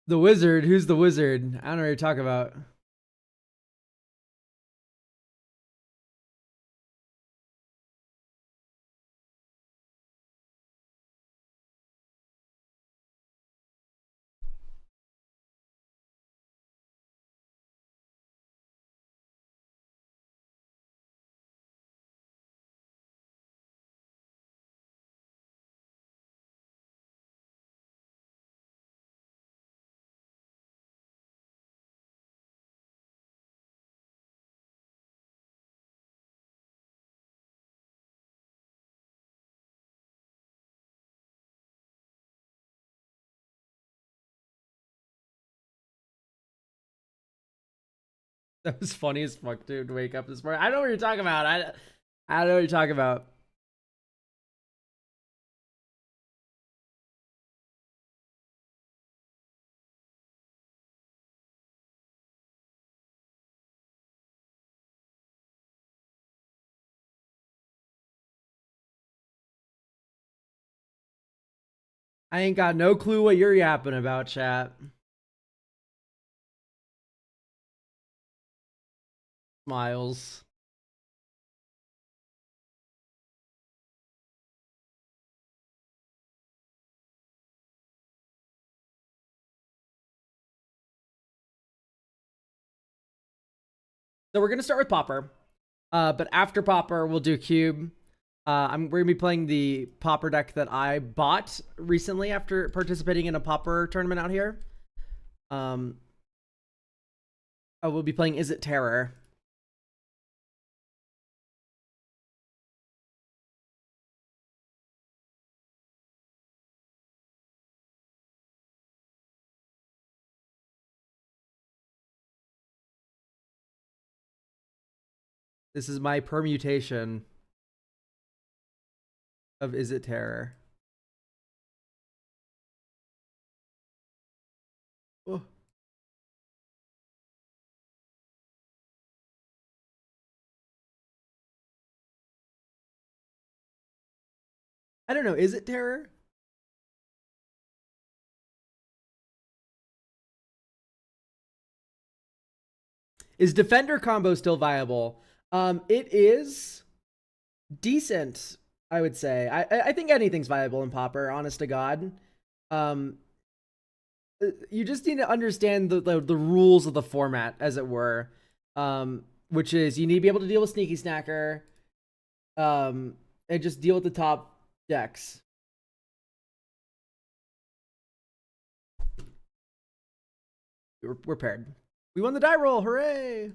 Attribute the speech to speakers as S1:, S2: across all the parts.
S1: The wizard? Who's the wizard? I don't know what you're talking about. That was funny as fuck, dude. To wake up this morning. I know what you're talking about. I don't know what you're talking about. I ain't got no clue what you're yapping about, chat. Smiles. So we're gonna start with Pauper. But after Pauper, we'll do Cube. We're gonna be playing the Pauper deck that I bought recently after participating in a Pauper tournament out here. We'll be playing Is It Terror? This is my permutation of Is It Terror? Oh. I don't know. Is it Terror? Is Defender combo still viable? It is decent, I would say. I think anything's viable in Pauper, honest to God. Um, you just need to understand the rules of the format, as it were. Which is you need to be able to deal with Sneaky Snacker, and just deal with the top decks. We're paired. We won the die roll! Hooray!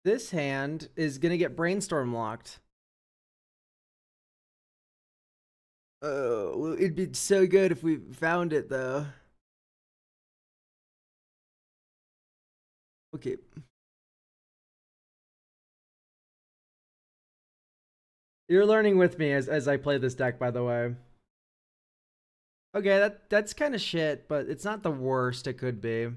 S1: This hand is gonna get brainstorm locked. Oh, well, it'd be so good if we found it though. Okay. You're learning with me as I play this deck, by the way. Okay, that's kind of shit, but it's not the worst it could be.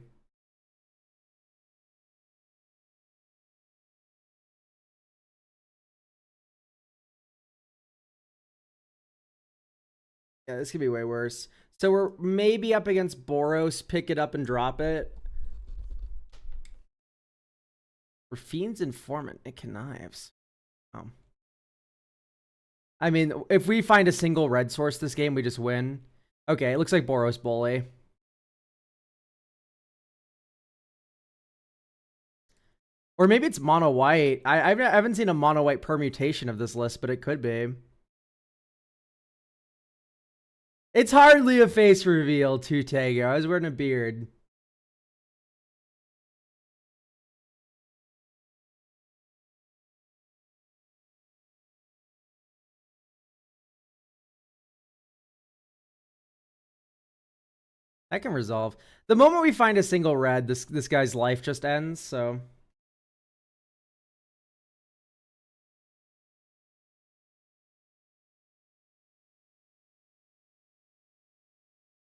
S1: Yeah, this could be way worse. So we're maybe up against Boros, pick it up and drop it. We're Fiend's Informant, Nick Knives. Oh. I mean, if we find a single red source this game, we just win. Okay, it looks like Boros Bully. Or maybe it's mono white. I haven't seen a mono white permutation of this list, but it could be. It's hardly a face reveal, Tutego. I was wearing a beard. That can resolve. The moment we find a single red, this guy's life just ends, so.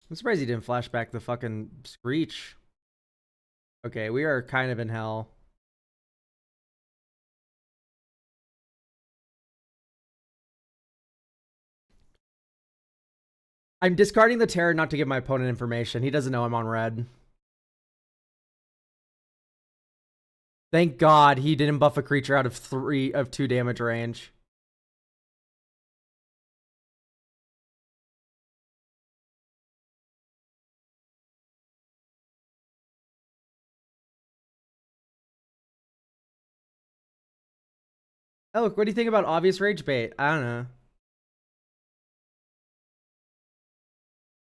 S1: I'm surprised he didn't flash back the fucking Screech. Okay, we are kind of in hell. I'm discarding the terror not to give my opponent information. He doesn't know I'm on red. Thank God he didn't buff a creature out of 2 damage range. Oh, look, what do you think about obvious rage bait? I don't know.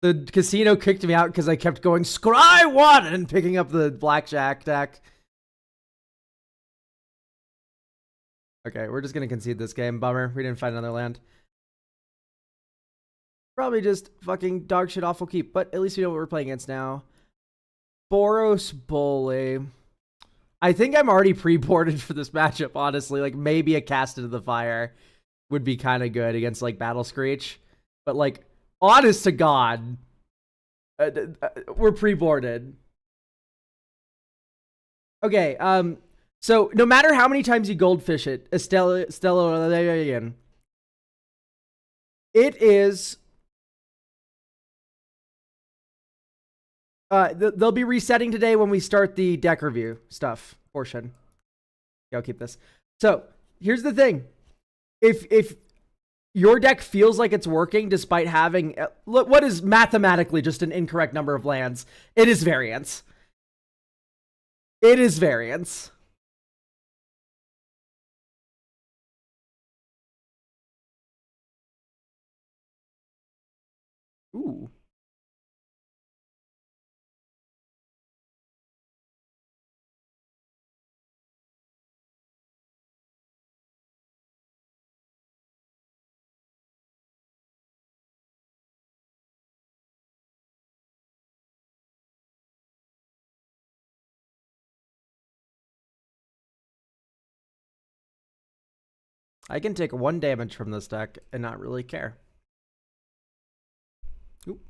S1: The casino kicked me out because I kept going scry one and picking up the blackjack deck. Okay, we're just gonna concede this game. Bummer, we didn't find another land. Probably just fucking dog shit awful keep, but at least we know what we're playing against now. Boros Bully. I think I'm already pre-boarded for this matchup, honestly. Like, maybe a Cast Into the Fire would be kind of good against, like, Battle Screech. But, like, honest to God, we're pre-boarded. Okay, so no matter how many times you goldfish it, Estella again, it is... they'll be resetting today when we start the deck review stuff portion. Yeah, I'll keep this. So here's the thing: if your deck feels like it's working despite having what is mathematically just an incorrect number of lands, it is variance. It is variance. Ooh. I can take 1 damage from this deck and not really care. Oop.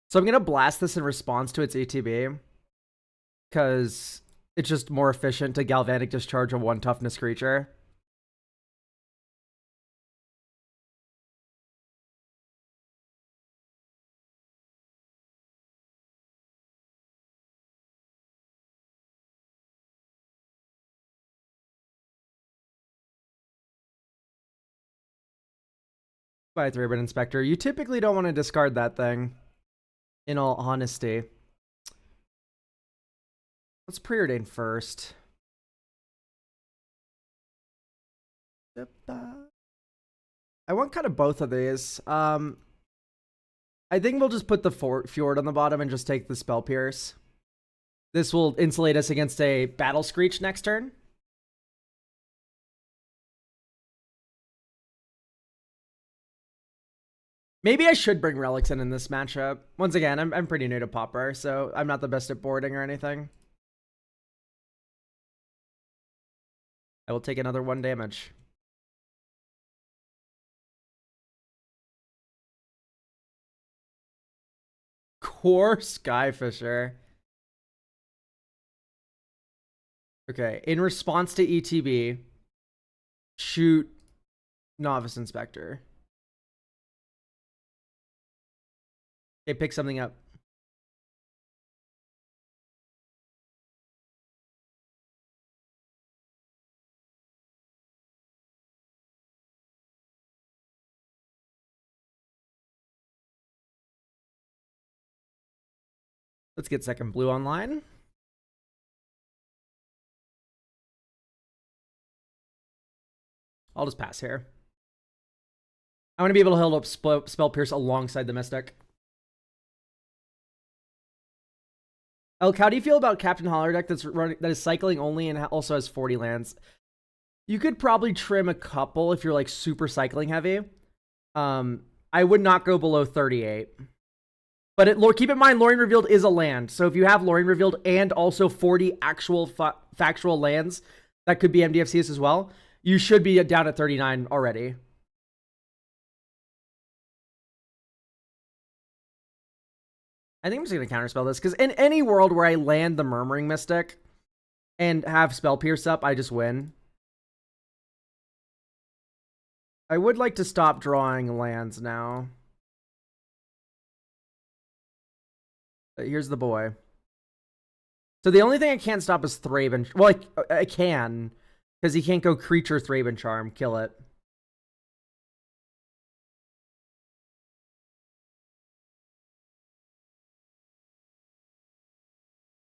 S1: So I'm going to blast this in response to its ETB, because it's just more efficient to Galvanic Discharge a 1 toughness creature. By Threadband Inspector. You typically don't want to discard that thing, in all honesty. Let's preordain first. I want kind of both of these. I think we'll just put the Fjord on the bottom and just take the Spell Pierce. This will insulate us against a Battle Screech next turn. Maybe I should bring Relics in this matchup. Once again, I'm pretty new to Pauper, so I'm not the best at boarding or anything. I will take another 1 damage. Core Skyfisher. Okay, in response to ETB, shoot Novice Inspector. Okay, pick something up. Let's get second blue online. I'll just pass here. I want to be able to hold up Spell Pierce alongside the Mystic. Elk, how do you feel about Captain Holler deck that is cycling only and also has 40 lands? You could probably trim a couple if you're like super cycling heavy. I would not go below 38. But keep in mind, Lorien Revealed is a land. So if you have Lorien Revealed and also 40 actual factual lands, that could be MDFCs as well, you should be down at 39 already. I think I'm just going to counterspell this, because in any world where I land the Murmuring Mystic and have Spell Pierce up, I just win. I would like to stop drawing lands now. But here's the boy. So the only thing I can't stop is Thraben. Well, I can, because he can't go creature Thraben Charm, kill it.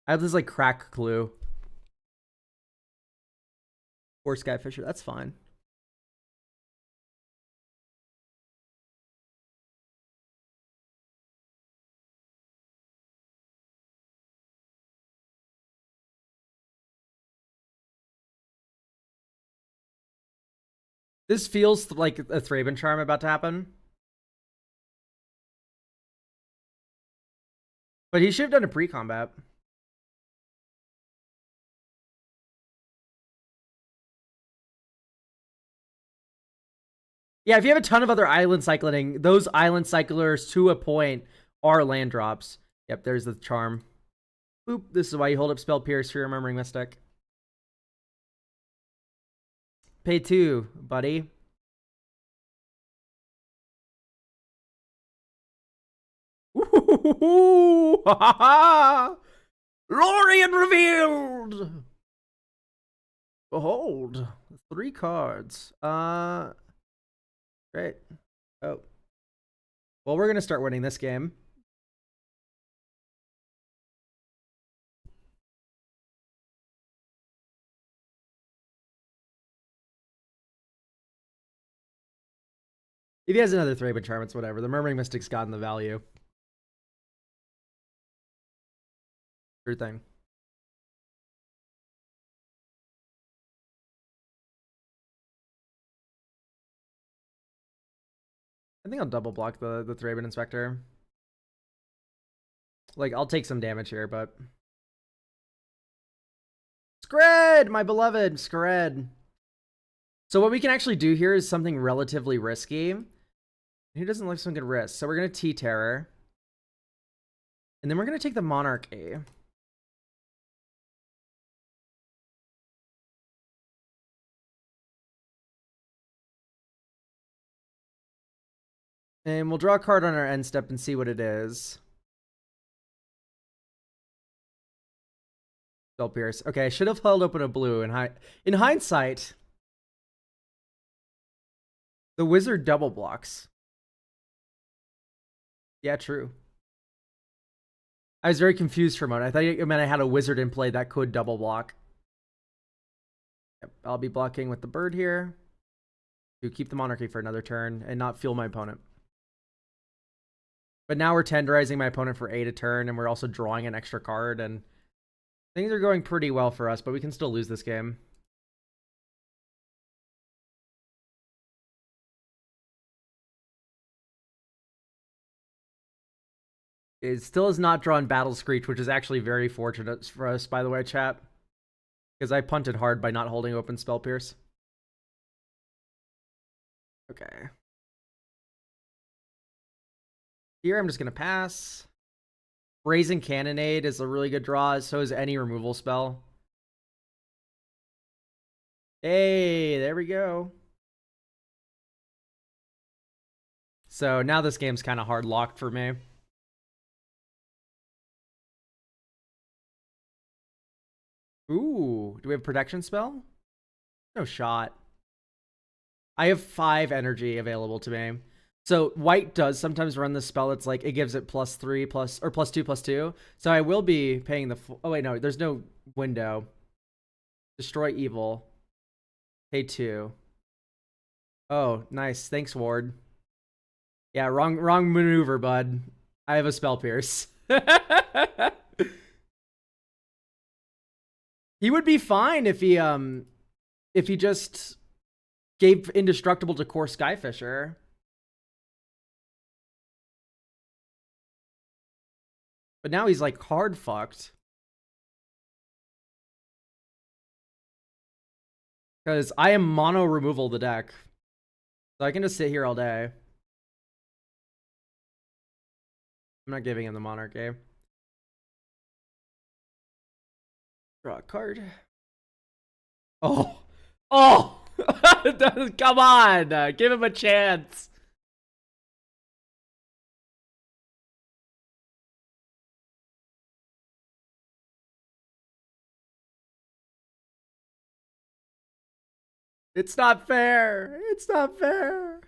S1: I have this like crack clue. Or Skyfisher, that's fine. This feels like a Thraben Charm about to happen. But he should have done a pre-combat. Yeah, if you have a ton of other island cycling, those island cyclers to a point are land drops. Yep, there's the charm. Boop. This is why you hold up Spell Pierce for your Murmuring Mystic. Pay 2, buddy. Ooh, ha ha ha! Lorien revealed! Behold, 3 cards. Great. Oh. Well, we're going to start winning this game. If he has another Thraben Charm, it's whatever. The Murmuring Mystic's gotten the value. Sure thing. I think I'll double block the Thraben Inspector. Like, I'll take some damage here, but... Skred! My beloved Skred! So what we can actually do here is something relatively risky. He doesn't like some good risk. So we're going to T-Terror. And then we're going to take the Monarchy. And we'll draw a card on our end step and see what it is. Spell Pierce. Okay, I should have held open a blue. In hindsight, the wizard double blocks. Yeah, true. I was very confused for a moment. I thought it meant I had a wizard in play that could double block. Yep, I'll be blocking with the bird here to keep the Monarchy for another turn and not fuel my opponent. But now we're tenderizing my opponent for 8 a turn, and we're also drawing an extra card, and things are going pretty well for us, but we can still lose this game. It still has not drawn Battle Screech, which is actually very fortunate for us, by the way, chat. Because I punted hard by not holding open Spell Pierce. Okay. Here, I'm just going to pass. Brazen Cannonade is a really good draw. So is any removal spell. Hey, there we go. So now this game's kind of hard locked for me. Ooh, do we have protection spell? No shot. I have 5 energy available to me. So white does sometimes run this spell. It's like it gives it +3 plus or +2/+2. So I will be paying the. Oh wait, no, there's no window. Destroy evil. Pay 2. Oh, nice. Thanks, Ward. Yeah, wrong maneuver, bud. I have a Spell Pierce. He would be fine if he just gave Indestructible to Core Skyfisher. But now he's like hard fucked. Because I am mono removal the deck. So I can just sit here all day. I'm not giving him the Monarchy. Draw a card. Oh. Oh! Come on, give him a chance. It's not fair. It's not fair.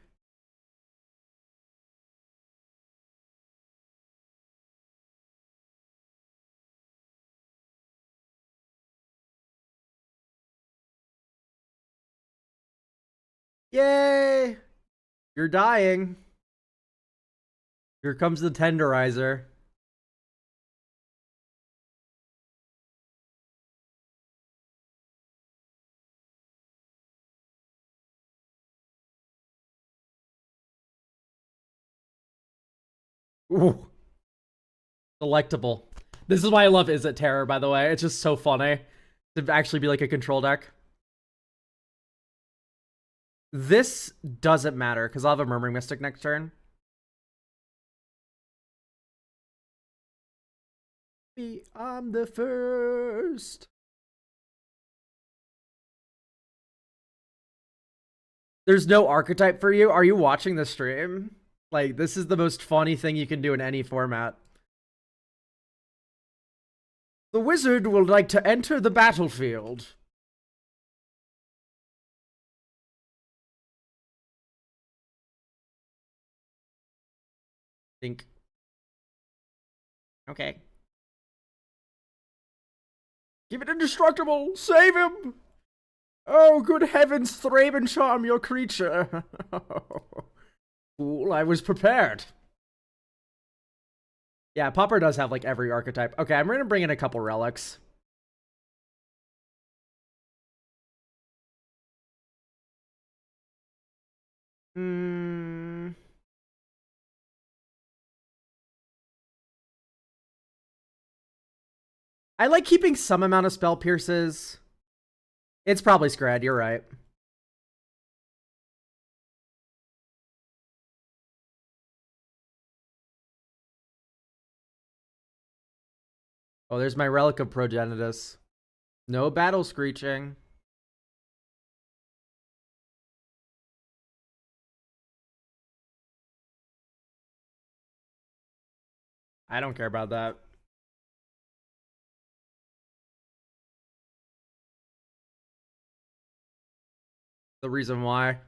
S1: Yay! You're dying. Here comes the tenderizer. Ooh. Delectable. This is why I love Is It Terror, by the way. It's just so funny to actually be like a control deck. This doesn't matter, because I'll have a Murmuring Mystic next turn. I'm the first. There's no archetype for you? Are you watching the stream? Like, this is the most funny thing you can do in any format. The wizard would like to enter the battlefield. Think. Okay. Give it indestructible! Save him! Oh, good heavens, Thraben charm your creature. Fool, I was prepared. Yeah, Pauper does have like every archetype. Okay, I'm gonna bring in a couple relics. I like keeping some amount of spell pierces. It's probably Scred, you're right. Oh, there's my Relic of Progenitus. No battle screeching. I don't care about that. The reason why.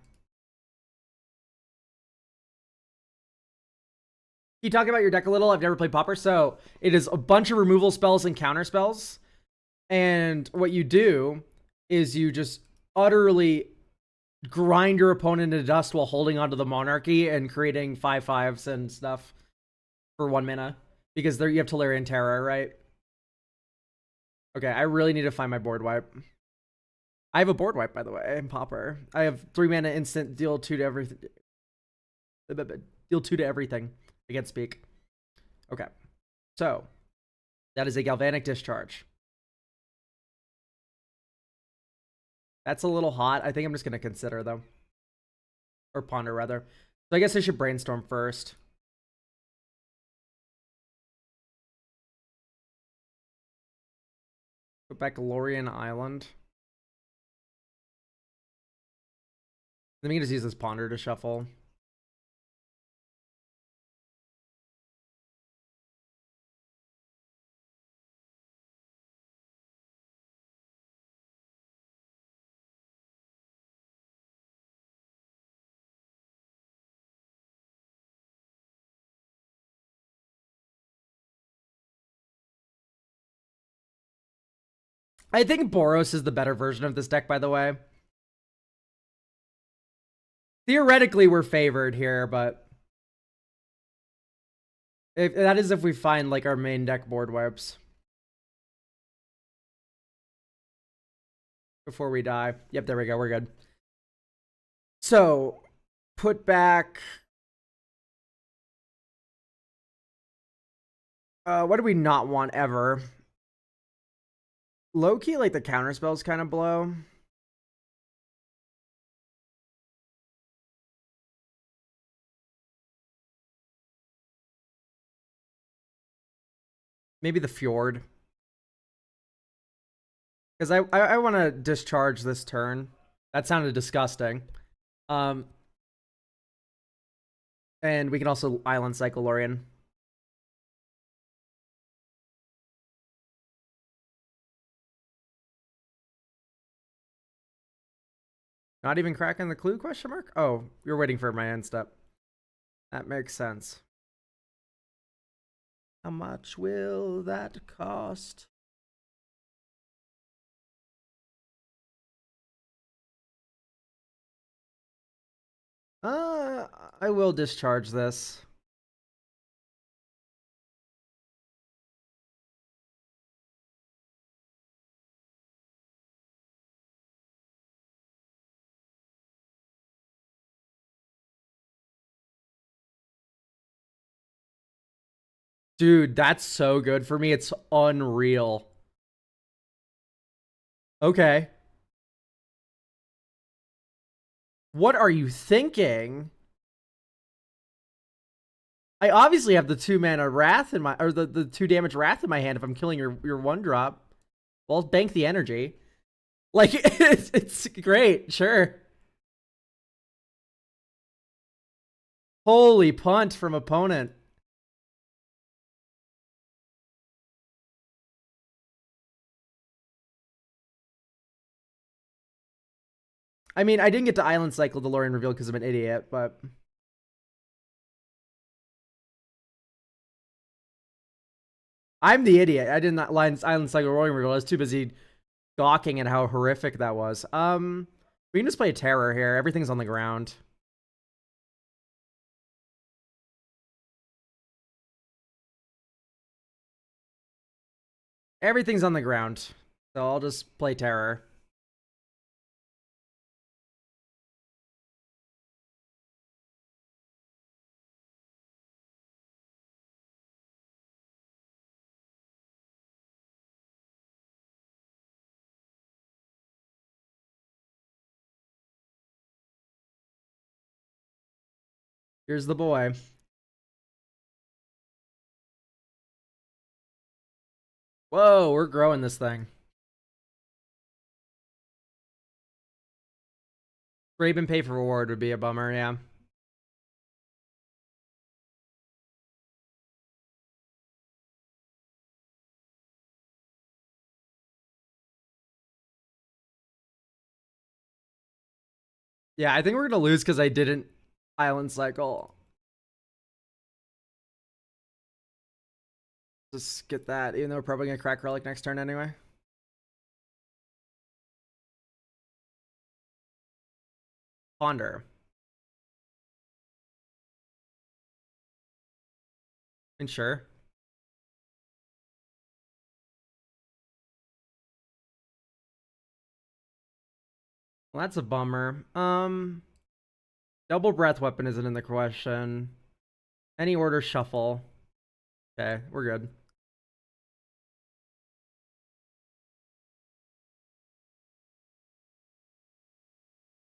S1: Can you talk about your deck a little? I've never played Pauper. So it is a bunch of removal spells and counter spells. And what you do is you just utterly grind your opponent into dust while holding onto the Monarchy and creating 5/5s and stuff for 1 mana. Because there you have Tolarian Terror, right? Okay, I really need to find my board wipe. I have a board wipe, by the way, in Pauper. I have 3 mana instant, deal 2 to everything. Deal 2 to everything. I can't speak. Okay. So, that is a Galvanic Discharge. That's a little hot. I think I'm just going to consider, though. Or ponder, rather. So I guess I should brainstorm first. Put back Lorien Island. Let me just use this ponder to shuffle. I think Boros is the better version of this deck, by the way. Theoretically, we're favored here, but that is if we find like our main deck board wipes before we die. Yep, there we go. We're good. So, put back. What do we not want ever? Low key, like the counter spells kind of blow. Maybe the Fjord. Because I want to discharge this turn. That sounded disgusting. And we can also island cycle Lorien. Not even cracking the clue, question mark? Oh, you're waiting for my end step. That makes sense. How much will that cost? I will discharge this. Dude, that's so good for me. It's unreal. Okay. What are you thinking? I obviously have the 2-mana Wrath in my, or the 2 damage Wrath in my hand if I'm killing your 1-drop. Well, bank the energy. Like, it's great, sure. Holy punt from opponent. I mean, I didn't get to Island Cycle the Lorien reveal because I'm an idiot, but... I'm the idiot. I did not Island Cycle Lorien reveal. I was too busy gawking at how horrific that was. We can just play Terror here. Everything's on the ground. Everything's on the ground. So I'll just play Terror. Here's the boy. Whoa, we're growing this thing. Grab and pay for reward would be a bummer, yeah. Yeah, I think we're gonna lose because I didn't Island Cycle. Just get that, even though we're probably gonna crack Relic next turn anyway. Ponder. And sure. Well, that's a bummer. Double Breath Weapon isn't in the question. Any order shuffle. Okay, we're good.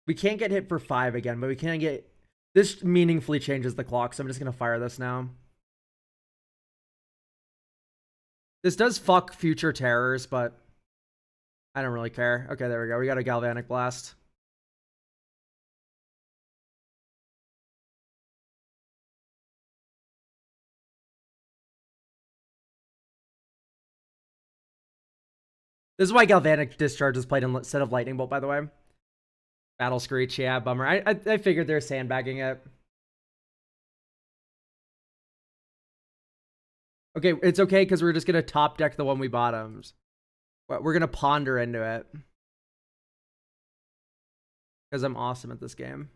S1: We can't get hit for 5 again, but we can get... This meaningfully changes the clock, so I'm just going to fire this now. This does fuck future terrors, but I don't really care. Okay, there we go. We got a Galvanic Blast. This is why Galvanic Discharge is played instead of Lightning Bolt, by the way. Battle Screech, yeah, bummer. I figured they're sandbagging it. Okay, it's okay because we're just going to top deck the one we bottomed. We're going to ponder into it. Because I'm awesome at this game.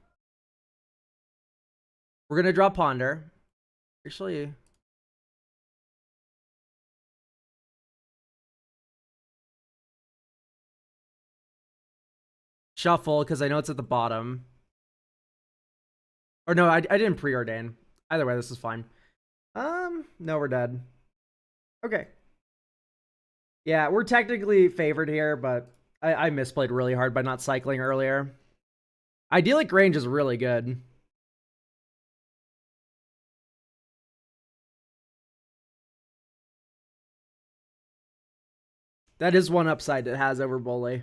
S1: We're going to draw Ponder. Actually... Shuffle, because I know it's at the bottom. Or no, I didn't preordain. Either way, this is fine. No, we're dead. Okay. Yeah, we're technically favored here, but I misplayed really hard by not cycling earlier. Idyllic range is really good. That is one upside it has over Bully.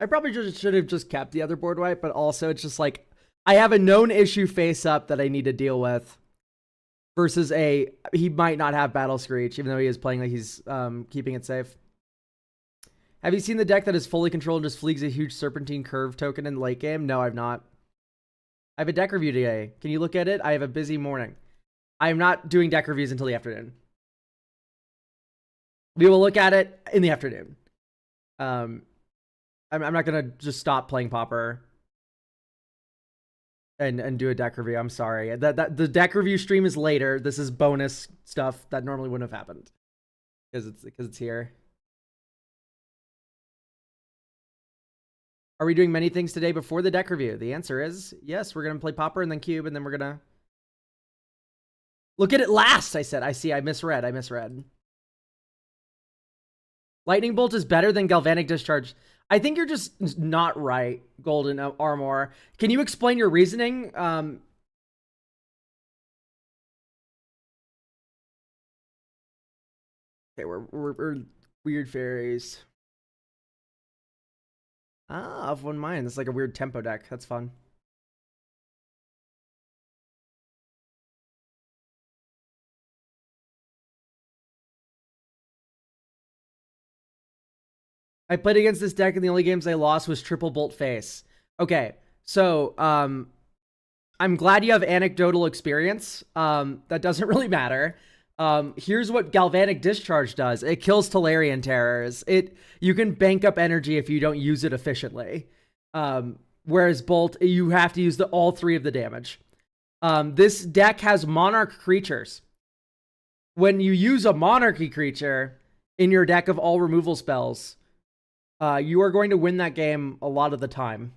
S1: I probably just should have just kept the other board wipe, but also it's just like I have a known issue face up that I need to deal with versus he might not have Battle Screech, even though he is playing like he's keeping it safe. Have you seen the deck that is fully controlled and just fleeks a huge Serpentine Curve token in the late game? No, I've not. I have a deck review today. Can you look at it? I have a busy morning. I am not doing deck reviews until the afternoon. We will look at it in the afternoon. I'm not gonna just stop playing Pauper and do a deck review. I'm sorry. The deck review stream is later. This is bonus stuff that normally wouldn't have happened because it's here. Are we doing many things today before the deck review? The answer is yes. We're gonna play Pauper and then Cube, and then we're gonna look at it last. I said. I see. I misread. Lightning Bolt is better than Galvanic Discharge. I think you're just not right, Golden Armor. Can you explain your reasoning? Okay, we're weird fairies. Ah, of one mind. It's like a weird tempo deck. That's fun. I played against this deck and the only games I lost was Triple Bolt Face. Okay, so I'm glad you have anecdotal experience. That doesn't really matter. Here's what Galvanic Discharge does. It kills Tolarian Terrors. You can bank up energy if you don't use it efficiently. Whereas Bolt, you have to use all 3 of the damage. This deck has Monarch creatures. When you use a Monarchy creature in your deck of all removal spells, you are going to win that game a lot of the time.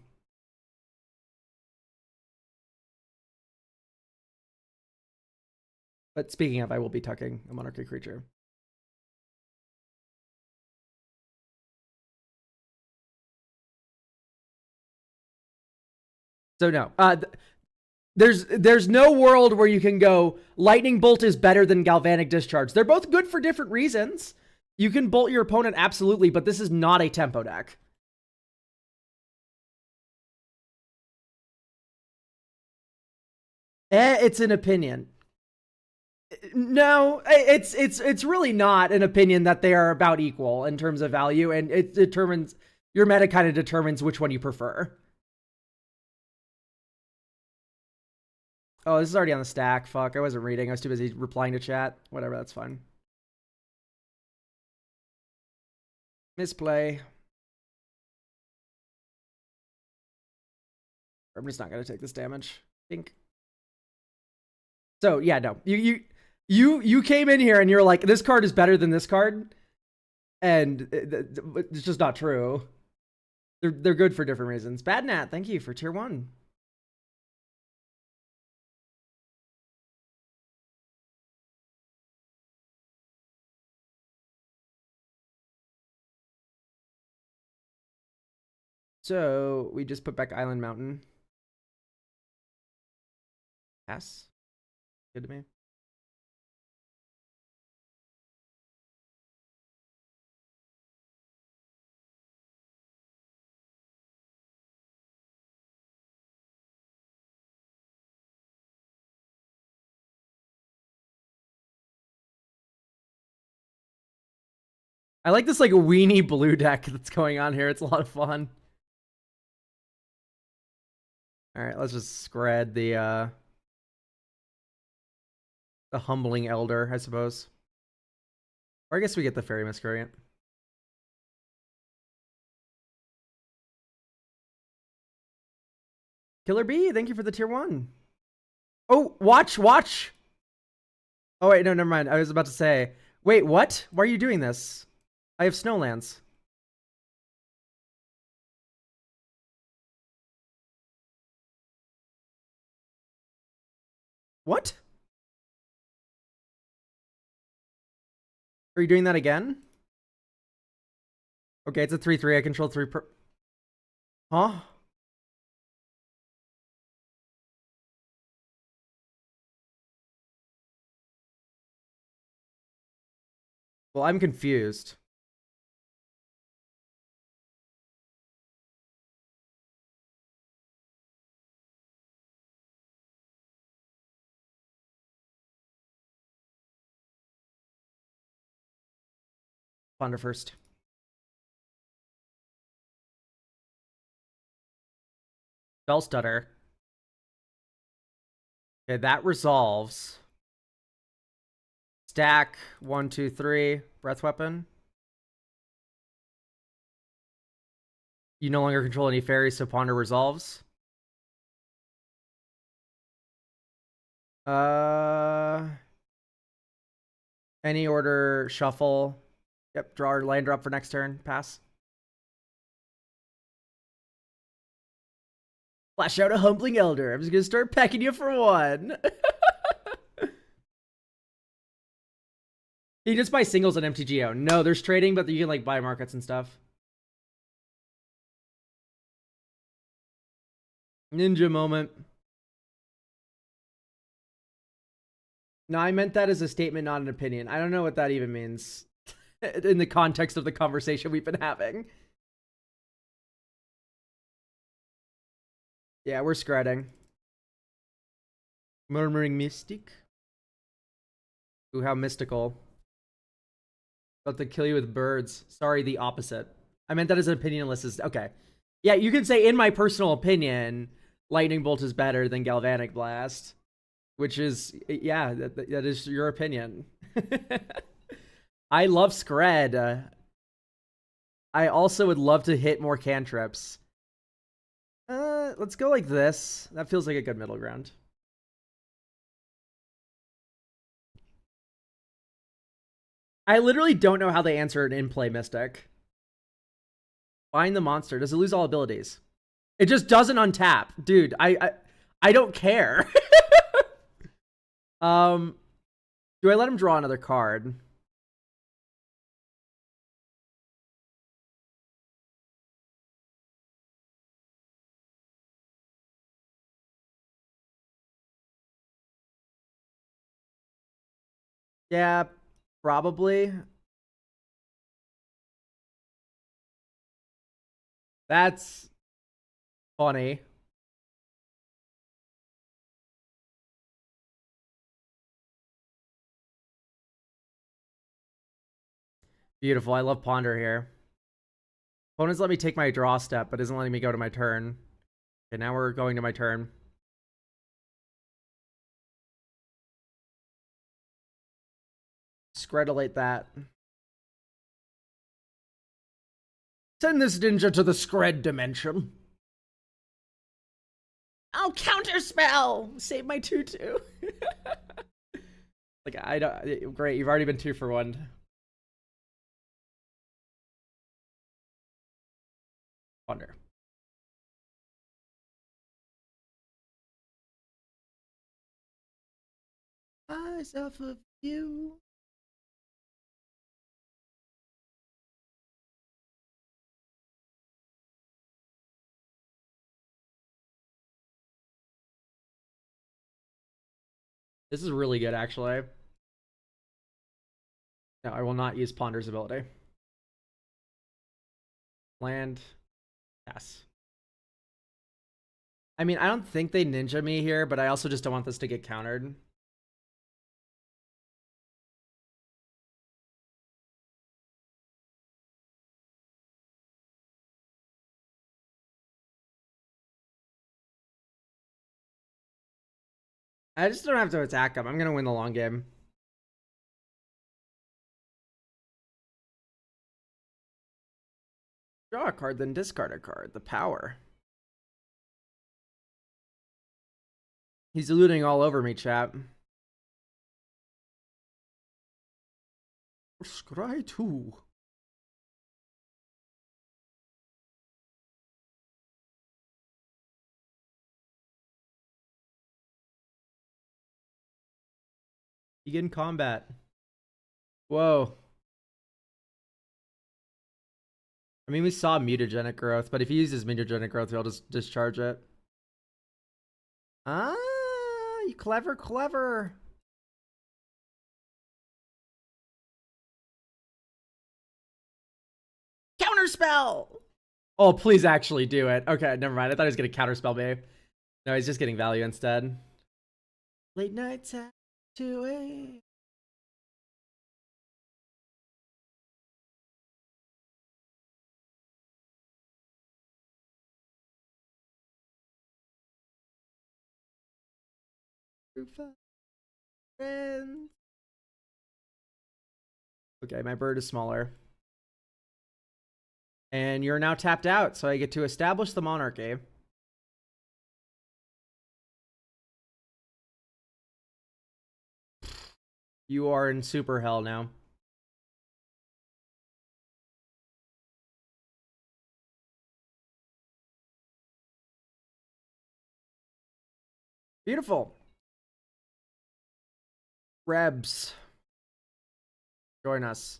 S1: But speaking of, I will be tucking a Monarchy creature. So no, there's no world where you can go Lightning Bolt is better than Galvanic Discharge. They're both good for different reasons. You can bolt your opponent absolutely, but this is not a tempo deck. It's an opinion. No, it's really not an opinion that they are about equal in terms of value, and it determines your meta kind of determines which one you prefer. Oh, this is already on the stack. Fuck, I wasn't reading. I was too busy replying to chat. Whatever, that's fine. Misplay. I'm just not gonna take this damage. I think. So yeah, no. You came in here and you're like, this card is better than this card, and it's just not true. They're good for different reasons. Bad Nat, thank you for tier 1. So we just put back Island Mountain. Pass. Good to me. I like this like weenie blue deck that's going on here. It's a lot of fun. All right, let's just spread the humbling elder, I suppose. Or I guess we get the fairy miscreant. Killer B, thank you for the tier 1. Oh, watch. Oh wait, no, never mind. I was about to say, wait, what? Why are you doing this? I have snowlands. What? Are you doing that again? Okay, it's a 3/3. I control 3 per. Huh? Well, I'm confused. Ponder first. Spell stutter. Okay, that resolves. Stack 1, 2, 3. Breath weapon. You no longer control any fairies, so Ponder resolves. Any order, shuffle. Yep, draw or land drop for next turn. Pass. Flash out a Humbling Elder. I'm just gonna start pecking you for 1. You just buy singles on MTGO. No, there's trading, but you can like buy markets and stuff. Ninja moment. No, I meant that as a statement, not an opinion. I don't know what that even means in the context of the conversation we've been having. Yeah, we're scratting. Murmuring Mystic. Ooh, how mystical. About to kill you with birds. Sorry, the opposite. I meant that as an opinionless. Is okay. Yeah, you can say, in my personal opinion, Lightning Bolt is better than Galvanic Blast. Which is, yeah, that is your opinion. I love Scred. I also would love to hit more cantrips. Let's go like this. That feels like a good middle ground. I literally don't know how they answer an in-play Mystic. Find the monster. Does it lose all abilities? It just doesn't untap. Dude, I don't care. Do I let him draw another card? Yeah, probably. That's funny. Beautiful. I love Ponder here. Opponents let me take my draw step, but isn't letting me go to my turn. Okay, now we're going to my turn. Scredulate that. Send this ninja to the Scred dimension. I'll counterspell! Save my 2/2. Like, I don't... Great, you've already been 2 for 1. Ponder. Eyes off of you. This is really good, actually. No, I will not use Ponder's ability. Land. Pass. I mean, I don't think they ninja me here, but I also just don't want this to get countered. I just don't have to attack him. I'm going to win the long game. Draw a card, then discard a card. The power. He's eluding all over me, chat. Scry 2. Begin combat. Whoa. I mean, we saw mutagenic growth, but if he uses mutagenic growth, he'll just discharge it. Ah, you clever, clever. Counterspell! Oh, please actually do it. Okay, never mind. I thought he was going to counterspell me. No, he's just getting value instead. Late nights at 2 a.m. Friends. Okay, my bird is smaller. And you're now tapped out, so I get to establish the monarchy. You are in super hell now. Beautiful. Rebs. Join us.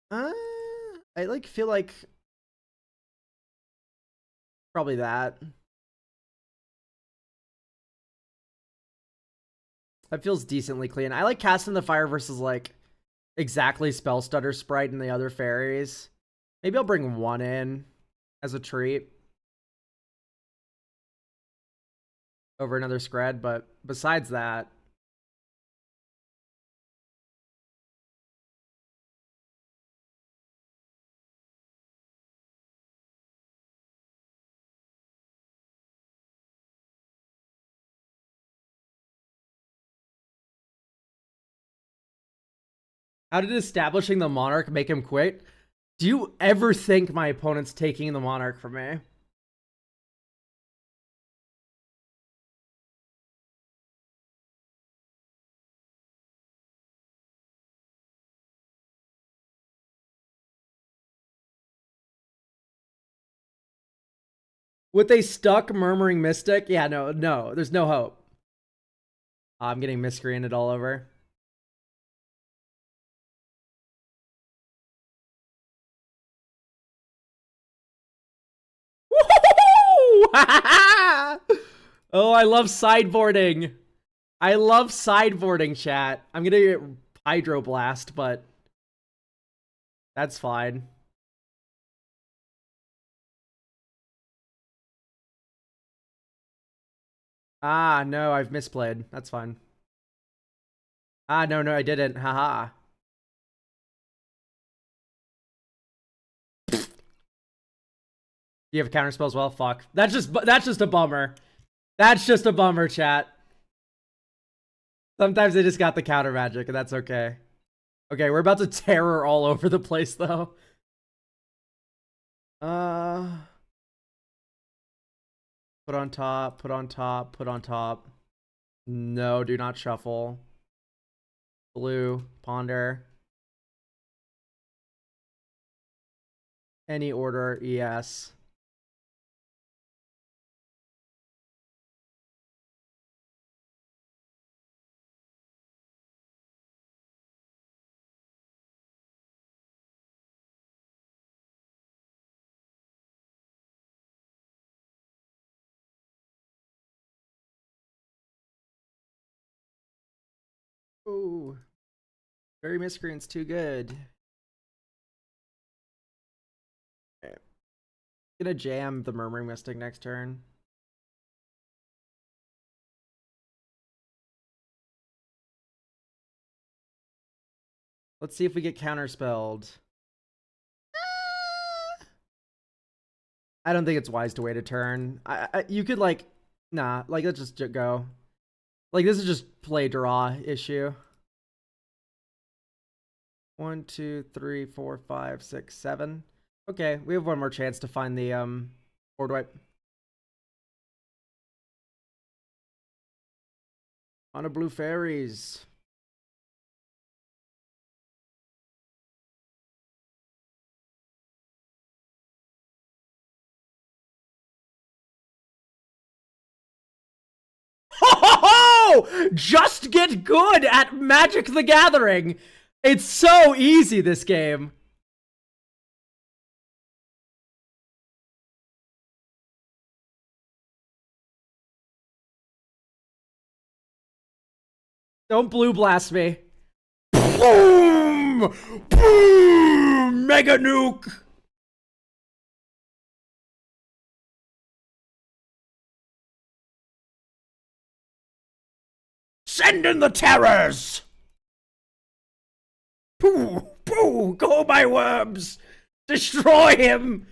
S1: I like feel like probably that. That feels decently clean. I like casting the fire versus like exactly spell stutter sprite and the other fairies. Maybe I'll bring one in as a treat over another scred, but besides that, how did establishing the monarch make him quit? Do you ever think my opponent's taking the monarch from me? With a stuck Murmuring Mystic? Yeah, no, there's no hope. I'm getting miscreated all over. Oh, I love sideboarding. I love sideboarding, chat. I'm gonna get Hydroblast, but that's fine. Ah, no, I've misplayed. That's fine. Ah, no, I didn't. Haha. You have counter spells? Well, fuck. That's just a bummer. That's just a bummer, chat. Sometimes they just got the counter magic, and that's okay. Okay, we're about to terror all over the place, though. Put on top, put on top, put on top. No, do not shuffle. Blue, ponder. Any order, yes. Ooh. Very miscreant's too good. Okay. Gonna jam the Murmuring Mystic next turn. Let's see if we get counterspelled. I don't think it's wise to wait a turn. You could like, nah, like let's just go. Like this is just play draw issue. 1, 2, 3, 4, 5, 6, 7. Okay, we have one more chance to find the board wipe. On a blue fairies. Ho! Just get good at Magic the Gathering. It's so easy, this game. Don't blue blast me. Boom! Boom! Mega nuke! Send in the terrors! Pooh! Pooh! Go, my worms! Destroy him!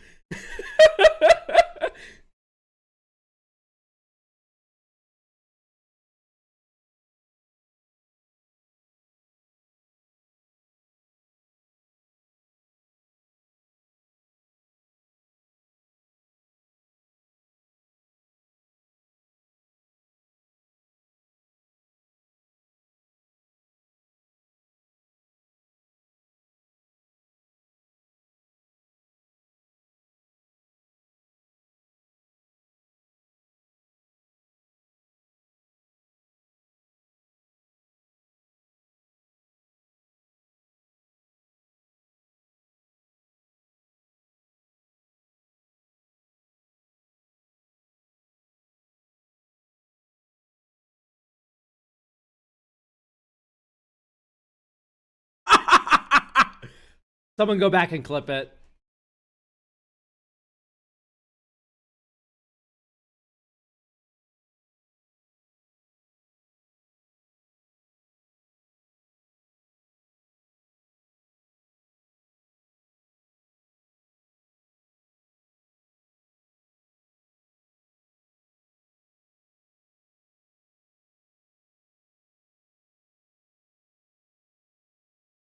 S1: Someone go back and clip it.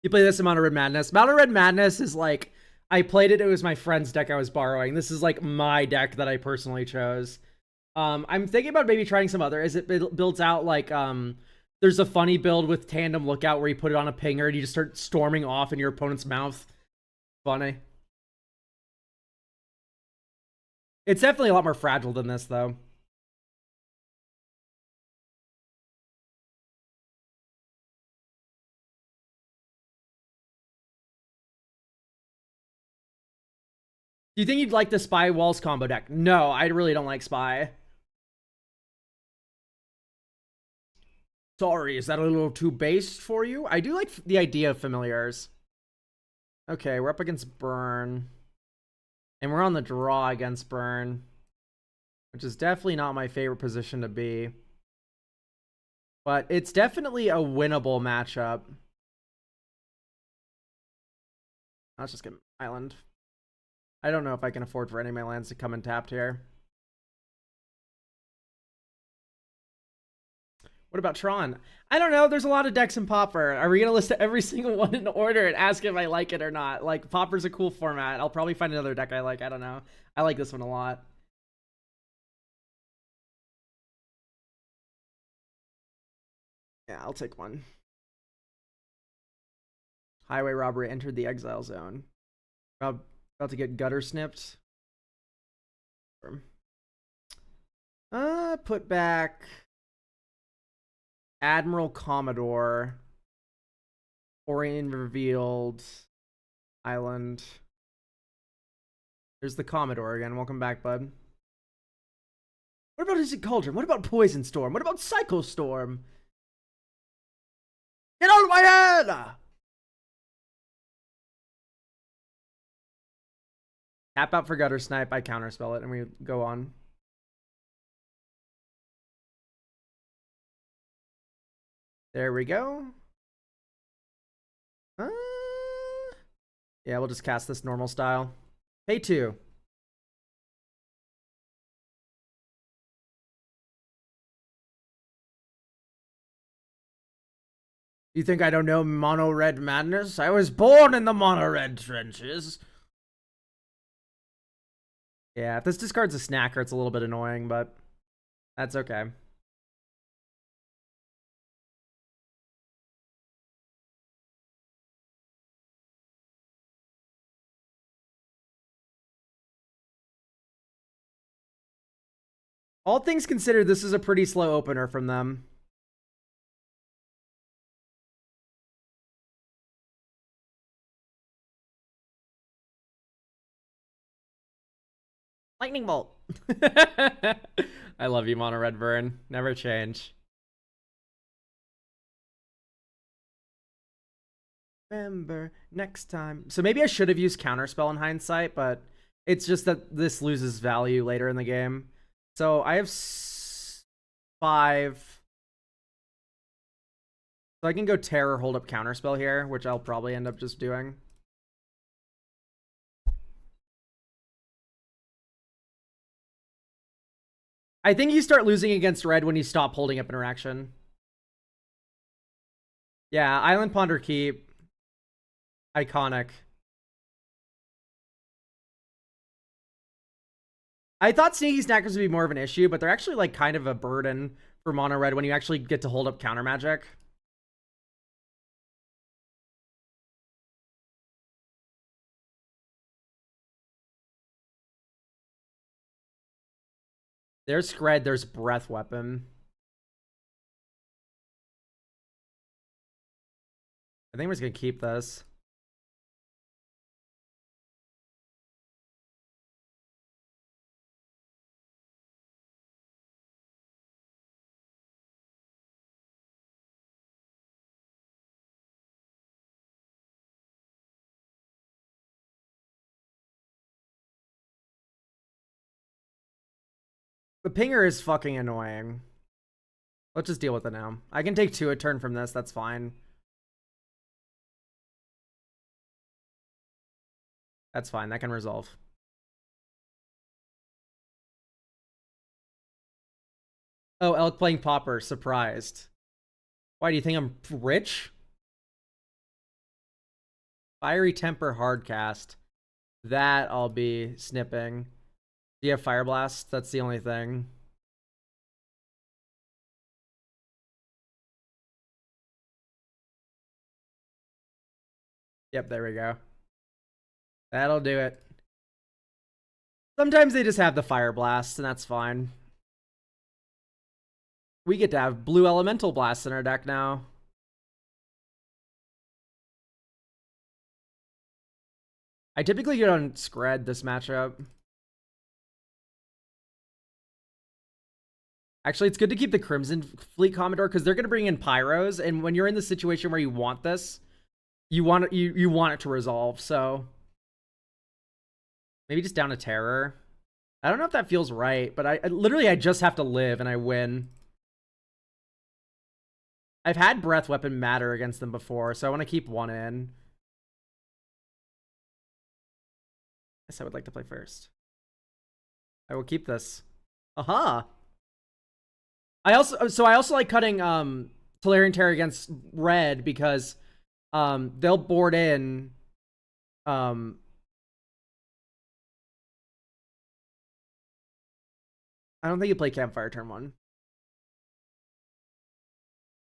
S1: You play this in Mono Red Madness. Mono Red Madness is like, I played it. It was my friend's deck I was borrowing. This is like my deck that I personally chose. I'm thinking about maybe trying some other. As it builds out like there's a funny build with Tandem Lookout where you put it on a pinger and you just start storming off in your opponent's mouth. Funny. It's definitely a lot more fragile than this though. Do you think you'd like the Spy Walls combo deck? No, I really don't like Spy. Sorry, is that a little too based for you? I do like the idea of familiars. Okay, we're up against Burn. And we're on the draw against Burn, which is definitely not my favorite position to be. But it's definitely a winnable matchup. Let's just get Island. I don't know if I can afford for any of my lands to come in tapped here. What about Tron? I don't know. There's a lot of decks in Pauper. Are we going to list every single one in order and ask if I like it or not? Like, Pauper's a cool format. I'll probably find another deck I like. I don't know. I like this one a lot. Yeah, I'll take one. Highway robbery entered the exile zone. About to get gutter snipped. Put back Admiral Commodore. Orion revealed. Island. There's the Commodore again. Welcome back, bud. What about Izzet Cauldron? What about Poison Storm? What about Psycho Storm? Get out of my head! Tap out for Gutter Snipe. I counterspell it, and we go on. There we go. Yeah, we'll just cast this normal style. Pay 2. You think I don't know Mono Red Madness? I was born in the Mono Red trenches. Yeah, if this discards a snacker, it's a little bit annoying, but that's okay. All things considered, this is a pretty slow opener from them. Lightning Bolt. I love you, Mono Red Burn. Never change. Remember next time. So maybe I should have used Counterspell in hindsight, but it's just that this loses value later in the game. So I have 5. So I can go Terror, hold up Counterspell here, which I'll probably end up just doing. I think you start losing against red when you stop holding up interaction. Yeah, Island Ponder Keep. Iconic. I thought Sneaky Snackers would be more of an issue, but they're actually like kind of a burden for mono red when you actually get to hold up counter magic. There's Scred, there's Breath Weapon. I think we're just gonna keep this. The pinger is fucking annoying. Let's just deal with it now. I can take 2 a turn from this. That's fine. That's fine. That can resolve. Oh, Elk playing Pauper. Surprised. Why, do you think I'm rich? Fiery Temper Hardcast. That I'll be snipping. Do you have Fire Blast? That's the only thing. Yep, there we go. That'll do it. Sometimes they just have the Fire Blast, and that's fine. We get to have Blue Elemental Blast in our deck now. I typically get on Scred this matchup. Actually, it's good to keep the Crimson Fleet Commodore because they're going to bring in Pyros, and when you're in the situation where you want this, you want it, you want it to resolve. So maybe just down a Terror. I don't know if that feels right, but I literally I just have to live and I win. I've had Breath Weapon matter against them before, so I want to keep 1 in. I guess I would like to play first. I will keep this. Aha! I also like cutting Tolarian Terror against red because they'll board in I don't think you play Campfire turn 1.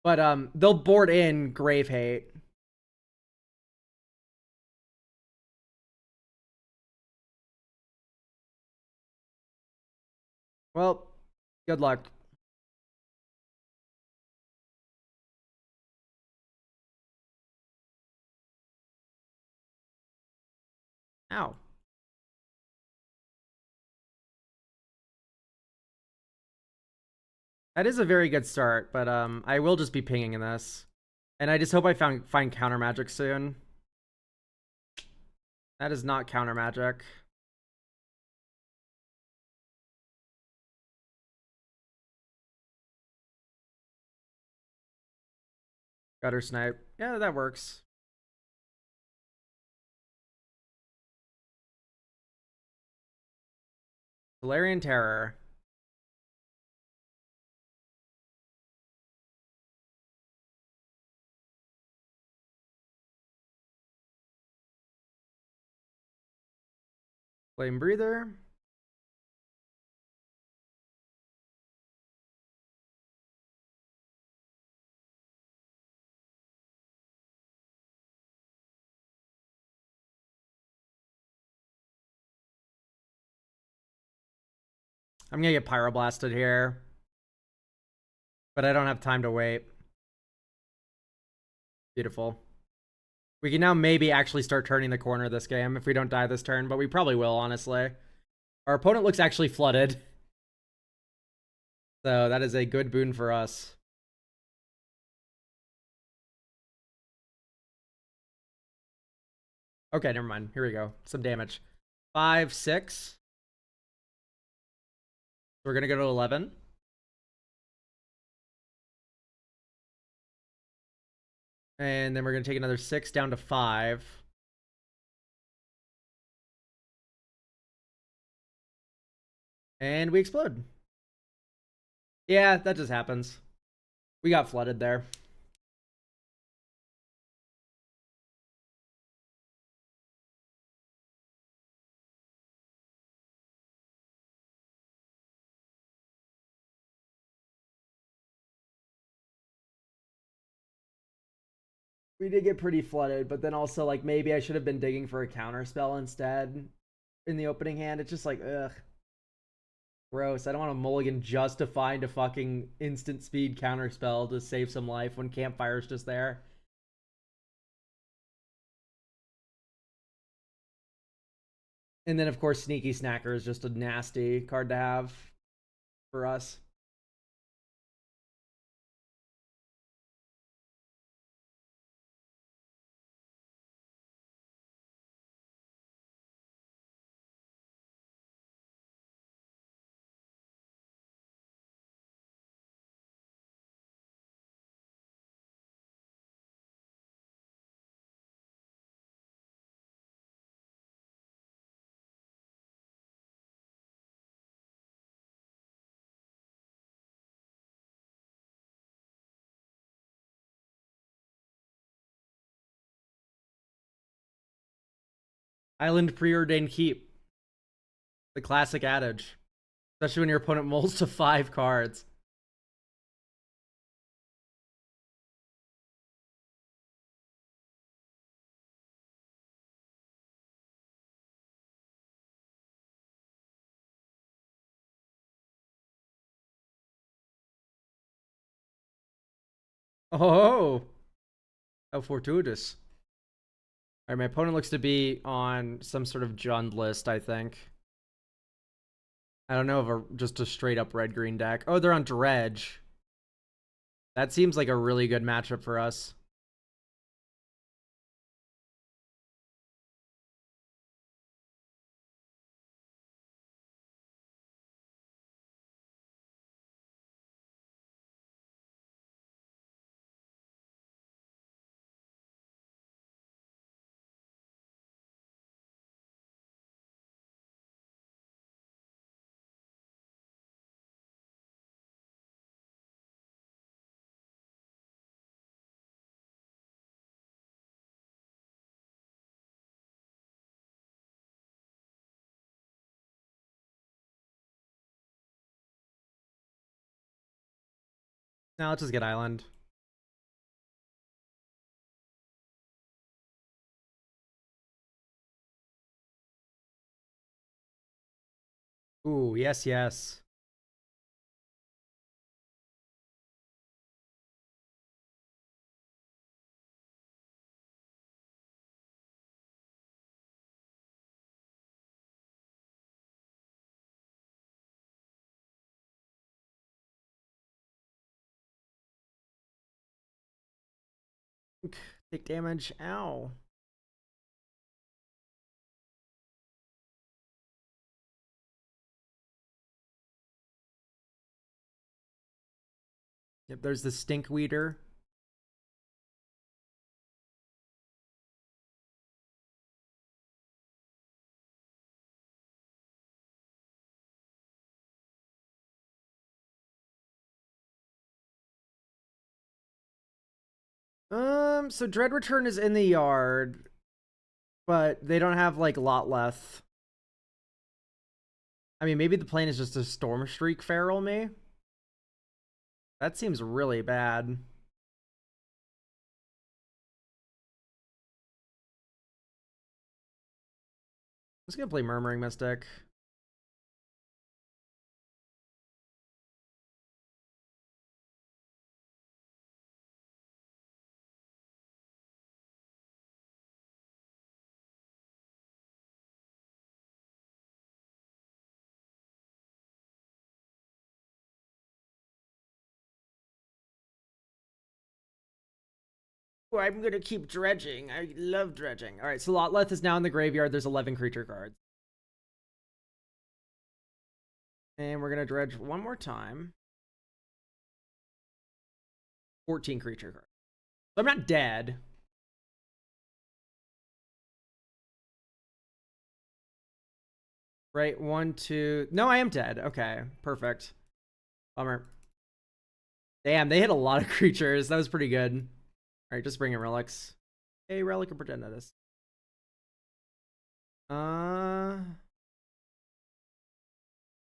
S1: But they'll board in Grave Hate. Well, good luck. Ow. That is a very good start, but I will just be pinging in this. And I just hope I find counter magic soon. That is not counter magic. Gutter Snipe. Yeah, that works. Valerian Terror. Flame Breather. I'm gonna get Pyroblasted here. But I don't have time to wait. Beautiful. We can now maybe actually start turning the corner this game if we don't die this turn, but we probably will, honestly. Our opponent looks actually flooded. So that is a good boon for us. Okay, never mind. Here we go. Some damage. 5, 6. We're going to go to 11. And then we're going to take another 6 down to 5. And we explode. Yeah, that just happens. We got flooded there. We did get pretty flooded, but then also, like, maybe I should have been digging for a counter spell instead in the opening hand. It's just like, ugh. Gross. I don't want a mulligan just to find a fucking instant speed counter spell to save some life when Campfire's just there. And then, of course, Sneaky Snacker is just a nasty card to have for us. Island preordained keep. The classic adage. Especially when your opponent molds to 5 cards. Oh, how fortuitous. Alright, my opponent looks to be on some sort of Jund list, I think. I don't know of just a straight up red-green deck. Oh, they're on Dredge. That seems like a really good matchup for us. Now let's just get Island. Ooh, yes, yes. Take damage. Ow. Yep, there's the Stinkweeder. So Dread Return is in the yard, but they don't have like Lotleth. I mean, maybe the plane is just a Storm Streak Feral me. That seems really bad. I'm just gonna play Murmuring Mystic. Oh, I'm gonna keep dredging. I love dredging. All right, so Lotleth is now in the graveyard. There's 11 creature cards. And we're gonna dredge one more time. 14 creature cards. So I'm not dead. Right, 1, 2. No, I am dead. Okay, perfect. Bummer. Damn, they hit a lot of creatures. That was pretty good. All right, just bring in relics. Hey, relic or pretend that is.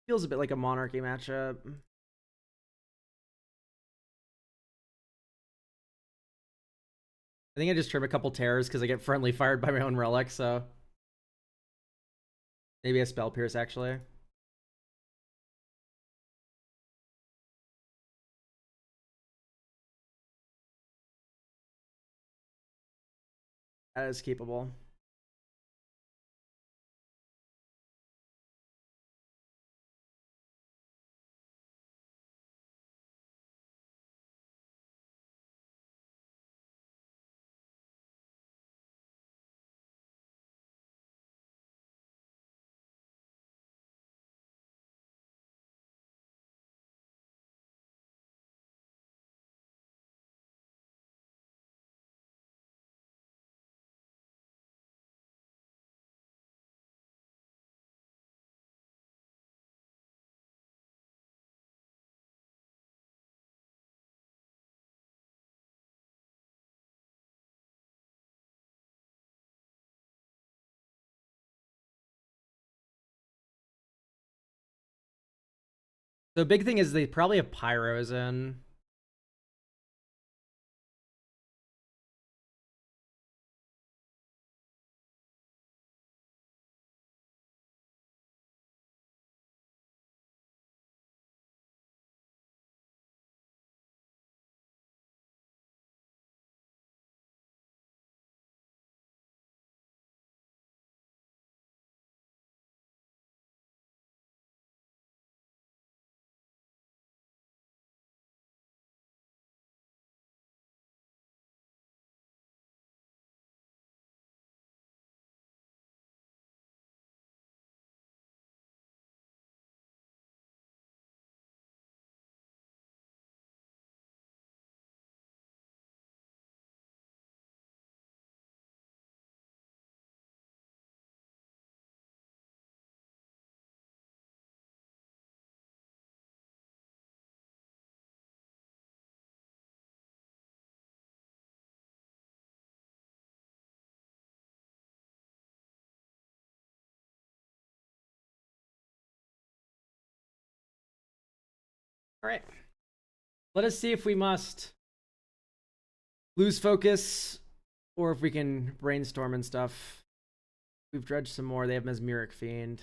S1: Feels a bit like a monarchy matchup. I think I just trim a couple terrors because I get friendly fired by my own relic, so maybe a spell pierce actually. That is keepable. The big thing is they probably have pyros in. All right. Let us see if we must lose focus or if we can brainstorm and stuff. We've dredged some more. They have Mesmeric Fiend.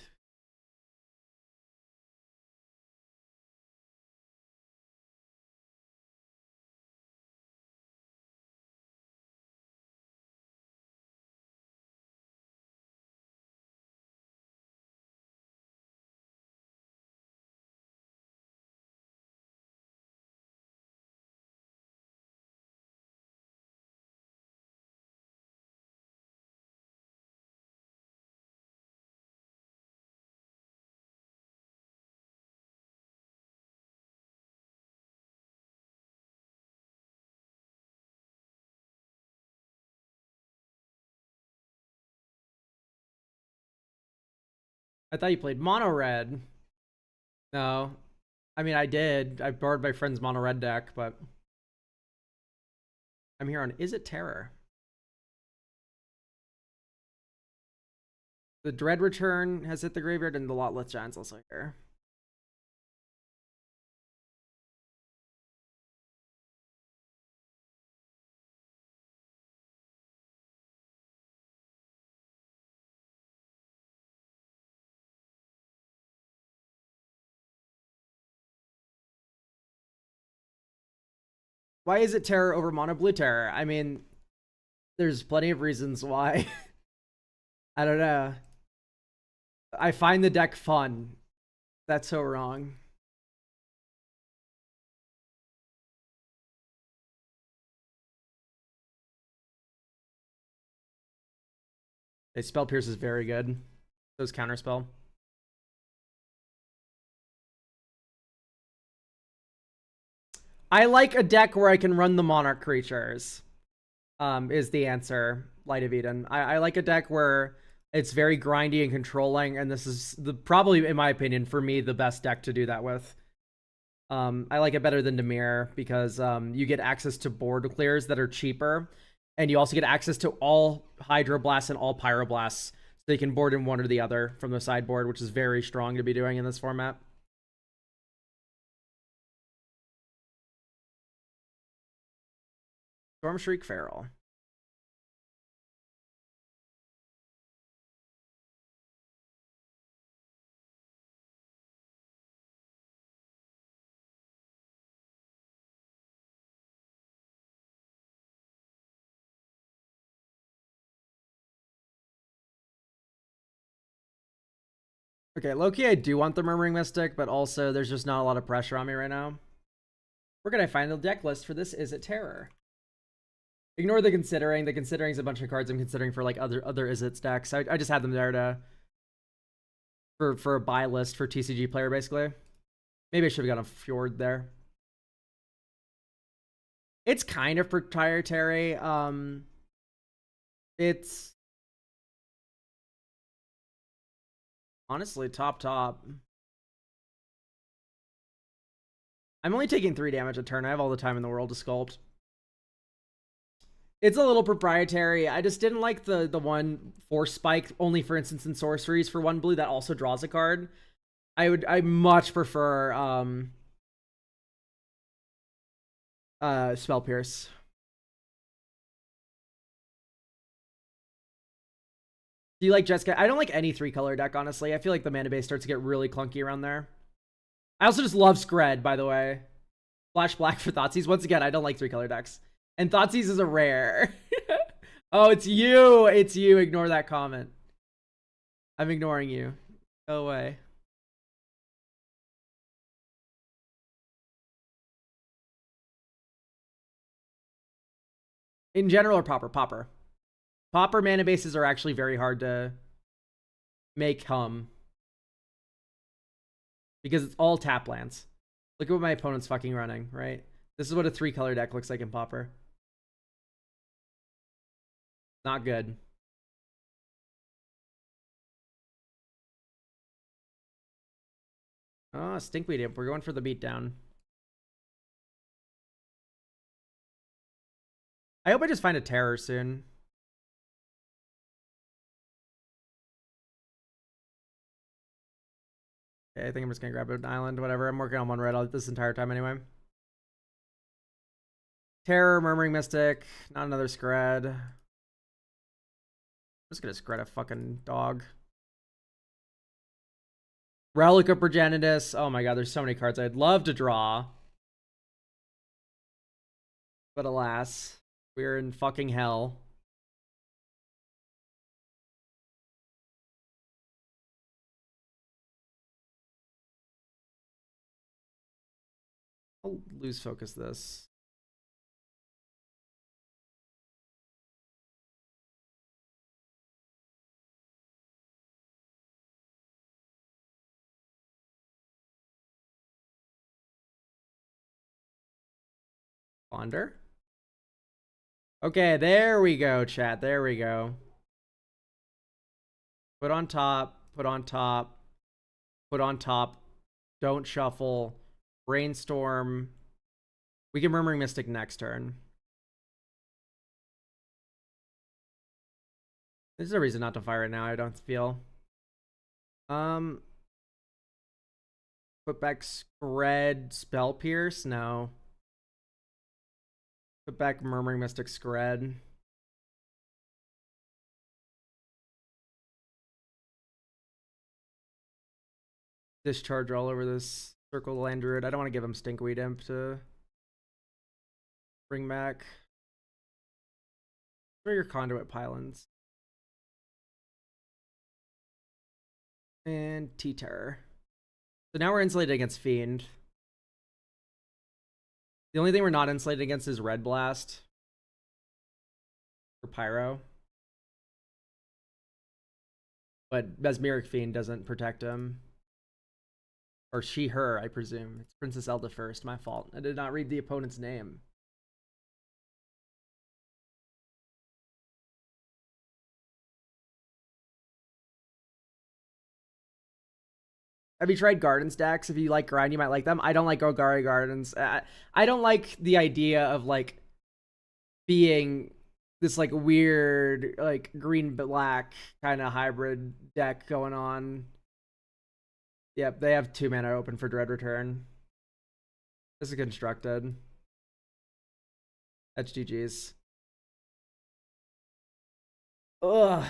S1: I thought you played mono red. No. I mean, I did. I borrowed my friend's mono red deck, but I'm here on Is It Terror? The Dread Return has hit the graveyard, and the Lotleth Giant's also here. Why is it Terror over Mono Blue Terror? I mean, there's plenty of reasons why. I don't know. I find the deck fun. That's so wrong. A Spell Pierce is very good. Those counterspell. I like a deck where I can run the Monarch creatures. Is the answer, Light of Eden. I like a deck where it's very grindy and controlling, and this is probably, in my opinion, for me, the best deck to do that with. I like it better than Dimir because you get access to board clears that are cheaper, and you also get access to all Hydroblasts and all Pyroblasts, so you can board in one or the other from the sideboard, which is very strong to be doing in this format. Stormshriek Feral. Okay, low-key, I do want the Murmuring Mystic, but also there's just not a lot of pressure on me right now. Where can I find the deck list for this Is It Terror? Ignore the Considering. The Considering is a bunch of cards I'm considering for like other Is It decks. I just had them there to for a buy list for TCG player, basically. Maybe I should have got a Fjord there. It's kind of proprietary. It's honestly top. I'm only taking 3 damage a turn. I have all the time in the world to sculpt. It's a little proprietary. I just didn't like the one Force Spike, only for instance in sorceries for 1 blue that also draws a card. I much prefer Spell Pierce. Do you like Jessica? I don't like any 3-color deck, honestly. I feel like the mana base starts to get really clunky around there. I also just love Scred, by the way. Flash Black for Thoughtseize. Once again, I don't like 3-color decks. And Thoughtseize is a rare. Oh, it's you. It's you. Ignore that comment. I'm ignoring you. Go away. In general or Pauper? Pauper. Pauper mana bases are actually very hard to make hum. Because it's all tap lands. Look at what my opponent's fucking running, right? This is what a 3-color deck looks like in Pauper. Not good. Oh, Stinkweed Imp. We're going for the beatdown. I hope I just find a terror soon. Okay, I think I'm just gonna grab an island, whatever. I'm working on one red this entire time anyway. Terror, Murmuring Mystic, not another Scred. I'm just gonna Scred a fucking dog. Relic of Progenitus. Oh my god, there's so many cards I'd love to draw. But alas, we're in fucking hell. I'll lose focus this. Ponder. Okay, there we go, chat. There we go. Put on top, put on top, put on top. Don't shuffle. Brainstorm. We can Murmuring Mystic next turn. There's a reason not to fire it now, I don't feel. Put back Scred, Spell Pierce? No. Put back Murmuring Mystic, Scred. Discharge all over this Circle Land Druid. I don't want to give him Stinkweed Imp to bring back. Where are your Conduit Pylons? And T-Terror. So now we're insulated against Fiend. The only thing we're not insulated against is Red Blast. Or Pyro. But Mesmeric Fiend doesn't protect him. Or she, her, I presume. It's Princess Elda first. My fault. I did not read the opponent's name. Have you tried Garden stacks? If you like grind, you might like them. I don't like Golgari Gardens. I don't like the idea of like being this like weird like green black kind of hybrid deck going on. Yep, they have 2 mana open for Dread Return. This is constructed. That's GG's. Ugh.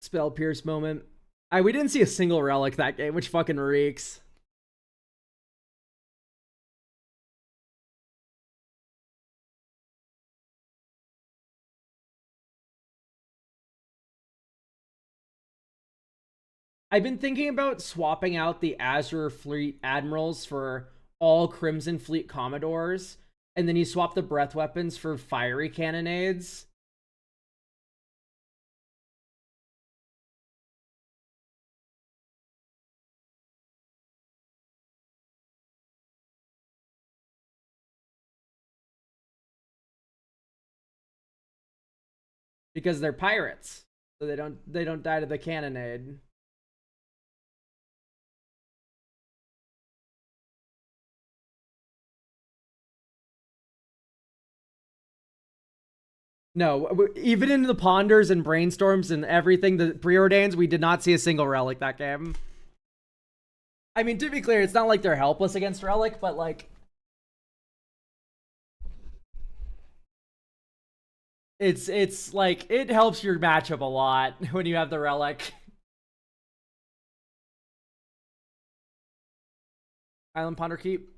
S1: Spell Pierce moment. We didn't see a single relic that game, which fucking reeks. I've been thinking about swapping out the Azure Fleet Admirals for all Crimson Fleet Commodores, and then you swap the breath weapons for fiery cannonades. Because they're pirates. So they don't die to the cannonade. No, even in the ponders and brainstorms and everything, the preordains, we did not see a single relic that game. I mean, to be clear, it's not like they're helpless against relic, but like, it's like it helps your matchup a lot when you have the relic. Island Ponder Keep.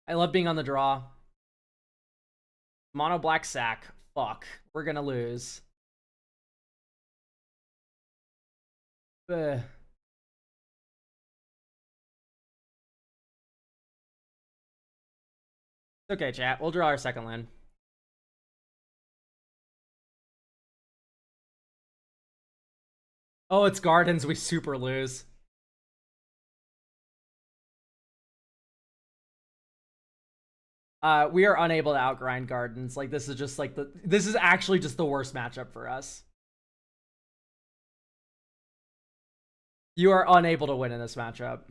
S1: I love being on the draw. Mono black sack. Fuck. We're gonna lose. Ugh. Okay, chat. We'll draw our second land. Oh, it's Gardens. We super lose. We are unable to outgrind Gardens. Like, this is just like this is actually just the worst matchup for us. You are unable to win in this matchup.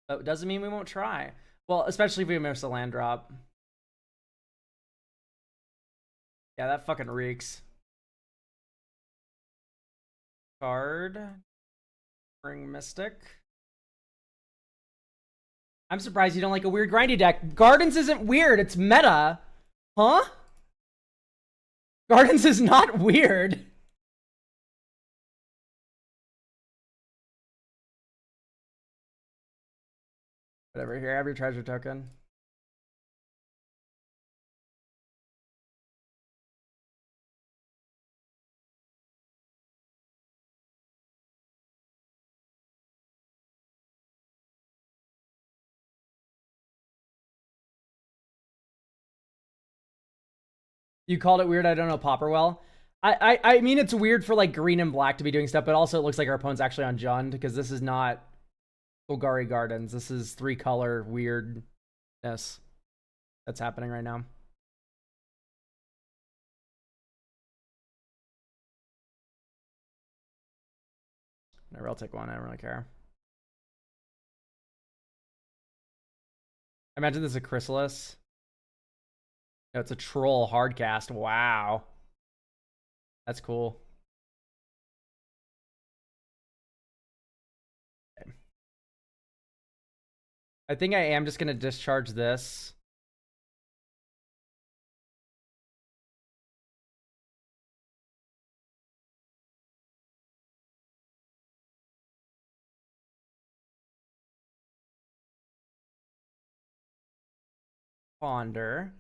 S1: But it doesn't mean we won't try. Well, especially if we miss a land drop. Yeah, that fucking reeks. Card. Ring Mystic. I'm surprised you don't like a weird grindy deck. Gardens isn't weird, it's meta. Huh? Gardens is not weird. Whatever, here, have your treasure token. You called it weird, I don't know Pauper well. I mean, it's weird for like green and black to be doing stuff, but also it looks like our opponent's actually on Jund, because this is not Golgari Gardens. This is 3-color weirdness that's happening right now. Whatever, I'll take one. I don't really care. I imagine this is a Chrysalis. No, it's a Troll hardcast. Wow. That's cool. Okay. I think I am just going to discharge this. Ponder.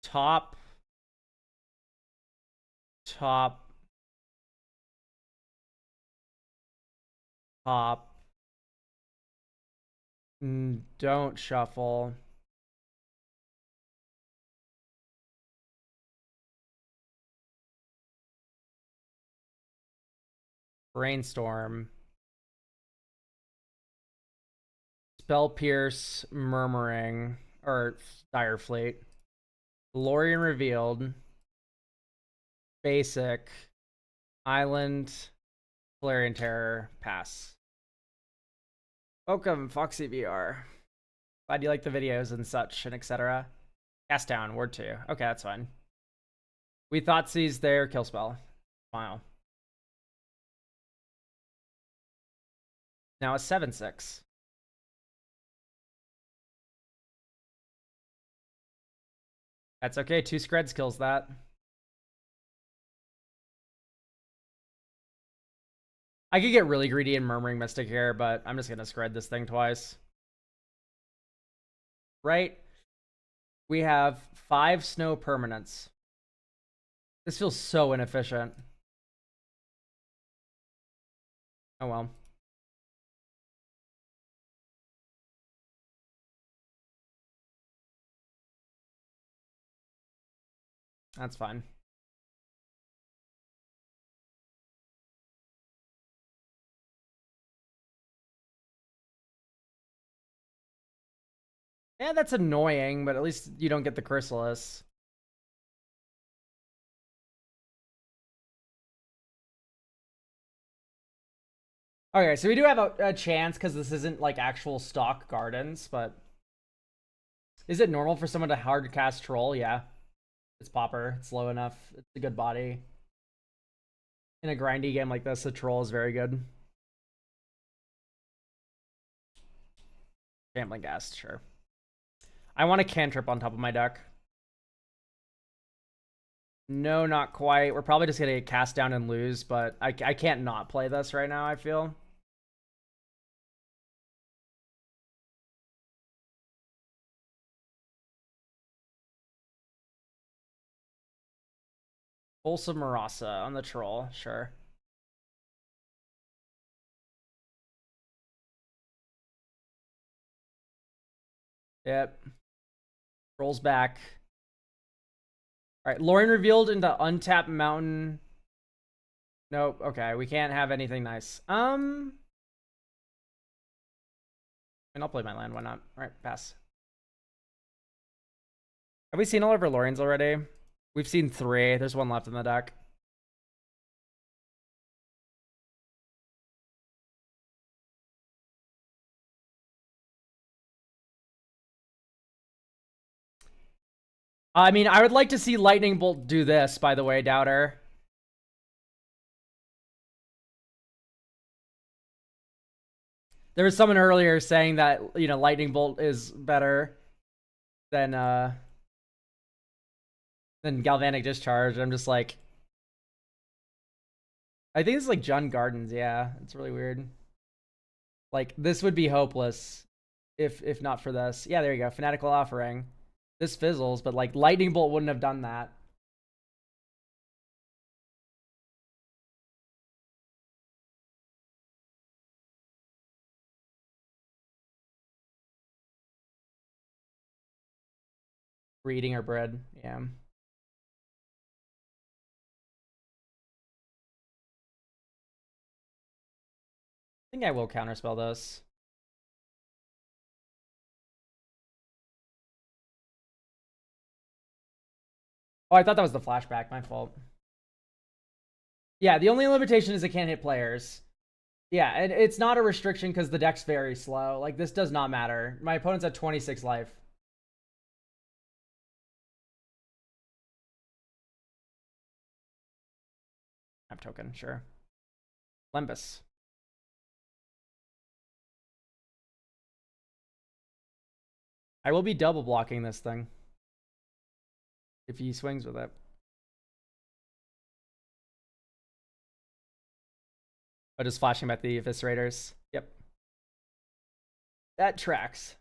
S1: Top. Top. Top. Don't shuffle. Brainstorm. Spell Pierce, Murmuring, or Dire Fleet. Lorien Revealed. Basic. Island. Valerian Terror. Pass. Welcome, Foxy VR. Glad you like the videos and such and etc. Cast down, word 2. Okay, that's fine. We thought seize there, kill spell. Wow. Now a 7/6. That's okay, 2 Screds kills that. I could get really greedy in Murmuring Mystic here, but I'm just gonna Scred this thing twice. Right? We have 5 snow permanents. This feels so inefficient. Oh well. That's fine. Yeah, that's annoying, but at least you don't get the Chrysalis. Okay, so we do have a chance because this isn't like actual stock gardens, but is it normal for someone to hard cast troll? Yeah, it's Pauper. It's low enough. It's a good body. In a grindy game like this, the troll is very good. Gambling gas, sure. I want a cantrip on top of my deck. No, not quite. We're probably just gonna get cast down and lose, but I can't not play this right now, I feel. Wholesome Marasa on the troll, sure. Yep. Troll's back. Alright, Lorien revealed into Untapped Mountain. Nope, okay, we can't have anything nice. And I'll play my land, why not? Alright, pass. Have we seen all of our Loriens already? We've seen 3. There's 1 left in the deck. I mean, I would like to see Lightning Bolt do this, by the way, Doubter. There was someone earlier saying that, you know, Lightning Bolt is better than Galvanic Discharge. I'm just like, I think it's like Jund Gardens, yeah. It's really weird. Like, this would be hopeless if not for this. Yeah, there you go. Fanatical Offering. This fizzles, but like Lightning Bolt wouldn't have done that. We're eating our bread. Yeah. I think I will counterspell this. Oh, I thought that was the flashback. My fault. Yeah, the only limitation is it can't hit players. Yeah, and it's not a restriction because the deck's very slow. Like, this does not matter. My opponent's at 26 life. Map token, sure. Lembus. I will be double blocking this thing if he swings with it. Oh, just flashing back the Eviscerators. Yep. That tracks.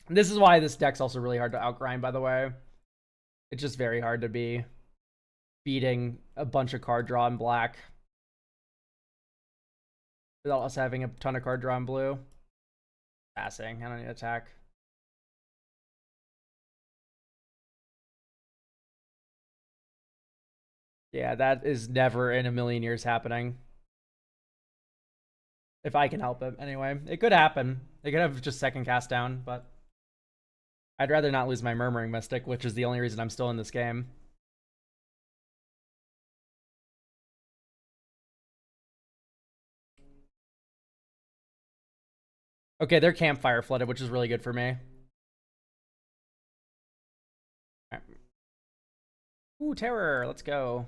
S1: This is why this deck's also really hard to outgrind, by the way. It's just very hard to be beating a bunch of card draw in black without us having a ton of card draw in blue. Passing. I don't need to attack. Yeah, that is never in a million years happening. If I can help it, anyway. It could happen. They could have just second cast down, but I'd rather not lose my Murmuring Mystic, which is the only reason I'm still in this game. Okay, they're Campfire flooded, which is really good for me. Right. Ooh, Terror. Let's go.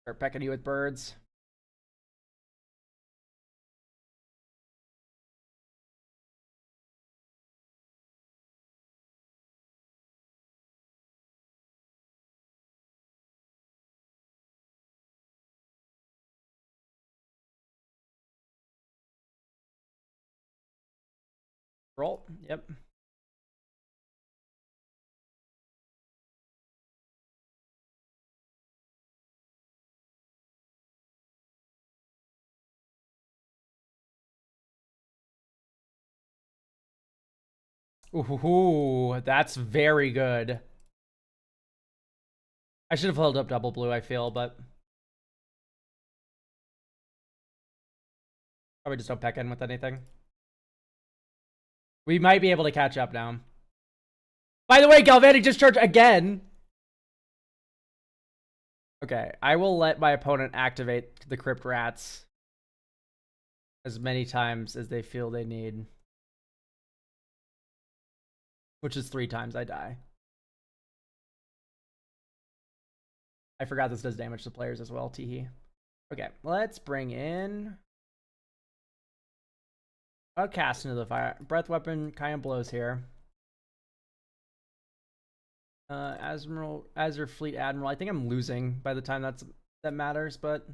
S1: Start pecking you with birds. Roll. Yep. Ooh, that's very good. I should have held up double blue, I feel, but probably just don't peck in with anything. We might be able to catch up now. By the way, Galvanic Discharge again. Okay, I will let my opponent activate the Crypt Rats as many times as they feel they need. Which is 3 times I die. I forgot this does damage to players as well, teehee. Okay, let's bring in a cast into the fire. Breath weapon kind of blows here. Azure Fleet Admiral. I think I'm losing by the time that matters, but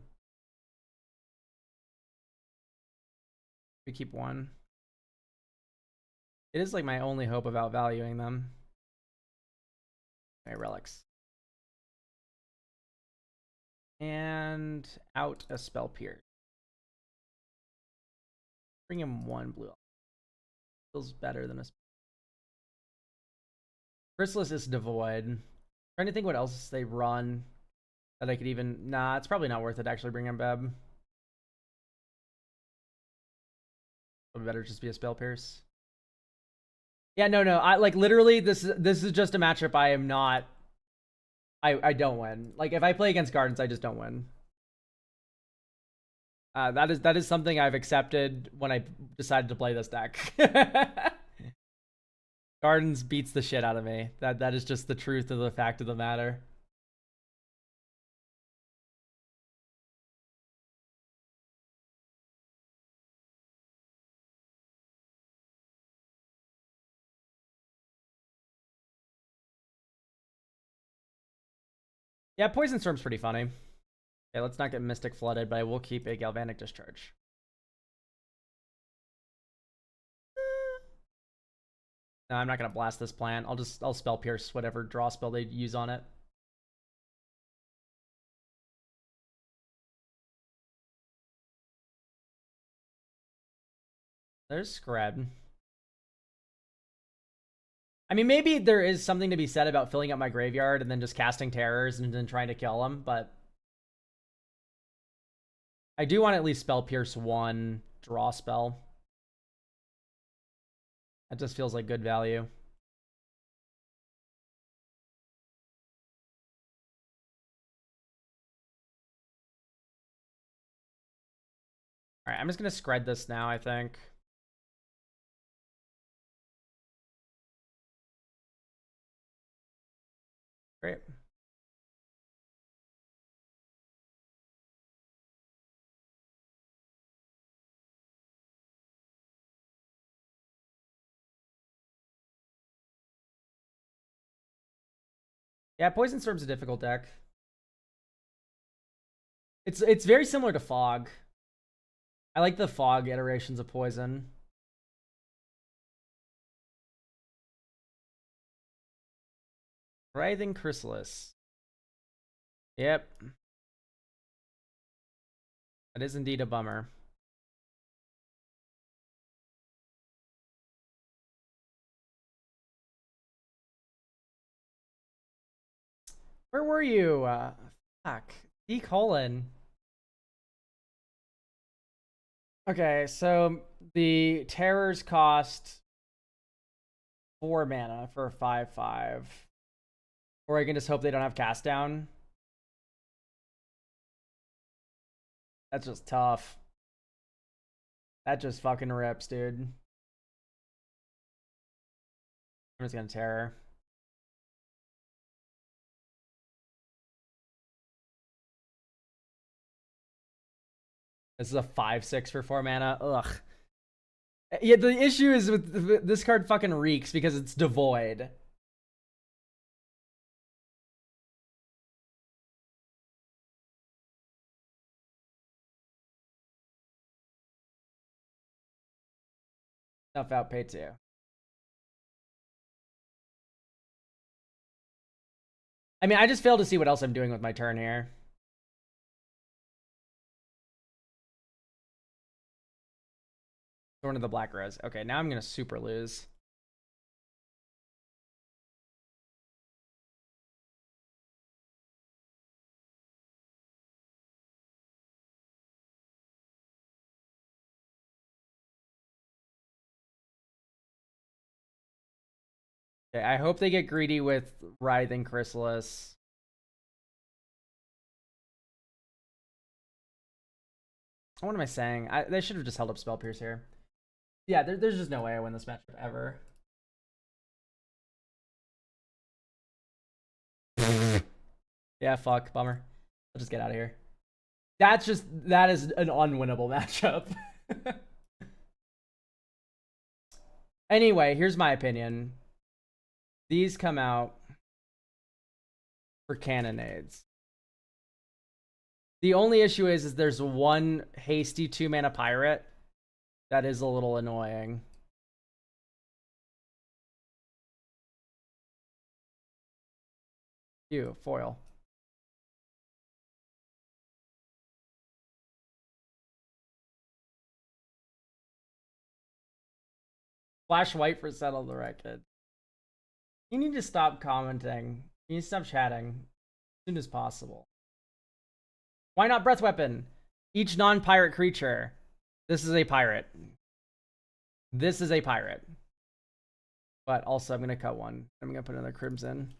S1: we keep 1. It is like my only hope of outvaluing them. Okay, relics. And out a spell pierce. Bring him 1 blue. Feels better than a Chrysalis is devoid. Trying to think what else they run that I could even. Nah, it's probably not worth it to actually bring in Beb. Would better just be a spell pierce. Yeah, no. I like literally this is just a matchup I am not. I don't win. Like if I play against Gardens, I just don't win. That is something I've accepted when I decided to play this deck. Gardens beats the shit out of me. That is just the truth of the fact of the matter. Yeah, Poison Storm's pretty funny. Okay, let's not get Mystic Flooded, but I will keep a Galvanic Discharge. No, I'm not gonna blast this plant. I'll Spell Pierce whatever draw spell they use on it. There's Scred. I mean, maybe there is something to be said about filling up my graveyard and then just casting terrors and then trying to kill them, but I do want to at least Spell Pierce 1 draw spell. That just feels like good value. Alright, I'm just gonna Scred this now, I think. Great. Yeah, Poison Storm's a difficult deck. It's very similar to Fog. I like the Fog iterations of Poison. Writhing Chrysalis. Yep. That is indeed a bummer. Where were you? Fuck. D colon. Okay, so the terrors cost 4 mana for a 5/5. Or I can just hope they don't have cast down. That's just tough. That just fucking rips, dude. I'm just gonna terror. This is a 5/6 for 4 mana. Ugh. Yeah, the issue is with this card fucking reeks because it's devoid. Tough out pay 2. I mean, I just failed to see what else I'm doing with my turn here. Thorn of the Black Rose. Okay, now I'm gonna super lose. Okay, I hope they get greedy with Writhing Chrysalis. What am I saying? They should have just held up Spell Pierce here. Yeah, there's just no way I win this matchup ever. Yeah, fuck. Bummer. I'll just get out of here. That is an unwinnable matchup. Anyway, here's my opinion. These come out for cannonades. The only issue is there's one hasty 2-mana pirate that is a little annoying. Ew, foil. Flash white for settle the record. You need to stop commenting. You need to stop chatting as soon as possible. Why not breath weapon? Each non-pirate creature. This is a pirate. This is a pirate. But also I'm gonna cut one. I'm gonna put another crimson.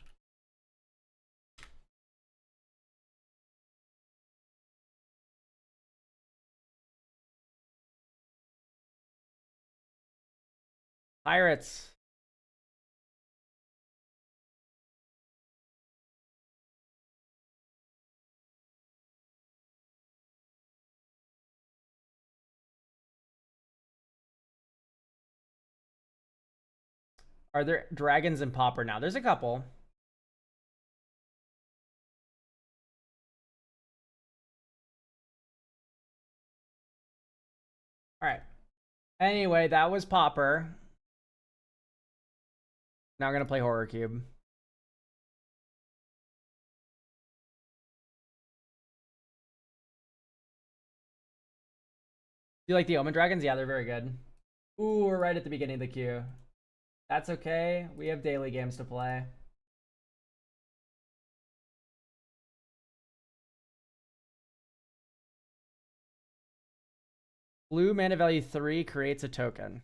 S1: Pirates. Are there dragons in Pauper now? There's a couple. All right. Anyway, that was Pauper. Now I'm gonna play Horror Cube. Do you like the Omen Dragons? Yeah, they're very good. Ooh, we're right at the beginning of the queue. That's okay. We have daily games to play. Blue mana value 3 creates a token.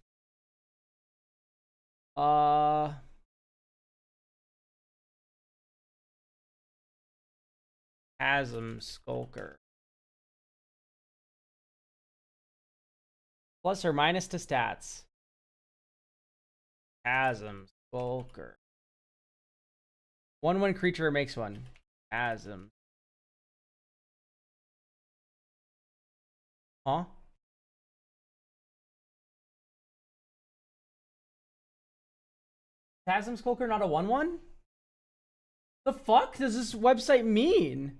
S1: Chasm Skulker. Plus or minus to stats. Chasm Skulker. 1/1 creature makes one. Chasm. Huh? Chasm Skulker not a 1/1? The fuck does this website mean?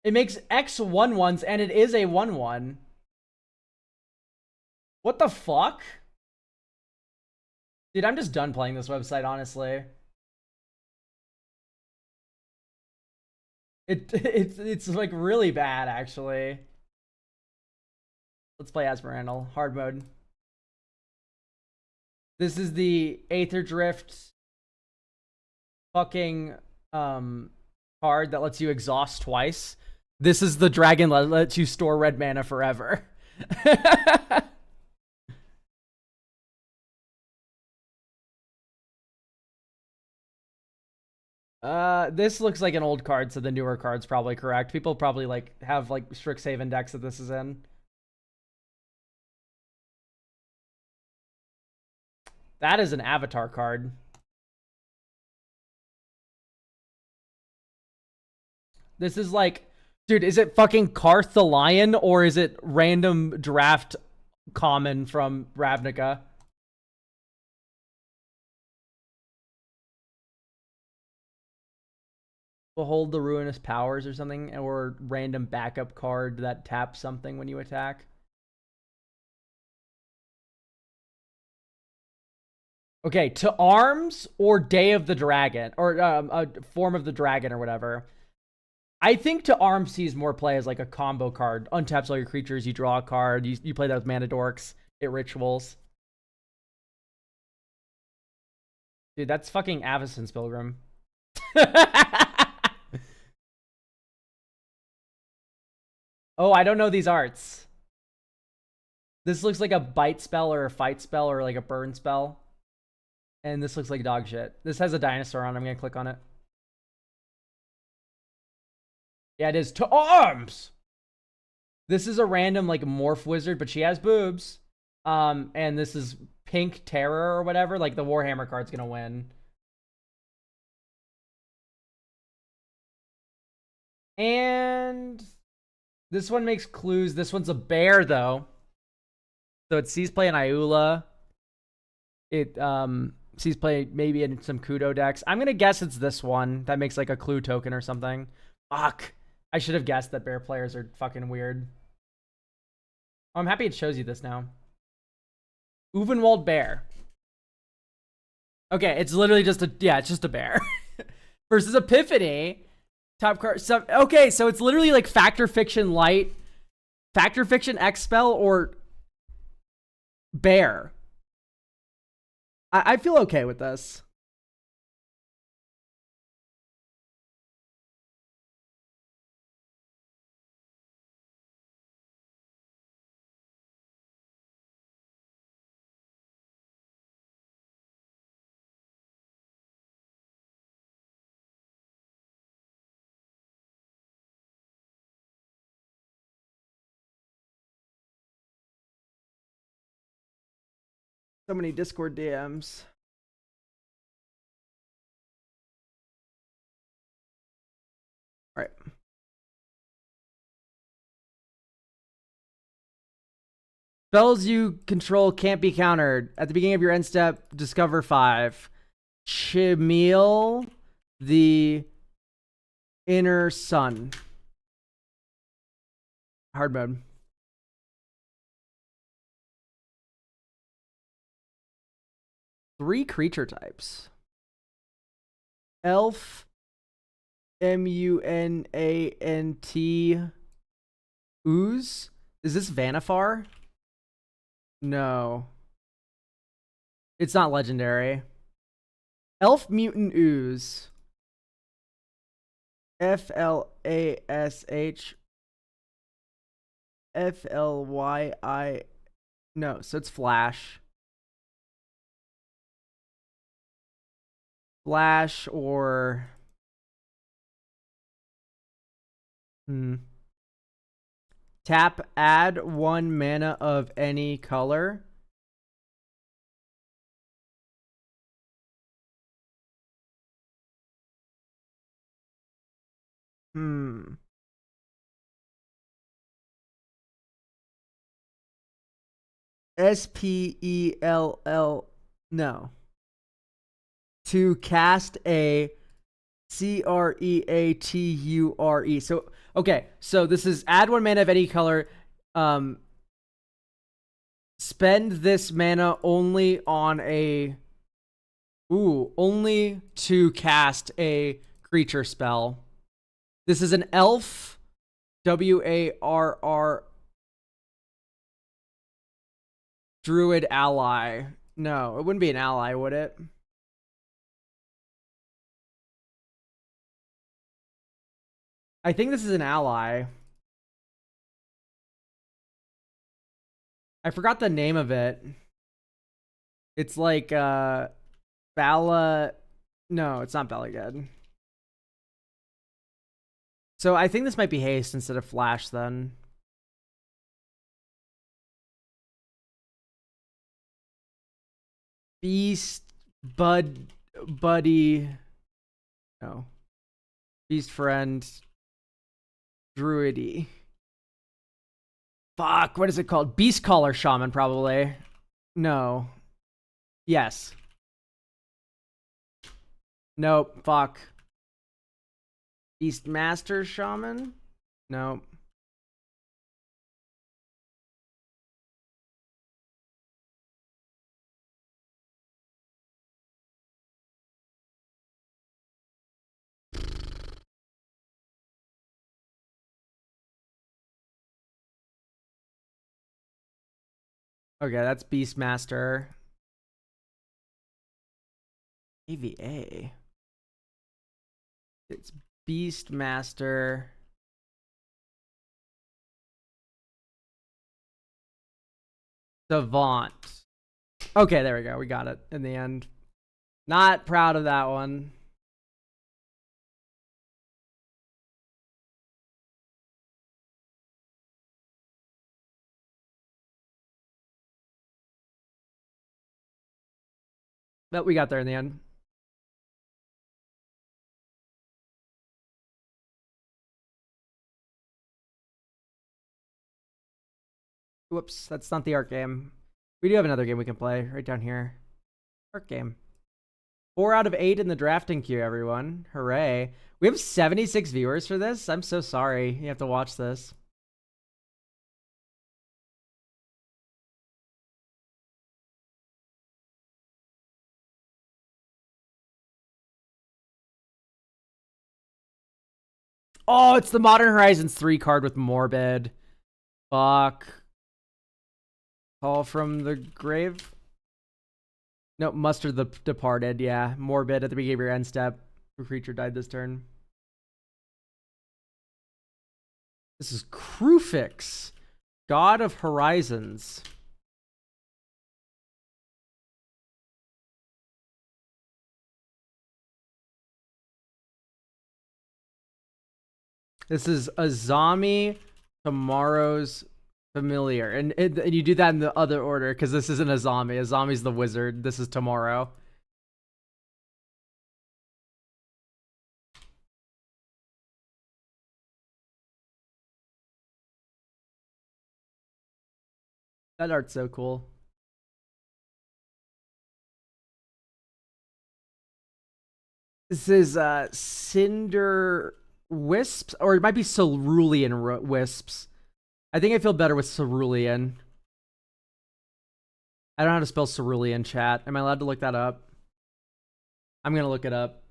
S1: It makes X 1/1s and it is a 1/1. What the fuck? Dude, I'm just done playing this website, honestly. It's like really bad, actually. Let's play Asperandal, hard mode. This is the Aether Drift fucking card that lets you exhaust twice. This is the dragon that lets you store red mana forever. This looks like an old card, so the newer card's probably correct. People probably like have like Strixhaven decks that this is in. That is an avatar card. This is like, dude, is it fucking Karth the Lion or is it random draft common from Ravnica? Behold the Ruinous Powers or something, or random backup card that taps something when you attack. Okay, to arms or Day of the Dragon, or Form of the Dragon or whatever. I think to arms sees more play as like a combo card. Untaps all your creatures, you draw a card, you play that with Mana Dorks, it rituals. Dude, that's fucking Avacyn's Pilgrim. Oh, I don't know these arts. This looks like a bite spell or a fight spell or like a burn spell. And this looks like dog shit. This has a dinosaur on it. I'm going to click on it. Yeah, it is to arms. This is a random like morph wizard, but she has boobs. And this is Pink Terror or whatever. Like the Warhammer card's gonna win. And this one makes clues. This one's a bear though. So it sees play in Iula. It sees play maybe in some Kudo decks. I'm gonna guess it's this one that makes like a clue token or something. Fuck. I should have guessed that bear players are fucking weird. Oh, I'm happy it shows you this now. Uvenwald bear. Okay, it's literally just it's just a bear. Versus Epiphany. Top card. So, okay, so it's literally like Factor Fiction Light, Factor Fiction X Spell, or bear. I feel okay with this. So many Discord DMs. All right. Spells you control can't be countered. At the beginning of your end step, discover 5. Chimil, the Inner Sun. Hard mode. Three creature types. Elf, Munant, Ooze. Is this Vanifar? No. It's not legendary. Elf Mutant Ooze. FLASH. FLYI. No, so it's Flash. Flash or tap, add 1 mana of any color. SPELL. No. To cast a CREATURE. So, okay. So this is add 1 mana of any color. Spend this mana only on a... only to cast a creature spell. This is an elf. WARR. Druid ally. No, it wouldn't be an ally, would it? I think this is an ally. I forgot the name of it. It's like Bala. No, it's not Balagad. So I think this might be haste instead of flash then. Beast buddy. No. Beast friend. Druidy. Fuck, what is it called? Beast Caller Shaman, probably. No. Yes. Nope. Fuck. Beast Master Shaman? Nope. Okay, that's Beastmaster. AVA. It's Beastmaster. Savant. Okay, there we go. We got it in the end. Not proud of that one. But we got there in the end. Whoops, that's not the art game. We do have another game we can play right down here. Art game. 4 out of 8 in the drafting queue, everyone. Hooray. We have 76 viewers for this. I'm so sorry. You have to watch this. Oh, it's the Modern Horizons 3 card with Morbid. Fuck. Call from the grave. No, Muster the Departed. Yeah, Morbid at the beginning of your end step. The creature died this turn. This is Krufix, God of Horizons. This is Azami, Tomorrow's Familiar. And you do that in the other order because this isn't Azami. Azami's the wizard. This is Tomorrow. That art's so cool. This is Cinder Wisps, or it might be Cerulean Wisps. I think I feel better with Cerulean. I don't know how to spell Cerulean, chat. Am I allowed to look that up? I'm going to look it up.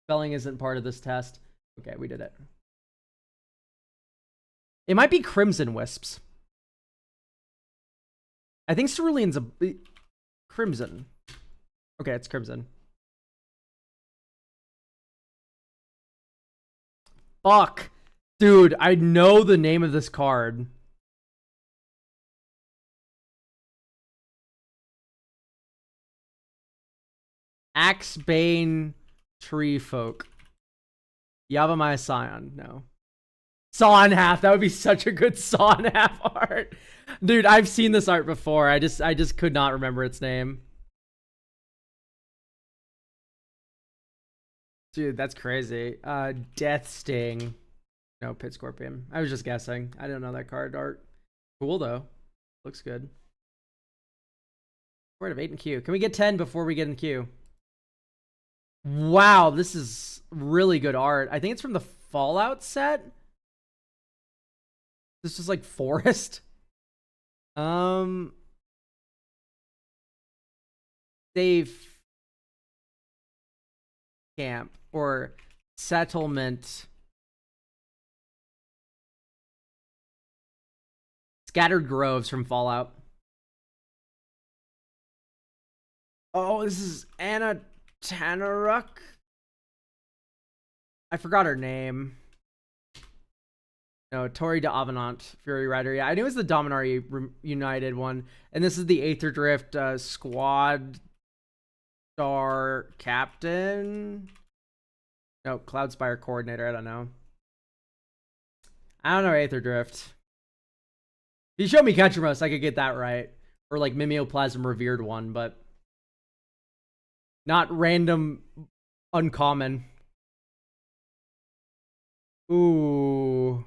S1: Spelling isn't part of this test. Okay, we did it. It might be Crimson Wisps. I think Cerulean's a Crimson. Okay, it's Crimson. Fuck. Dude, I know the name of this card. Axebane Tree Folk. Yavimaya Scion. No. Saw in Half. That would be such a good Saw in Half art. Dude, I've seen this art before. I just could not remember its name. Dude, that's crazy. Death Sting. No, Pit Scorpion. I was just guessing. I didn't know that card art. Cool, though. Looks good. 4 out of 8 in queue. Can we get 10 before we get in queue? Wow, this is really good art. I think it's from the Fallout set. This is like Forest. Safe camp or settlement. Scattered Groves from Fallout. Oh, this is Anna Tanaruk. I forgot her name. No, Tori de Avenant, Fury Rider. Yeah, I knew it was the Dominaria United one. And this is the Aether Drift Squad Star Captain. No, Cloudspire Coordinator. I don't know. I don't know Aether Drift. If you show me Ketramos, I could get that right. Or like Mimeoplasm Revered one, but not random uncommon. Ooh.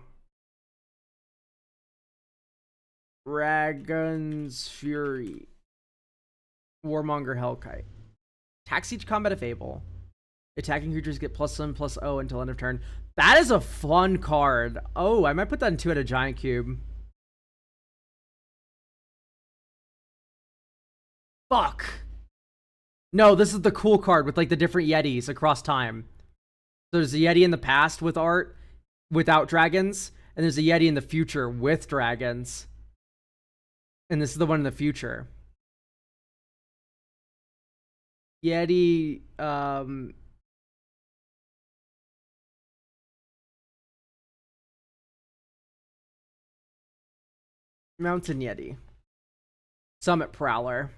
S1: Dragon's Fury. Warmonger Hellkite. Tax each combat if able. Attacking creatures get +1/+0 until end of turn. That is a fun card. Oh, I might put that in 2 at a giant cube. Fuck. No, this is the cool card with like the different Yetis across time. So there's a Yeti in the past with art without dragons, and there's a Yeti in the future with dragons. And this is the one in the future. Yeti, Mountain Yeti. Summit Prowler.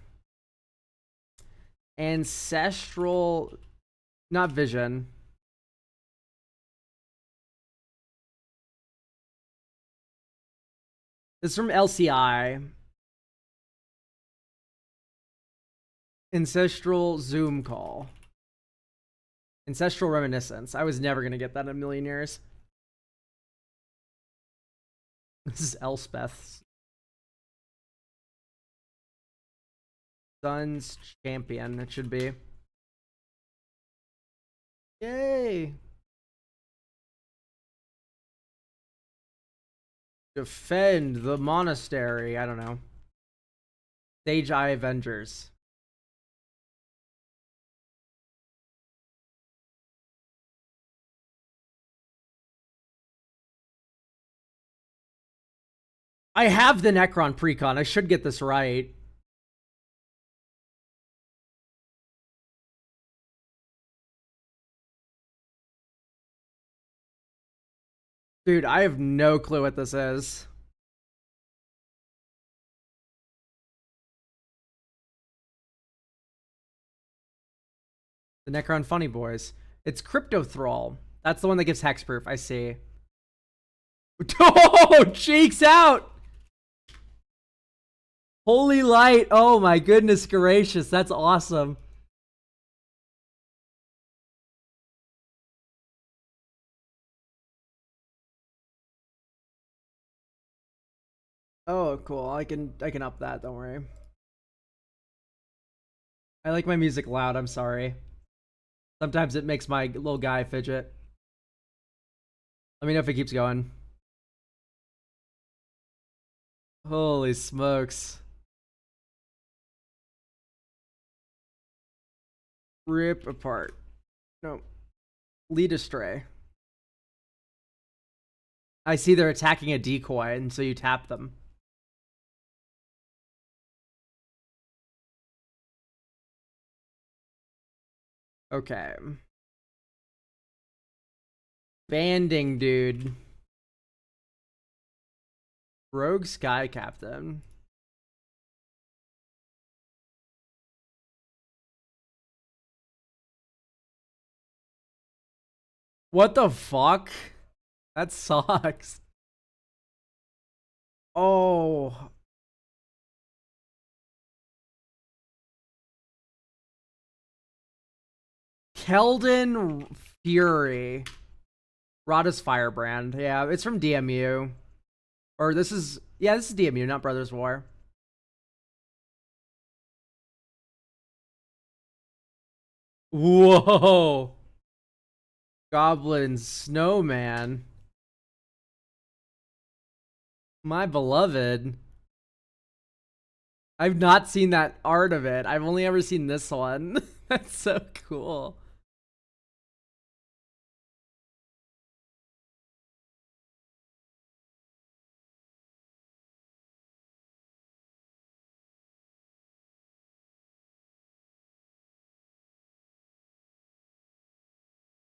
S1: Ancestral, not Vision. This is from LCI. Ancestral Zoom Call. Ancestral Reminiscence. I was never going to get that in a million years. This is Elspeth's. Sun's Champion, it should be. Yay! Defend the monastery. I don't know. Sage Eye Avengers. I have the Necron precon. I should get this right. Dude, I have no clue what this is. The Necron Funny Boys. It's Crypto Thrall. That's the one that gives hexproof. I see. Oh, cheeks out! Holy light. Oh my goodness gracious. That's awesome. Oh, cool. I can up that, don't worry. I like my music loud, I'm sorry. Sometimes it makes my little guy fidget. Let me know if it keeps going. Holy smokes. Rip apart. No. Lead astray. I see they're attacking a decoy, and so you tap them. Okay. Banding, dude. Rogue Sky Captain. What the fuck? That sucks. Oh. Keldon Fury. Rada's Firebrand. Yeah, it's from DMU. Or this is... Yeah, this is DMU, not Brothers War. Whoa. Goblin Snowman. My beloved. I've not seen that art of it. I've only ever seen this one. That's so cool.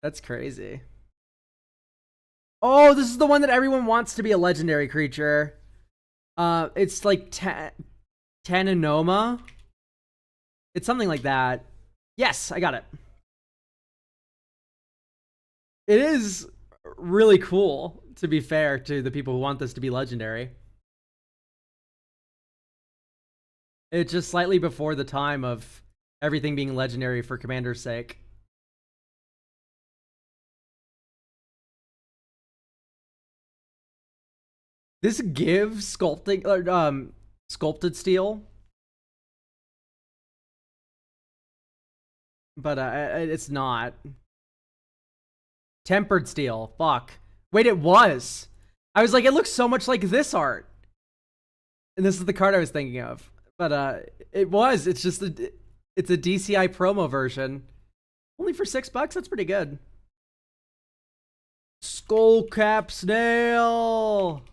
S1: That's crazy. Oh, this is the one that everyone wants to be a legendary creature. It's like Tananoma. It's something like that. Yes, I got it. It is really cool, to be fair to the people who want this to be legendary. It's just slightly before the time of everything being legendary for Commander's sake. This gives sculpting sculpted steel, but it's not tempered steel. Fuck. Wait, it was. I was like, it looks so much like this art, and this is the card I was thinking of. But it was. It's just it's a DCI promo version, only for $6. That's pretty good. Skullcap Snail.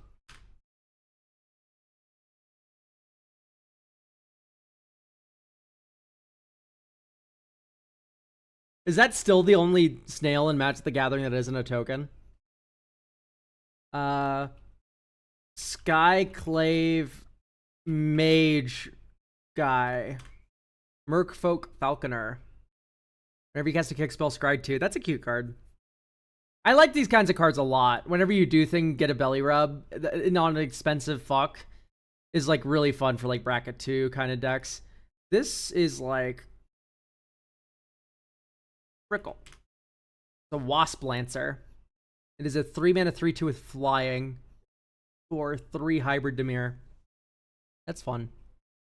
S1: Is that still the only snail in Magic the Gathering that isn't a token? Skyclave Mage guy. Merfolk Falconer. Whenever you cast a kick spell, scry 2. That's a cute card. I like these kinds of cards a lot. Whenever you do thing, get a belly rub. Non-expensive fuck is like really fun for like bracket 2 kind of decks. This is like Rickle. The Wasp Lancer. It is a 3-mana 3/2 with flying for 3 hybrid Dimir. That's fun.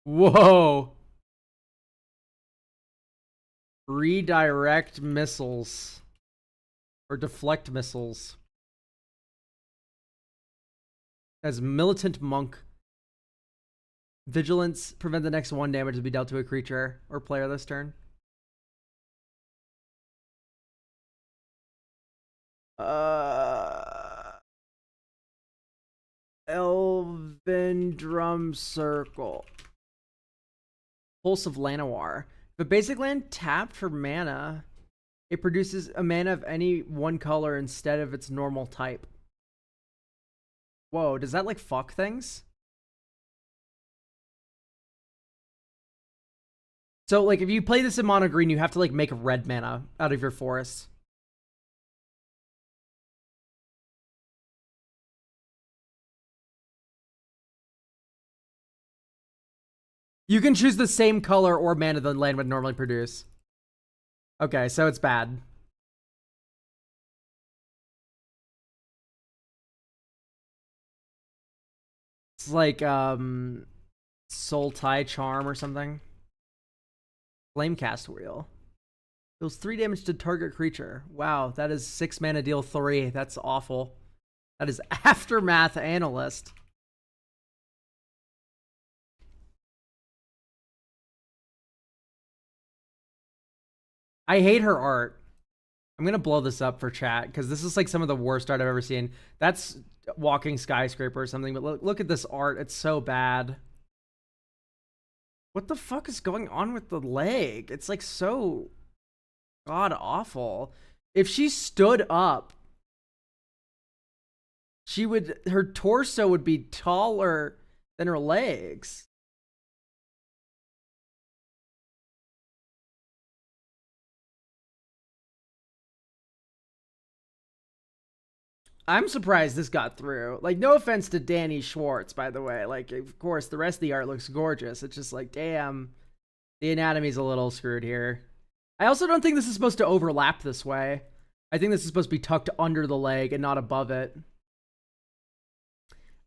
S1: Whoa. Redirect missiles. Or deflect missiles. As Militant Monk. Vigilance. Prevent the next 1 damage to be dealt to a creature or player this turn. Elven Drum Circle. Pulse of Llanowar. If a basic land tapped for mana, it produces a mana of any 1 color instead of its normal type. Whoa, does that like fuck things? So like if you play this in mono green, you have to like make red mana out of your forest. You can choose the same color or mana the land would normally produce. Okay, so it's bad. It's like Soul Tie Charm or something. Flamecast Wheel. Deals 3 damage to target creature. Wow, that is 6 mana, deal 3. That's awful. That is Aftermath Analyst. I hate her art. I'm gonna blow this up for chat because this is like some of the worst art I've ever seen. That's Walking Skyscraper or something, but look at this art. It's so bad. What the fuck is going on with the leg? It's like so god awful. If she stood up, her torso would be taller than her legs. I'm surprised this got through. Like, no offense to Danny Schwartz, by the way. Like, of course, the rest of the art looks gorgeous. It's just like, damn, the anatomy's a little screwed here. I also don't think this is supposed to overlap this way. I think this is supposed to be tucked under the leg and not above it.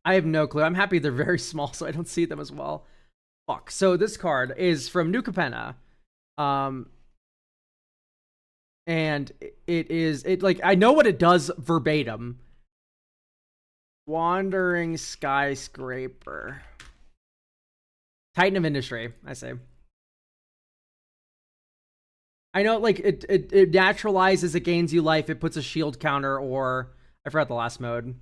S1: I have no clue. I'm happy they're very small, so I don't see them as well. Fuck. So this card is from New Capenna. And it like, I know what it does verbatim. Wandering Skyscraper. Titan of Industry, I say. I know, like, it naturalizes, it gains you life, it puts a shield counter, or I forgot the last mode.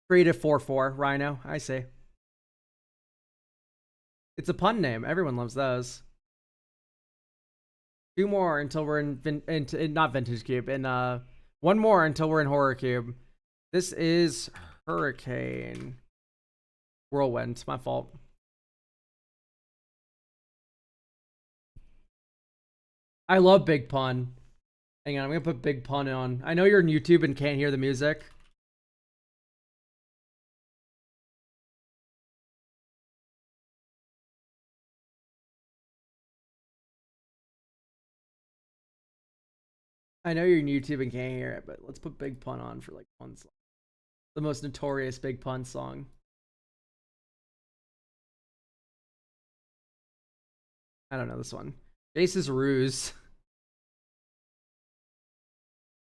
S1: Create a 4/4 Rhino, I say. It's a pun name. Everyone loves those. 2 more until we're in not Vintage Cube. And 1 more until we're in Horror Cube. This is Hurricane. Whirlwind. My fault. I love Big Pun. Hang on, I'm gonna put Big Pun on. I know you're on YouTube and can't hear the music. I know you're on YouTube and can't hear it, but let's put Big Pun on for like 1 song. The most notorious Big Pun song. I don't know this one. Jace's Ruse.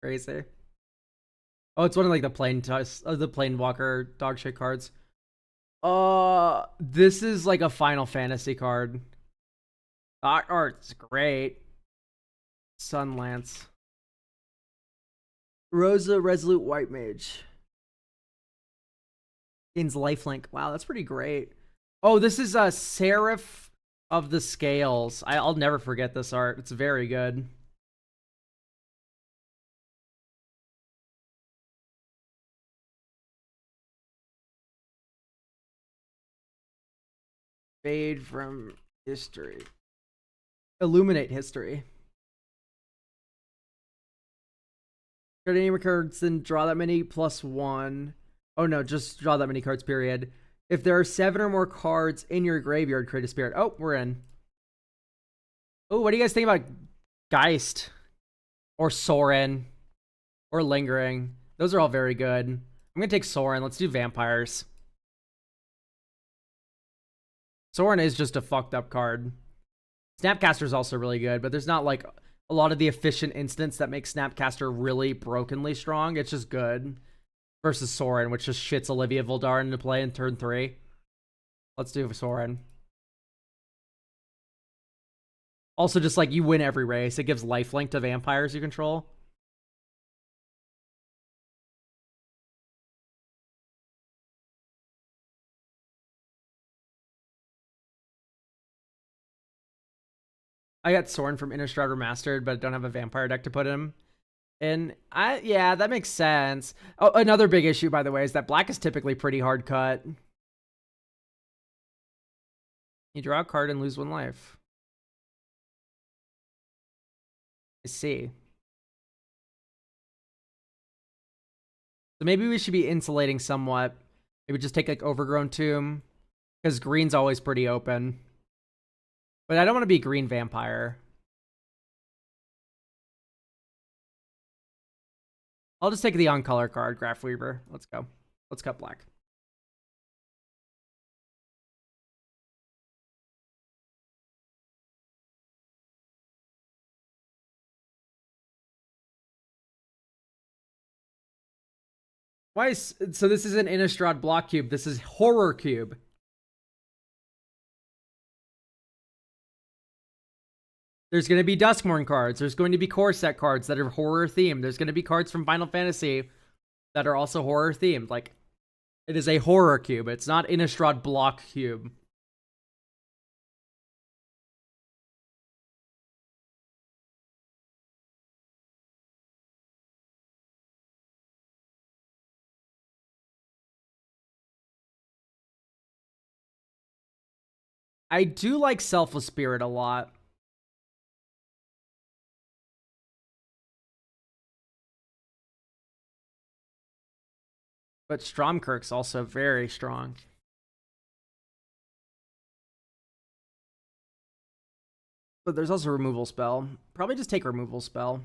S1: Crazy. Oh, it's one of like the Planewalker dog shit cards. This is like a Final Fantasy card. That art's great. Sunlance. Rosa Resolute White Mage. Gains lifelink. Wow, that's pretty great. Oh, this is a Seraph of the Scales. I'll never forget this art. It's very good. Fade from history. Illuminate history. Start any cards, then draw that many +1. Oh no, just draw that many cards, period. If there are 7 or more cards in your graveyard, create a spirit. Oh, we're in. Oh, what do you guys think about Geist. Or Sorin. Or Lingering. Those are all very good. I'm gonna take Sorin. Let's do vampires. Sorin is just a fucked up card. Snapcaster is also really good, but there's not like a lot of the efficient instants that make Snapcaster really brokenly strong. It's just good. Versus Sorin, which just shits Olivia Voldar into play in turn 3. Let's do Sorin. Also, just like you win every race, it gives lifelink to vampires you control. I got Sorin from Innistrad Remastered, but I don't have a vampire deck to put him in. Yeah, that makes sense. Oh, another big issue, by the way, is that black is typically pretty hard cut. You draw a card and lose 1 life. I see. So maybe we should be insulating somewhat. Maybe just take like Overgrown Tomb, because green's always pretty open. But I don't want to be green vampire. I'll just take the on-color card, Graph Weaver. Let's go. Let's cut black. Why is, so this is an Innistrad block cube. This is Horror Cube. There's going to be Duskmourn cards. There's going to be core set cards that are horror themed. There's going to be cards from Final Fantasy that are also horror themed. Like, it is a horror cube. It's not Innistrad block cube. I do like Selfless Spirit a lot. But Stromkirk's also very strong. But there's also removal spell. Probably just take removal spell.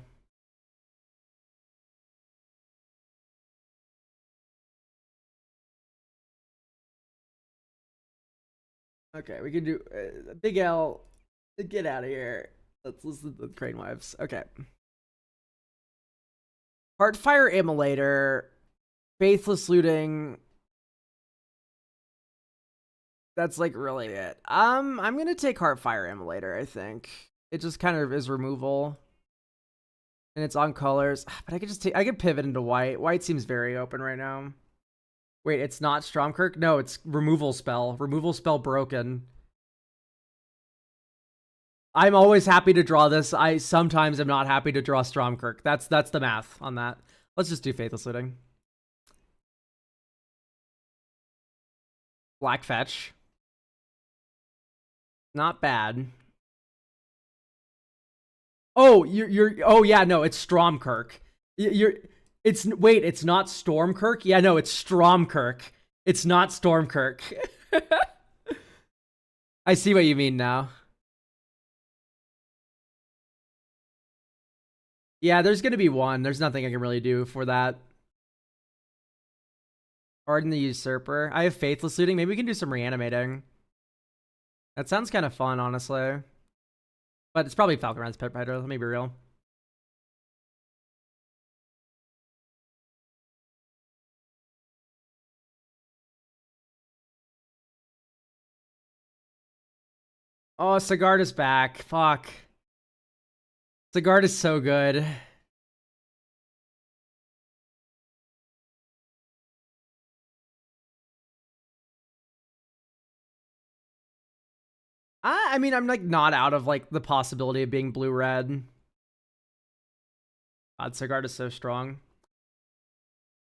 S1: Okay, we can do Big L. Get out of here. Let's listen to the Crane Wives. Okay. Heartfire Immolator. Faithless Looting. That's like really it. I'm gonna take Heartfire Immolator, I think. It just kind of is removal. And it's on colors. But I could just take, I could pivot into white. White seems very open right now. Wait, it's not Stromkirk? No, it's removal spell. Removal spell broken. I'm always happy to draw this. I sometimes am not happy to draw Stromkirk. That's the math on that. Let's just do Faithless Looting. Black fetch. Not bad. Oh, oh yeah, no, it's Stromkirk. Wait, it's not Stormkirk? Yeah, no, it's Stromkirk. It's not Stormkirk. I see what you mean now. Yeah, there's gonna be one. There's nothing I can really do for that. Arden the Usurper. I have Faithless Looting. Maybe we can do some reanimating. That sounds kind of fun, honestly. But it's probably Falconrand's Pet Fighter. Let me be real. Oh, Sigard is back. Fuck. Sigard is so good. I mean, I'm like not out of like the possibility of being blue-red. God, Sigard is so strong.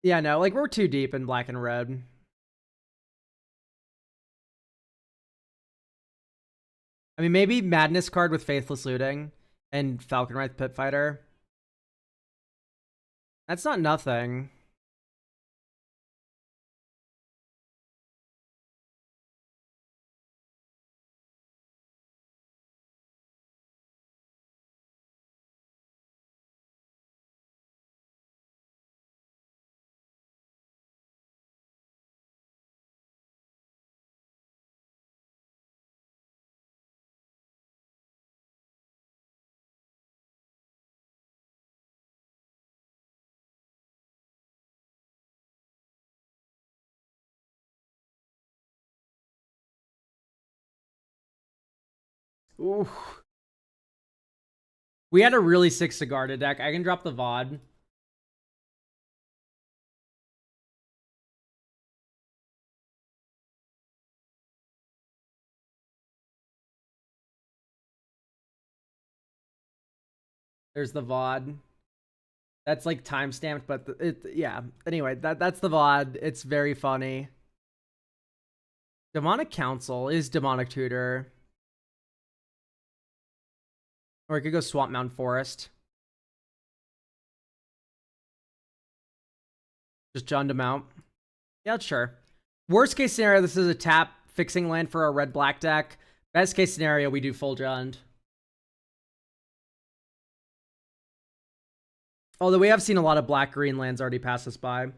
S1: Yeah, no, like we're too deep in black and red. I mean, maybe Madness card with Faithless Looting and Falconrith Pit Fighter. That's not nothing. Ooh. We had a really sick Sigarda deck. I can drop the VOD. There's the VOD. That's like time stamped, but yeah. Anyway, that's the VOD. It's very funny. Demonic Council is Demonic Tutor. Or I could go Swamp Mound Forest. Just Jund him out. Yeah, sure. Worst case scenario, this is a tap fixing land for our red-black deck. Best case scenario, we do full Jund. Although we have seen a lot of black-green lands already pass us by.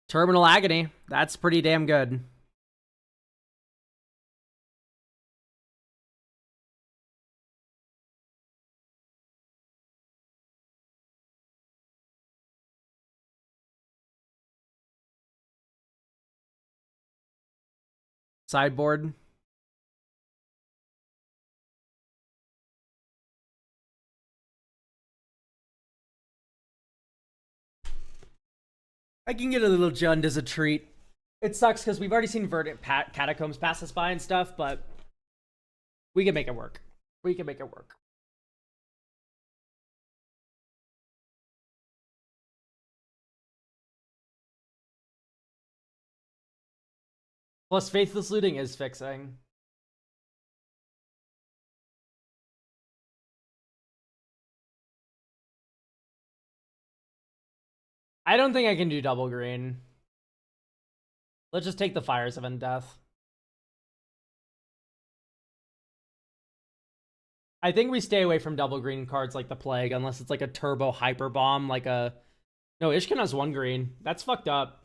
S1: Terminal Agony. That's pretty damn good. Sideboard. I can get a little Jund as a treat. It sucks because we've already seen Verdant Catacombs pass us by and stuff, but we can make it work. We can make it work. Plus, Faithless Looting is fixing. I don't think I can do double green. Let's just take the Fires of Undeath. I think we stay away from double green cards like the Plague, unless it's like a turbo hyper bomb, like a... No, Ishkan has one green. That's fucked up.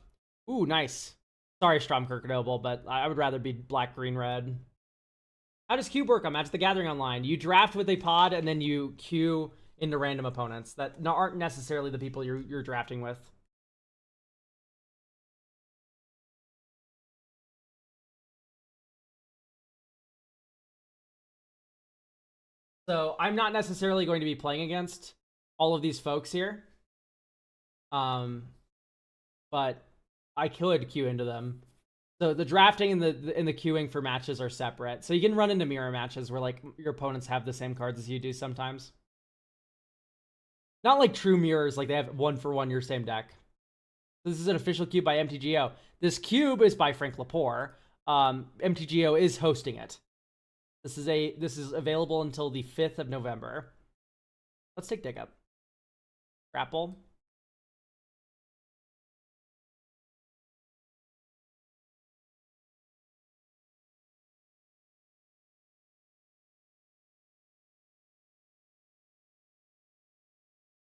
S1: Ooh, nice. Sorry, Stromkirk Noble, but I would rather be black, green, red. How does Cube work on Magic the Gathering Online? You draft with a pod, and then you queue into random opponents that aren't necessarily the people you're drafting with. So I'm not necessarily going to be playing against all of these folks here. But I could queue into them. So the drafting and the queuing for matches are separate. So you can run into mirror matches where like your opponents have the same cards as you do sometimes. Not like true mirrors, like they have one for one your same deck. This is an official cube by MTGO. This cube is by Frank Lepore. MTGO is hosting it. This is available until the 5th of November. Let's take Dig Up. Grapple.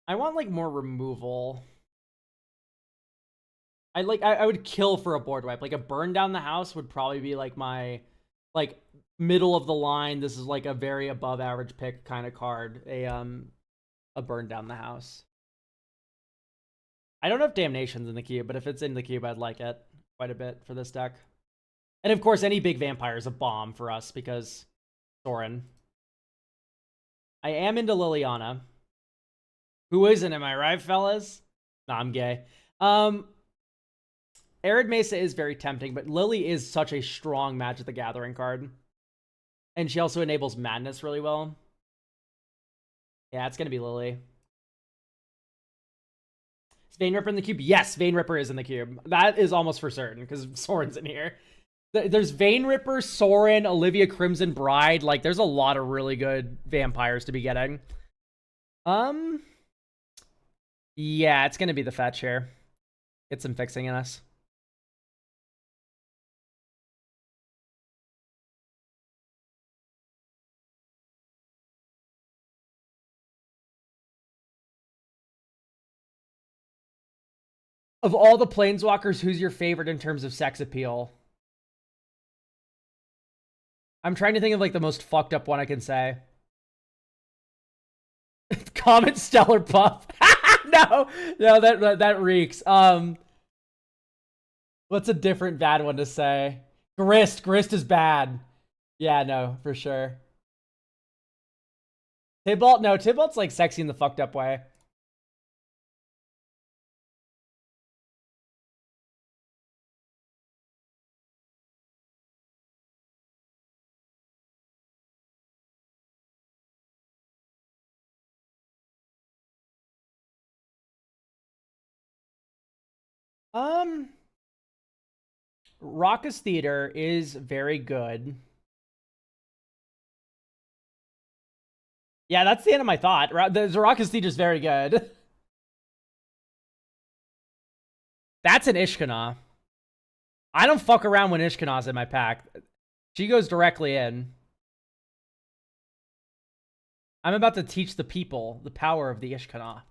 S1: I want like more removal. I would kill for a board wipe. Like a burn down the house would probably be like my like middle of the line. This is like a very above average pick kind of card. A burn down the house. I don't know if Damnation's in the cube, but if it's in the cube, I'd like it quite a bit for this deck. And of course, any big vampire is a bomb for us because Sorin. I am into Liliana. Who isn't, am I right, fellas? Nah, I'm gay. Arid Mesa is very tempting, but Lily is such a strong Magic the Gathering card. And she also enables Madness really well. Yeah, it's going to be Lily. Is Vein Ripper in the cube? Yes, Vein Ripper is in the cube. That is almost for certain, because Soren's in here. There's Vein Ripper, Soren, Olivia Crimson Bride. Like, there's a lot of really good vampires to be getting. Yeah, it's going to be the fetch here. Get some fixing in us. Of all the Planeswalkers, who's your favorite in terms of sex appeal? I'm trying to think of like the most fucked up one I can say. Comet Stellar Puff. No, that reeks. What's a different bad one to say? Grist. Grist is bad. Yeah, no, for sure. Tybalt? No, Tybalt's like sexy in the fucked up way. Raucous Theater is very good. Yeah, that's the end of my thought. The Raucous Theater is very good. That's an Ishkana. I don't fuck around when Ishkana's in my pack. She goes directly in. I'm about to teach the people the power of the Ishkana.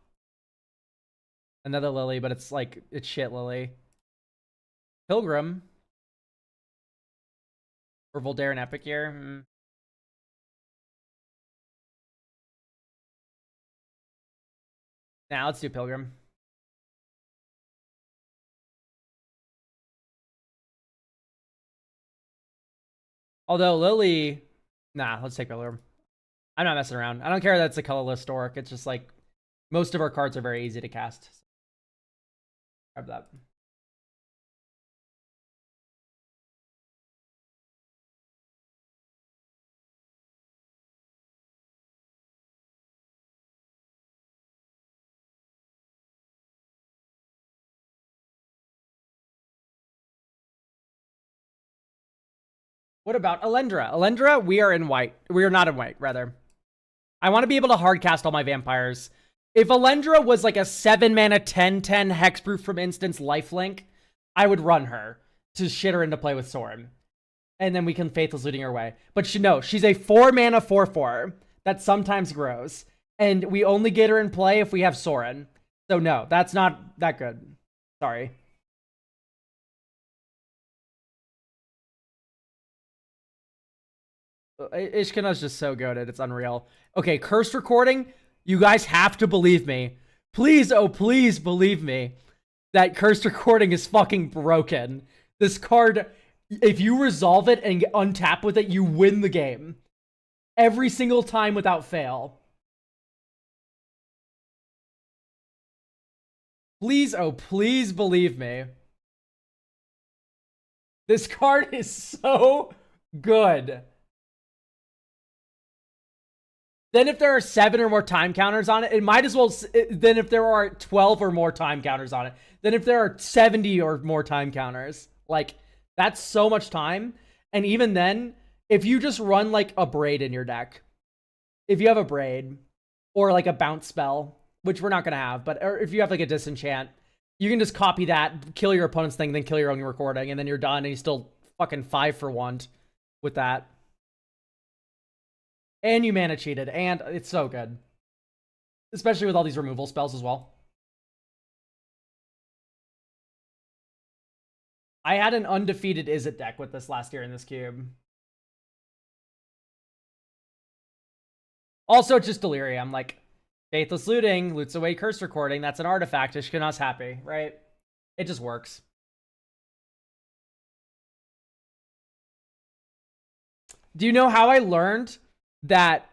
S1: Another Lily, but it's like, it's shit Lily. Pilgrim. Or Voldaren Epic here. Nah, let's do Pilgrim. Although Lily... Nah, let's take Pilgrim. I'm not messing around. I don't care that it's a colorless Stork. It's just like, most of our cards are very easy to cast. Grab that. What about Alendra? Alendra, we are in white. We are not in white, rather. I want to be able to hard cast all my vampires. If Alendra was like a 7-mana 10/10 hexproof from instance lifelink, I would run her to shit her into play with Sorin. And then we can Faithless Looting her way. But she's a 4-mana 4/4 that sometimes grows. And we only get her in play if we have Sorin. So no, that's not that good. Sorry. Ishkana's just so good at it's unreal. Okay, Cursed Recording. You guys have to believe me. Please, oh please believe me that Cursed Recording is fucking broken. This card, if you resolve it and untap with it, you win the game. Every single time without fail. Please, oh please believe me. This card is so good. Then if there are 7 or more time counters on it, it might as well... Then if there are 12 or more time counters on it, then if there are 70 or more time counters, like, that's so much time. And even then, if you just run, like, a Braid in your deck, if you have a Braid, or, like, a Bounce spell, which we're not going to have, but or if you have, like, a Disenchant, you can just copy that, kill your opponent's thing, then kill your own recording, and then you're done, and you still fucking 5 for 1 with that. And you mana cheated, and it's so good. Especially with all these removal spells as well. I had an undefeated Izzet deck with this last year in this cube. Also, just Delirium. Like, Faithless Looting, loots away Curse Recording. That's an artifact. Ishkana's happy, right? It just works. Do you know how I learned that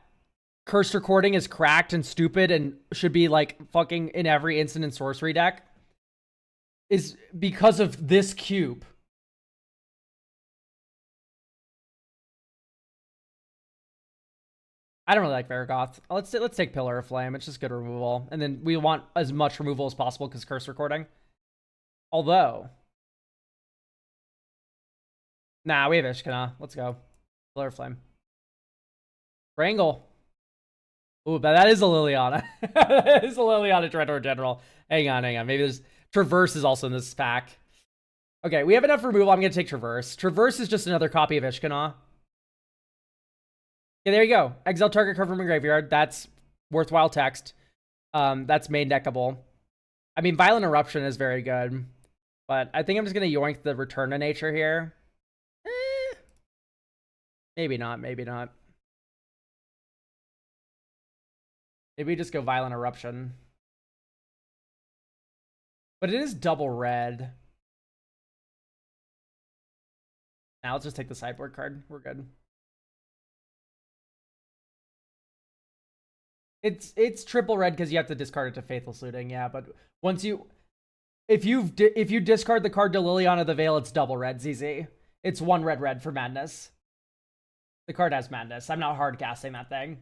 S1: Cursed Recording is cracked and stupid and should be like fucking in every instant and sorcery deck? Is because of this cube. I don't really like Vargoth. Let's take Pillar of Flame. It's just good removal. And then we want as much removal as possible because Curse Recording. Although. Nah, we have Ishkana. Let's go. Pillar of Flame. Wrangle. Ooh, but that is a Liliana. That is a Liliana Dreadnought General. Hang on. Maybe there's... Traverse is also in this pack. Okay, we have enough removal. I'm going to take Traverse. Traverse is just another copy of Ishkana. Yeah, there you go. Exile target card from a graveyard. That's worthwhile text. That's main deckable. I mean, Violent Eruption is very good. But I think I'm just going to yoink the Return to Nature here. Maybe not, maybe not. Maybe we just go Violent Eruption. But it is double red. Now let's just take the sideboard card. We're good. It's triple red because you have to discard it to Faithless Looting, yeah. But once you, if you discard the card to Liliana the Veil, it's double red, ZZ. It's one red for Madness. The card has Madness. I'm not hard casting that thing.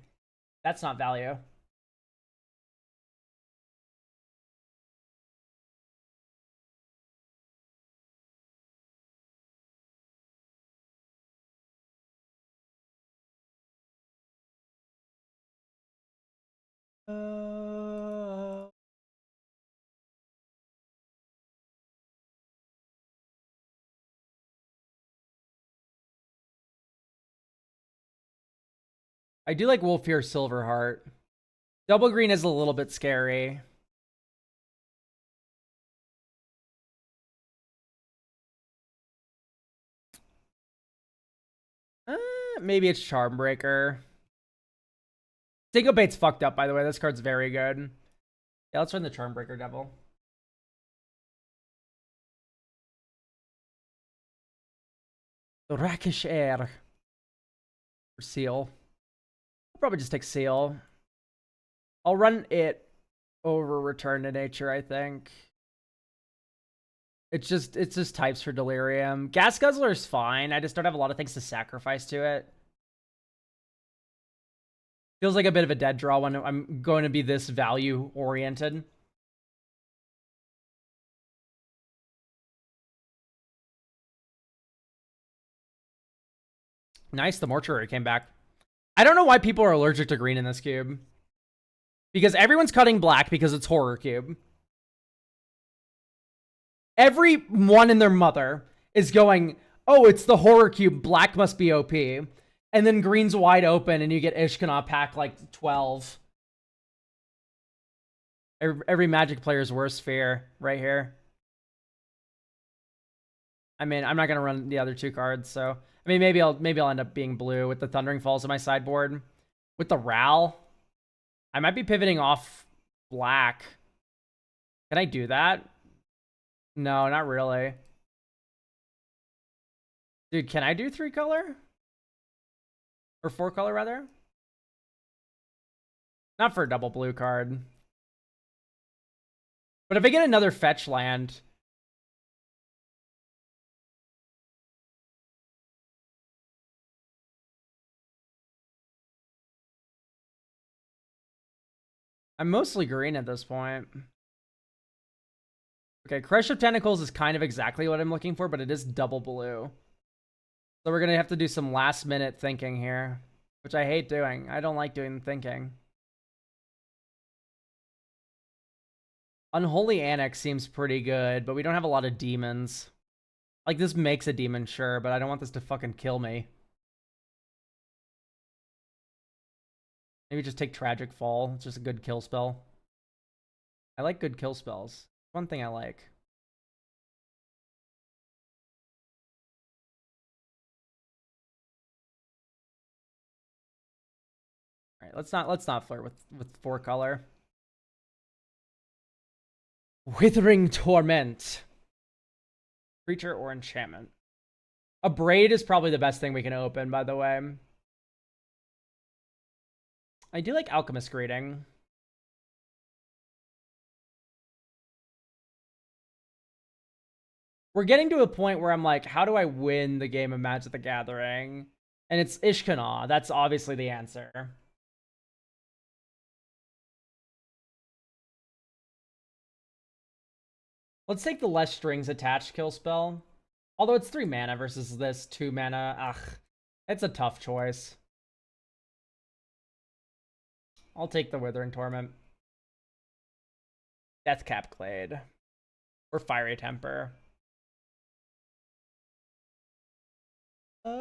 S1: That's not value. I do like Wolfear Silverheart. Double green is a little bit scary. Maybe it's Charmbreaker. Syncopate's fucked up, by the way. This card's very good. Yeah, let's run the Charmbreaker Devil. The Rakish Air. Or Seal. I'll probably just take Seal. I'll run it over Return to Nature, I think. It's just types for Delirium. Gas Guzzler is fine. I just don't have a lot of things to sacrifice to it. Feels like a bit of a dead draw when I'm going to be this value oriented. Nice, the Mortuary came back. I don't know why people are allergic to green in this cube. Because everyone's cutting black because it's Horror Cube. Everyone and their mother is going, oh, it's the Horror Cube, black must be OP. And then green's wide open and you get Ishkanah pack like 12. Every Magic player's worst fear right here. I mean, I'm not going to run the other two cards, so... I mean, maybe I'll end up being blue with the Thundering Falls in my sideboard. With the Ral, I might be pivoting off black. Can I do that? No, not really. Dude, can I do 3-color? Or 4-color, rather? Not for a double blue card. But if I get another fetch land... I'm mostly green at this point. Okay, Crush of Tentacles is kind of exactly what I'm looking for, but it is double blue. So we're going to have to do some last-minute thinking here, which I hate doing. I don't like doing thinking. Unholy Annex seems pretty good, but we don't have a lot of demons. Like, this makes a demon, sure, but I don't want this to fucking kill me. Maybe just take Tragic Fall. It's just a good kill spell. I like good kill spells. One thing I like. All right, let's not flirt with 4-color. Withering Torment. Creature or enchantment. A Braid is probably the best thing we can open, by the way. I do like Alchemist Greeting. We're getting to a point where I'm like, how do I win the game of Magic the Gathering? And it's Ishkanah. That's obviously the answer. Let's take the less strings attached kill spell. Although it's 3 mana versus this 2 mana. Ugh. It's a tough choice. I'll take the Withering Torment. Deathcap Clade. Or Fiery Temper. Do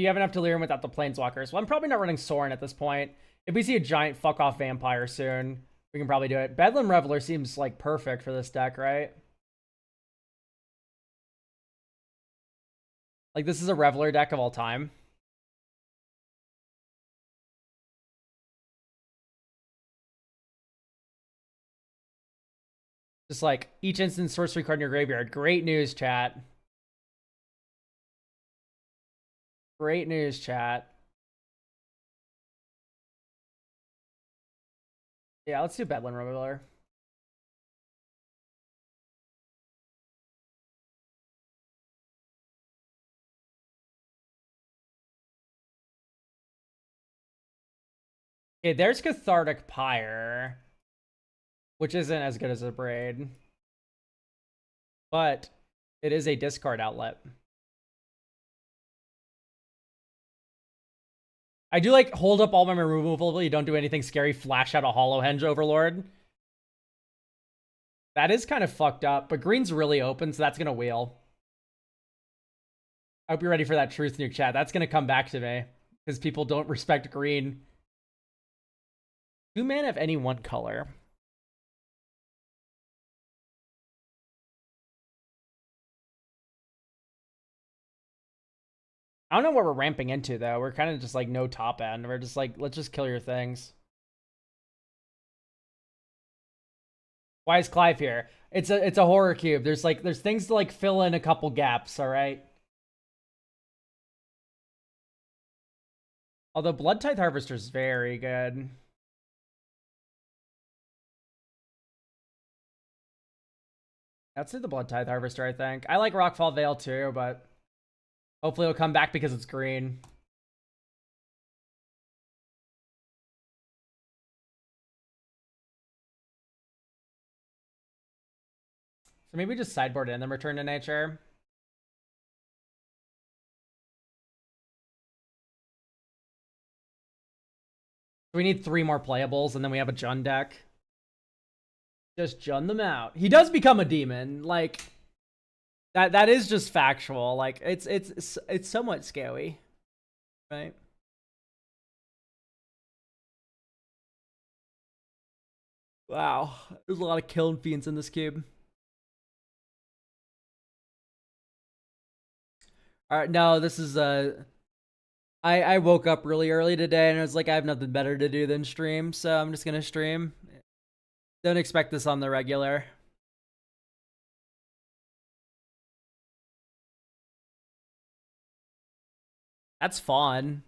S1: you have enough Delirium without the Planeswalkers? Well, I'm probably not running Sorin at this point. If we see a giant fuck-off vampire soon, We can probably do it. Bedlam Reveler seems like perfect for this deck, right? Like, this is a Reveler deck of all time. Just like each instant sorcery card in your graveyard. Great news, chat. Great news, chat. Yeah, let's do Bedlam Reveler. Okay, there's Cathartic Pyre, which isn't as good as a Braid, but it is a discard outlet. I do like hold up all my removal. You don't do anything scary. Flash out a Hollow Henge Overlord. That is kind of fucked up, but green's really open, so that's gonna wheel. I hope you're ready for that truth nuke, chat. That's gonna come back to me because people don't respect green. 2 mana of any one color. I don't know what we're ramping into though. We're kind of just like no top end. We're just like, let's just kill your things. Why is Clive here? It's a horror cube. There's things to like fill in a couple gaps, all right? Although Blood Tithe Harvester is very good. That's the Blood Tithe Harvester, I think. I like Rockfall Veil too, but hopefully it'll come back because it's green. So maybe just sideboard it and then return to nature. We need 3 more playables and then we have a Jund deck. Just Jund them out. He does become a demon. Like, that is just factual. Like, it's somewhat scary. Right? Wow. There's a lot of killing fiends in this cube. Alright, no, this is I woke up really early today and I was like, I have nothing better to do than stream, so I'm just gonna stream. Don't expect this on the regular. That's fun.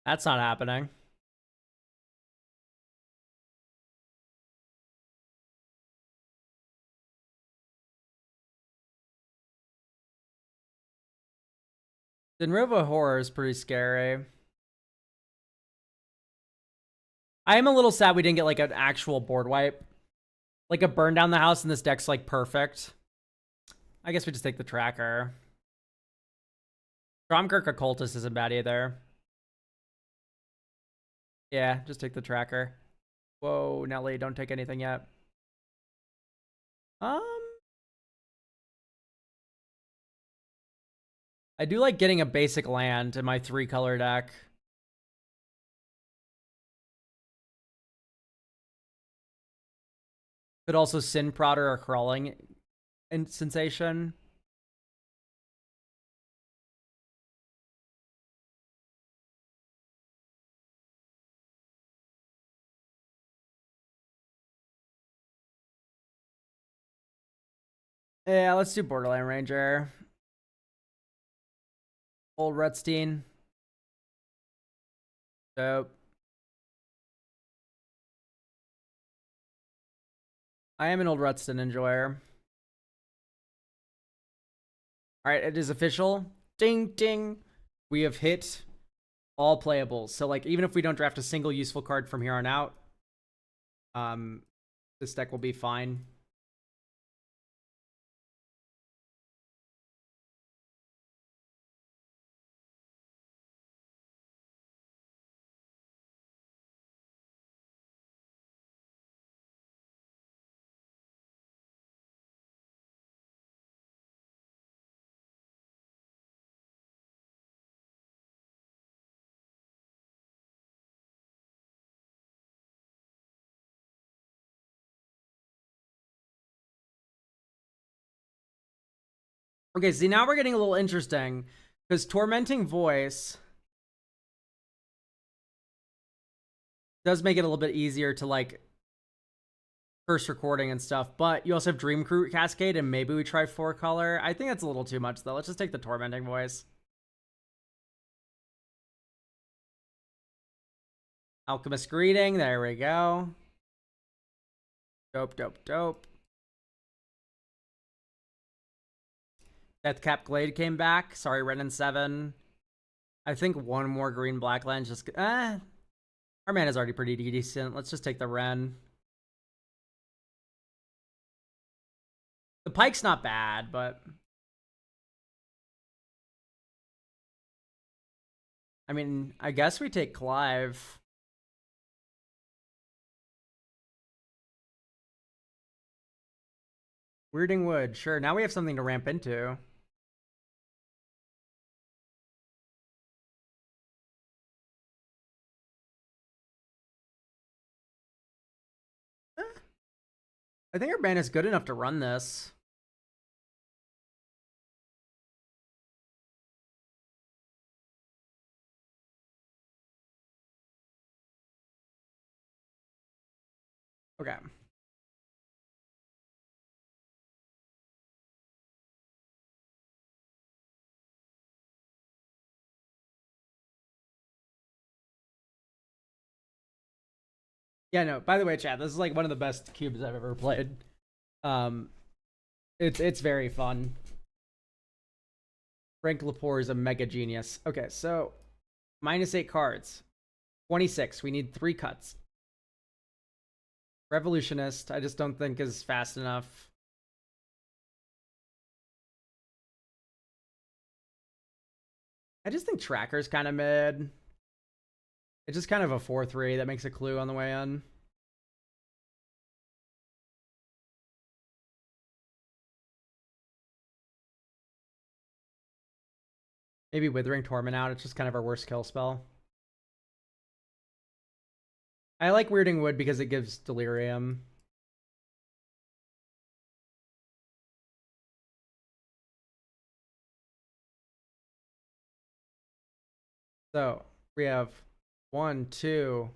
S1: That's not happening. Denrova Horror is pretty scary. I am a little sad we didn't get like an actual board wipe. Like a burn down the house and this deck's like perfect. I guess we just take the tracker. Stromkirk Occultist isn't bad either. Yeah, just take the tracker. Whoa, Nelly, don't take anything yet. I do like getting a basic land in my 3-color deck. Could also Sin Prodder or Crawling and Sensation. Yeah, let's do Borderland Ranger. Old Rutstein. Dope. I am an Old Rutstein enjoyer. Alright, it is official. Ding, ding. We have hit all playables. So, like, even if we don't draft a single useful card from here on out, this deck will be fine. Okay, see, now we're getting a little interesting because Tormenting Voice does make it a little bit easier to like first recording and stuff, but you also have Dream Crew Cascade, and maybe we try 4-color. I think that's a little too much though. Let's just take the Tormenting Voice. Alchemist Greeting, there we go. Dope, dope, dope. Deathcap Glade came back. Sorry, Red and 7. I think one more green black land just our mana's already pretty decent. Let's just take the Ren. The Pike's not bad, but I mean, I guess we take Clive. Weirding Wood, sure. Now we have something to ramp into. I think our ban is good enough to run this. Okay. Yeah, no, by the way, chat, this is like one of the best cubes I've ever played. It's very fun. Frank Lepore is a mega genius. Okay, so -8 cards. 26. We need 3 cuts. Revolutionist, I just don't think is fast enough. I just think Tracker's kind of mid. It's just kind of a 4-3 that makes a clue on the way in. Maybe Withering Torment out. It's just kind of our worst kill spell. I like Weirding Wood because it gives Delirium. So we have 1, 2,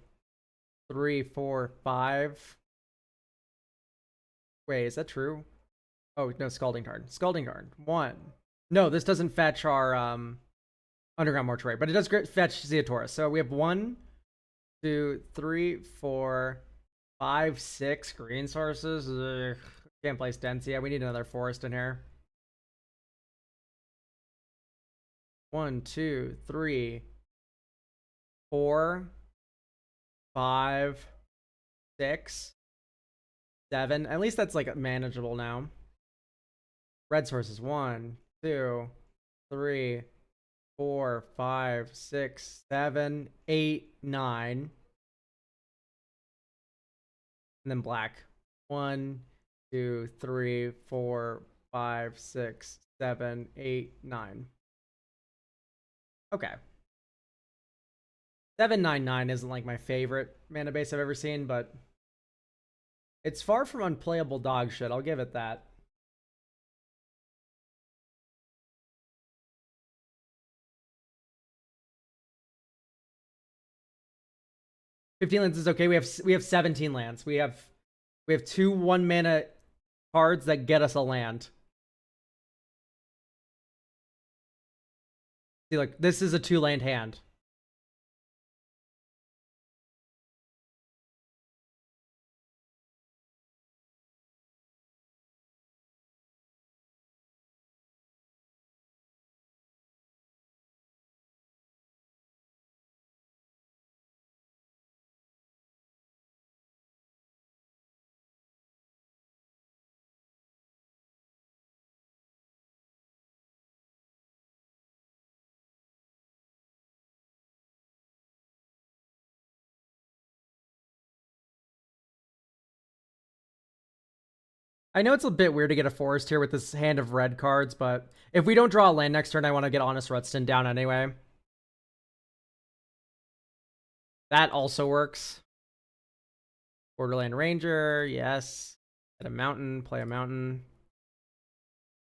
S1: 3, 4, 5. Wait, is that true? Oh no, Scalding Tarn. Scalding Tarn. 1. No, this doesn't fetch our Underground Mortuary, but it does fetch Zeotaurus. So we have 1, 2, 3, 4, 5, 6 green sources. Ugh, can't place dense. Yeah, we need another forest in here. 1, 2, 3, 4, 5, 6, 7. At least that's like manageable now. Red sources. 1, 2, 3, 4, 5, 6, 7, 8, 9. And then black. 1, 2, 3, 4, 5, 6, 7, 8, 9. Okay. 799 isn't like my favorite mana base I've ever seen, but it's far from unplayable dog shit. I'll give it that. $15 lands is okay. We have 17 lands. We have 2 1-mana cards that get us a land. See, like this is a 2-land hand. I know it's a bit weird to get a forest here with this hand of red cards, but if we don't draw a land next turn, I want to get Honest Rutston down anyway. That also works. Borderland Ranger, yes. Get a mountain, play a mountain.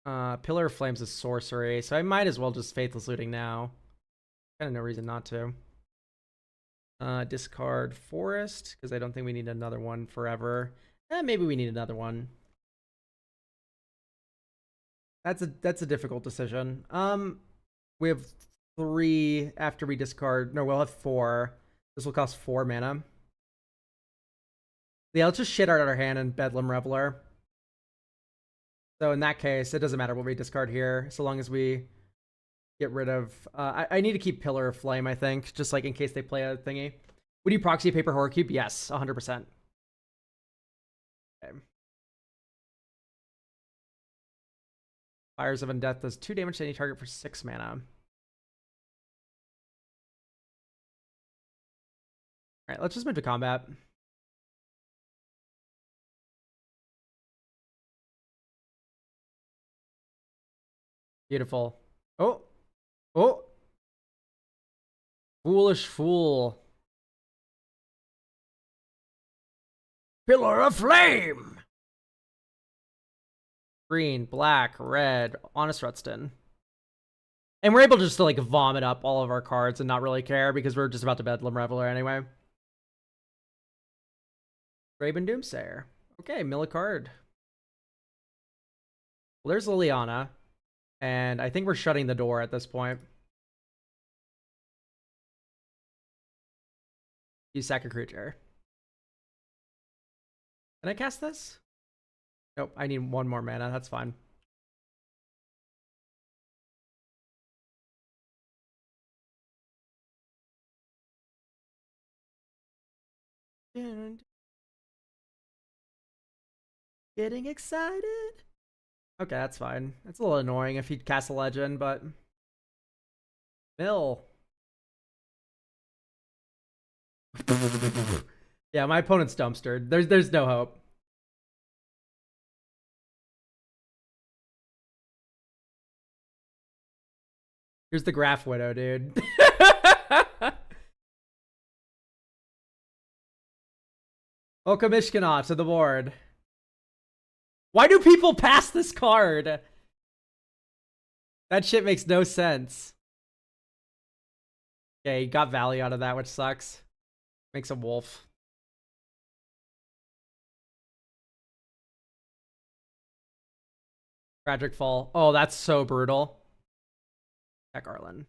S1: Pillar of Flames is sorcery, so I might as well just Faithless Looting now. Kind of no reason not to. Discard Forest, because I don't think we need another one forever. Maybe we need another one. That's a difficult decision. We have 3 after we discard. No, we'll have 4. This will cost 4 mana. Yeah, let's just shit out of our hand and Bedlam Reveler. So in that case, it doesn't matter what we discard here, so long as we get rid of... I need to keep Pillar of Flame, I think, just like in case they play a thingy. Would you proxy a Paper Horror Cube? Yes, 100%. Okay. Fires of Undeath does 2 damage to any target for 6 mana. Alright, let's just move to combat. Beautiful. Oh! Oh! Foolish fool. Pillar of Flame! Green, black, red, Honest Rutston. And we're able just to like vomit up all of our cards and not really care because we're just about to Bedlam Reveler anyway. Graven Doomsayer. Okay, mill a card. Well, there's Liliana. And I think we're shutting the door at this point. You sack a creature. Can I cast this? Nope, I need 1 more mana. That's fine. Getting excited. Okay, that's fine. It's a little annoying if he'd cast a legend, but... Mill. Yeah, my opponent's dumpstered. There's no hope. Here's the Graph Widow, dude. Welcome Ishkana to the board. Why do people pass this card? That shit makes no sense. Okay, he got value out of that, which sucks. Makes a wolf. Tragic Fall. Oh, that's so brutal. Heck, Arlen.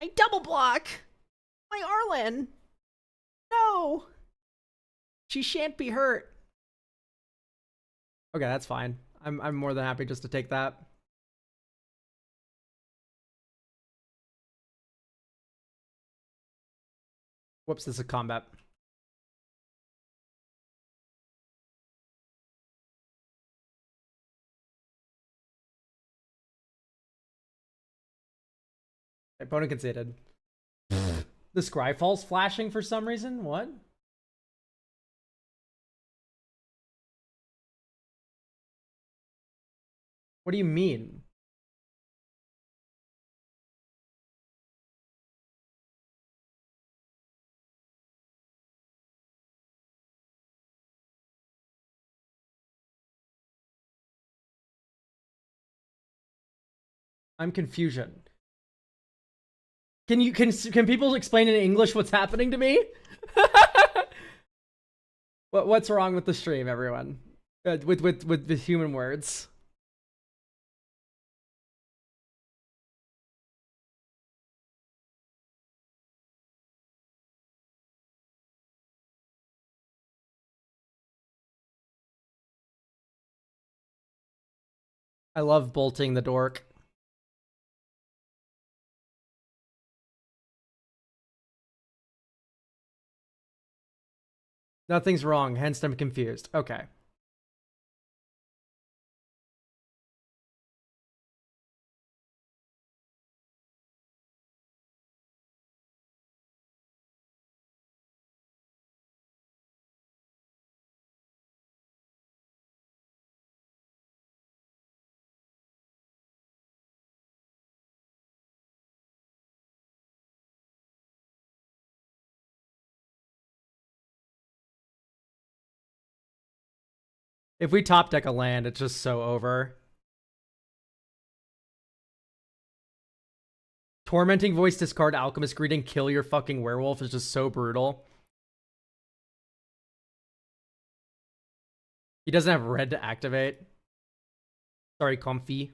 S1: I double block! My Arlen! No! She shan't be hurt. Okay, that's fine. I'm more than happy just to take that. Whoops, this is a combat. Opponent conceded. The Scryfall's flashing for some reason? What? What do you mean? I'm confusion. Can people explain in English what's happening to me? What's wrong with the stream, everyone? With the human words. I love bolting the dork. Nothing's wrong, hence I'm confused. Okay. If we top deck a land, it's just so over. Tormenting Voice, discard Alchemist Greeting, kill your fucking werewolf is just so brutal. He doesn't have red to activate. Sorry, Comfy.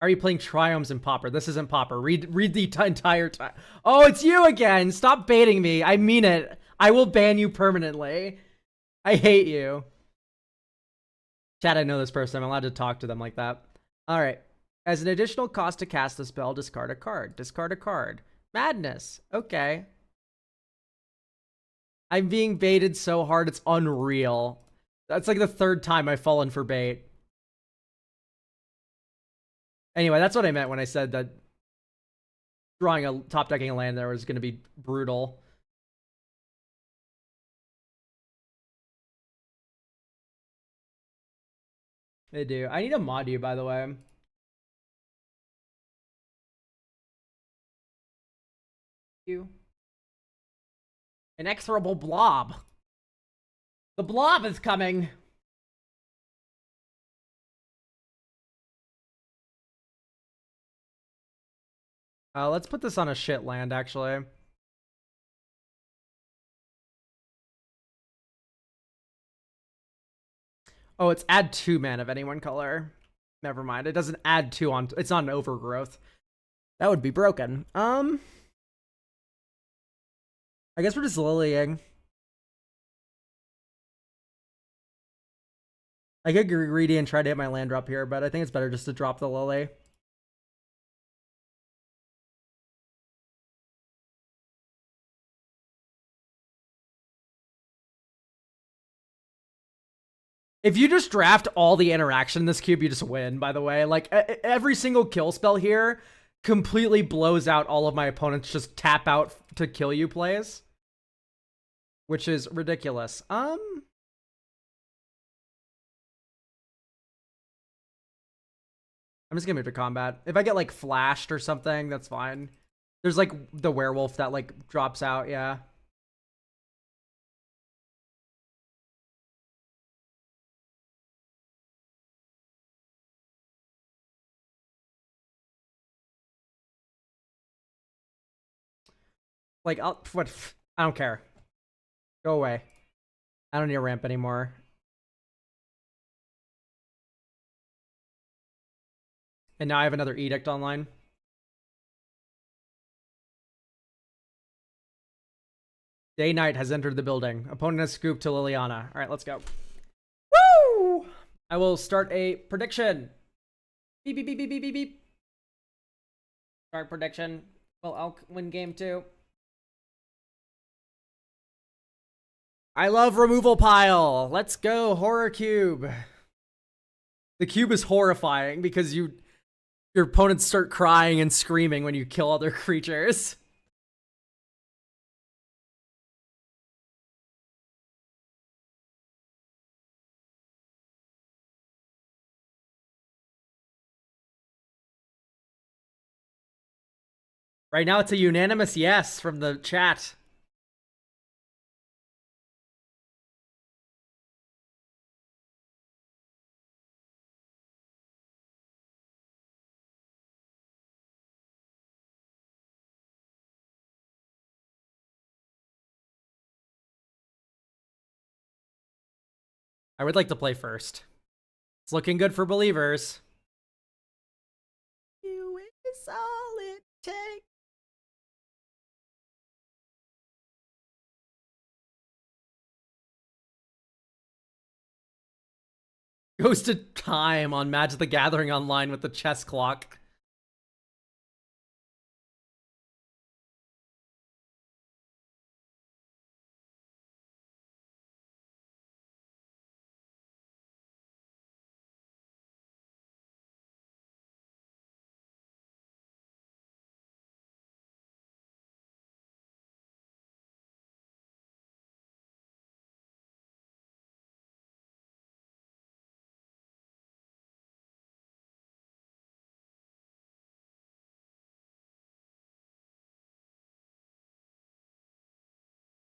S1: Are you playing Triumphs in Pauper? This isn't Pauper. Read the entire time. Oh, it's you again. Stop baiting me. I mean it. I will ban you permanently. I hate you. Chat, I know this person. I'm allowed to talk to them like that. All right. As an additional cost to cast the spell, discard a card. Discard a card. Madness. Okay. I'm being baited so hard, it's unreal. That's like the third time I've fallen for bait. Anyway, that's what I meant when I said that drawing a top decking a land there was going to be brutal. They do. I need to mod you, by the way. You. Inexorable blob. The blob is coming. Let's put this on a shit land, actually. Oh, it's add 2 mana of any one color. Never mind. It doesn't add 2 on... It's not an overgrowth. That would be broken. I guess we're just lilying. I could get greedy and try to hit my land drop here, but I think it's better just to drop the lily. If you just draft all the interaction in this cube, you just win, by the way. Like, every single kill spell here completely blows out all of my opponents' just tap out to kill you plays. Which is ridiculous. I'm just gonna move to combat. If I get, like, flashed or something, that's fine. There's, like, the werewolf that, like, drops out, yeah. Like, I don't care. Go away. I don't need a ramp anymore. And now I have another edict online. Day Knight has entered the building. Opponent has scooped to Liliana. All right, let's go. Woo! I will start a prediction. Beep, beep, beep, beep, beep, beep, beep. Start prediction. Well, I'll win game 2. I love removal pile. Let's go, horror cube. The cube is horrifying because your opponents start crying and screaming when you kill other creatures. Right now, it's a unanimous yes from the chat. I would like to play first. It's looking good for believers. You is all it takes. Goes to time on Magic the Gathering Online with the chess clock.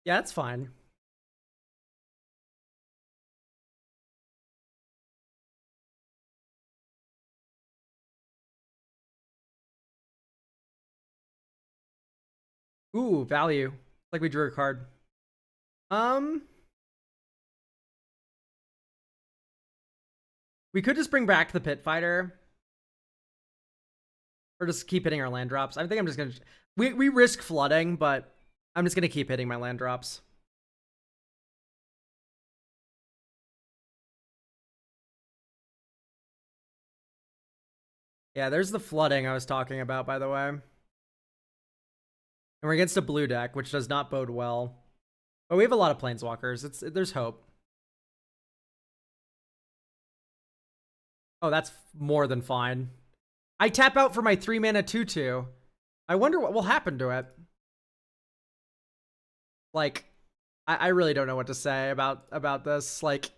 S1: Yeah, that's fine. Ooh, value. Like we drew a card. We could just bring back the Pit Fighter. Or just keep hitting our land drops. I think I'm just gonna... We risk flooding, but I'm just gonna keep hitting my land drops. Yeah, there's the flooding I was talking about, by the way. And we're against a blue deck, which does not bode well. But we have a lot of planeswalkers. There's hope. Oh, that's more than fine. I tap out for my 3-mana 2/2. I wonder what will happen to it. Like, I really don't know what to say about this. Like,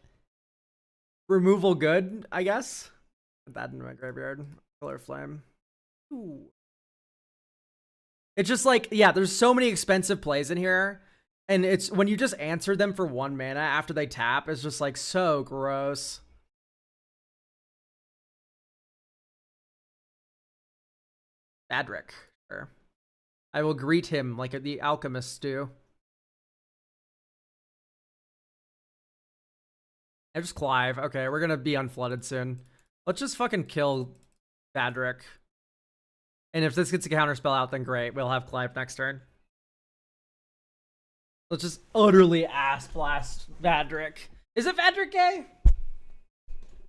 S1: removal good, I guess. Put that in my graveyard. Color Flame. Ooh. It's just like, yeah, there's so many expensive plays in here. And it's when you just answer them for 1 mana after they tap, it's just like so gross. Badrick. Sure. I will greet him like the alchemists do. I just Clive. Okay, we're gonna be unflooded soon. Let's just fucking kill Badrick. And if this gets a counterspell out, then great. We'll have Clive next turn. Let's just utterly ass blast Vadrick. Is it Vadrick gay?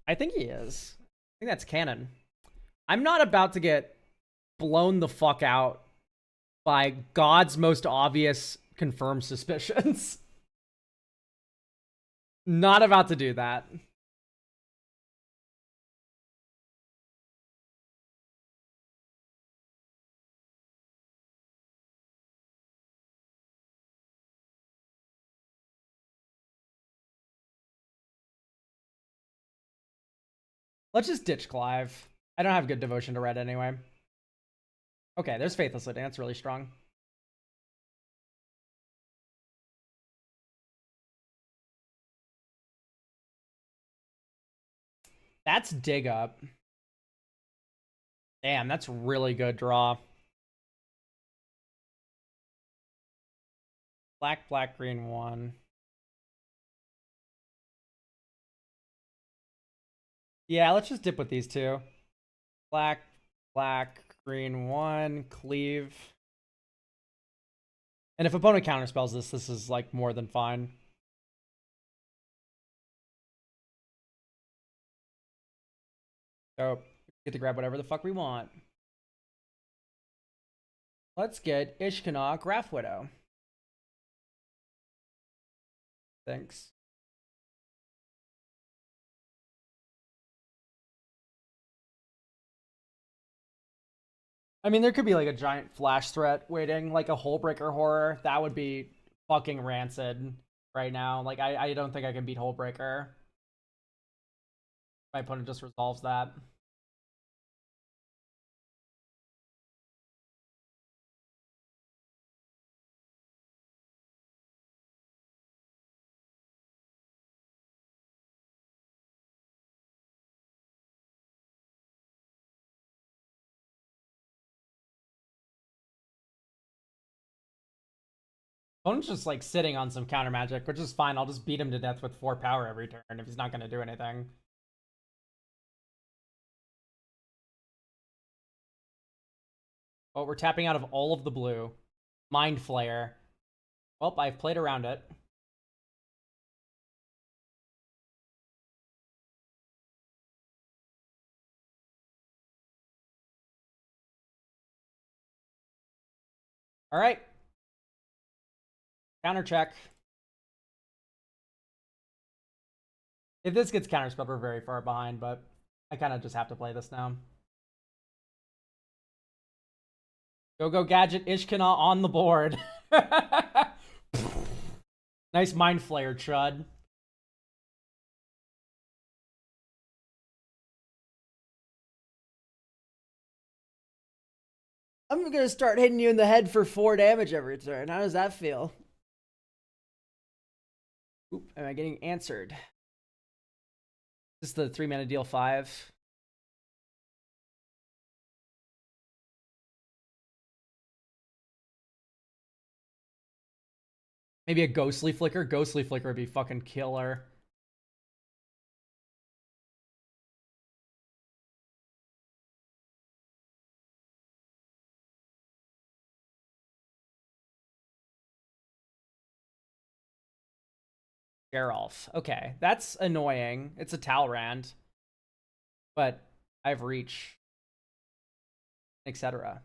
S1: I think he is. I think that's canon. I'm not about to get blown the fuck out by God's most obvious confirmed suspicions. Not about to do that. Let's just ditch Clive. I don't have good devotion to red anyway. Okay, there's Faithless Living. That's really strong. That's Dig Up. Damn, that's really good draw. Black, black, green, 1. Yeah, let's just dip with these two. Black, black, green, 1, cleave. And if opponent counterspells this, this is like more than fine. So we get to grab whatever the fuck we want. Let's get Ishkana Graph Widow. Thanks. I mean, there could be like a giant flash threat waiting, like a Hullbreaker Horror. That would be fucking rancid right now. Like, I don't think I can beat Hullbreaker. My opponent just resolves that. Opponent's just like sitting on some counter magic, which is fine. I'll just beat him to death with 4 power every turn if he's not going to do anything. Oh, we're tapping out of all of the blue. Mind Flayer. Well, I've played around it. All right. Counter check. If this gets counterspelled, we're very far behind, but I kind of just have to play this now. Go Gadget Ishkana on the board. Nice Mind Flayer, Chud. I'm gonna start hitting you in the head for 4 damage every turn. How does that feel? Oop, am I getting answered? This is the 3-mana deal 5. Maybe a ghostly flicker. Ghostly flicker would be fucking killer. Geralf. Okay, that's annoying. It's a Talrand, but I have reach, etc.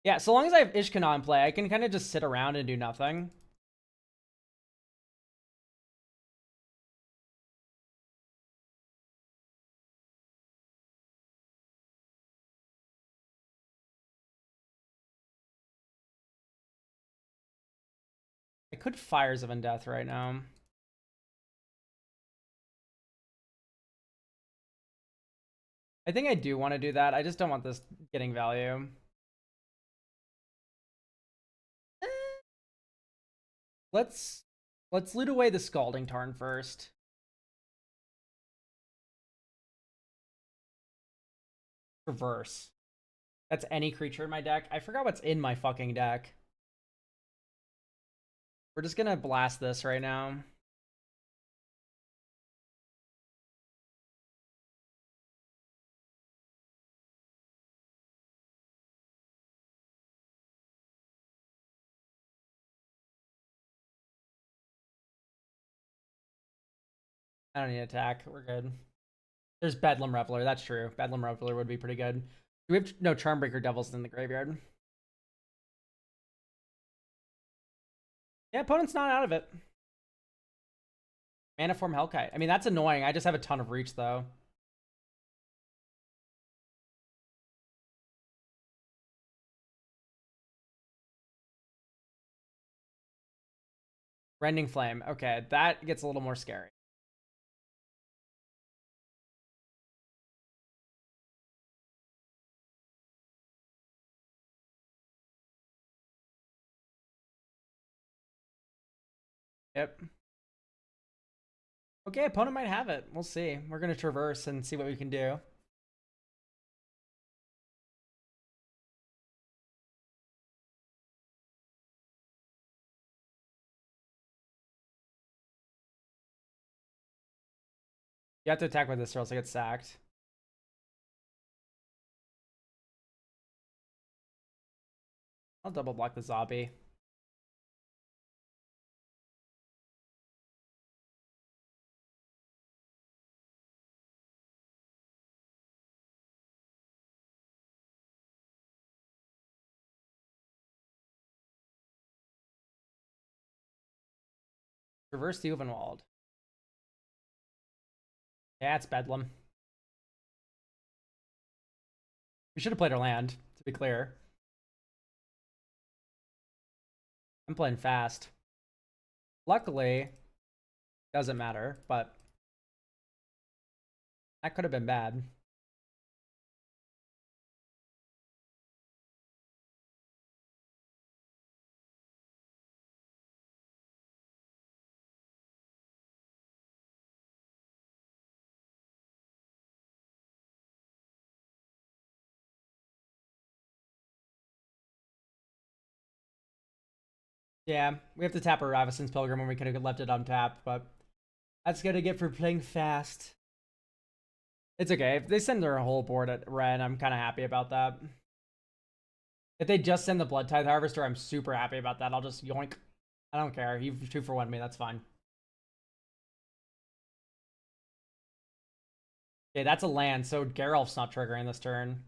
S1: Yeah, so long as I have Ishkana in play, I can kind of just sit around and do nothing. I could Fires of Undeath right now. I think I do want to do that. I just don't want this getting value. Let's loot away the Scalding Tarn first. Reverse. That's any creature in my deck. I forgot what's in my fucking deck. We're just gonna blast this right now. I don't need to attack. We're good. There's Bedlam Reveler. That's true. Bedlam Reveler would be pretty good. Do we have no Charmbreaker Devils in the graveyard? Yeah, opponent's not out of it. Maniform Hellkite. I mean, that's annoying. I just have a ton of reach, though. Rending Flame. Okay, that gets a little more scary. Yep. Okay, opponent might have it. We'll see. We're going to traverse and see what we can do. You have to attack with this or else I get sacked. I'll double block the zombie. Reverse the Uvenwald. Yeah, it's Bedlam. We should have played our land, to be clear. I'm playing fast. Luckily, doesn't matter, but that could have been bad. Yeah, we have to tap a Ravisson's Pilgrim when we could have left it untapped, but that's gonna get for playing fast. It's okay. If they send their whole board at red, I'm kind of happy about that. If they just send the Blood Tithe Harvester, I'm super happy about that. I'll just yoink. I don't care. You've 2-for-1 me. That's fine. Okay, that's a land, so Geralf's not triggering this turn.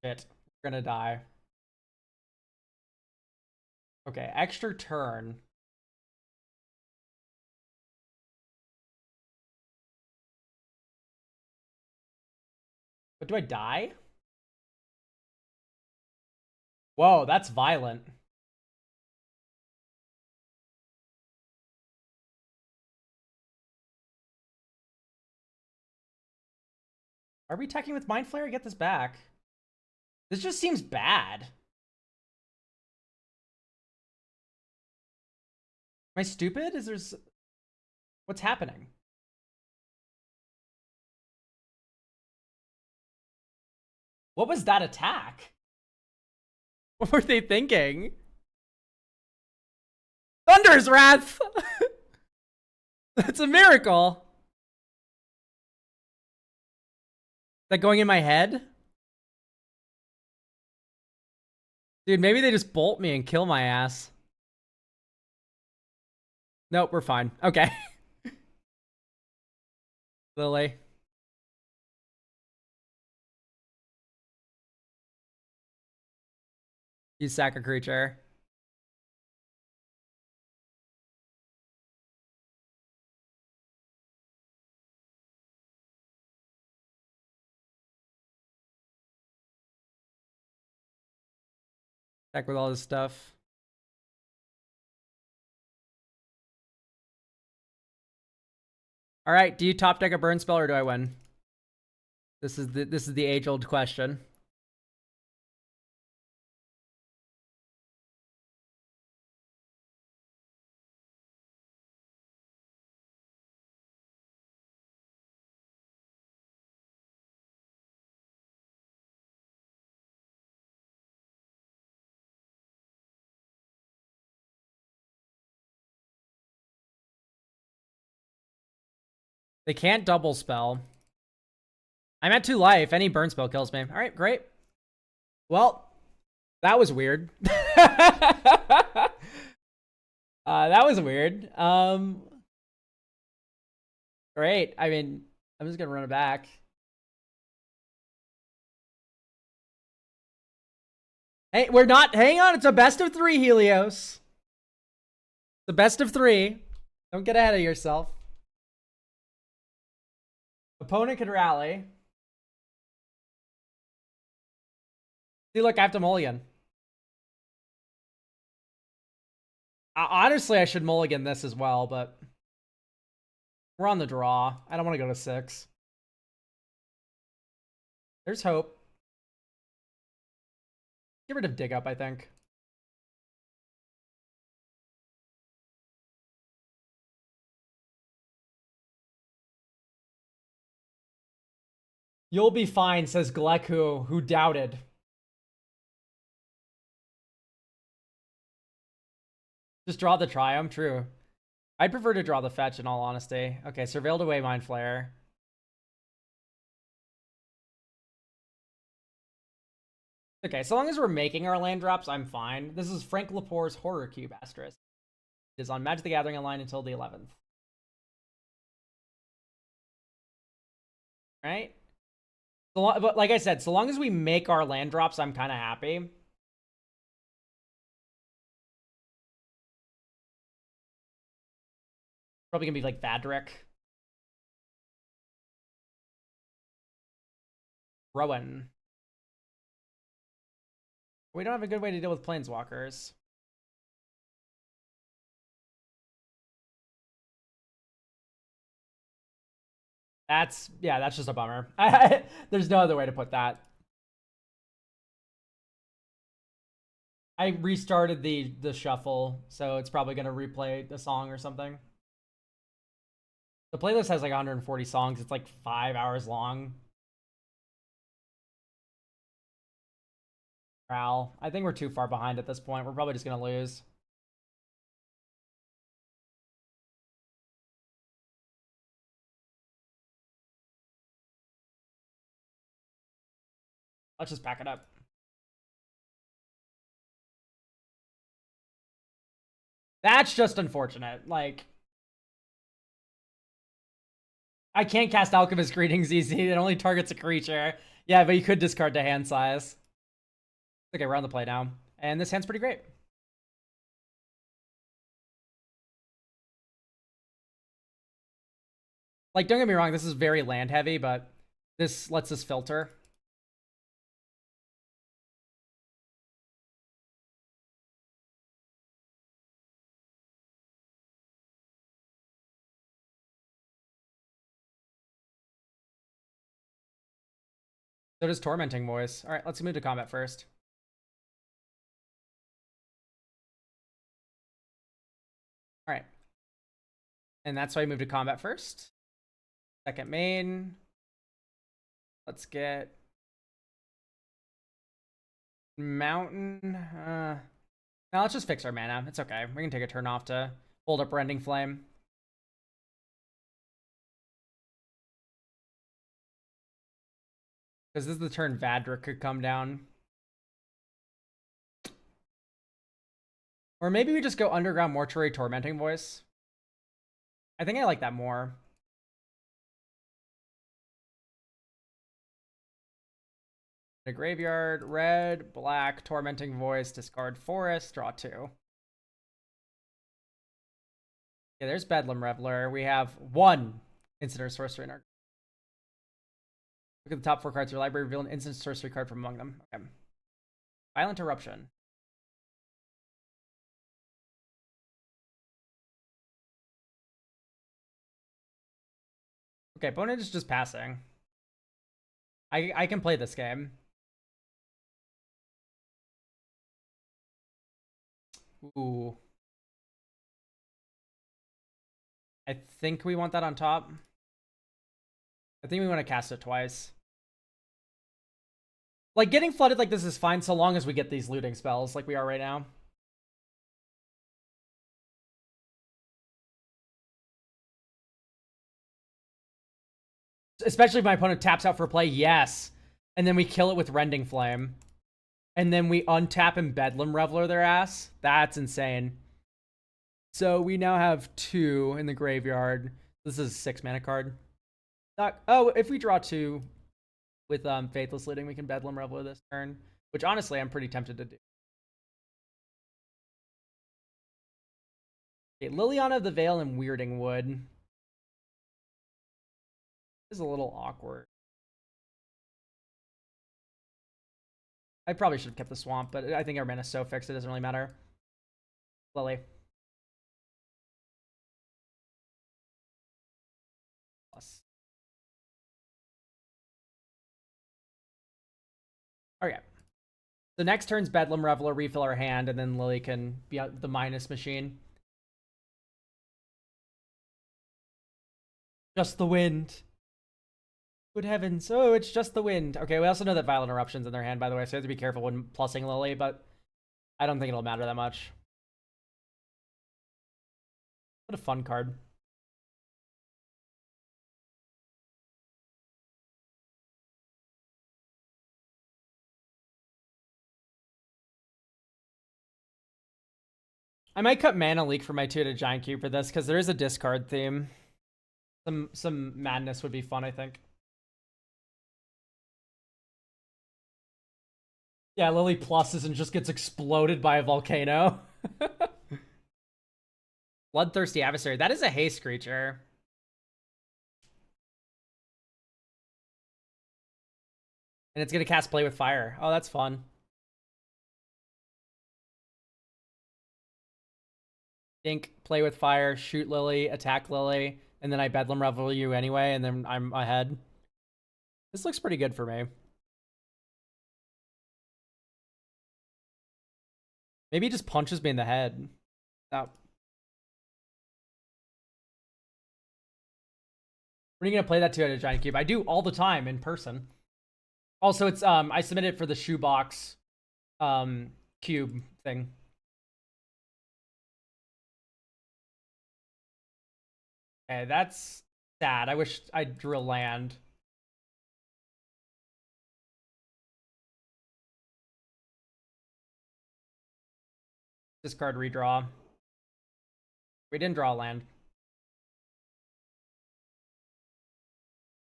S1: Shit. We're gonna die. Okay, extra turn. But do I die? Whoa, that's violent. Are we attacking with Mind Flare? Get this back. This just seems bad. Am I stupid? Is there... What's happening? What was that attack? What were they thinking? Thunder's Wrath! That's a miracle. Is that going in my head? Dude, maybe they just bolt me and kill my ass. Nope, we're fine. Okay. Lily. You sack a creature. Back with all this stuff. All right, do you top deck a burn spell or do I win? This is the age-old question. They can't double spell. I'm at 2 life. Any burn spell kills me. All right, great. Well, that was weird. That was weird. Great. I mean, I'm just gonna run it back. Hey, we're not. Hang on. It's a best of 3, Helios. The best of 3. Don't get ahead of yourself. Opponent can rally. See, look, I have to mulligan. Honestly, I should mulligan this as well, but we're on the draw. I don't want to go to 6. There's hope. Get rid of dig up, I think. You'll be fine, says Gleku, who doubted. Just draw the Triumph, true. I'd prefer to draw the fetch in all honesty. Okay, surveilled away Mind Flayer. Okay, so long as we're making our land drops, I'm fine. This is Frank Lepore's Horror Cube asterisk. It is on Magic the Gathering Online until the 11th. Right? So, but like I said, so long as we make our land drops, I'm kind of happy. Probably gonna be like Thadric. Rowan. We don't have a good way to deal with planeswalkers. That's just a bummer. There's no other way to put that. I restarted the shuffle, so it's probably gonna replay the song or something. The playlist has like 140 songs. It's like 5 hours long. Ral, I think we're too far behind at this point. We're probably just gonna lose. Let's just back it up. That's just unfortunate. Like, I can't cast Alchemist Greetings easy. It only targets a creature. Yeah, but you could discard the hand size. Okay, we're on the play now. And this hand's pretty great. Like, don't get me wrong, this is very land heavy, but this lets us filter. So does Tormenting Voice. All right, let's move to combat first. All right. And that's why I moved to combat first. Second main. Let's get mountain. Now let's just fix our mana. It's okay. We can take a turn off to hold up Rending Flame. Because this is the turn Vadric could come down. Or maybe we just go Underground Mortuary Tormenting Voice. I think I like that more. The graveyard, red, black, Tormenting Voice, discard Forest, draw 2. Yeah, there's Bedlam Reveler. We have 1 instant or sorcery in our. Look at the top 4 cards of your library, reveal an instant sorcery card from among them. Okay. Violent Eruption. Okay, opponent is just passing. I can play this game. Ooh. I think we want that on top. I think we want to cast it twice. Like, getting flooded like this is fine so long as we get these looting spells like we are right now. Especially if my opponent taps out for play, yes. And then we kill it with Rending Flame. And then we untap and Bedlam Reveler their ass. That's insane. So we now have 2 in the graveyard. This is a 6 mana card. Oh, if we draw 2 with Faithless Looting, we can Bedlam Reveler this turn. Which honestly, I'm pretty tempted to do. Okay, Liliana of the Veil and Weirding Wood. This is a little awkward. I probably should have kept the Swamp, but I think our mana's so fixed it doesn't really matter. Lily. Plus. Okay. The next turn's Bedlam Reveler, refill our hand, and then Lily can be the minus machine. Just the wind. Good heavens. Oh, it's just the wind. Okay, we also know that Violent Eruption's in their hand, by the way, so you have to be careful when plussing Lily, but I don't think it'll matter that much. What a fun card. I might cut Mana Leak for my 2 Giant Cube for this, because there is a discard theme. Some madness would be fun, I think. Yeah, Lily pluses and just gets exploded by a volcano. Bloodthirsty Adversary. That is a haste creature. And it's going to cast Play with Fire. Oh, that's fun. Think, Play with Fire, shoot Lily, attack Lily, and then I Bedlam Revel you anyway, and then I'm ahead. This looks pretty good for me. Maybe he just punches me in the head. Oh. When are you going to play that 2 Giant Cube? I do all the time in person. Also, it's I submitted it for the shoebox cube thing. Okay, that's sad. I wish I drew a land. Discard, redraw. We didn't draw a land.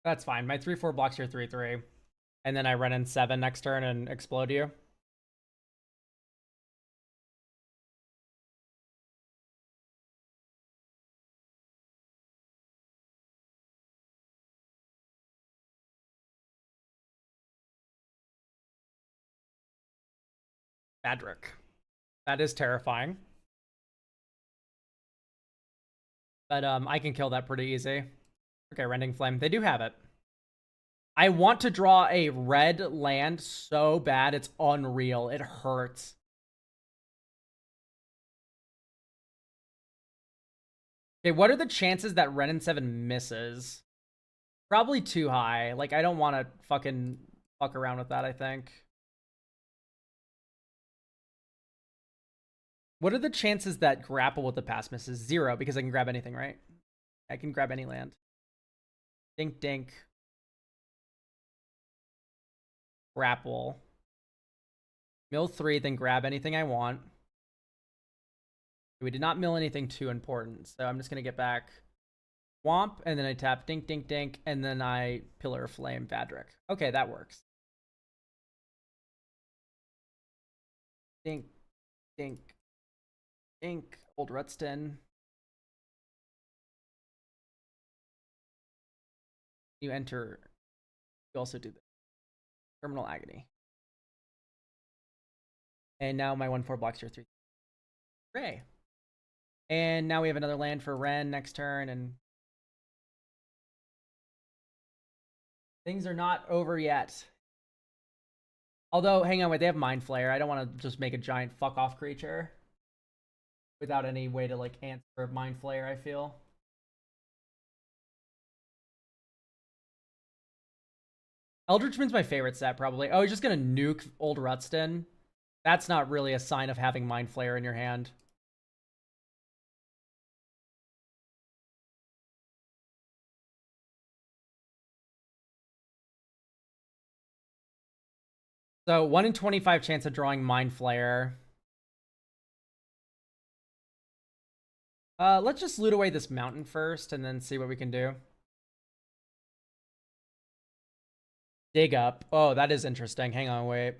S1: That's fine. My 3/4 blocks your 3/3. And then I run in 7 next turn and explode you. Badrick. That is terrifying. But I can kill that pretty easy. Okay, Rending Flame. They do have it. I want to draw a red land so bad, it's unreal. It hurts. Okay, what are the chances that Renin 7 misses? Probably too high. Like, I don't want to fucking fuck around with that, I think. What are the chances that grapple with the pass misses? 0, because I can grab anything, right? I can grab any land. Dink, dink. Grapple. Mill 3, then grab anything I want. We did not mill anything too important, so I'm just going to get back Womp, and then I tap Dink, Dink, Dink, and then I Pillar of Flame Vadric. Okay, that works. Dink, Dink, Dink, Old Rutston. You enter. You also do this. Terminal Agony. And now my 1/4 blocks your 3. Hooray. And now we have another land for Ren next turn, and things are not over yet. Although, hang on, wait, they have Mind Flayer. I don't want to just make a giant fuck-off creature without any way to, like, answer Mind Flayer, I feel. Eldritch Moon's my favorite set, probably. Oh, he's just gonna nuke Old Rutston. That's not really a sign of having Mind Flayer in your hand. So 1 in 25 chance of drawing Mind Flayer. Let's just loot away this mountain first and then see what we can do. Dig up. Oh, that is interesting. Hang on, wait.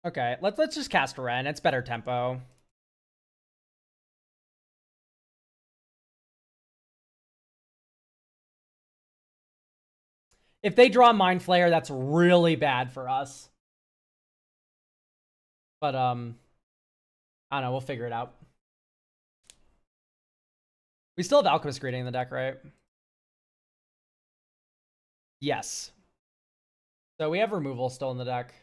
S1: Okay, let's just cast Ren. It's better tempo. If they draw Mind Flayer, that's really bad for us. But I don't know, we'll figure it out. We still have Alchemist Greeting in the deck, right? Yes. So we have removal still in the deck.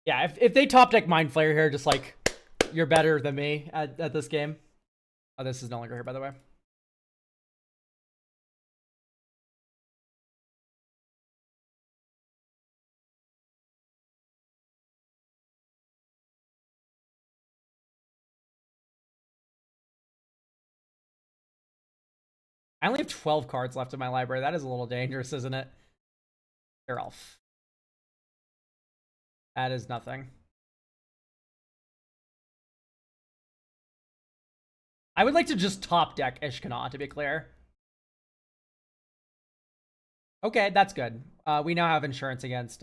S1: Yeah, if they top deck Mind Flayer here, just like, you're better than me at this game. Oh, this is no longer here, by the way. I only have 12 cards left in my library. That is a little dangerous, isn't it? Elf. That is nothing. I would like to just top deck Ishkanah, to be clear. Okay, that's good. We now have insurance against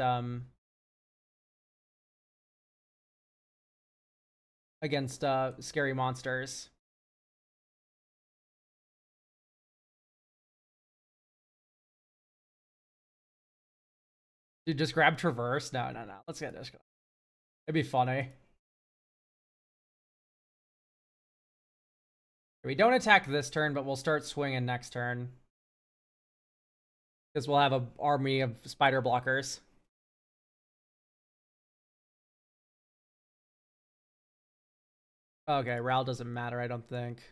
S1: scary monsters. Dude, just grab Traverse? No. Let's get Ishkanah. It'd be funny. We don't attack this turn, but we'll start swinging next turn. Because we'll have an army of spider blockers. Okay, Ral doesn't matter, I don't think.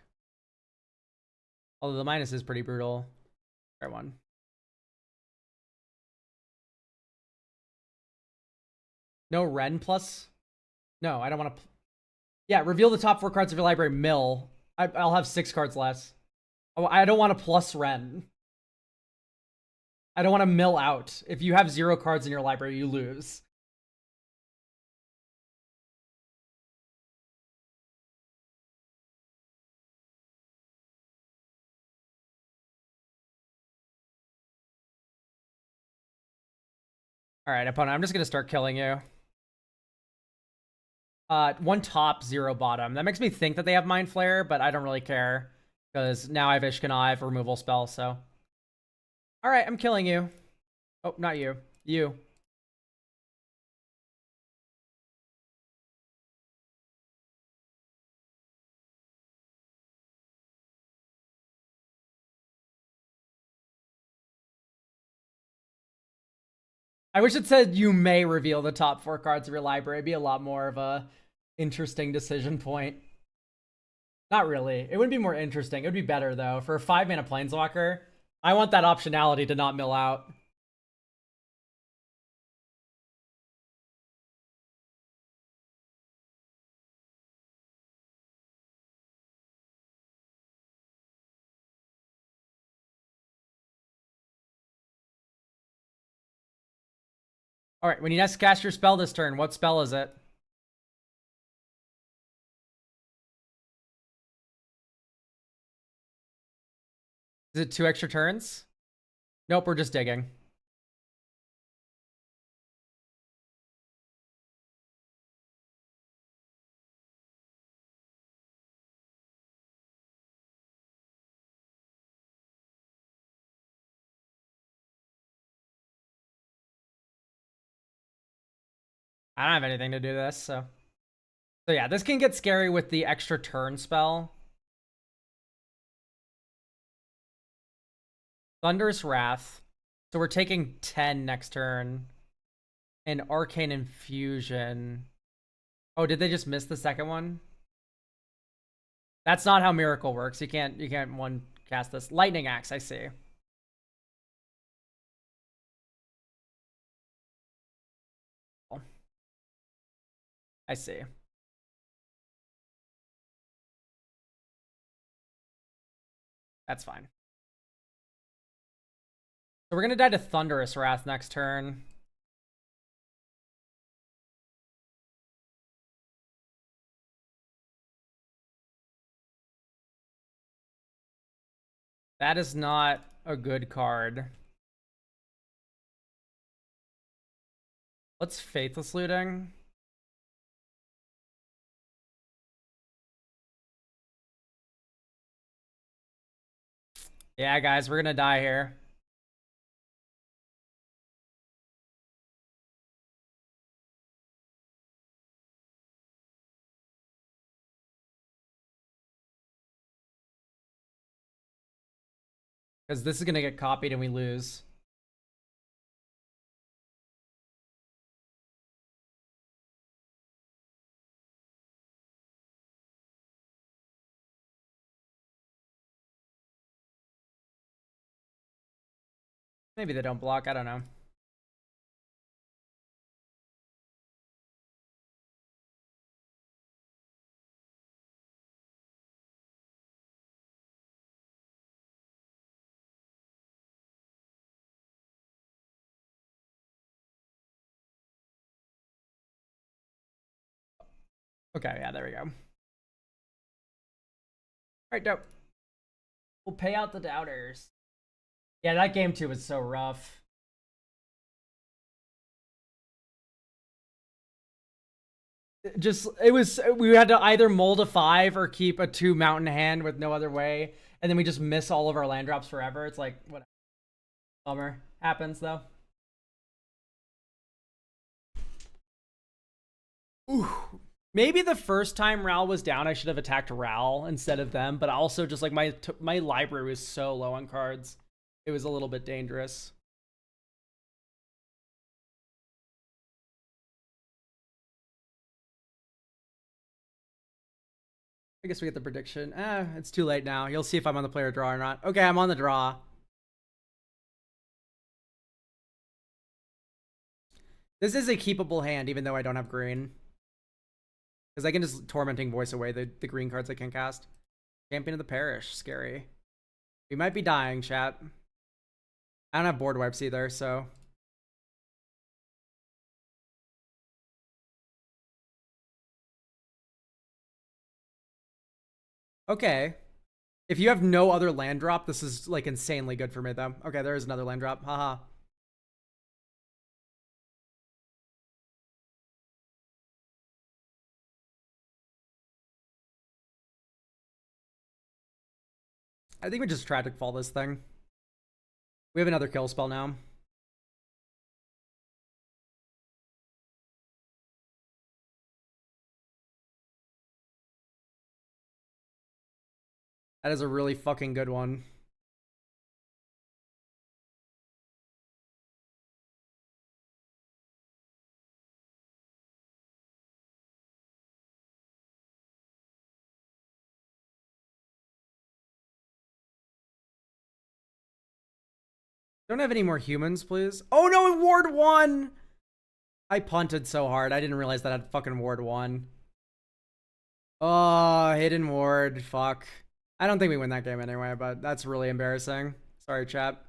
S1: Although the minus is pretty brutal. Fair one. No Ren plus? No, I don't want to... Yeah, reveal the top 4 cards of your library, mill. I'll have 6 cards less. Oh, I don't want to plus Ren. I don't want to mill out. If you have 0 cards in your library, you lose. Alright, opponent, I'm just going to start killing you. 1 top, 0 bottom. That makes me think that they have Mind Flayer, but I don't really care. Because now I have Ishkanah, I have removal spell, so... Alright, I'm killing you. Oh, not you. You. I wish it said you may reveal the top 4 cards of your library. It'd be a lot more of a interesting decision point. Not really. It wouldn't be more interesting. It would be better, though. For a 5-mana Planeswalker, I want that optionality to not mill out. All right, when you next cast your spell this turn, what spell is it? Is it 2 extra turns? Nope, we're just digging. I don't have anything to do this, so yeah, this can get scary with the extra turn spell. Thunderous Wrath. So we're taking 10 next turn. And Arcane Infusion. Oh, did they just miss the second one? That's not how Miracle works. You can't one cast this. Lightning Axe, I see. I see. That's fine. So we're gonna die to Thunderous Wrath next turn. That is not a good card. What's Faithless Looting? Yeah, guys, we're gonna die here. Because this is gonna get copied and we lose. Maybe they don't block, I don't know. Okay, yeah, there we go. All right, dope. We'll pay out the doubters. Yeah, that game 2 was so rough. We had to either mold a 5 or keep a 2 mountain hand with no other way. And then we just miss all of our land drops forever. It's like, what? Bummer. Happens, though. Ooh. Maybe the first time Ral was down, I should have attacked Ral instead of them. But also, just like my library was so low on cards, it was a little bit dangerous. I guess we get the prediction. It's too late now. You'll see if I'm on the player draw or not. Okay, I'm on the draw. This is a keepable hand, even though I don't have green. Because I can just Tormenting Voice away the green cards I can cast. Champion of the Parish. Scary. We might be dying, chat. I don't have board wipes either, so... Okay. If you have no other land drop, this is, like, insanely good for me, though. Okay, there is another land drop. Haha. I think we just Tragic Fall this thing. We have another kill spell now. That is a really fucking good one. Don't have any more humans, please. Oh no, Ward 1! I punted so hard. I didn't realize that I had fucking Ward 1. Oh, hidden ward. Fuck. I don't think we win that game anyway, but that's really embarrassing. Sorry, chat.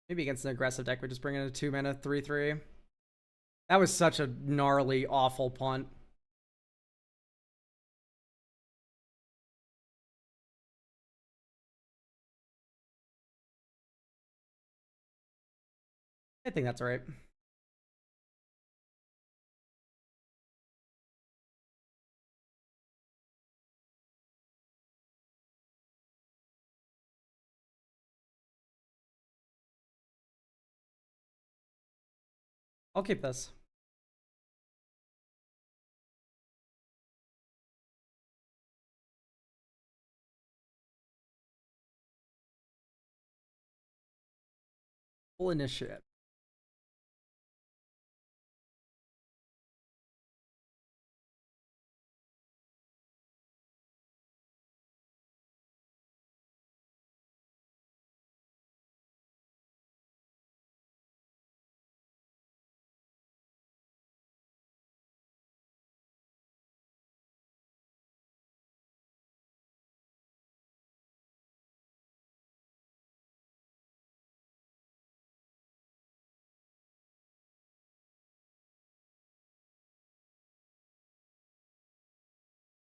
S1: Maybe against an aggressive deck, we just bring in a 2-mana 3/3. That was such a gnarly, awful punt. I think that's right. I'll keep this. Full initiative.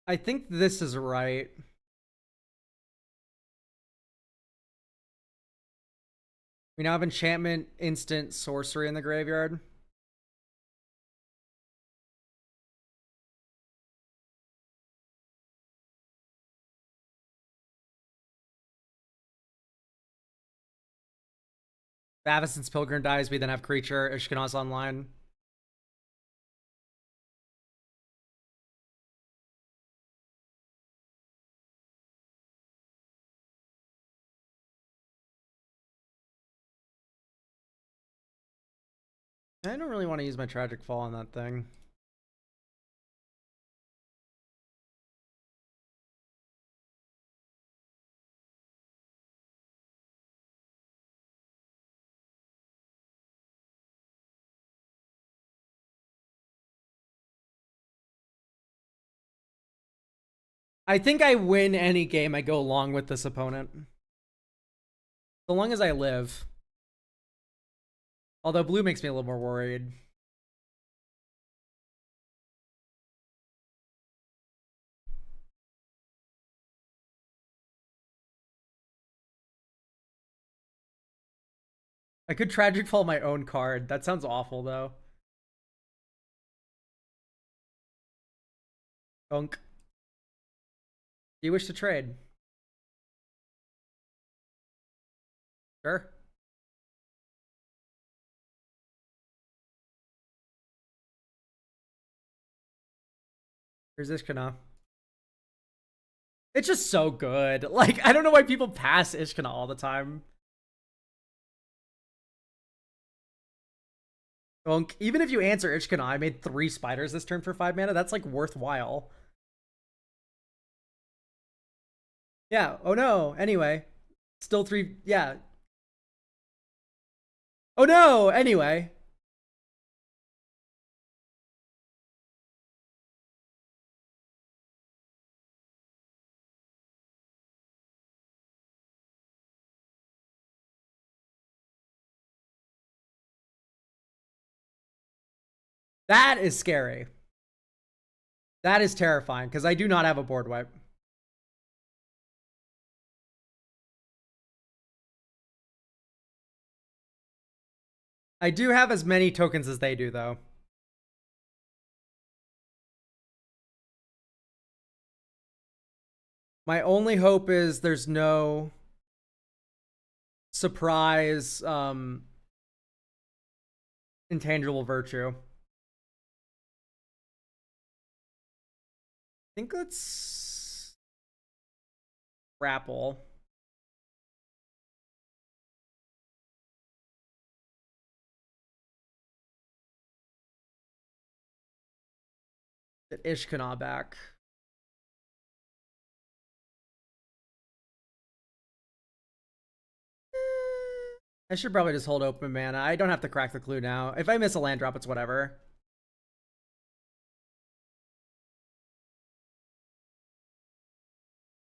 S1: I think this is right. We now have enchantment, instant, sorcery in the graveyard. Avacyn's Pilgrim dies, we then have creature, Ishkanaz online. I don't really want to use my Tragic Fall on that thing. I think I win any game I go along with this opponent. So long as I live. Although blue makes me a little more worried. I could Tragic Fall my own card. That sounds awful, though. Dunk. Do you wish to trade? Sure. Here's Ishkana. It's just so good. Like, I don't know why people pass Ishkana all the time. Dunk. Even if you answer Ishkana, I made 3 spiders this turn for 5 mana. That's, like, worthwhile. Yeah. Oh, no. Anyway. Still 3. Yeah. Oh, no. Anyway. That is scary. That is terrifying, because I do not have a board wipe. I do have as many tokens as they do, though. My only hope is there's no surprise intangible virtue. I think let's grapple. Get Ishkana back. I should probably just hold open mana. I don't have to crack the clue now. If I miss a land drop, it's whatever.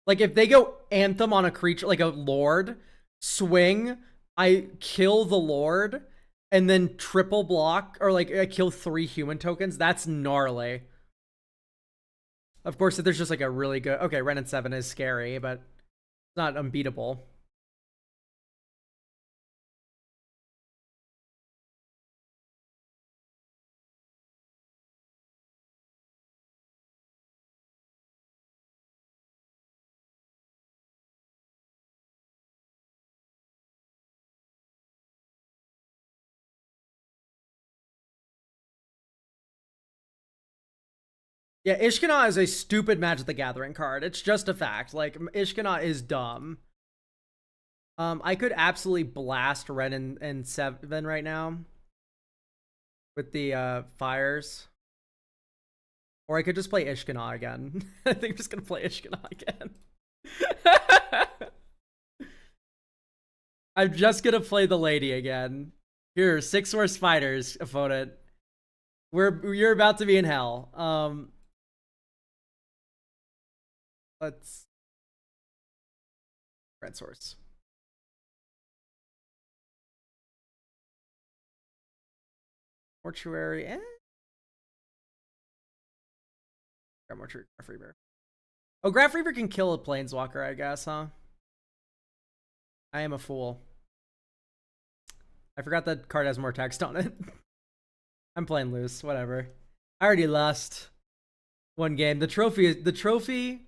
S1: Like, if they go Anthem on a creature, like a Lord, swing, I kill the Lord, and then triple block, or like I kill 3 human tokens, that's gnarly. Of course, if there's just like a really good... Okay, Ren and 7 is scary, but it's not unbeatable. Yeah, Ishkanah is a stupid Magic the Gathering card. It's just a fact. Like, Ishkanah is dumb. I could absolutely blast Ren and 7 right now with the fires. Or I could just play Ishkanah again. I think I'm just gonna play Ishkanah again. I'm just gonna play the lady again. Here, 6 more spiders, opponent. You're about to be in hell. Let's red source. Mortuary, Mortuary, Graph Reaver. Oh, Graph Reaver can kill a Planeswalker, I guess, huh? I am a fool. I forgot that card has more text on it. I'm playing loose, whatever. I already lost 1 game. The trophy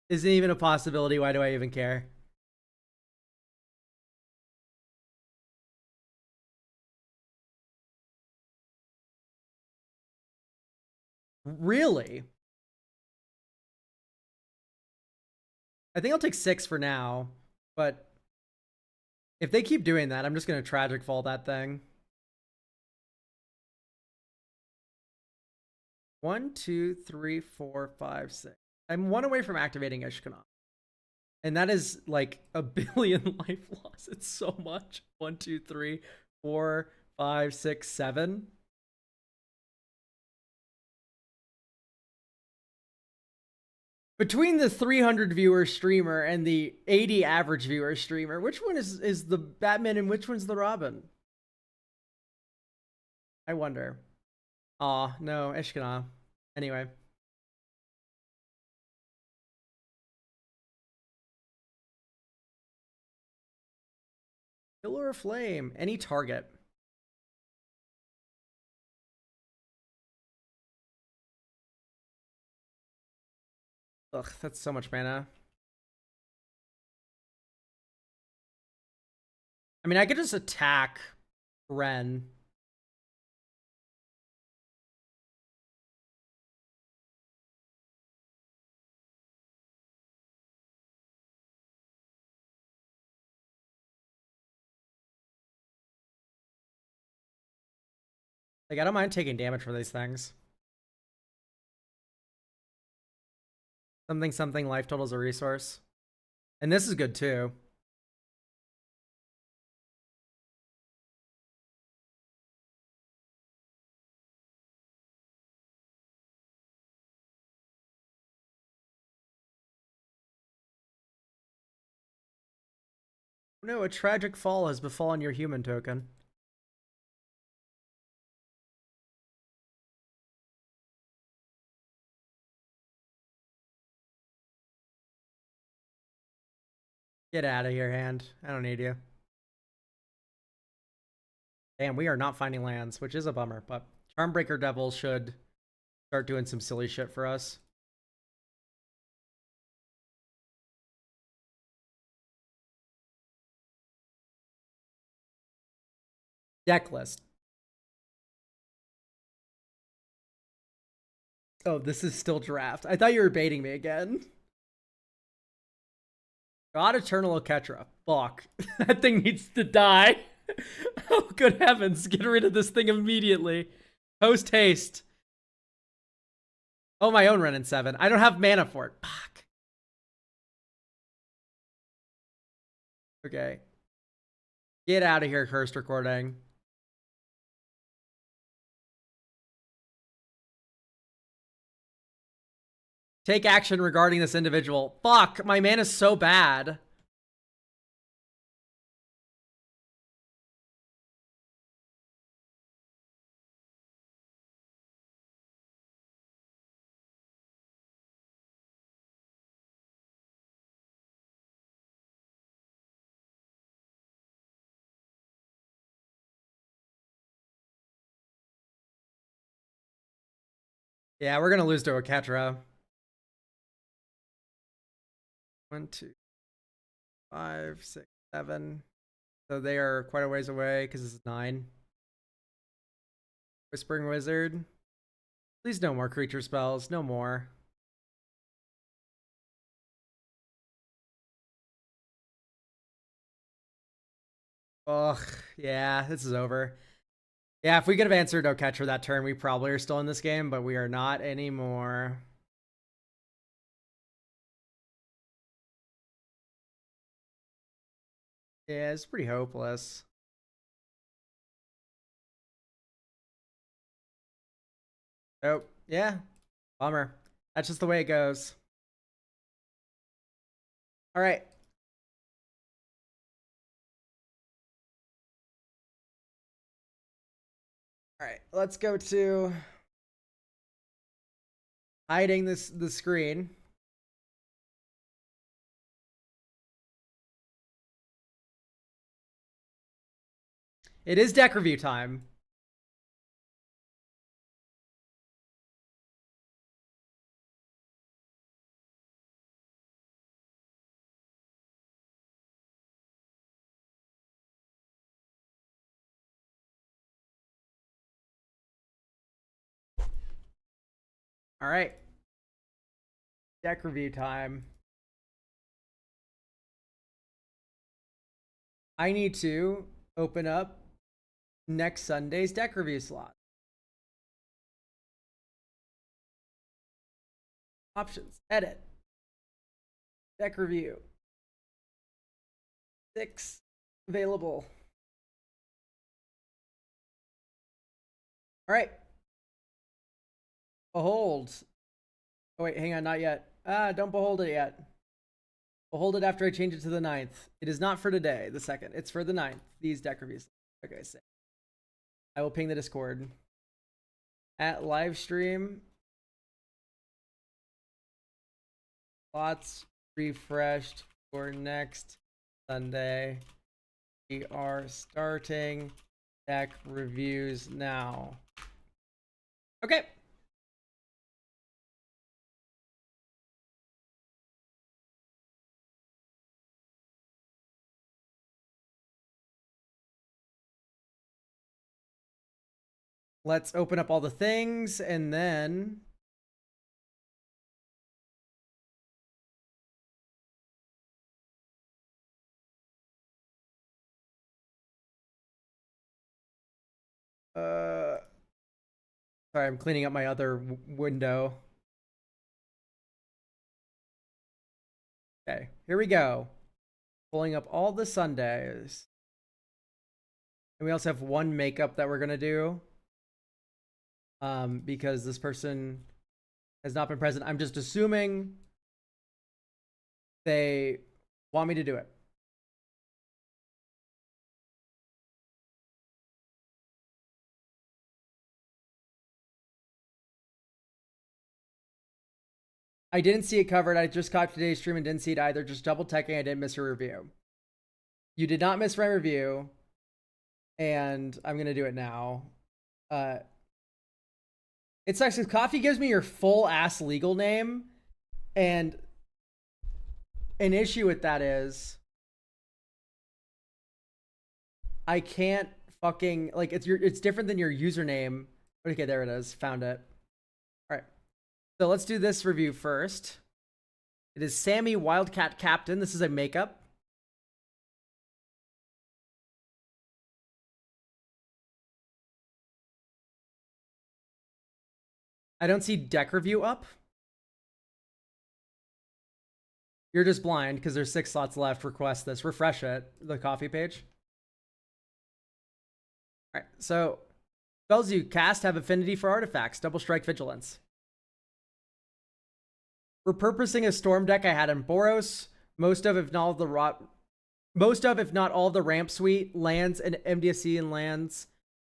S1: isn't even a possibility. Why do I even care? Really? I think I'll take 6 for now, but if they keep doing that, I'm just gonna tragic fall that thing. 1, 2, 3, 4, 5, 6. I'm 1 away from activating Ishkanah. And that is like a billion life loss. It's so much. 1, 2, 3, 4, 5, 6, 7. Between the 300 viewer streamer and the 80 average viewer streamer, which one is the Batman and which one's the Robin? I wonder. Aw, no, Ishkanah. Anyway. Pillar of Flame. Any target. Ugh, that's so much mana. I mean, I could just attack Ren. Like, I don't mind taking damage for these things. Something life total is a resource. And this is good too. No, a tragic fall has befallen your human token. Get out of here, hand. I don't need you. Damn, we are not finding lands, which is a bummer, but Charmbreaker Devil should start doing some silly shit for us. Deck list. Oh, this is still draft. I thought you were baiting me again. God Eternal Oketra. Fuck. That thing needs to die. Oh, good heavens. Get rid of this thing immediately. Post haste. Oh, my own Ren and 7. I don't have mana for it. Fuck. Okay. Get out of here, cursed recording. Take action regarding this individual. Fuck, my man is so bad. Yeah, we're gonna lose to Oketra. 1, 2, 5, 6, 7. So they are quite a ways away because this is 9. Whispering Wizard. Please no more creature spells. No more. Ugh, yeah, this is over. Yeah, if we could have answered Oketra that turn, we probably are still in this game, but we are not anymore. Yeah, it's pretty hopeless. Oh, yeah. Bummer. That's just the way it goes. All right. All right, let's go to hiding the screen. It is deck review time. All right. Deck review time. I need to open up next Sunday's deck review slot. Options. Edit. Deck review. 6 available. All right. Behold. Oh, wait, hang on. Not yet. Don't behold it yet. Behold it after I change it to the 9th. It is not for today, the 2nd. It's for the 9th. These deck reviews. Okay, so I will ping the Discord. At live stream. Slots refreshed for next Sunday. We are starting deck reviews now. Okay. Let's open up all the things and then sorry, I'm cleaning up my other window. Okay, here we go. Pulling up all the Sundays. And we also have one makeup that we're gonna do. Because this person has not been present. I'm just assuming they want me to do it. I didn't see it covered. I just caught today's stream and didn't see it either. Just double checking I didn't miss a review. You did not miss my review. And I'm going to do it now. It sucks because Coffee gives me your full ass legal name. And an issue with that is I can't fucking like it's different than your username. Okay, there it is. Found it. All right. So let's do this review first. It is Sammy Wildcat Captain. This is a makeup. I don't see deck review up. You're just blind because there's 6 slots left. Request this. Refresh it. The coffee page. Alright, so spells you cast have affinity for artifacts, double strike vigilance. Repurposing a storm deck I had in Boros, most of, if not all of the ramp suite lands and MDSC and lands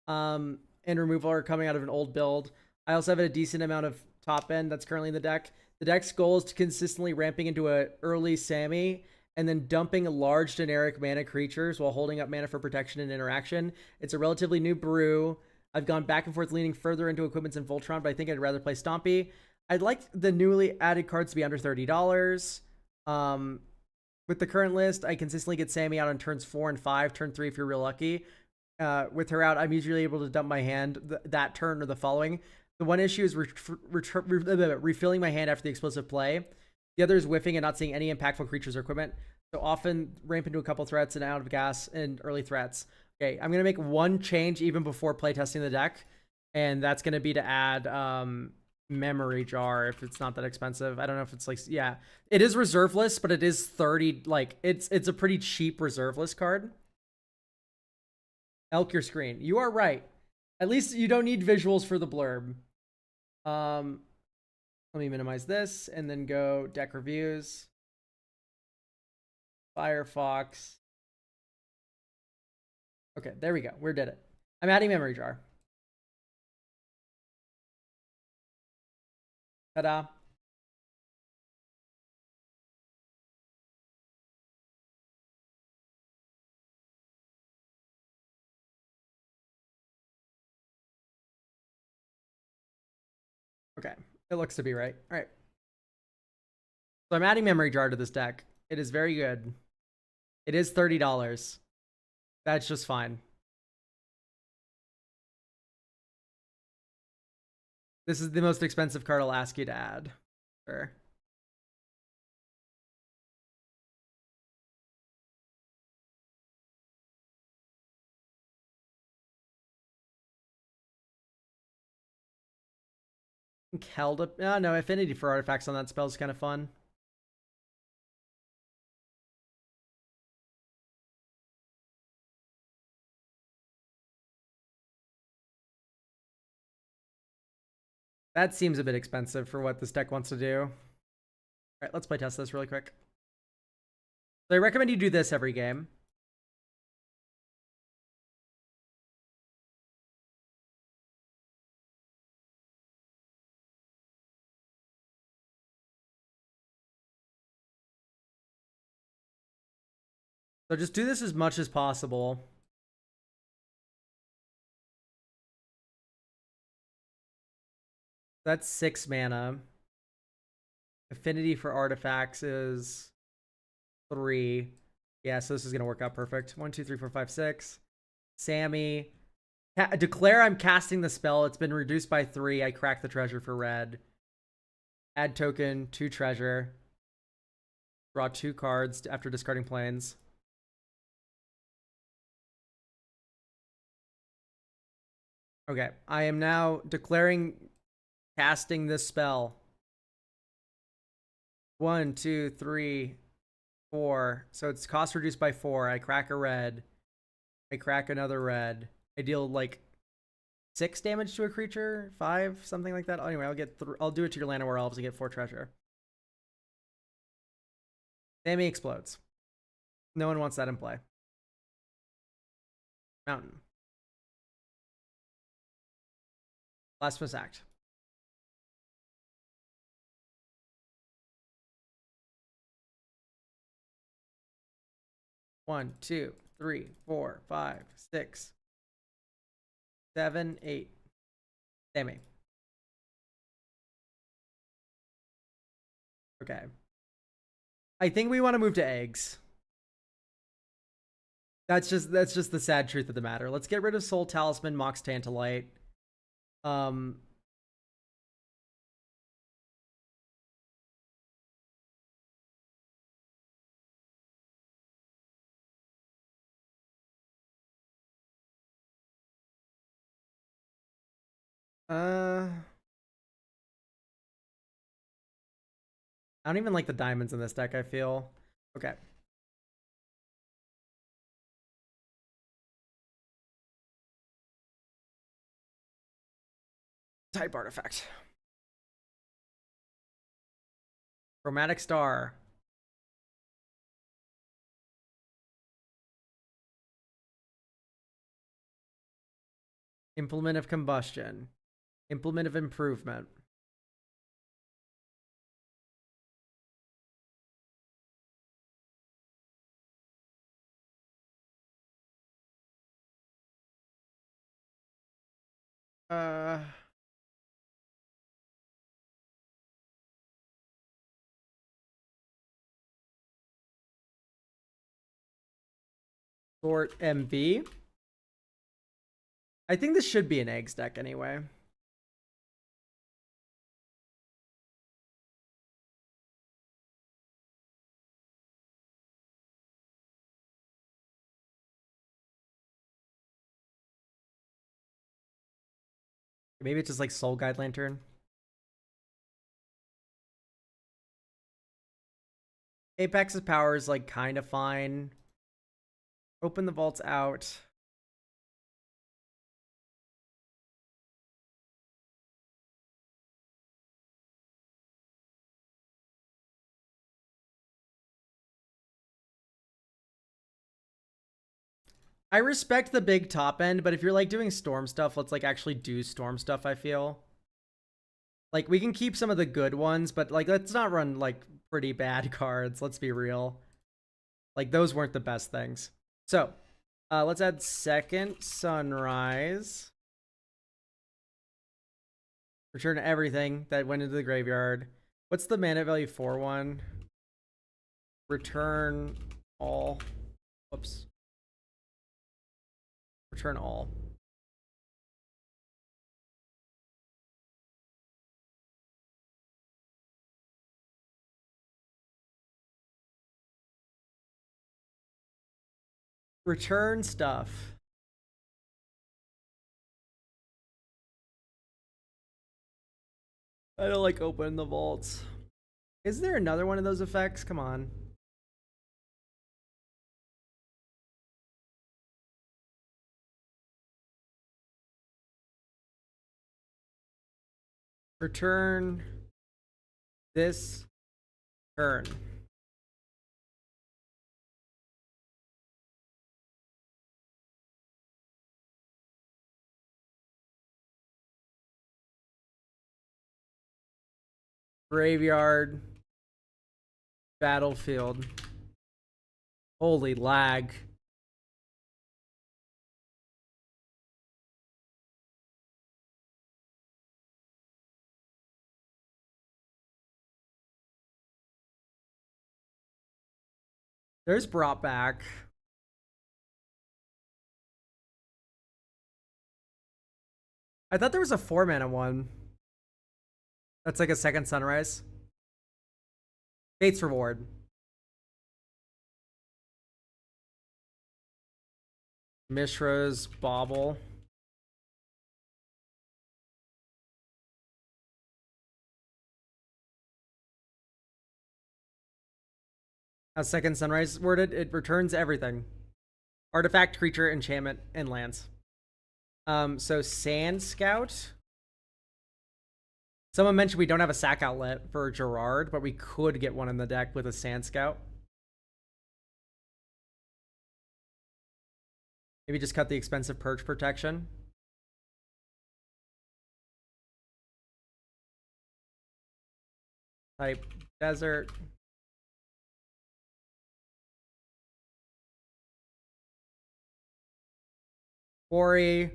S1: and removal are coming out of an old build. I also have a decent amount of top end that's currently in the deck. The deck's goal is to consistently ramping into a early Sammy and then dumping large generic mana creatures while holding up mana for protection and interaction. It's a relatively new brew. I've gone back and forth leaning further into equipments in Voltron, but I think I'd rather play Stompy. I'd like the newly added cards to be under $30. With the current list, I consistently get Sammy out on turns 4 and 5, turn 3 if you're real lucky. With her out, I'm usually able to dump my hand that turn or the following. The one issue is refilling my hand after the explosive play. The other is whiffing and not seeing any impactful creatures or equipment. So often ramp into a couple threats and out of gas and early threats. Okay, I'm going to make one change even before playtesting the deck. And that's going to be to add memory jar if it's not that expensive. I don't know if it's like, yeah, it is reserve list, but it is 30. Like it's a pretty cheap reserve list card. Elk your screen. You are right. At least you don't need visuals for the blurb. Let me minimize this and then go deck reviews. Firefox. Okay, there we go. We did it. I'm adding memory jar. Ta-da. Okay, it looks to be right. All right. So I'm adding memory jar to this deck. It is very good. It is $30. That's just fine. This is the most expensive card I'll ask you to add. Sure. Held up. No, affinity for artifacts on that spell is kind of fun. That seems a bit expensive for what this deck wants to do. All right, let's play test this really quick. So I recommend you do this every game. So just do this as much as possible. That's 6 mana. Affinity for artifacts is 3. Yeah, so this is going to work out perfect. 1, 2, 3, 4, 5, 6. Sammy. Declare I'm casting the spell. It's been reduced by 3. I crack the treasure for red. Add token, 2 treasure. Draw 2 cards after discarding planes. Okay, I am now declaring casting this spell. 1, 2, 3, 4. So it's cost reduced by 4. I crack a red. I crack another red. I deal like 6 damage to a creature, 5, something like that. Anyway, I'll do it to your Llanowar Elves and get 4 treasure. Sammy explodes. No one wants that in play. Mountain. Blasphemous Act. One, 2, 3, 4, 5, 6, 7, 8. Sammy. Okay. I think we want to move to eggs. That's just the sad truth of the matter. Let's get rid of Soul Talisman, Mox Tantalite. I don't even like the diamonds in this deck, I feel. Okay. Type artifact. Chromatic Star. Implement of Combustion. Implement of Improvement. Sort MV. I think this should be an eggs deck anyway. Maybe it's just like Soul Guide Lantern. Apex's power is like kind of fine. Open the vaults out. I respect the big top end, but if you're like doing storm stuff, let's like actually do storm stuff, I feel. Like we can keep some of the good ones, but like let's not run like pretty bad cards, let's be real. Like those weren't the best things. So, let's add Second Sunrise. Return everything that went into the graveyard. What's the mana value for one? Return all. Whoops. Return all. Return stuff. I don't like opening the vaults. Is there another one of those effects? Come on. Return this turn. Graveyard. Battlefield. Holy lag. There's brought back. I thought there was a 4-mana one. That's like a Second Sunrise. Fate's Reward. Mishra's Bauble. As Second Sunrise worded, it returns everything. Artifact, creature, enchantment, and lands. So Sand Scout. Someone mentioned we don't have a sack outlet for Gerard, but we could get one in the deck with a Sand Scout. Maybe just cut the expensive perch protection. Type desert. Quarry.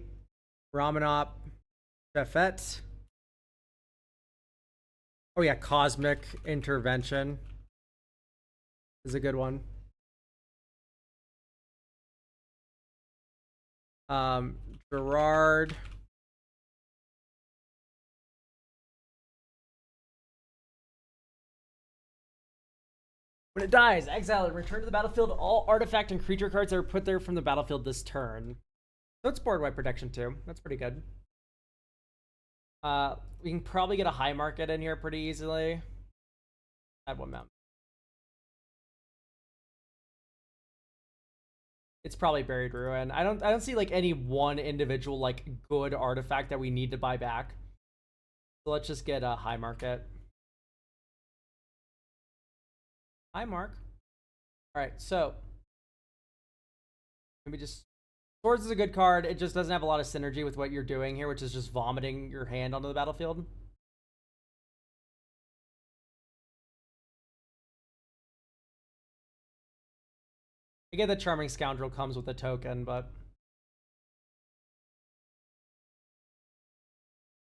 S1: Ramanop. Buffet. Oh yeah, Cosmic Intervention is a good one. Gerard. When it dies, exile and return to the battlefield all artifact and creature cards that are put there from the battlefield this turn. So it's board wipe protection too. That's pretty good. We can probably get a high market in here pretty easily. Add one mount. It's probably Buried Ruin. I don't see like any one individual like good artifact that we need to buy back. So let's just get a high market. High mark. All right, so maybe just Swords is a good card. It just doesn't have a lot of synergy with what you're doing here, which is just vomiting your hand onto the battlefield. I get that Charming Scoundrel comes with a token, but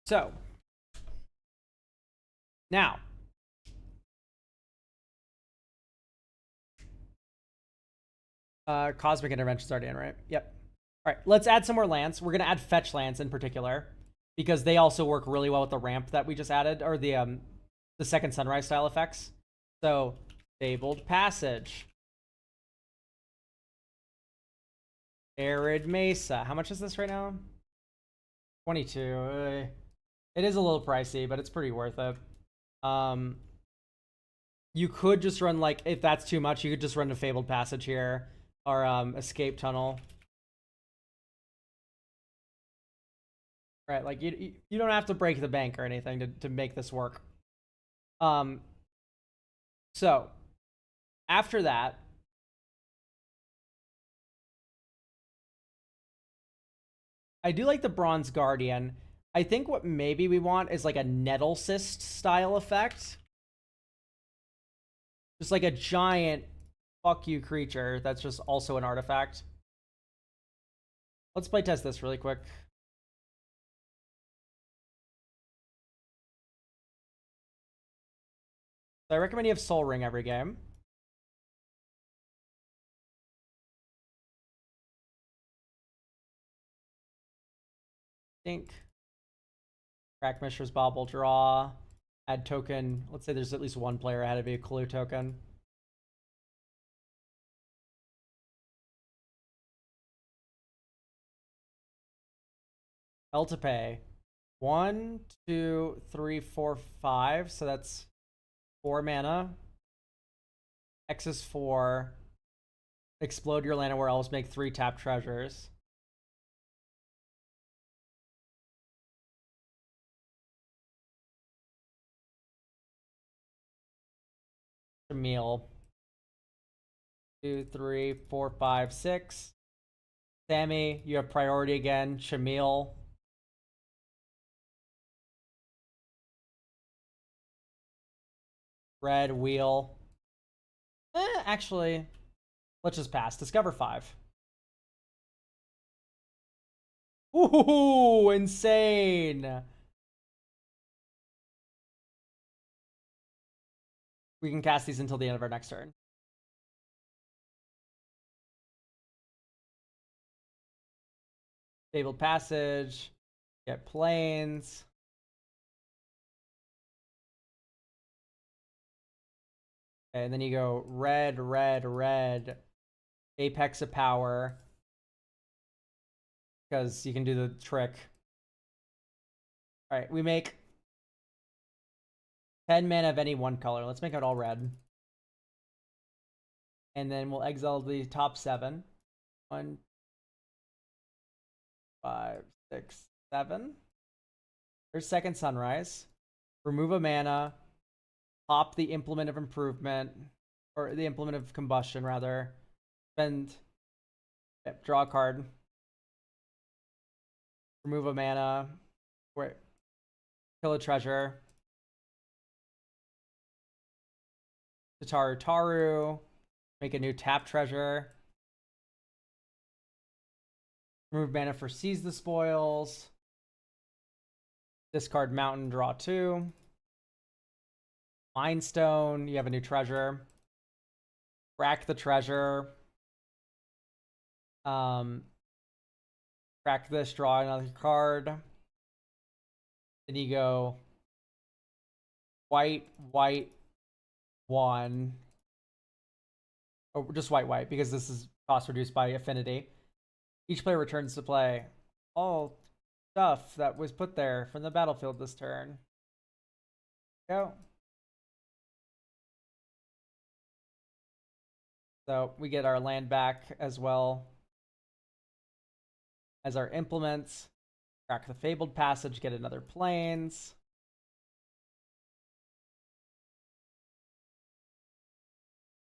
S1: so now Cosmic Intervention's already in, right? Yep. All right, let's add some more lands. We're gonna add fetch lands in particular because they also work really well with the ramp that we just added, or the second sunrise style effects. So Fabled Passage, Arid Mesa. How much is this right now? 22. It is a little pricey, but it's pretty worth it. You could just run, like, if that's too much, you could just run a Fabled Passage here, or Escape Tunnel. Right, like, you don't have to break the bank or anything to make this work. So, after that, I do like the Bronze Guardian. I think what maybe we want is like a Nettle Cyst style effect. Just like a giant fuck you creature that's just also an artifact. Let's playtest this really quick. So I recommend you have Soul Ring every game. Think. Crack Mishra's Bauble, draw. Add token. Let's say there's at least one player ahead of you, Clue token. Hell to pay. 1, 2, 3, 4, 5. So that's 4 mana. X is 4. Explode your land where else, make 3 tap treasures. Shamil. 2, 3, 4, 5, 6. Sammy, you have priority again. Shamil. Red wheel. Actually, let's just pass. Discover 5. Ooh, insane. We can cast these until the end of our next turn. Fabled Passage. Get Plains. Okay, and then you go red, red, red. Apex of Power. Because you can do the trick. Alright, we make 10 mana of any one color. Let's make it all red. And then we'll exile the top 7. 1, 5, 6, 7. There's second sunrise. Remove a mana. Pop the Implement of Improvement. Or the Implement of Combustion, rather. Spend. Yep, draw a card. Remove a mana. Wait. Kill a treasure. Taru. Make a new tap treasure. Remove mana for Seize the Spoils. Discard Mountain, draw 2. Mindstone, you have a new treasure. Crack the treasure. Crack this, draw another card. Then you go white, white, 1. Oh, just white, white, because this is cost reduced by affinity. Each player returns to play all stuff that was put there from the battlefield this turn. Go. So we get our land back as well as our implements. Crack the Fabled Passage, get another Plains.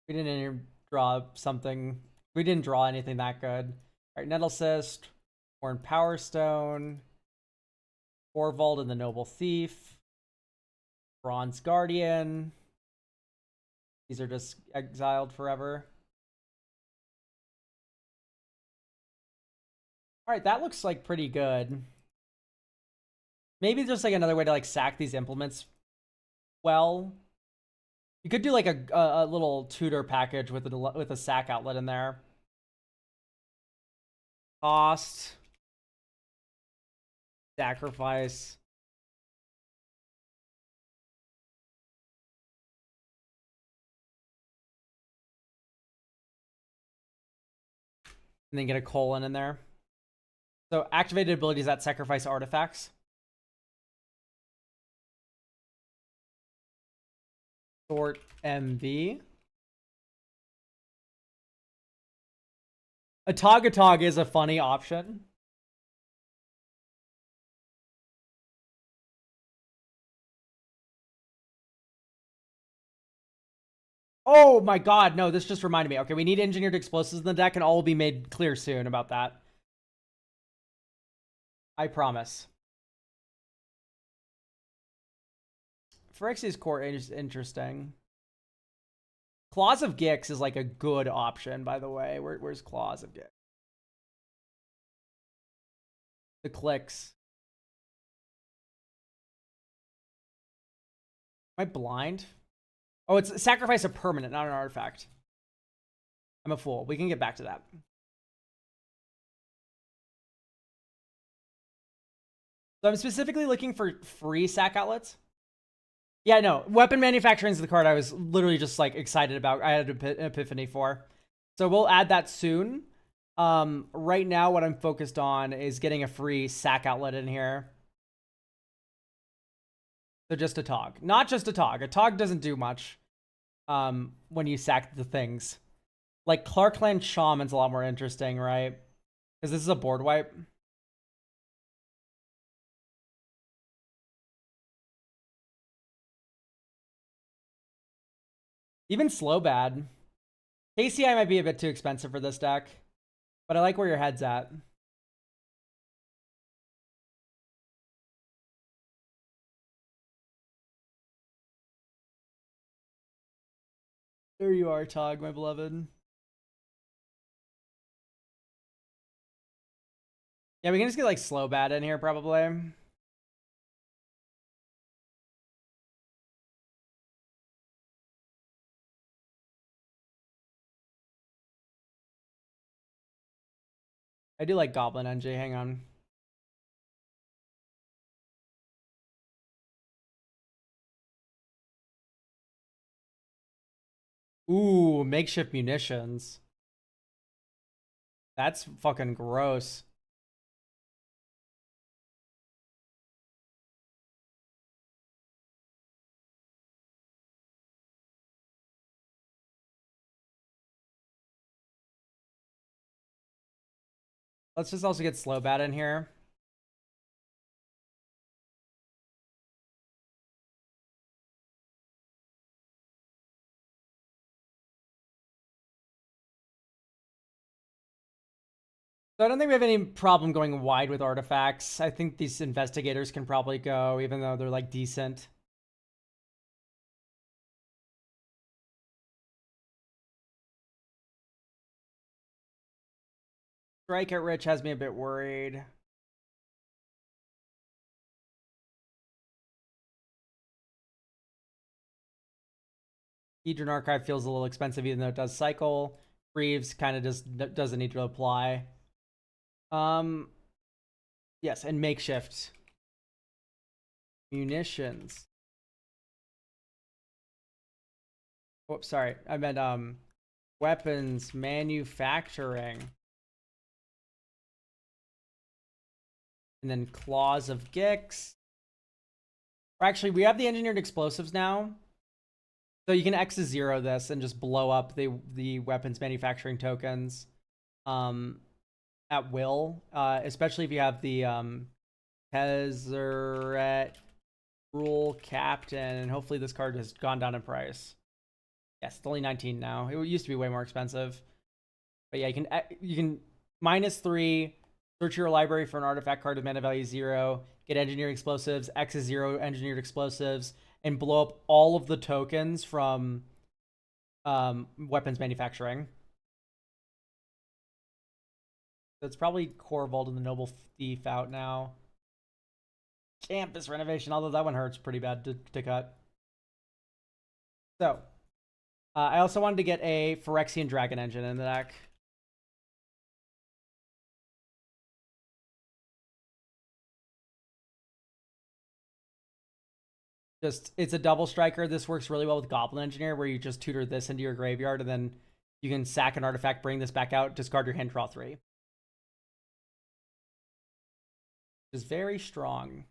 S1: We didn't even draw something. We didn't draw anything that good. All right, Nettle Cyst, Horn Power Stone, Orvald and the Noble Thief, Bronze Guardian. These are just exiled forever. All right, that looks like pretty good. Maybe just like another way to like sack these implements well. You could do like a little tutor package with a sack outlet in there. Cost. Sacrifice. And then get a colon in there. So activated abilities that sacrifice artifacts. Sort MV. A Tog is a funny option. Oh my god, no, this just reminded me. Okay, we need engineered explosives in the deck, and all will be made clear soon about that. I promise. Phyrexia's Core is interesting. Claws of Gix is like a good option, by the way. Where's Claws of Gix? The clicks. Am I blind? Oh, it's sacrifice a permanent, not an artifact. I'm a fool. We can get back to that. So I'm specifically looking for free sack outlets. Yeah, no. Weapon manufacturing is the card I was literally just like excited about. I had an epiphany for. So we'll add that soon. Right now, what I'm focused on is getting a free sack outlet in here. So just a Tog. Not just a Tog. A Tog doesn't do much when you sack the things. Like Clarkland Shaman's a lot more interesting, right? Because this is a board wipe. Even Slow Bad. KCI might be a bit too expensive for this deck. But I like where your head's at. There you are, Tog, my beloved. Yeah, we can just get like Slow Bad in here probably. I do like Goblin NG, hang on. Ooh, makeshift munitions. That's fucking gross. Let's just also get Slow Bad in here. So I don't think we have any problem going wide with artifacts. I think these investigators can probably go, even though they're like decent. Strike at Rich has me a bit worried. Hedron Archive feels a little expensive, even though it does cycle. Reeves kind of just doesn't need to apply. Yes, and makeshift munitions. Whoops, sorry. I meant weapons manufacturing. And then Claws of Gix. Or actually, we have the engineered explosives now. So you can X0 this and just blow up the weapons manufacturing tokens at will. Especially if you have the Tezzeret Rule Captain. And hopefully this card has gone down in price. Yes, it's only 19 now. It used to be way more expensive. But yeah, you can -3, search your library for an artifact card with mana value 0, get engineered explosives, X is 0 engineered explosives, and blow up all of the tokens from weapons manufacturing. So it's probably Corvold and the Noble Thief out now. Campus renovation, although that one hurts pretty bad to cut. So, I also wanted to get a Phyrexian Dragon Engine in the deck. Just, it's a double striker. This works really well with Goblin Engineer, where you just tutor this into your graveyard, and then you can sack an artifact, bring this back out, discard your hand, draw 3. Which is very strong.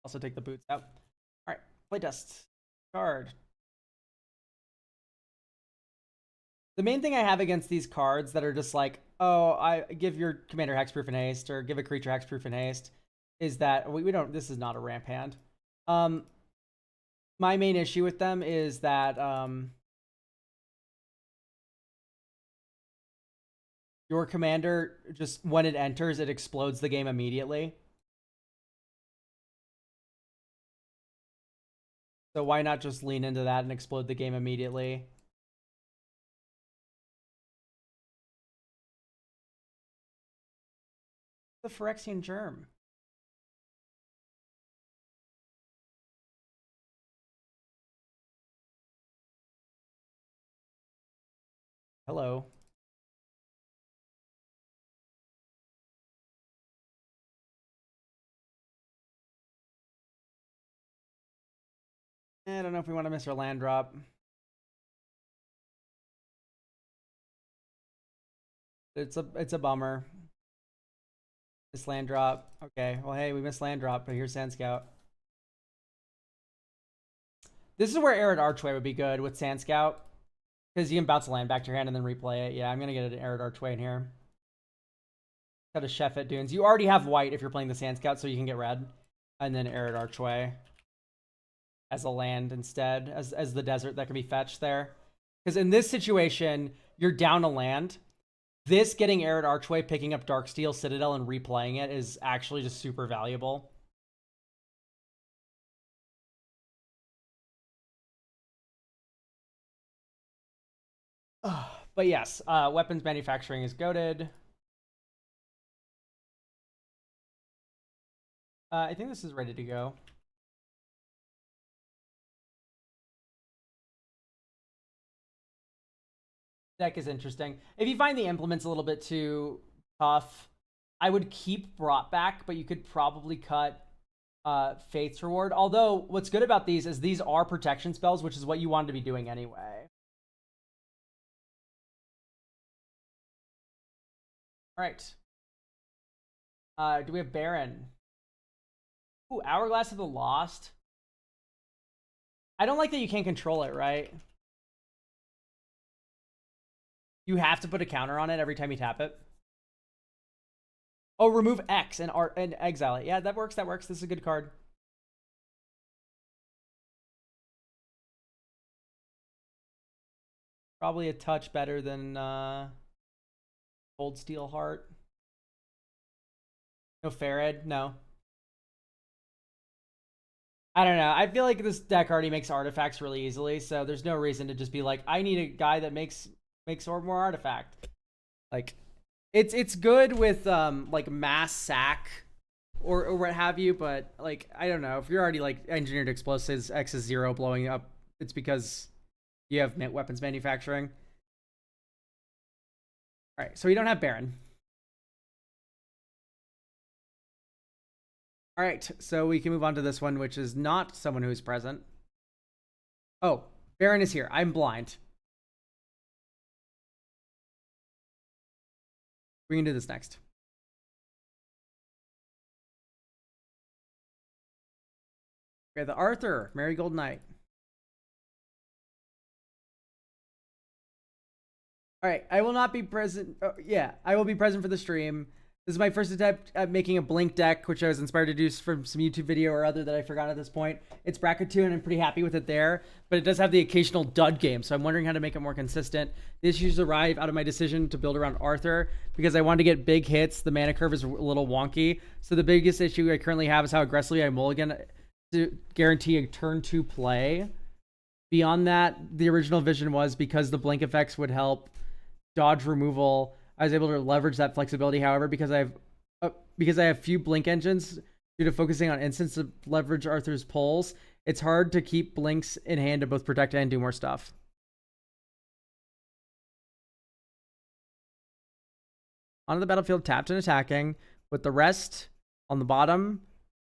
S1: Also take the boots out. All right, playtest. Card. The main thing I have against these cards that are just like, oh, I give your commander hexproof and haste, or give a creature hexproof and haste, is that we don't, this is not a ramp hand. My main issue with them is that your commander, just when it enters, it explodes the game immediately. So why not just lean into that and explode the game immediately? The Phyrexian Germ. Hello. I don't know if we want to miss our land drop. It's a bummer. Miss land drop. Okay, well, hey, we missed land drop, but here's Sand Scout. This is where Arid Archway would be good with Sand Scout, because you can bounce a land back to your hand and then replay it. Yeah, I'm going to get an Arid Archway in here. Got a Chef at Dunes. You already have white if you're playing the Sand Scout, so you can get red. And then Arid Archway as a land instead, as the desert that can be fetched there. Because in this situation, you're down a land. This getting Arid Archway, picking up Darksteel Citadel, and replaying it is actually just super valuable. But yes, weapons manufacturing is goated. I think this is ready to go. Deck is interesting. If you find the implements a little bit too tough, I would keep Brought Back, but you could probably cut Faith's Reward. Although, what's good about these is these are protection spells, which is what you wanted to be doing anyway. All right. Do we have Baron? Ooh, Hourglass of the Lost. I don't like that you can't control it, right? You have to put a counter on it every time you tap it. Oh, remove X and exile it. Yeah, that works. That works. This is a good card. Probably a touch better than Cold Steel Heart. No Farad. No. I don't know. I feel like this deck already makes artifacts really easily, so there's no reason to just be like, I need a guy that makes more artifact. Like, it's good with like mass sack or what have you, but like, I don't know, if you're already like engineered explosives, X is 0 blowing up, it's because you have weapons manufacturing. All right, so we don't have Baron. All right, so we can move on to this one, which is not someone who's present. Oh, Baron is here. I'm blind. We can do this next. Okay, the Arthur, Marigold Knight. All right, I will not be present. Oh, yeah, I will be present for the stream. This is my first attempt at making a blink deck, which I was inspired to do from some YouTube video or other that I forgot at this point. It's bracket 2, and I'm pretty happy with it there, but it does have the occasional dud game, so I'm wondering how to make it more consistent. The issues arrive out of my decision to build around Arthur, because I wanted to get big hits. The mana curve is a little wonky, so the biggest issue I currently have is how aggressively I mulligan to guarantee a turn 2 play. Beyond that, the original vision was because the blink effects would help dodge removal, I was able to leverage that flexibility. However, because I have few blink engines due to focusing on instants to leverage Arthur's pulls, it's hard to keep blinks in hand to both protect and do more stuff. Onto the battlefield, tapped and attacking, with the rest on the bottom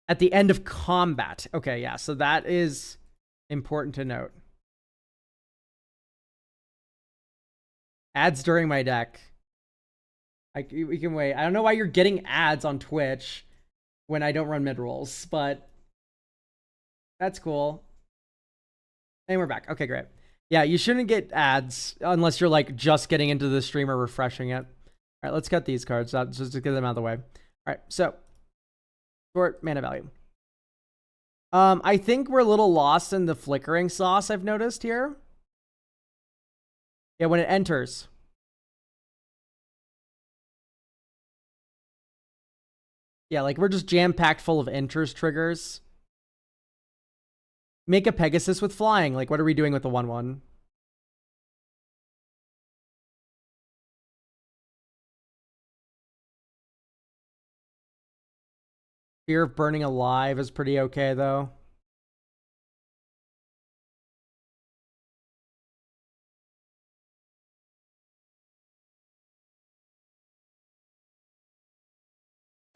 S1: at the end of combat. Okay, yeah, so that is important to note. Ads during my deck. We can wait. I don't know why you're getting ads on Twitch when I don't run mid rolls, but that's cool. And we're back. Okay, great. Yeah, you shouldn't get ads unless you're like just getting into the stream or refreshing it. All right, let's cut these cards out just to get them out of the way. All right, so short mana value. I think we're a little lost in the flickering sauce I've noticed here. Yeah, when it enters. Yeah, like we're just jam-packed full of enters triggers. Make a Pegasus with flying. Like, what are we doing with the 1/1? Fear of Burning Alive is pretty okay, though.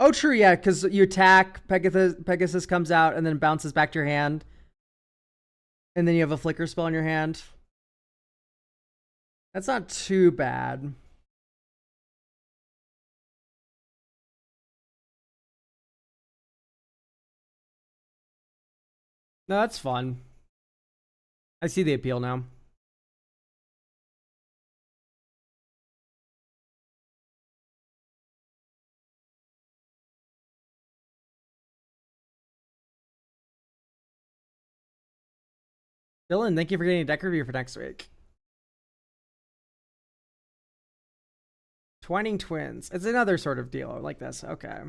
S1: Oh, true, yeah, because you attack, Pegasus comes out, and then bounces back to your hand. And then you have a flicker spell in your hand. That's not too bad. No, that's fun. I see the appeal now. Dylan, thank you for getting a deck review for next week. Twining Twins. It's another sort of deal like this. Okay.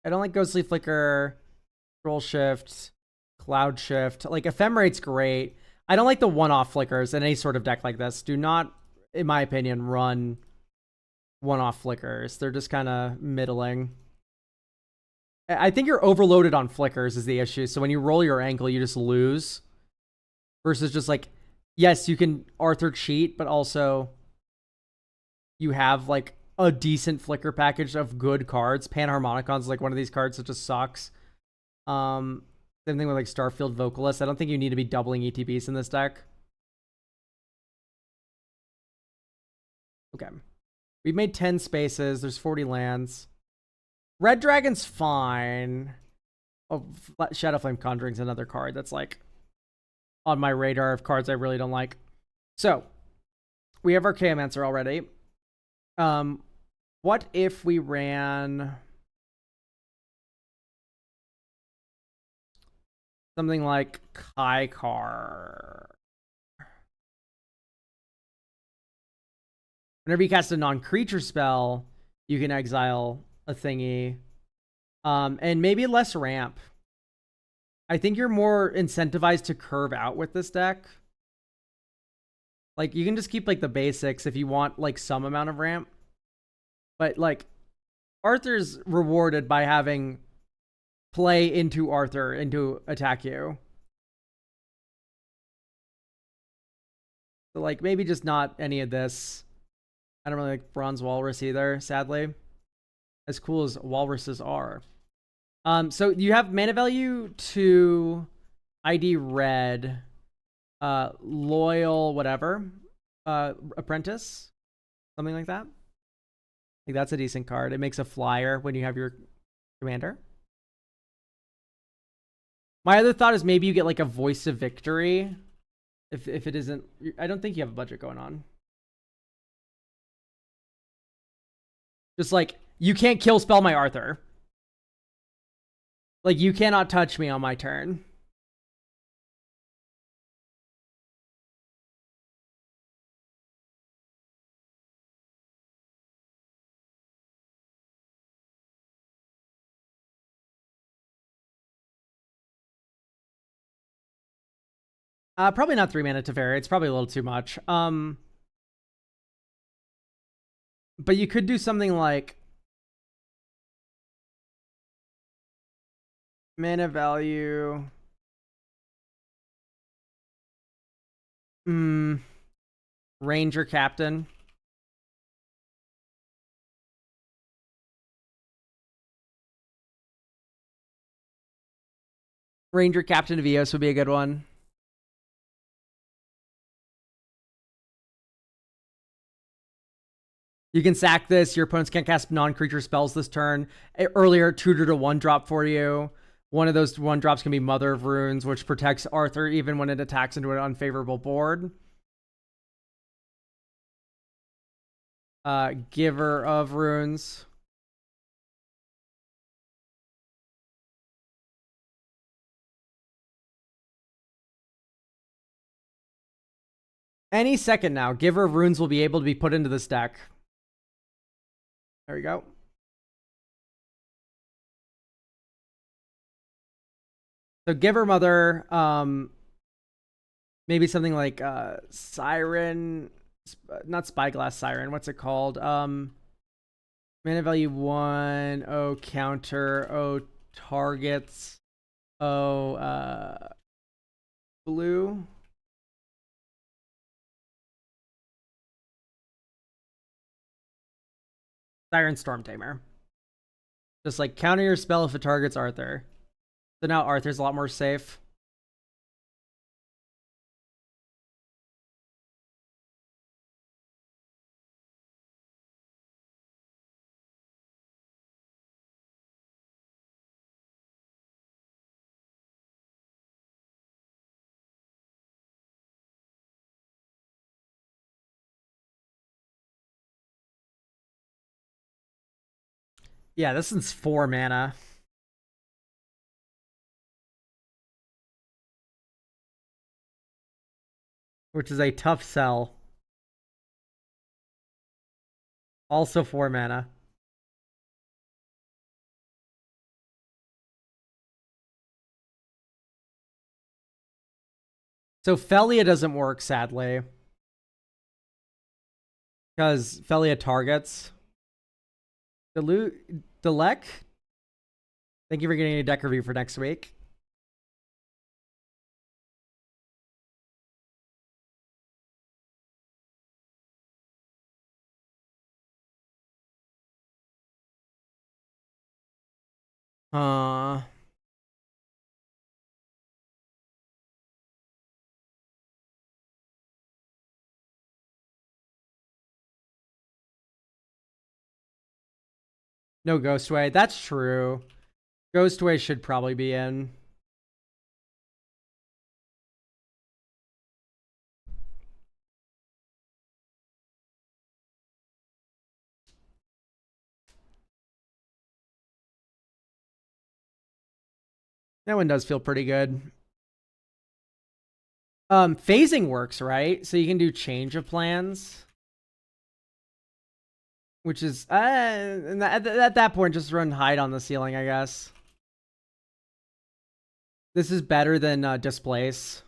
S1: I don't like Ghostly Flicker, Scroll Shift, Cloud Shift. Like, Ephemerate's great. I don't like the one-off flickers in any sort of deck like this. Do not, in my opinion, run one-off flickers. They're just kind of middling. I think you're overloaded on flickers is the issue. So when you roll your ankle, you just lose. Versus just like, yes, you can Arthur cheat, but also you have like a decent flicker package of good cards. Panharmonicon's like one of these cards that just sucks. Same thing with like Starfield Vocalist. I don't think you need to be doubling ETBs in this deck. Okay. We've made 10 spaces. There's 40 lands. Red Dragon's fine. Oh, Shadowflame Conjuring's another card that's like on my radar of cards I really don't like. So, we have our Chaomancer already. What if we ran something like Kaikar? Whenever you cast a non-creature spell, you can exile a thingy. And maybe less ramp. I think you're more incentivized to curve out with this deck. Like, you can just keep, like, the basics if you want, like, some amount of ramp. But, like, Arthur's rewarded by having play into Arthur and to attack you. So, like, maybe just not any of this. I don't really like Bronze Walrus either, sadly. As cool as walruses are. So you have mana value to ID red, loyal, whatever, apprentice, something like that. I think that's a decent card. It makes a flyer when you have your commander. My other thought is maybe you get like a Voice of Victory. If it isn't, I don't think you have a budget going on. Just like, you can't kill spell my Arthur. Like, you cannot touch me on my turn. Probably not 3 mana Teferi. It's probably a little too much. But you could do something like mana value. Ranger Captain. Ranger Captain of Eos would be a good one. You can sack this. Your opponents can't cast non-creature spells this turn. Earlier, tutored a 1-drop for you. One of those 1-drops can be Mother of Runes, which protects Arthur even when it attacks into an unfavorable board. Giver of Runes. Any second now, Giver of Runes will be able to be put into this deck. There we go. So Giver Mother, maybe something like Siren, not Spyglass Siren, what's it called? Mana value 1, oh counter, oh targets, oh blue. Siren Storm Tamer. Just like counter your spell if it targets Arthur. So now Arthur's a lot more safe. Yeah, this one's 4 mana. Which is a tough sell. Also 4 mana. So Felia doesn't work, sadly. Because Felia targets. Delek? Thank you for getting a deck review for next week. No Ghostway. That's true. Ghostway should probably be in. That one does feel pretty good. Phasing works, right? So you can do change of plans. Which is, at that point, just run hide on the ceiling, I guess. This is better than displace.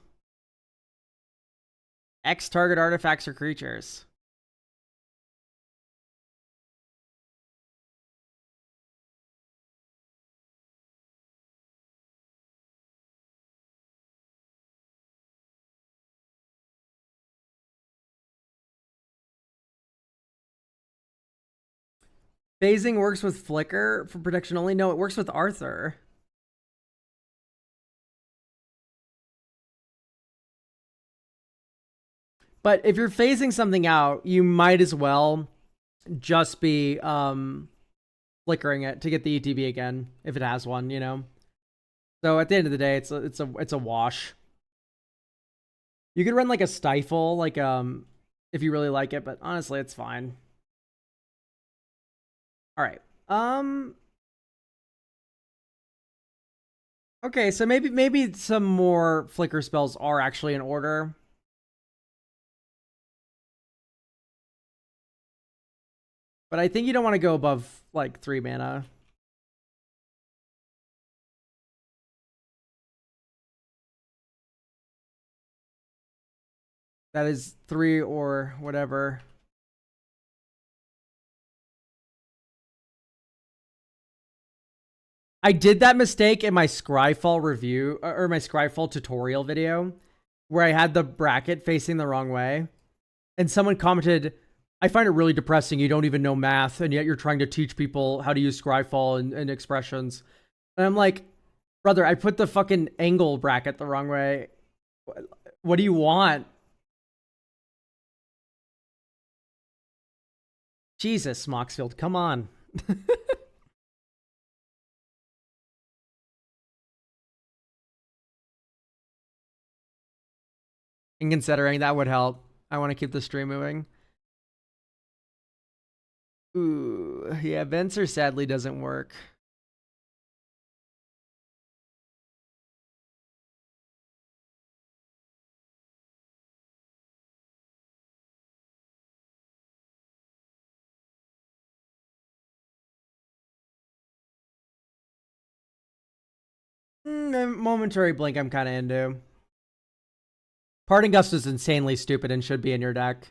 S1: X target artifacts or creatures. Phasing works with Flicker for protection only? No, it works with Arthur. But if you're phasing something out, you might as well just be flickering it to get the ETB again, if it has one, you know? So at the end of the day, it's a wash. You could run like a stifle, like if you really like it, but honestly, it's fine. All right. Okay, so maybe some more flicker spells are actually in order. But I think you don't want to go above like 3 mana. That is 3 or whatever. I did that mistake in my Scryfall review or my Scryfall tutorial video where I had the bracket facing the wrong way. And someone commented, I find it really depressing. You don't even know math, and yet you're trying to teach people how to use Scryfall and expressions. And I'm like, brother, I put the fucking angle bracket the wrong way. What do you want? Jesus, Moxfield, come on. And considering that would help. I want to keep the stream moving. Ooh, yeah, banter sadly doesn't work. Momentary blink I'm kind of into. Parting Gust is insanely stupid and should be in your deck.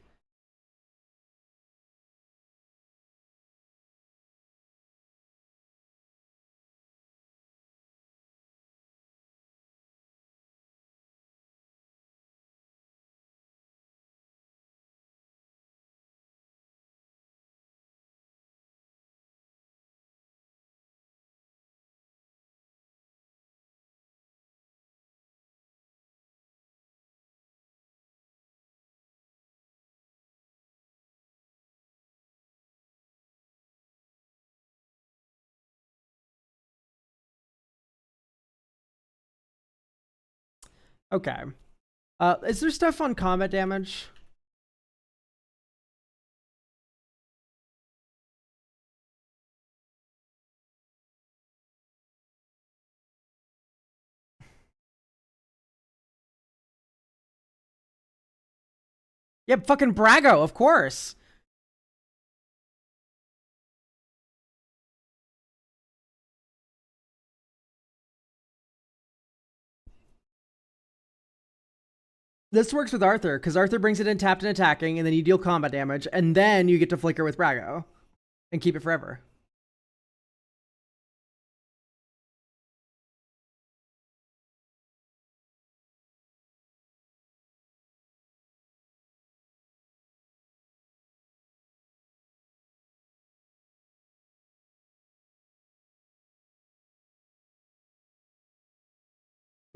S1: Okay. Is there stuff on combat damage? Yep, fucking Brago, of course. This works with Arthur, because Arthur brings it in tapped and attacking, and then you deal combat damage, and then you get to flicker with Brago. And keep it forever.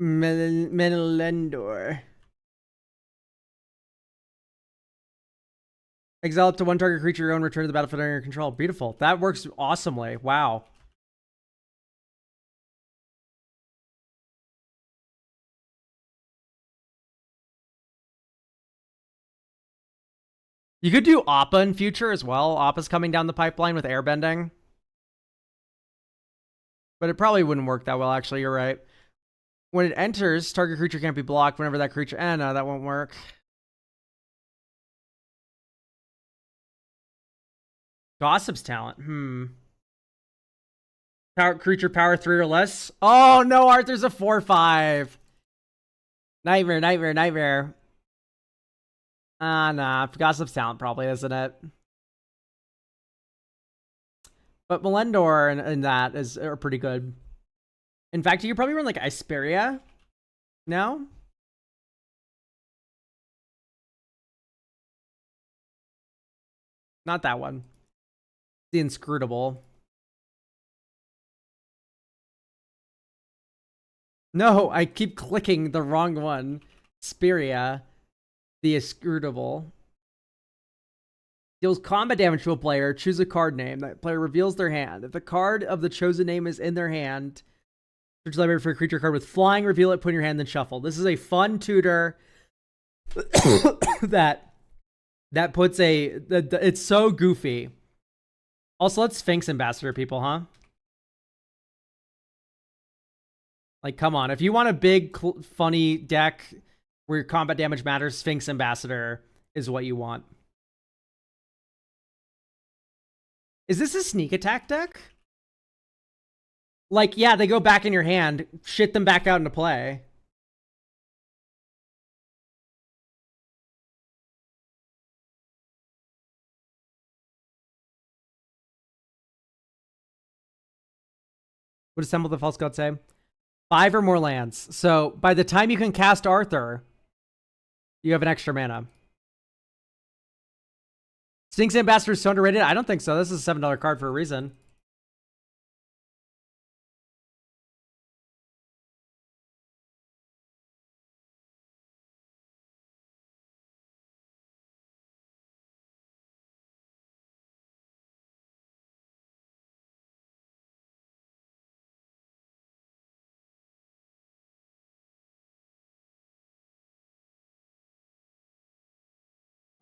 S1: Menelendor. Exile up to 1 target creature your own, return to the battlefield under your control. Beautiful. That works awesomely. Wow. You could do Appa in future as well. Appa's coming down the pipeline with airbending. But it probably wouldn't work that well, actually. You're right. When it enters, target creature can't be blocked whenever that creature... no, that won't work. Gossip's talent. Creature power 3 or less. Oh, no, Arthur's a 4/5. Nightmare. Nah. Gossip's talent probably, isn't it? But Melendor and that are pretty good. In fact, you could probably run like Isperia. No? Not that one. The Inscrutable. No, I keep clicking the wrong one. Speria. The Inscrutable. Deals combat damage to a player. Choose a card name. That player reveals their hand. If the card of the chosen name is in their hand, Search the library for a creature card with flying, reveal it, put in your hand, then shuffle. This is a fun tutor that puts it's so goofy. Also, let's Sphinx Ambassador people, huh? Like, come on. If you want a big, funny deck where your combat damage matters, Sphinx Ambassador is what you want. Is this a sneak attack deck? Like, yeah, they go back in your hand, shit them back out into play. What does Assemble the False God say? 5 or more lands. So by the time you can cast Arthur, you have an extra mana. Sphinx Ambassador is so underrated? I don't think so. This is a $7 card for a reason.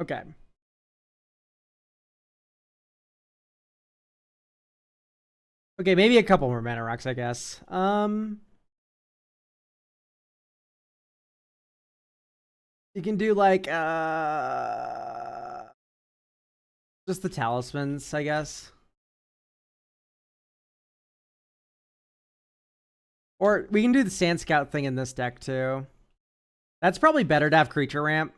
S1: Okay. Okay, maybe a couple more mana rocks, I guess. You can do like just the talismans, I guess. Or we can do the Sand Scout thing in this deck too. That's probably better to have creature ramp,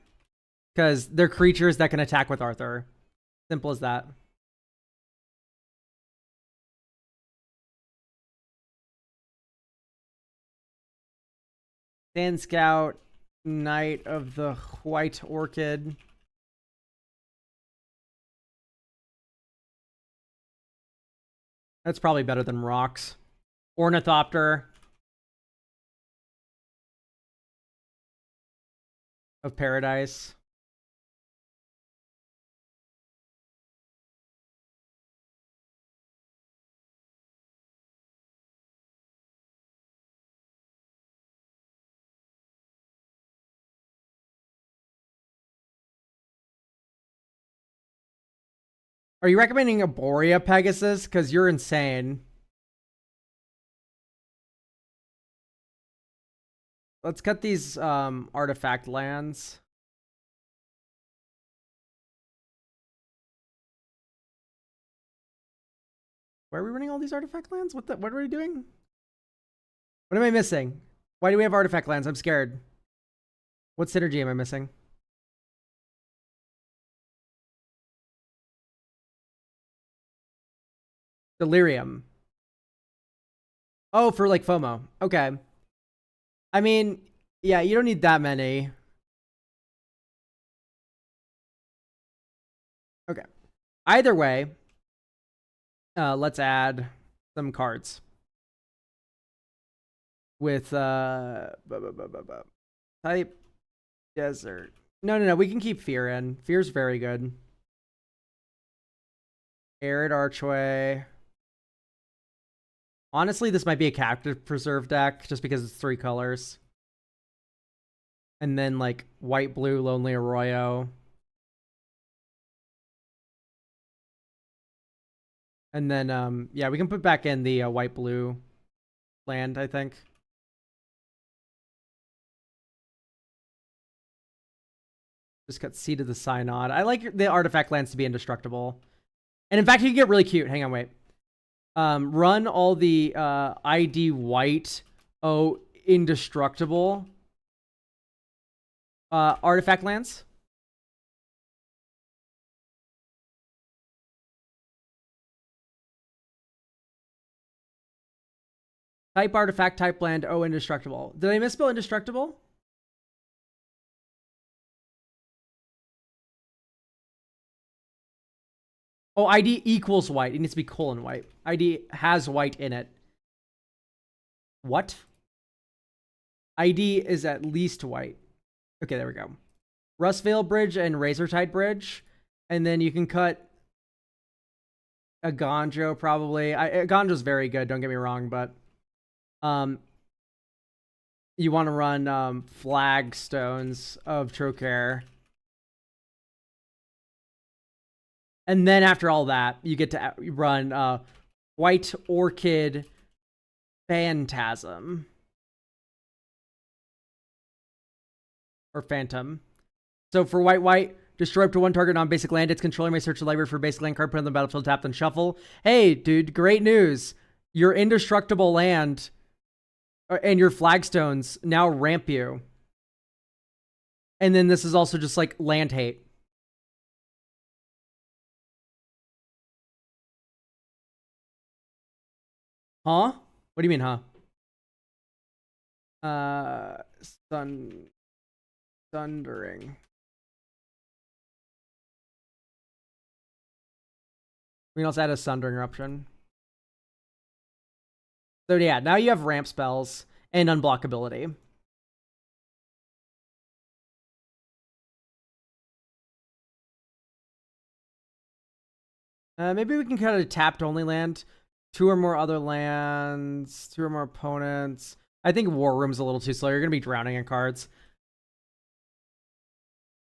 S1: because they're creatures that can attack with Arthur. Simple as that. Sand Scout, Knight of the White Orchid. That's probably better than rocks. Ornithopter of Paradise. Are you recommending Arborea Pegasus? Because you're insane. Let's cut these artifact lands. Why are we running all these artifact lands? What are we doing? What am I missing? Why do we have artifact lands? I'm scared. What synergy am I missing? Delirium. Oh, for like FOMO. Okay. I mean, yeah, you don't need that many. Okay. Either way, let's add some cards with type desert. No. We can keep Fear in. Fear's very good. Arid Archway. Honestly, this might be a Captive Preserve deck just because it's 3 colors. And then like white, blue, Lonely Arroyo. And then, yeah, we can put back in the white, blue land, I think. Just got Seed of the Synod. I like the artifact lands to be indestructible. And in fact, you can get really cute. Hang on, wait. Run all the ID white, indestructible artifact lands. Type artifact, type land, indestructible. Did I misspell indestructible? Oh, ID equals white. It needs to be colon white. ID has white in it. What? ID is at least white. Okay, there we go. Rustvale Bridge and Razortide Bridge. And then you can cut a Gonjo probably. Gonjo's very good, don't get me wrong, but you want to run Flagstones of Trocaire. And then after all that, you get to run White Orchid Phantasm. Or Phantom. So for white, destroy up to one target on basic land. Its controller may search the library for basic land card, put on the battlefield, tap, then shuffle. Hey, dude, great news. Your indestructible land and your flagstones now ramp you. And then this is also just like land hate. Huh? What do you mean, huh? Thundering. We can also add a Sundering Eruption. So yeah, now you have ramp spells and unblockability. Maybe we can cut a tapped only land. 2 or more other lands. 2 or more opponents. I think War Room's a little too slow. You're going to be drowning in cards.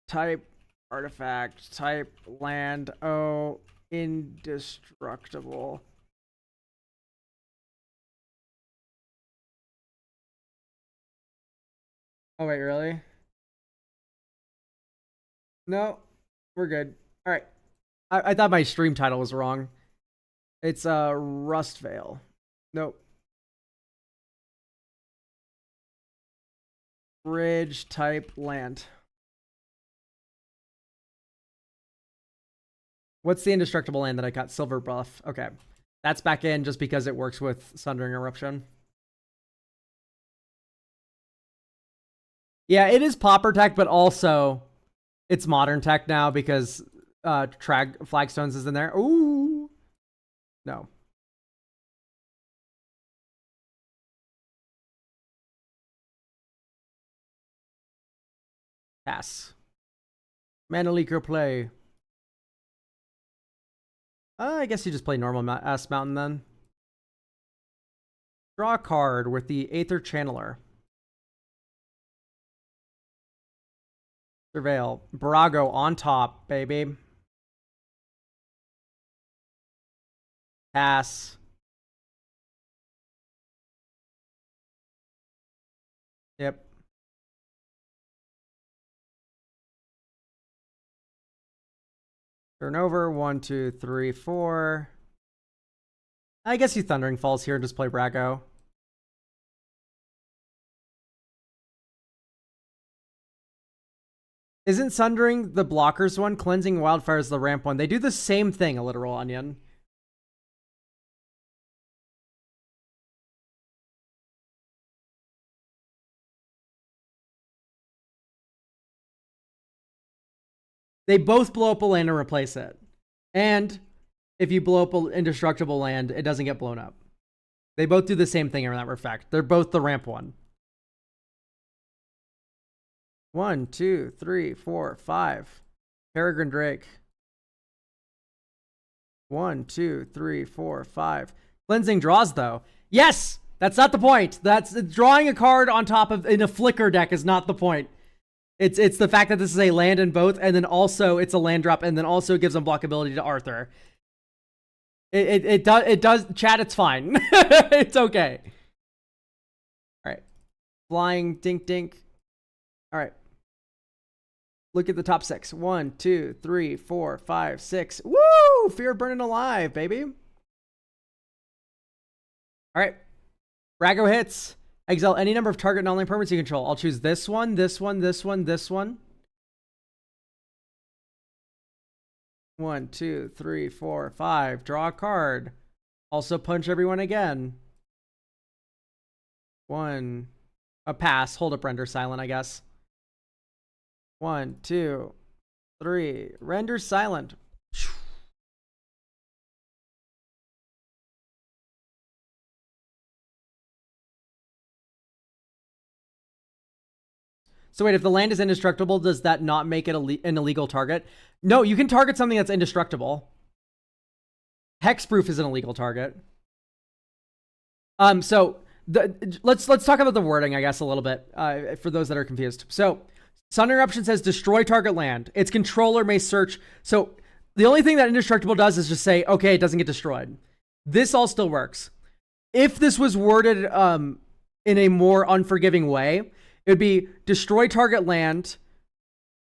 S1: Type artifact. Type land. Oh, indestructible. Oh, wait, really? No, we're good. All right. I thought my stream title was wrong. It's Rustvale. Nope. Bridge type land. What's the indestructible land that I got? Silver Buff. Okay. That's back in just because it works with Sundering Eruption. Yeah, it is Pauper tech, but also it's modern tech now because Flagstones is in there. Ooh. No. Pass. Manaleeker play. I guess you just play normal ass mountain then. Draw a card with the Aether Channeler. Surveil. Brago on top, baby. Pass. Yep. Turn over. 1, 2, 3, 4. I guess you Thundering Falls here and just play Brago. Isn't Sundering the blockers one? Cleansing Wildfire is the ramp one. They do the same thing, a literal onion. They both blow up a land and replace it. And if you blow up an indestructible land, it doesn't get blown up. They both do the same thing in that respect. They're both the ramp one. 1, 2, 3, 4, 5. Peregrine Drake. 1, 2, 3, 4, 5. Cleansing draws though. Yes! That's not the point. That's drawing a card on top of in a flicker deck is not the point. It's the fact that this is a land in both, and then also it's a land drop, and then also gives unblockability to Arthur. It does chat, it's fine. It's okay. Alright. Flying dink dink. Alright. Look at the top 6. 1, 2, 3, 4, 5, 6. Woo! Fear burning alive, baby. Alright. Brago hits. Exile any number of target non-land permanents you control. I'll choose this one, this one, this one, this one. 1, 2, 3, 4, 5. Draw a card. Also punch everyone again. 1. A pass. Hold up, render silent, I guess. 1, 2, 3. Render silent. So wait, if the land is indestructible, does that not make it an illegal target? No, you can target something that's indestructible. Hexproof is an illegal target. So let's talk about the wording, I guess, a little bit for those that are confused. So, Sun Eruption says destroy target land. Its controller may search. So, the only thing that Indestructible does is just say, okay, it doesn't get destroyed. This all still works. If this was worded in a more unforgiving way, it would be destroy target land.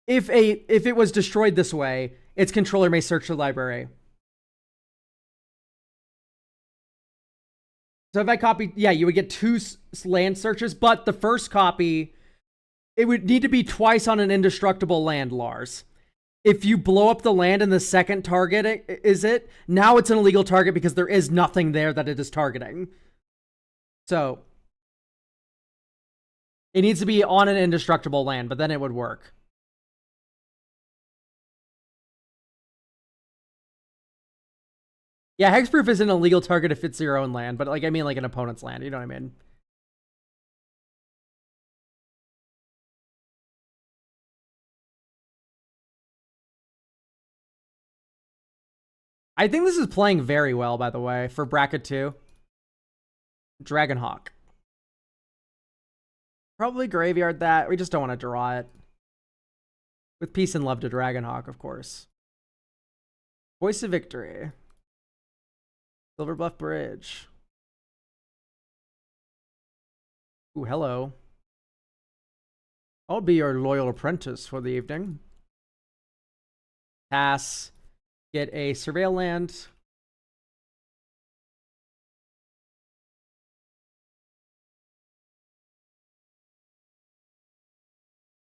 S1: If it was destroyed this way, its controller may search the library. So if I copy, yeah, you would get 2 land searches, but the first copy, it would need to be twice on an indestructible land, Lars. If you blow up the land and the second target now it's an illegal target because there is nothing there that it is targeting. So it needs to be on an indestructible land, but then it would work. Yeah, hexproof is an illegal target if it's your own land, but like I mean like an opponent's land, you know what I mean? I think this is playing very well, by the way, for bracket 2. Dragonhawk. Probably graveyard that. We just don't want to draw it. With peace and love to Dragonhawk, of course. Voice of Victory. Silver Bluff Bridge. Ooh, hello. I'll be your loyal apprentice for the evening. Pass. Get a Surveil land.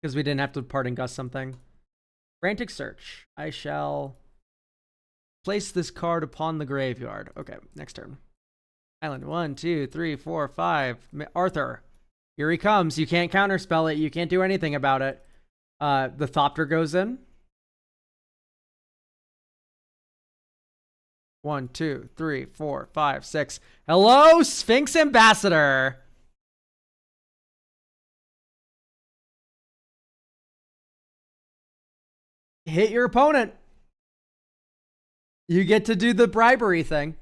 S1: Because we didn't have to parting gust something. Frantic Search. I shall place this card upon the graveyard. Okay, next turn. Island 1, 2, 3, 4, 5. Arthur. Here he comes. You can't counterspell it. You can't do anything about it. The Thopter goes in. 1, 2, 3, 4, 5, 6. Hello, Sphinx Ambassador. Hit your opponent. You get to do the bribery thing.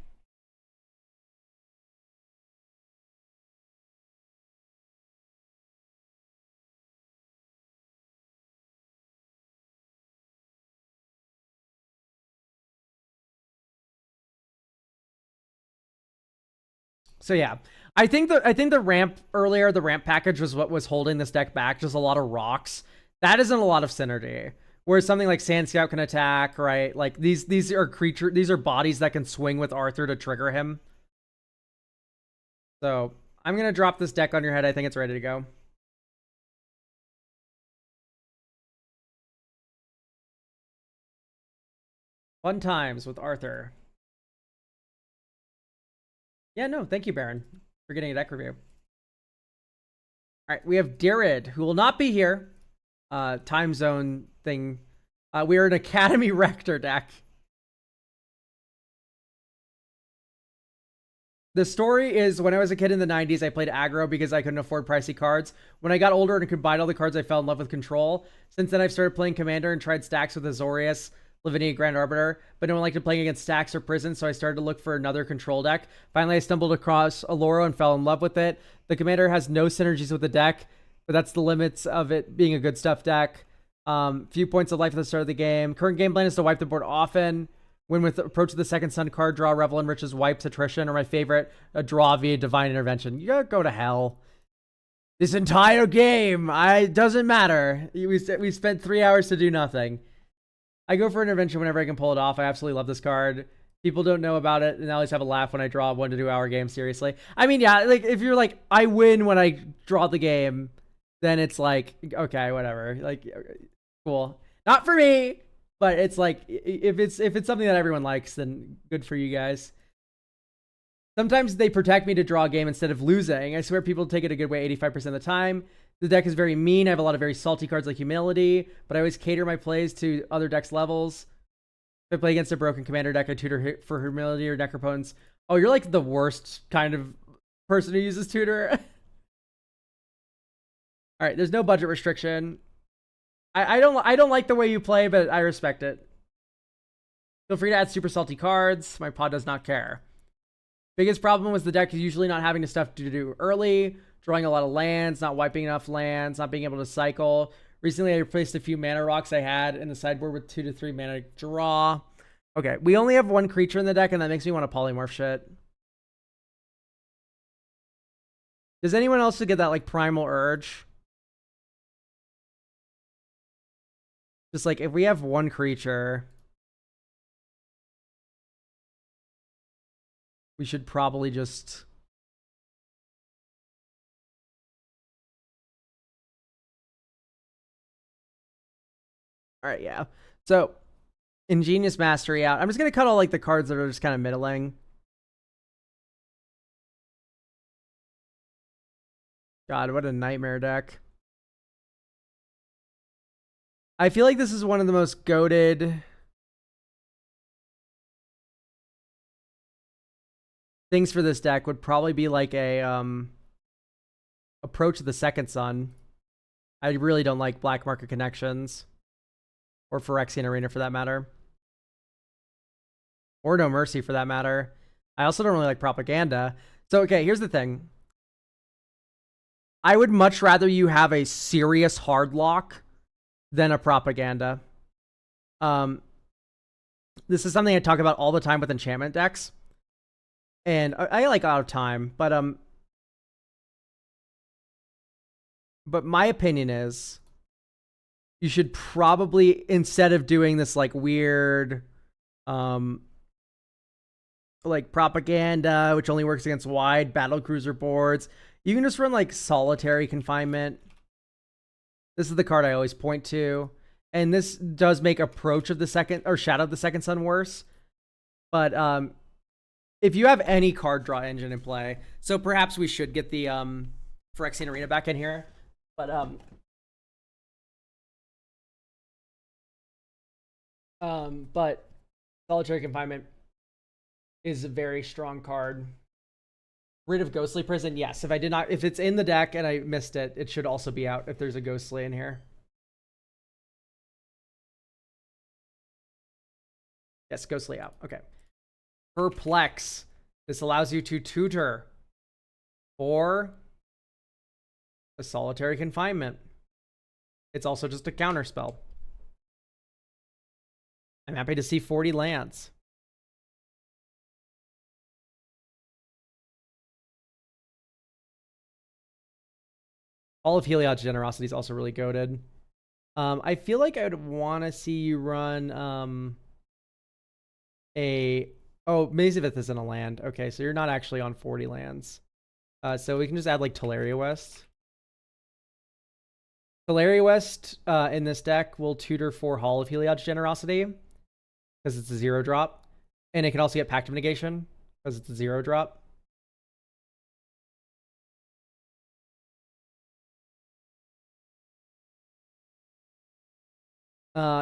S1: So yeah, I think the ramp earlier, the ramp package was what was holding this deck back. Just a lot of rocks. That isn't a lot of synergy. Whereas something like Sand Scout can attack, right? Like these are bodies that can swing with Arthur to trigger him. So I'm gonna drop this deck on your head. I think it's ready to go. Fun times with Arthur. Yeah, no, thank you, Baron, for getting a deck review. All right, we have Dredge, who will not be here. Time zone thing. We are an Academy Rector deck. The story is, when I was a kid in the 90s, I played aggro because I couldn't afford pricey cards. When I got older and could buy all the cards, I fell in love with control. Since then, I've started playing Commander and tried stacks with Azorius, Lavinia, Grand Arbiter, but no one liked playing against stacks or prisons, so I started to look for another control deck. Finally, I stumbled across Aloro and fell in love with it. The Commander has no synergies with the deck, but that's the limits of it being a good stuff deck. Few points of life at the start of the game. Current game plan is to wipe the board often. When with approach of the second sun card, draw Revel Enriches, wipes Attrition, or my favorite, a draw via Divine Intervention. You gotta go to hell. This entire game, it doesn't matter. We spent 3 hours to do nothing. I go for Intervention whenever I can pull it off. I absolutely love this card. People don't know about it, and I always have a laugh when I draw a 1 to 2 hour game, seriously. I mean, yeah, like, if you're like, I win when I draw the game, then it's like, okay, whatever. Like, cool. Not for me. But it's like, if it's something that everyone likes, then good for you guys. Sometimes they protect me to draw a game instead of losing. I swear people take it a good way 85% of the time. The deck is very mean. I have a lot of very salty cards like Humility, but I always cater my plays to other decks' levels. If I play against a broken Commander deck, I tutor for Humility or Necropotence. Oh, you're like the worst kind of person who uses tutor. All right, there's no budget restriction. I don't like the way you play, but I respect it. Feel free to add super salty cards. My pod does not care. Biggest problem was the deck is usually not having the stuff to do early, drawing a lot of lands, not wiping enough lands, not being able to cycle. Recently, I replaced a few mana rocks I had in the sideboard with 2 to 3 mana draw. Okay, we only have one creature in the deck, and that makes me want to polymorph shit. Does anyone else get that, like, primal urge? Just, like, if we have one creature, we should probably just... All right, yeah. So, Ingenious Mastery out. I'm just going to cut all, like, the cards that are just kind of middling. God, what a nightmare deck. I feel like this is one of the most goated things for this deck would probably be like a Approach of the Second Sun. I really don't like Black Market Connections. Or Phyrexian Arena for that matter. Or No Mercy for that matter. I also don't really like Propaganda. So, okay, here's the thing. I would much rather you have a serious hard lock than a Propaganda. This is something I talk about all the time with enchantment decks. And I like Out of Time, but my opinion is you should probably, instead of doing this like weird like Propaganda, which only works against wide battle cruiser boards, you can just run like Solitary Confinement. This is the card I always point to. And this does make Approach of the Second, or Shadow of the Second Sun worse. But if you have any card draw engine in play, so perhaps we should get the Phyrexian Arena back in here. But Solitary Confinement is a very strong card. Rid of Ghostly Prison, yes. If it's in the deck and I missed it, it should also be out if there's a Ghostly in here. Yes, Ghostly out. Okay. Perplex. This allows you to tutor for a Solitary Confinement. It's also just a counter spell. I'm happy to see 40 lands. All of Heliod's Generosity is also really goated. I feel like I would want to see you run Mazavith isn't a land. Okay, so you're not actually on 40 lands. So we can just add like Teleria West. Teleria West in this deck will tutor for Hall of Heliod's Generosity because it's a 0-drop. And it can also get Pact of Negation because it's a 0-drop.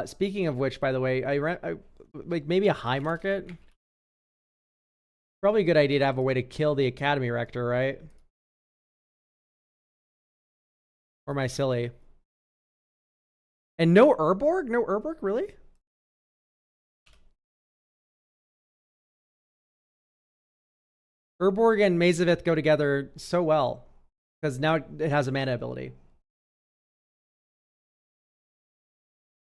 S1: Speaking of which, by the way, I like maybe a high market. Probably a good idea to have a way to kill the Academy Rector, right? Or am I silly? And no Urborg? No Urborg, really? Urborg and Mazavith go together so well. Because now it has a mana ability.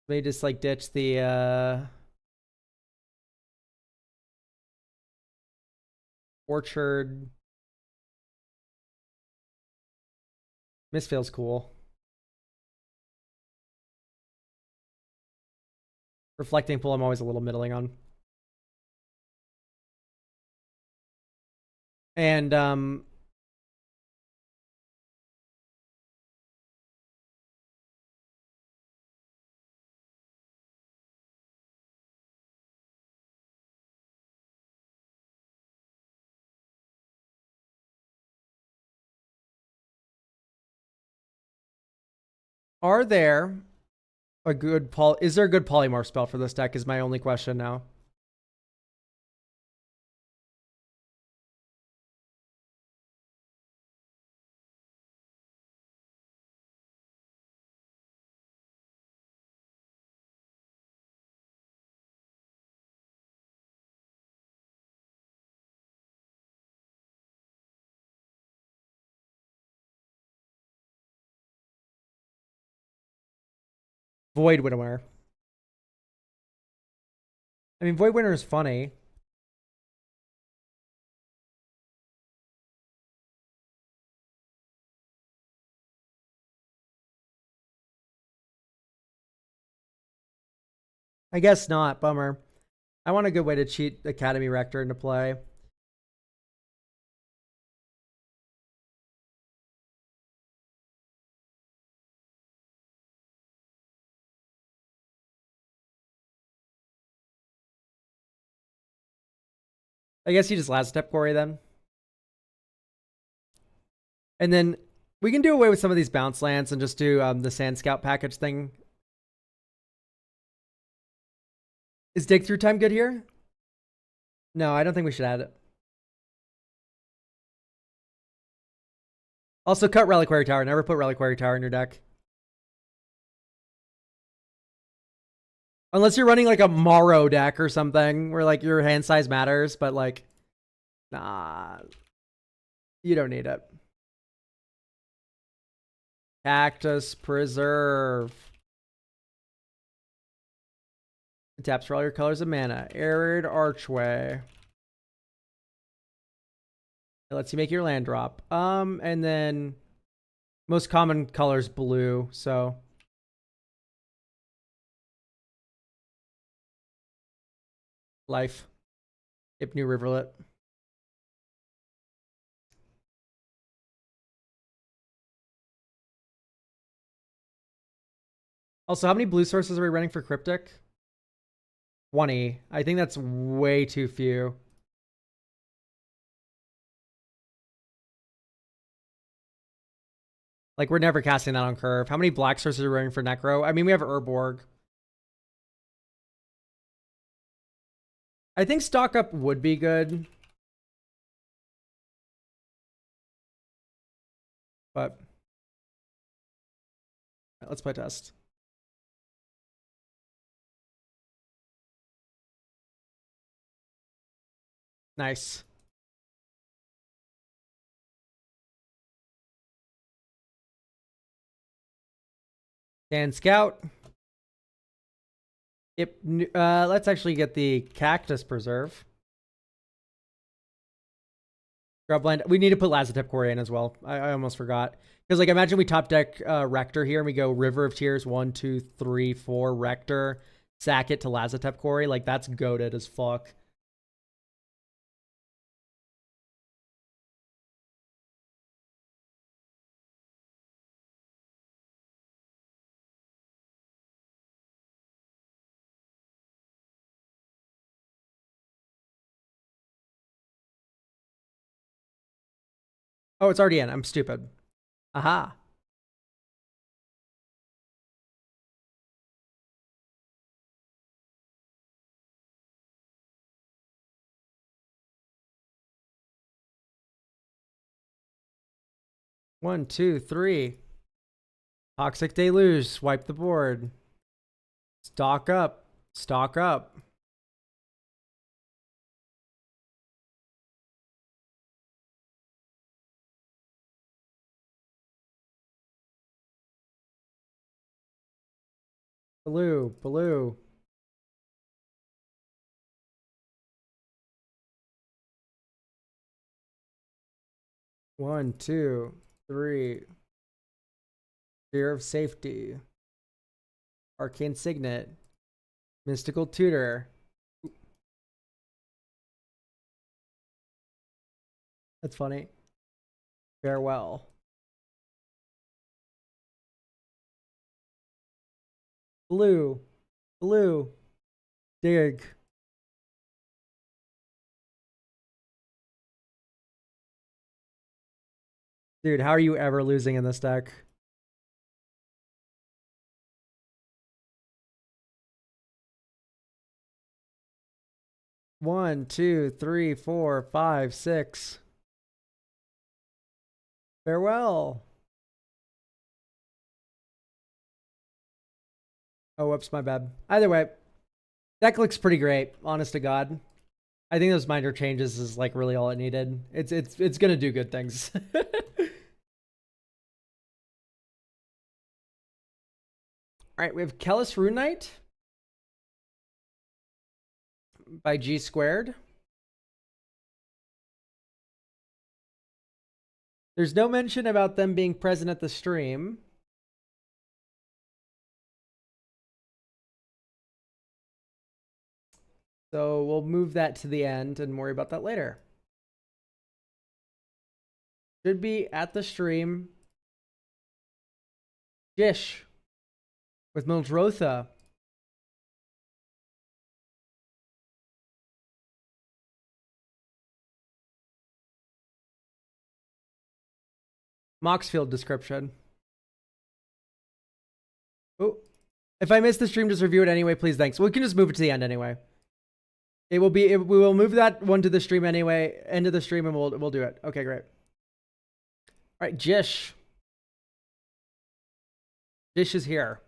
S1: They just like ditch the Orchard. Miss feels cool. Reflecting Pool I'm always a little middling on. And are there a good is there a good polymorph spell for this deck is my only question now. Void Winnower. I mean, Void Winnower is funny. I guess not. Bummer. I want a good way to cheat Academy Rector into play. I guess you just last step Quarry then. And then we can do away with some of these bounce lands and just do the Sand Scout package thing. Is Dig Through Time good here? No, I don't think we should add it. Also, cut Reliquary Tower. Never put Reliquary Tower in your deck. Unless you're running like a Morrow deck or something where like your hand size matters, but like, nah, you don't need it. Cactus Preserve. It taps for all your colors of mana. Arid Archway. It lets you make your land drop. And then most common color is blue, so life. Ipnu Riverlet. Also, how many blue sources are we running for Cryptic? 20. I think that's way too few. Like, we're never casting that on curve. How many black sources are we running for Necro? I mean, we have Urborg. I think stock up would be good. But let's play test. Nice. And Scout. Yep. Let's actually get the Cactus Preserve. Scrubland. We need to put Lazotep Quarry in as well. I almost forgot. Because, like, imagine we top deck Rector here and we go River of Tears 1, 2, 3, 4, Rector, sack it to Lazotep Quarry. Like, that's goated as fuck. Oh, it's already in. I'm stupid. Aha. One, two, three. Toxic Deluge. Wipe the board. Stock up. Stock up. Blue. Blue. One, two, three. Fear of Safety. Arcane Signet. Mystical Tutor. That's funny. Farewell. Blue. Blue. Dig. Dude, how are you ever losing in this deck? One, two, three, four, five, six. Farewell. Oh, whoops, my bad. Either way, deck looks pretty great, honest to God. I think those minor changes is like really all it needed. It's gonna do good things. All right, we have Kellis Rune Knight by G Squared. There's no mention about them being present at the stream. So we'll move that to the end and worry about that later. Should be at the stream. Dish with Mildrotha. Moxfield description. Oh, if I missed the stream, just review it anyway, please. Thanks. We can just move it to the end anyway. It will be. We will move that one to the stream anyway. End of the stream, and we'll do it. Okay, great. All right, Jish. Jish is here.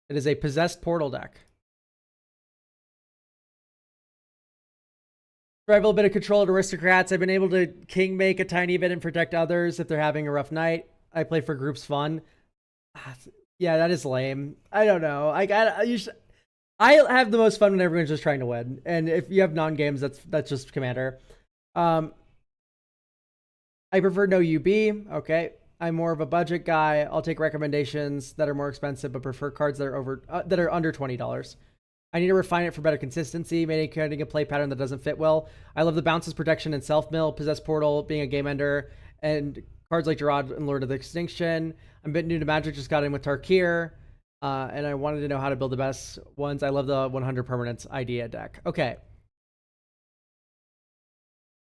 S1: It is a possessed portal deck. Rival a bit of control at aristocrats. I've been able to king make a tiny bit and protect others if they're having a rough night. I play for groups fun. Yeah, that is lame. I don't know. I have the most fun when everyone's just trying to win. And if you have non-games, that's just Commander. I prefer no UB. Okay. I'm more of a budget guy. I'll take recommendations that are more expensive, but prefer cards that are under $20. I need to refine it for better consistency, making a play pattern that doesn't fit well. I love the bounces, protection, and self-mill, possess portal, being a game ender, and cards like Gerard and Lord of the Extinction. I'm a bit new to Magic, just got in with Tarkir, and I wanted to know how to build the best ones. I love the 100 permanents idea deck. Okay.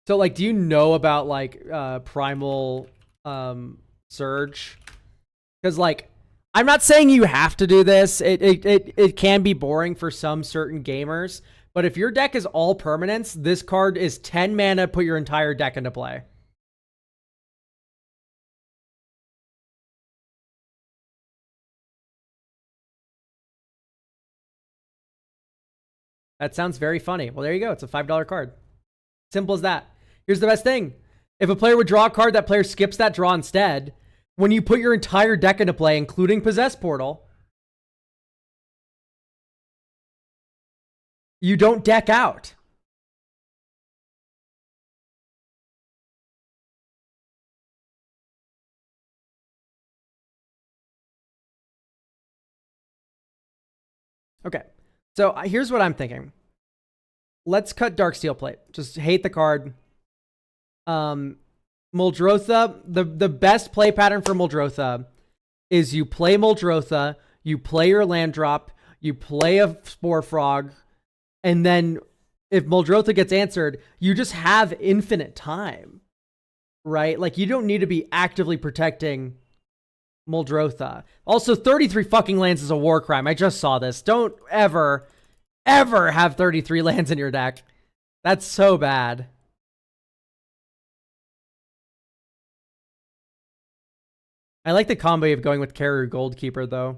S1: So, like, do you know about, like, Primal Surge? Because, like, I'm not saying you have to do this. It can be boring for some certain gamers. But if your deck is all permanents, this card is 10 mana, put your entire deck into play. That sounds very funny. Well, there you go. It's a $5 card. Simple as that. Here's the best thing. If a player would draw a card, that player skips that draw instead. When you put your entire deck into play, including Possess Portal, you don't deck out. Okay. So here's what I'm thinking. Let's cut Darksteel Plate. Just hate the card. Muldrotha, the best play pattern for Muldrotha is you play Muldrotha, you play your land drop, you play a Spore Frog, and then if Muldrotha gets answered, you just have infinite time, right? Like, you don't need to be actively protecting Muldrotha. Also, 33 fucking lands is a war crime. I just saw this. Don't ever have 33 lands in your deck. That's so bad. I like the combo of going with Karu Goldkeeper, though.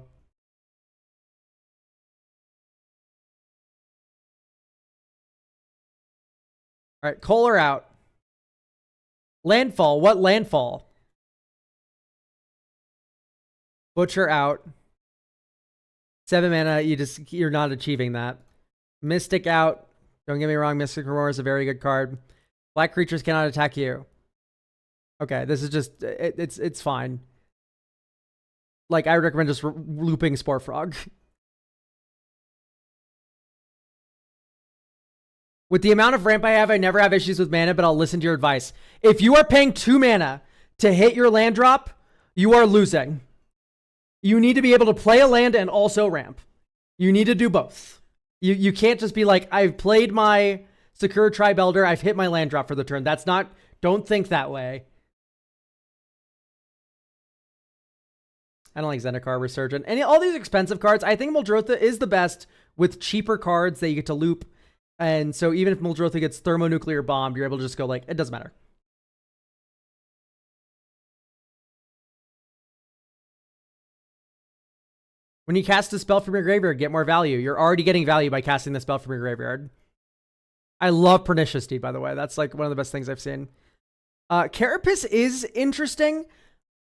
S1: All right, Kohler out. Landfall. What landfall? Butcher out. 7 mana. You're not achieving that. Mystic out. Don't get me wrong. Mystic Roar is a very good card. Black creatures cannot attack you. Okay, this is just it's fine. Like, I would recommend just looping Spore Frog. With the amount of ramp I have, I never have issues with mana, but I'll listen to your advice. If you are paying 2 mana to hit your land drop, you are losing. You need to be able to play a land and also ramp. You need to do both. You can't just be like, I've played my Secure Tribe Elder, I've hit my land drop for the turn. That's not, don't think that way. I don't like Zendikar Resurgent. And all these expensive cards, I think Muldrotha is the best with cheaper cards that you get to loop. And so even if Muldrotha gets thermonuclear bombed, you're able to just go like, it doesn't matter. When you cast a spell from your graveyard, get more value. You're already getting value by casting the spell from your graveyard. I love Pernicious Deed, by the way. That's like one of the best things I've seen. Carapace is interesting.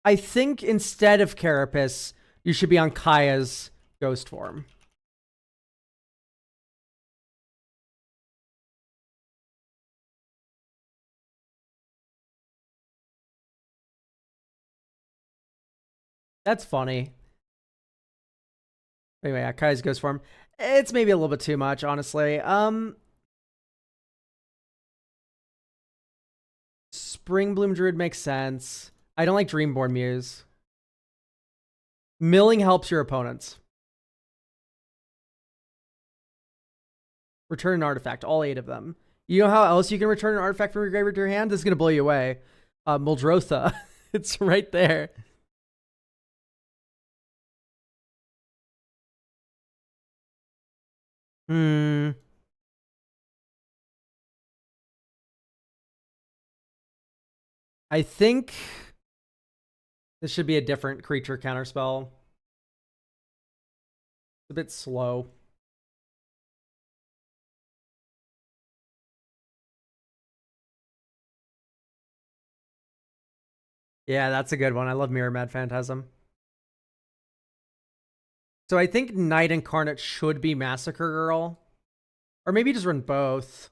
S1: I think instead of Carapace, you should be on Kaya's ghost form. That's funny. Anyway, Kaya's ghost form. It's maybe a little bit too much, honestly. Spring Bloom Druid makes sense. I don't like Dreamborn Muse. Milling helps your opponents. Return an artifact, all 8 of them. You know how else you can return an artifact from your graveyard to your hand? This is going to blow you away. Muldrotha. It's right there. I think this should be a different creature counterspell. It's a bit slow. Yeah, that's a good one. I love Mirror Mad Phantasm. So I think Night Incarnate should be Massacre Girl. Or maybe just run both.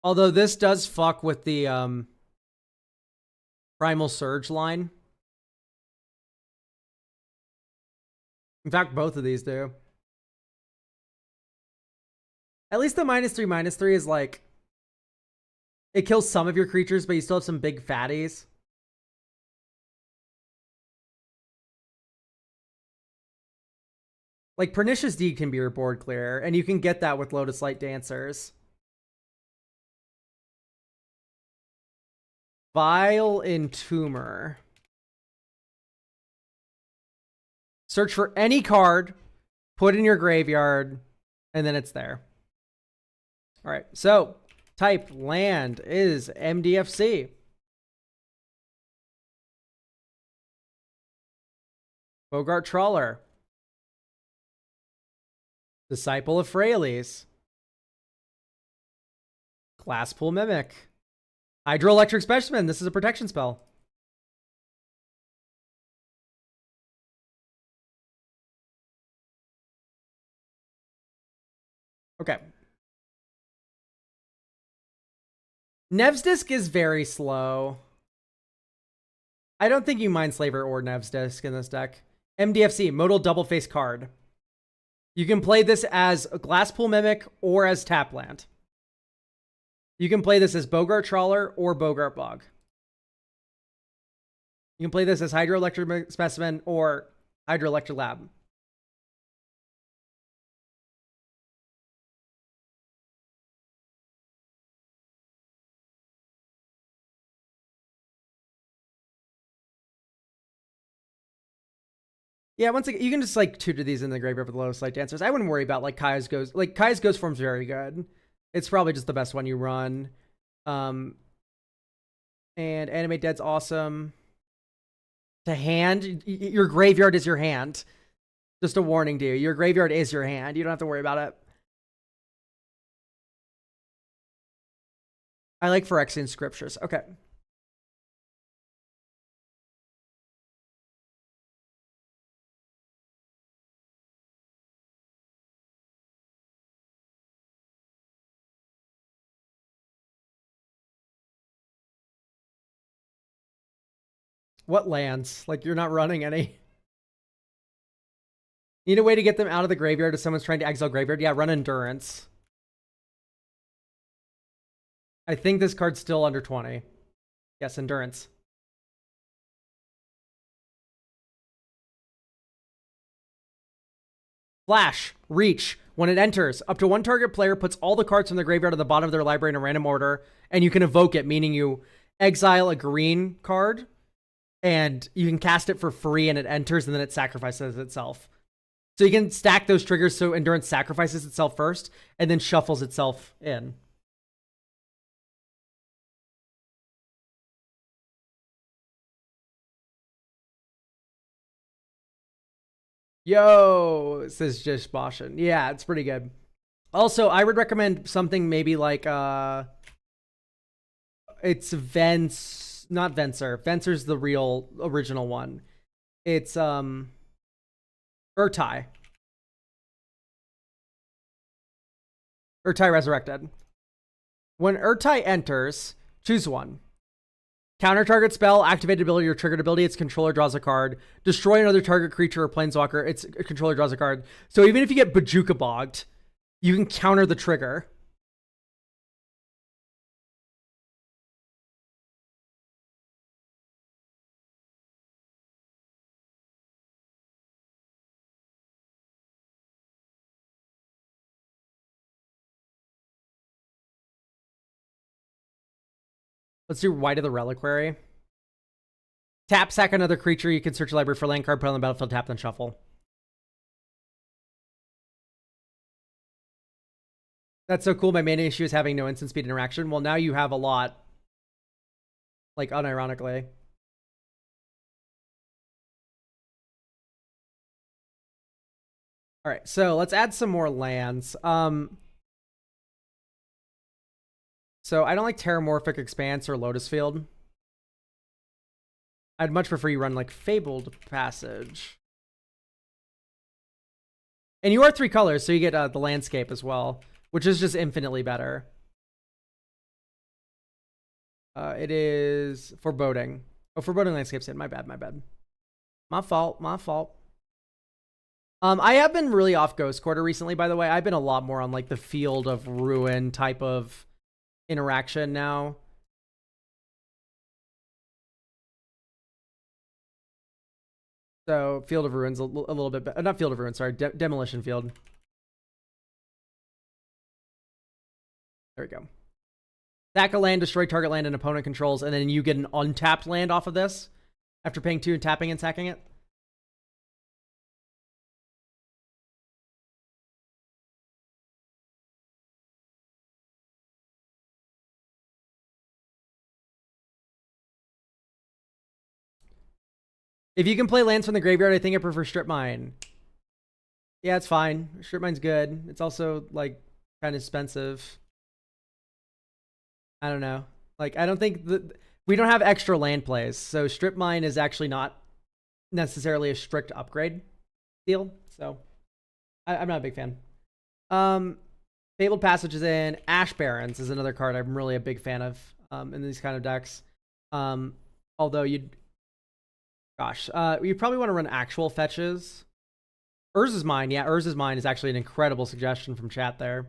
S1: Although this does fuck with the Primal Surge line. In fact, both of these do. At least the -3/-3 is like, it kills some of your creatures, but you still have some big fatties. Like, Pernicious Deed can be your board clear, and you can get that with Lotus Light Dancers. Vile Entomber. Search for any card, put in your graveyard, and then it's there. All right, so type land is MDFC. Bogart Trawler. Disciple of Freyalise. Glasspool Mimic. Hydroelectric Specimen. This is a protection spell. Okay. Nev's Disc is very slow. I don't think you Mindslaver or Nev's Disc in this deck. MDFC, modal double face card. You can play this as a Glasspool Mimic or as tap land. You can play this as Bogart Trawler or Bogart Bog. You can play this as Hydroelectric Specimen or Hydroelectric Lab. Yeah, once again, you can just like tutor these in the graveyard with Lotus Light Dancers. I wouldn't worry about like Kaya's Ghost. Like Kaya's Ghost form's very good. It's probably just the best one you run. And Animate Dead's awesome. To hand, your graveyard is your hand. Just a warning to you. Your graveyard is your hand. You don't have to worry about it. I like Phyrexian Scriptures. Okay. What lands? Like, you're not running any. Need a way to get them out of the graveyard if someone's trying to exile graveyard? Yeah, run Endurance. I think this card's still under 20. Yes, Endurance. Flash, Reach. When it enters, up to one target player puts all the cards from the graveyard at the bottom of their library in a random order, and you can evoke it, meaning you exile a green card, and you can cast it for free, and it enters, and then it sacrifices itself. So you can stack those triggers so Endurance sacrifices itself first, and then shuffles itself in. Yo, says Jish Boshin. Yeah, it's pretty good. Also, I would recommend something maybe like it's Vents, not Venser. Venser's the real original one. It's Urtai. Urtai Resurrected. When Urtai enters, choose one. Counter target spell, activated ability, or triggered ability, its controller draws a card. Destroy another target creature or planeswalker, its controller draws a card. So even if you get Bajuka bogged, you can counter the trigger. Let's do White of the Reliquary. Tap, sack another creature. You can search a library for land card, put on the battlefield, tap, then shuffle. That's so cool. My main issue is having no instant speed interaction. Well, now you have a lot. Like, unironically. All right, so let's add some more lands. So I don't like Terramorphic Expanse or Lotus Field. I'd much prefer you run like Fabled Passage. And you are 3 colors, so you get the landscape as well, which is just infinitely better. It is Foreboding. Oh, Foreboding Landscape's in. My bad, my bad. My fault, my fault. I have been really off Ghost Quarter recently, by the way. I've been a lot more on like the Field of Ruin type of interaction now. So Field of Ruins a little bit better. Not Field of Ruins, sorry. Demolition Field. There we go. Sack a land, destroy target land and opponent controls, and then you get an untapped land off of this after paying 2 and tapping and sacking it. If you can play lands from the graveyard, I think I prefer Strip Mine. Yeah, it's fine. Strip Mine's good. It's also, like, kind of expensive. I don't know. Like, I don't think we don't have extra land plays, so Strip Mine is actually not necessarily a strict upgrade deal. So I'm not a big fan. Fabled Passage is in. Ash Barrens is another card I'm really a big fan of in these kind of decks. Although you probably want to run actual fetches. Urza's Mine, yeah, Urza's Mine is actually an incredible suggestion from chat there.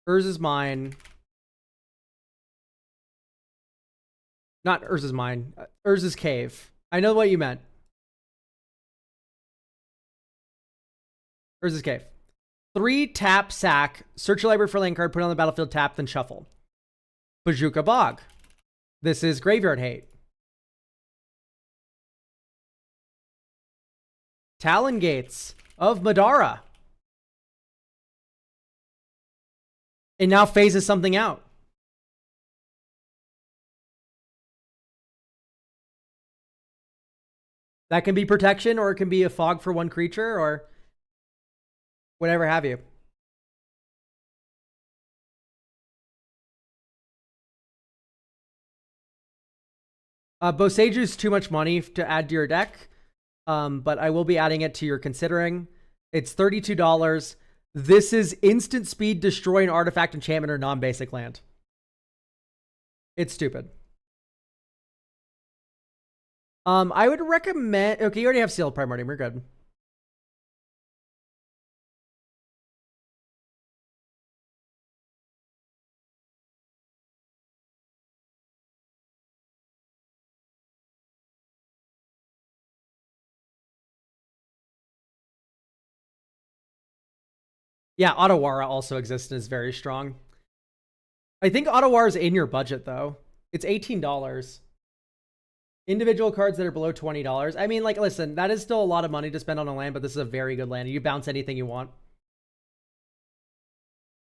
S1: Urza's Mine. Not Urza's Mine. Urza's Cave. I know what you meant. Urza's Cave. 3 tap, sack, search your library for land card, put it on the battlefield, tap, then shuffle. Bajuka Bog. This is Graveyard Hate. Talon Gates of Madara. It now phases something out. That can be protection, or it can be a fog for 1 creature, or whatever have you. Boseiju is too much money to add to your deck, but I will be adding it to your considering. It's $32. This is instant speed, destroy an artifact, enchantment, or non-basic land. It's stupid. I would recommend... Okay, you already have Sealed Primordium. We're good. Yeah, Otawara also exists and is very strong. I think Otawara is in your budget, though. It's $18. Individual cards that are below $20. I mean, like, listen, that is still a lot of money to spend on a land, but this is a very good land. You bounce anything you want.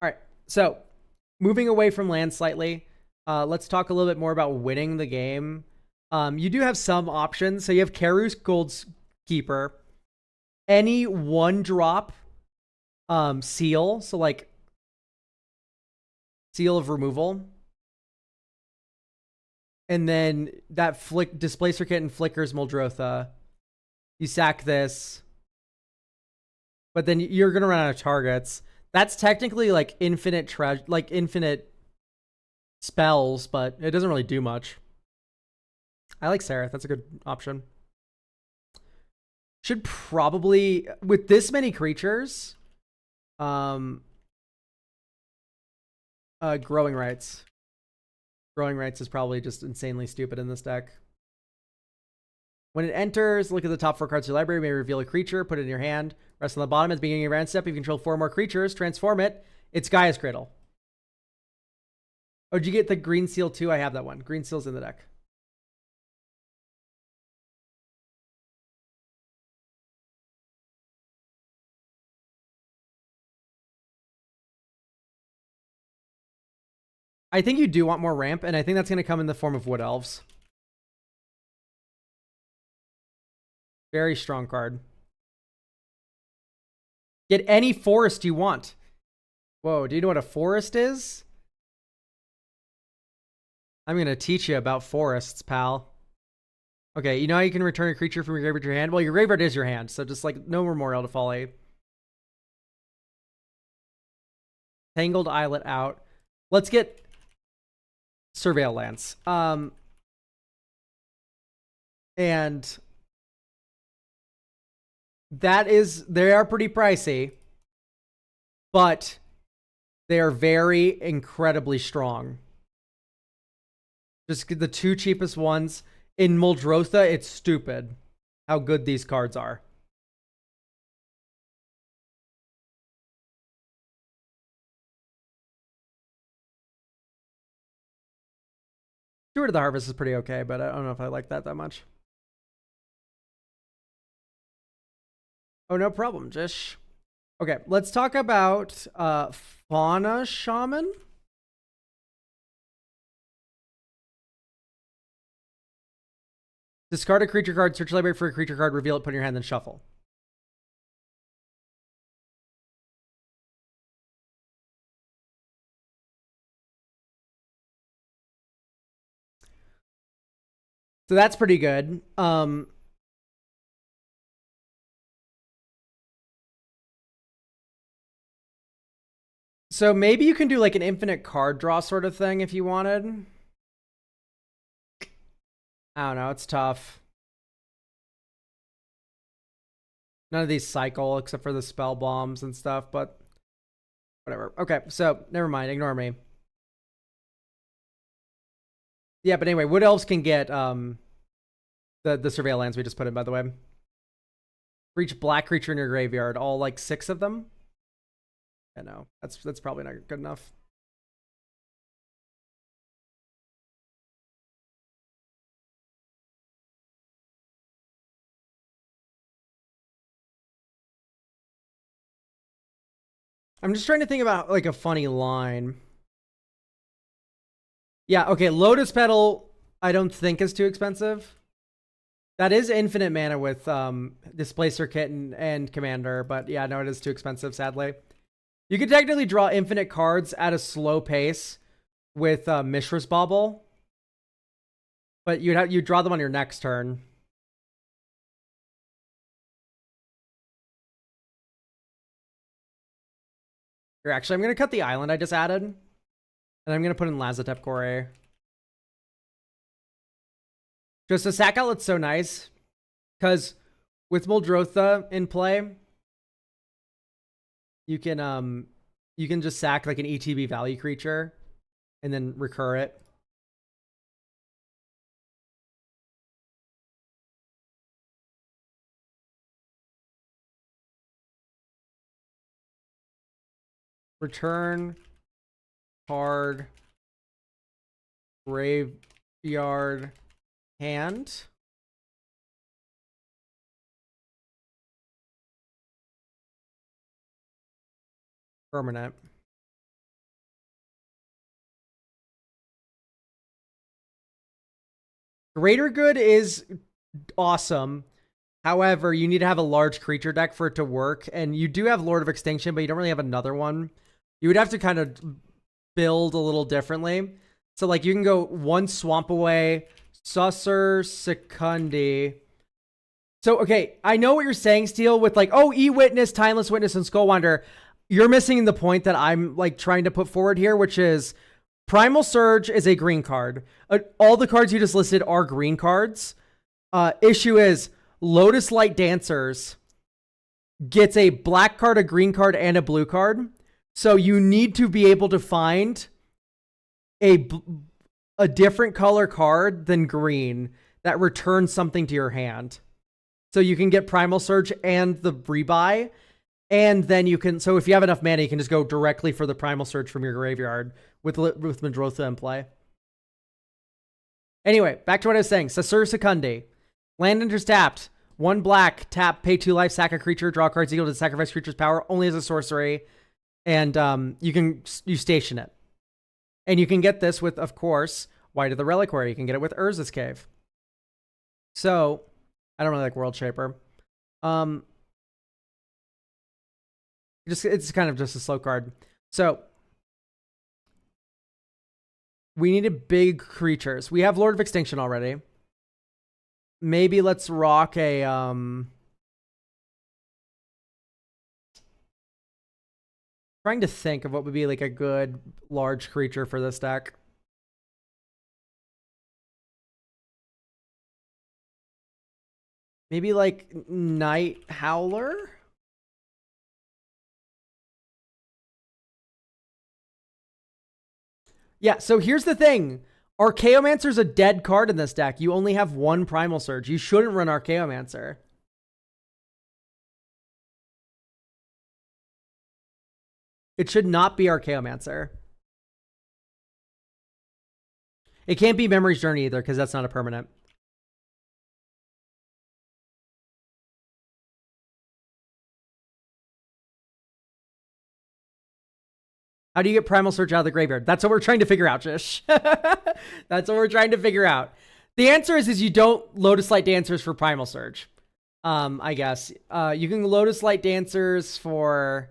S1: All right, so moving away from land slightly, let's talk a little bit more about winning the game. You do have some options. So you have Karus Gold's Keeper. Any 1-drop Seal, so like Seal of Removal. And then that Displacer Kitten flickers Muldrotha. You sack this. But then you're gonna run out of targets. That's technically like infinite infinite spells, but it doesn't really do much. I like Seraph. That's a good option. Should probably, with this many creatures, Growing Rights. Growing Rights is probably just insanely stupid in this deck. When it enters, look at the top 4 cards of your library. You may reveal a creature, put it in your hand. Rest on the bottom at the beginning of your end step. If you control 4 more creatures, transform it. It's Gaia's Cradle. Oh, did you get the Green Seal too? I have that one. Green Seal's in the deck. I think you do want more ramp, and I think that's going to come in the form of Wood Elves. Very strong card. Get any forest you want. Whoa, do you know what a forest is? I'm going to teach you about forests, pal. Okay, you know how you can return a creature from your graveyard to your hand? Well, your graveyard is your hand, so just like no Memorial to Folly. Tangled Islet out. Let's get Surveil Lance. And they are pretty pricey, but they are very incredibly strong. Just the 2 cheapest ones. In Muldrotha, it's stupid how good these cards are. Steward of the Harvest is pretty okay, but I don't know if I like that much. Oh, no problem, Jish. Okay, let's talk about Fauna Shaman. Discard a creature card, search library for a creature card, reveal it, put in your hand, then shuffle. So that's pretty good. So maybe you can do like an infinite card draw sort of thing if you wanted. I don't know, it's tough. None of these cycle except for the spell bombs and stuff, but whatever. Okay, so never mind, ignore me. Yeah, but anyway, Wood Elves can get the Surveil Lands we just put in, by the way. For each black creature in your graveyard, all like 6 of them. Yeah, no, that's probably not good enough. I'm just trying to think about like a funny line. Yeah, okay, Lotus Petal I don't think is too expensive. That is infinite mana with Displacer Kitten and Commander, but yeah, no, it is too expensive, sadly. You could technically draw infinite cards at a slow pace with Mishra's Bauble, but you'd draw them on your next turn. Here, actually, I'm going to cut the island I just added, and I'm going to put in Lazotep Core. Just the sack outlet's so nice, because with Muldrotha in play, you can just sack like an ETB value creature, and then recur it. Return card graveyard hand. Permanent. Greater Good is awesome, However, you need to have a large creature deck for it to work, and you do have Lord of Extinction, but you don't really have another one. You would have to kind of build a little differently. So, like, you can go one Swamp Away, Susser, Secundi. So, okay, I know what you're saying, Steel, with like, oh, E-Witness, Timeless Witness, and Skullwinder. You're missing the point that I'm like trying to put forward here, which is Primal Surge is a green card. All the cards you just listed are green cards. Issue is Lotus Light Dancers gets a black card, a green card, and a blue card. So you need to be able to find a different color card than green that returns something to your hand. So you can get Primal Surge and the rebuy. And then you can, so if you have enough mana, you can just go directly for the Primal Surge from your graveyard with Madrotha in play. Anyway, back to what I was saying. Susur Secundi. Land enters tapped. 1 black, tap, pay 2 life, sack a creature, draw cards equal to the sacrifice creature's power, only as a sorcery. And you station it. And you can get this with, of course, White of the Reliquary. You can get it with Urza's Cave. So, I don't really like World Shaper. It's kind of just a slow card. So, we needed big creatures. We have Lord of Extinction already. Maybe let's rock a trying to think of what would be like a good large creature for this deck. Maybe like Night Howler? Yeah, so here's the thing. Archaeomancer's a dead card in this deck. You only have 1 Primal Surge. You shouldn't run Archaeomancer. It should not be Archaeomancer. It can't be Memory's Journey either, because that's not a permanent. How do you get Primal Surge out of the graveyard? That's what we're trying to figure out, Jish. That's what we're trying to figure out. The answer is you don't Lotus Light Dancers for Primal Surge. I guess. You can Lotus Light Dancers for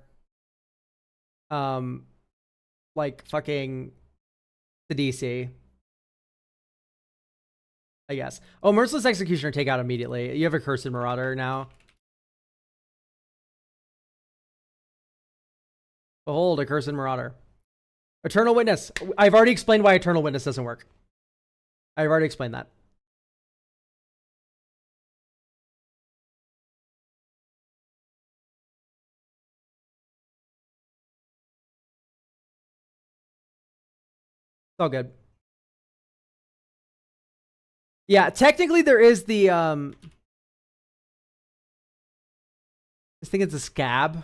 S1: like fucking the DC. I guess. Oh, Merciless Executioner take out immediately. You have a Cursed Marauder now. Behold, a Cursed Marauder. Eternal Witness. I've already explained why Eternal Witness doesn't work. I've already explained that. It's all good. Yeah, technically there is the I think it's a Scab.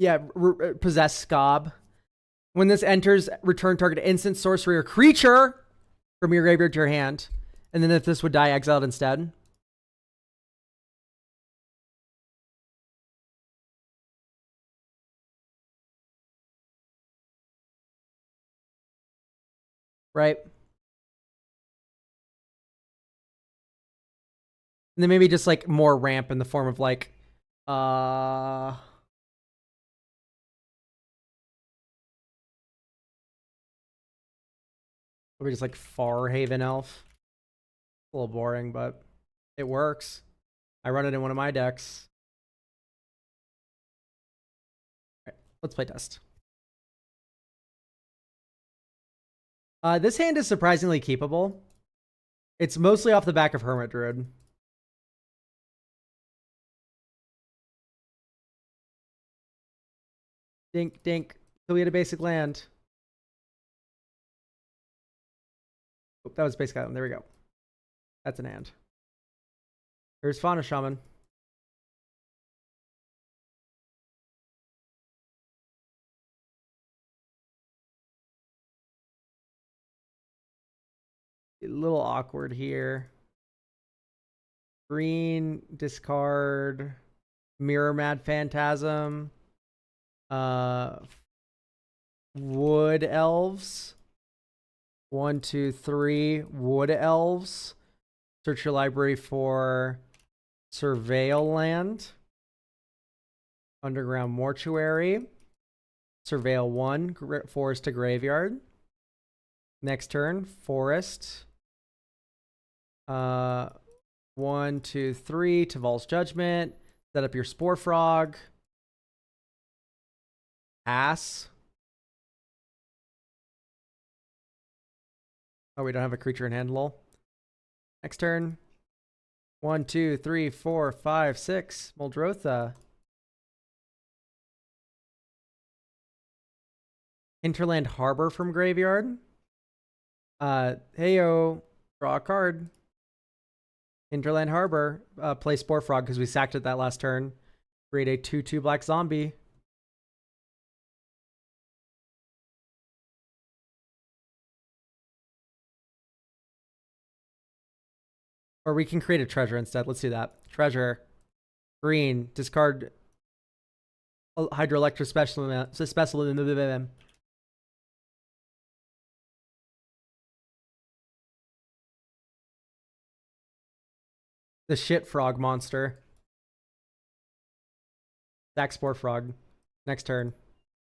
S1: Yeah, possess Scab. When this enters, return target instant, sorcery, or creature from your graveyard to your hand. And then if this would die, exiled instead. Right? And then maybe just like more ramp in the form of like maybe just like Farhaven Elf. A little boring, but it works. I run it in one of my decks. All right, let's play test. This hand is surprisingly keepable. It's mostly off the back of Hermit Druid. Dink, dink. So we had a basic land. Oh, that was basic island. There we go. That's an hand. Here's Fauna Shaman. A little awkward here. Green, discard, Mirror Mad Phantasm. Wood elves. 1, 2, 3 wood elves. Search your library for surveil land. Underground mortuary. Surveil 1, forest to graveyard. Next turn, forest. 1, 2, 3, Taval's Judgment. Set up your Spore Frog. Pass. Oh, we don't have a creature in hand, lol. Next turn. 1, 2, 3, 4, 5, 6. Muldrotha. Hinterland Harbor from graveyard. Heyo. Draw a card. Hinterland Harbor. Play Spore Frog because we sacked it that last turn. Create a 2/2 black zombie. Or we can create a treasure instead. Let's do that. Treasure. Green. Discard hydroelectric specimen. The shit frog monster. Sack Spore Frog. Next turn.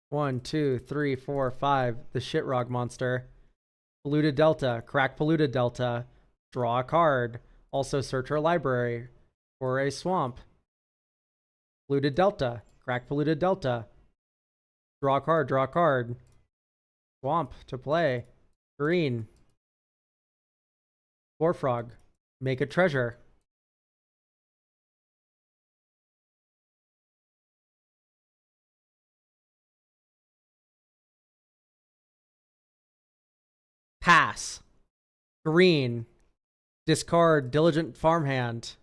S1: 1, 2, 3, 4, 5. The shit frog monster. Polluted Delta. Crack Polluted Delta. Draw a card. Also search our library for a swamp. Polluted Delta. Crack Polluted Delta. Draw a card. Draw a card. Swamp to play. Green. Spore Frog. Make a treasure. Pass. Green. Discard Diligent Farmhand.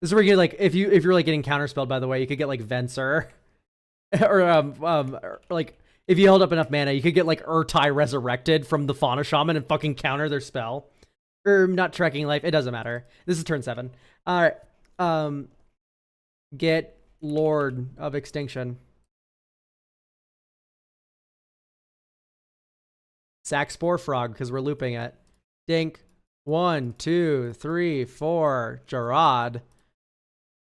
S1: This is where you get, like, if you're like getting counterspelled, by the way, you could get like Venser. or like if you held up enough mana, you could get like Urtai Resurrected from the Fauna Shaman and fucking counter their spell. Or not Trekking Life, it doesn't matter. This is turn 7. Alright. Get Lord of Extinction. Sack Spore Frog, because we're looping it. Dink. 1, 2, 3, 4. Jarad.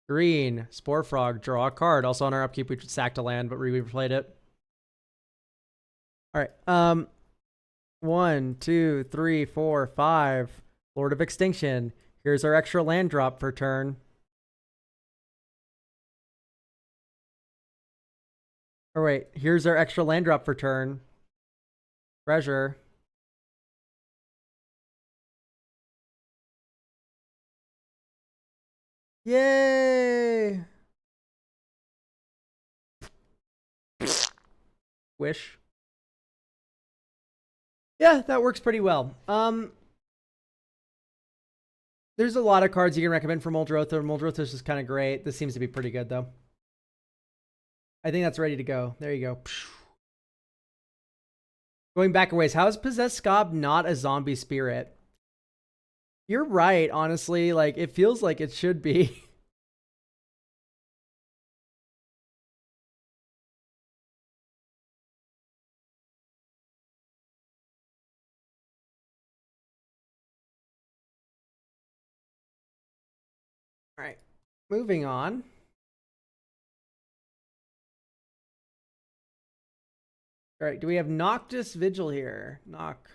S1: Green. Spore Frog. Draw a card. Also on our upkeep, we sacked a land, but we replayed it. Alright. 1, 2, 3, 4, 5. Lord of Extinction. Here's our extra land drop for turn. Oh wait, here's our extra land drop for turn. Treasure. Yay! Wish. Yeah, that works pretty well. There's a lot of cards you can recommend for Muldrotha. Muldrotha's just kind of great. This seems to be pretty good, though. I think that's ready to go. There you go. Going back a ways, how is Possessed Scob not a zombie spirit? You're right, honestly. Like, it feels like it should be. All right, moving on. All right, do we have Noctis Vigil here? Knock.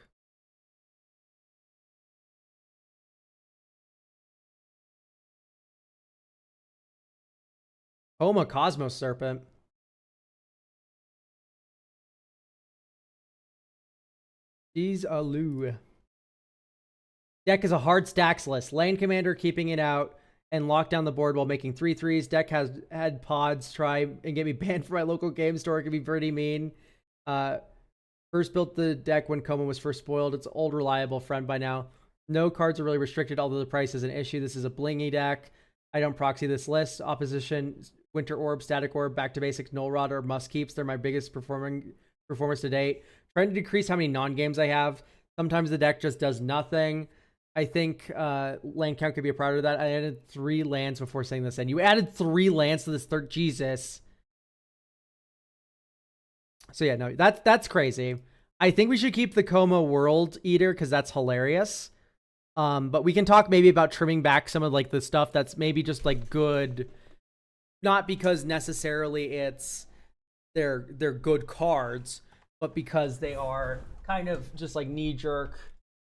S1: Homa Cosmos Serpent. Jeez Aloo. Deck is a hard stacks list. Lane Commander keeping it out and lock down the board while making 3/3s. Deck has had pods try and get me banned from my local game store. It can be pretty mean. First built the deck when Coma was first spoiled. It's an old reliable friend by now. No cards are really restricted, although the price is an issue. This is a blingy deck. I don't proxy this list. Opposition, Winter Orb, Static Orb, Back to Basics, Null Rod, or Must Keeps. They're my biggest performers to date. Trying to decrease how many non-games I have. Sometimes the deck just does nothing. I think land count could be a part of that. I added 3 lands before saying this, and you added 3 lands to this third. Jesus. So yeah, no, that's crazy. I think we should keep the Como World Eater because that's hilarious. But we can talk maybe about trimming back some of like the stuff that's maybe just like good, not because necessarily they're good cards, but because they are kind of just like knee jerk,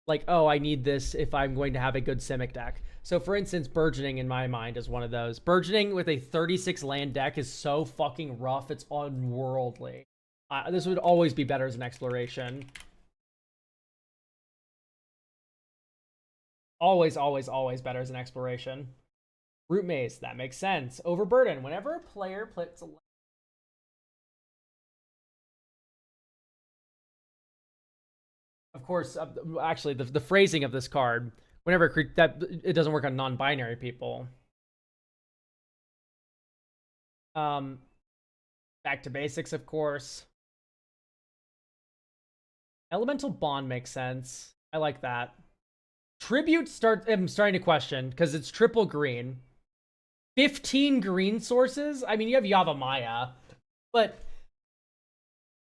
S1: like, oh, I need this if I'm going to have a good Simic deck. So for instance, Burgeoning in my mind is one of those. Burgeoning with a 36 land deck is so fucking rough, it's unworldly. This would always be better as an exploration. Always, always, always better as an exploration. Root Maze, that makes sense. Overburden, whenever a player puts a... Of course, actually, the phrasing of this card, whenever that it doesn't work on non-binary people. Back to basics, of course. Elemental Bond makes sense. I like that. Tribute I'm starting to question because it's triple green. 15 green sources? I mean, you have Yavimaya, but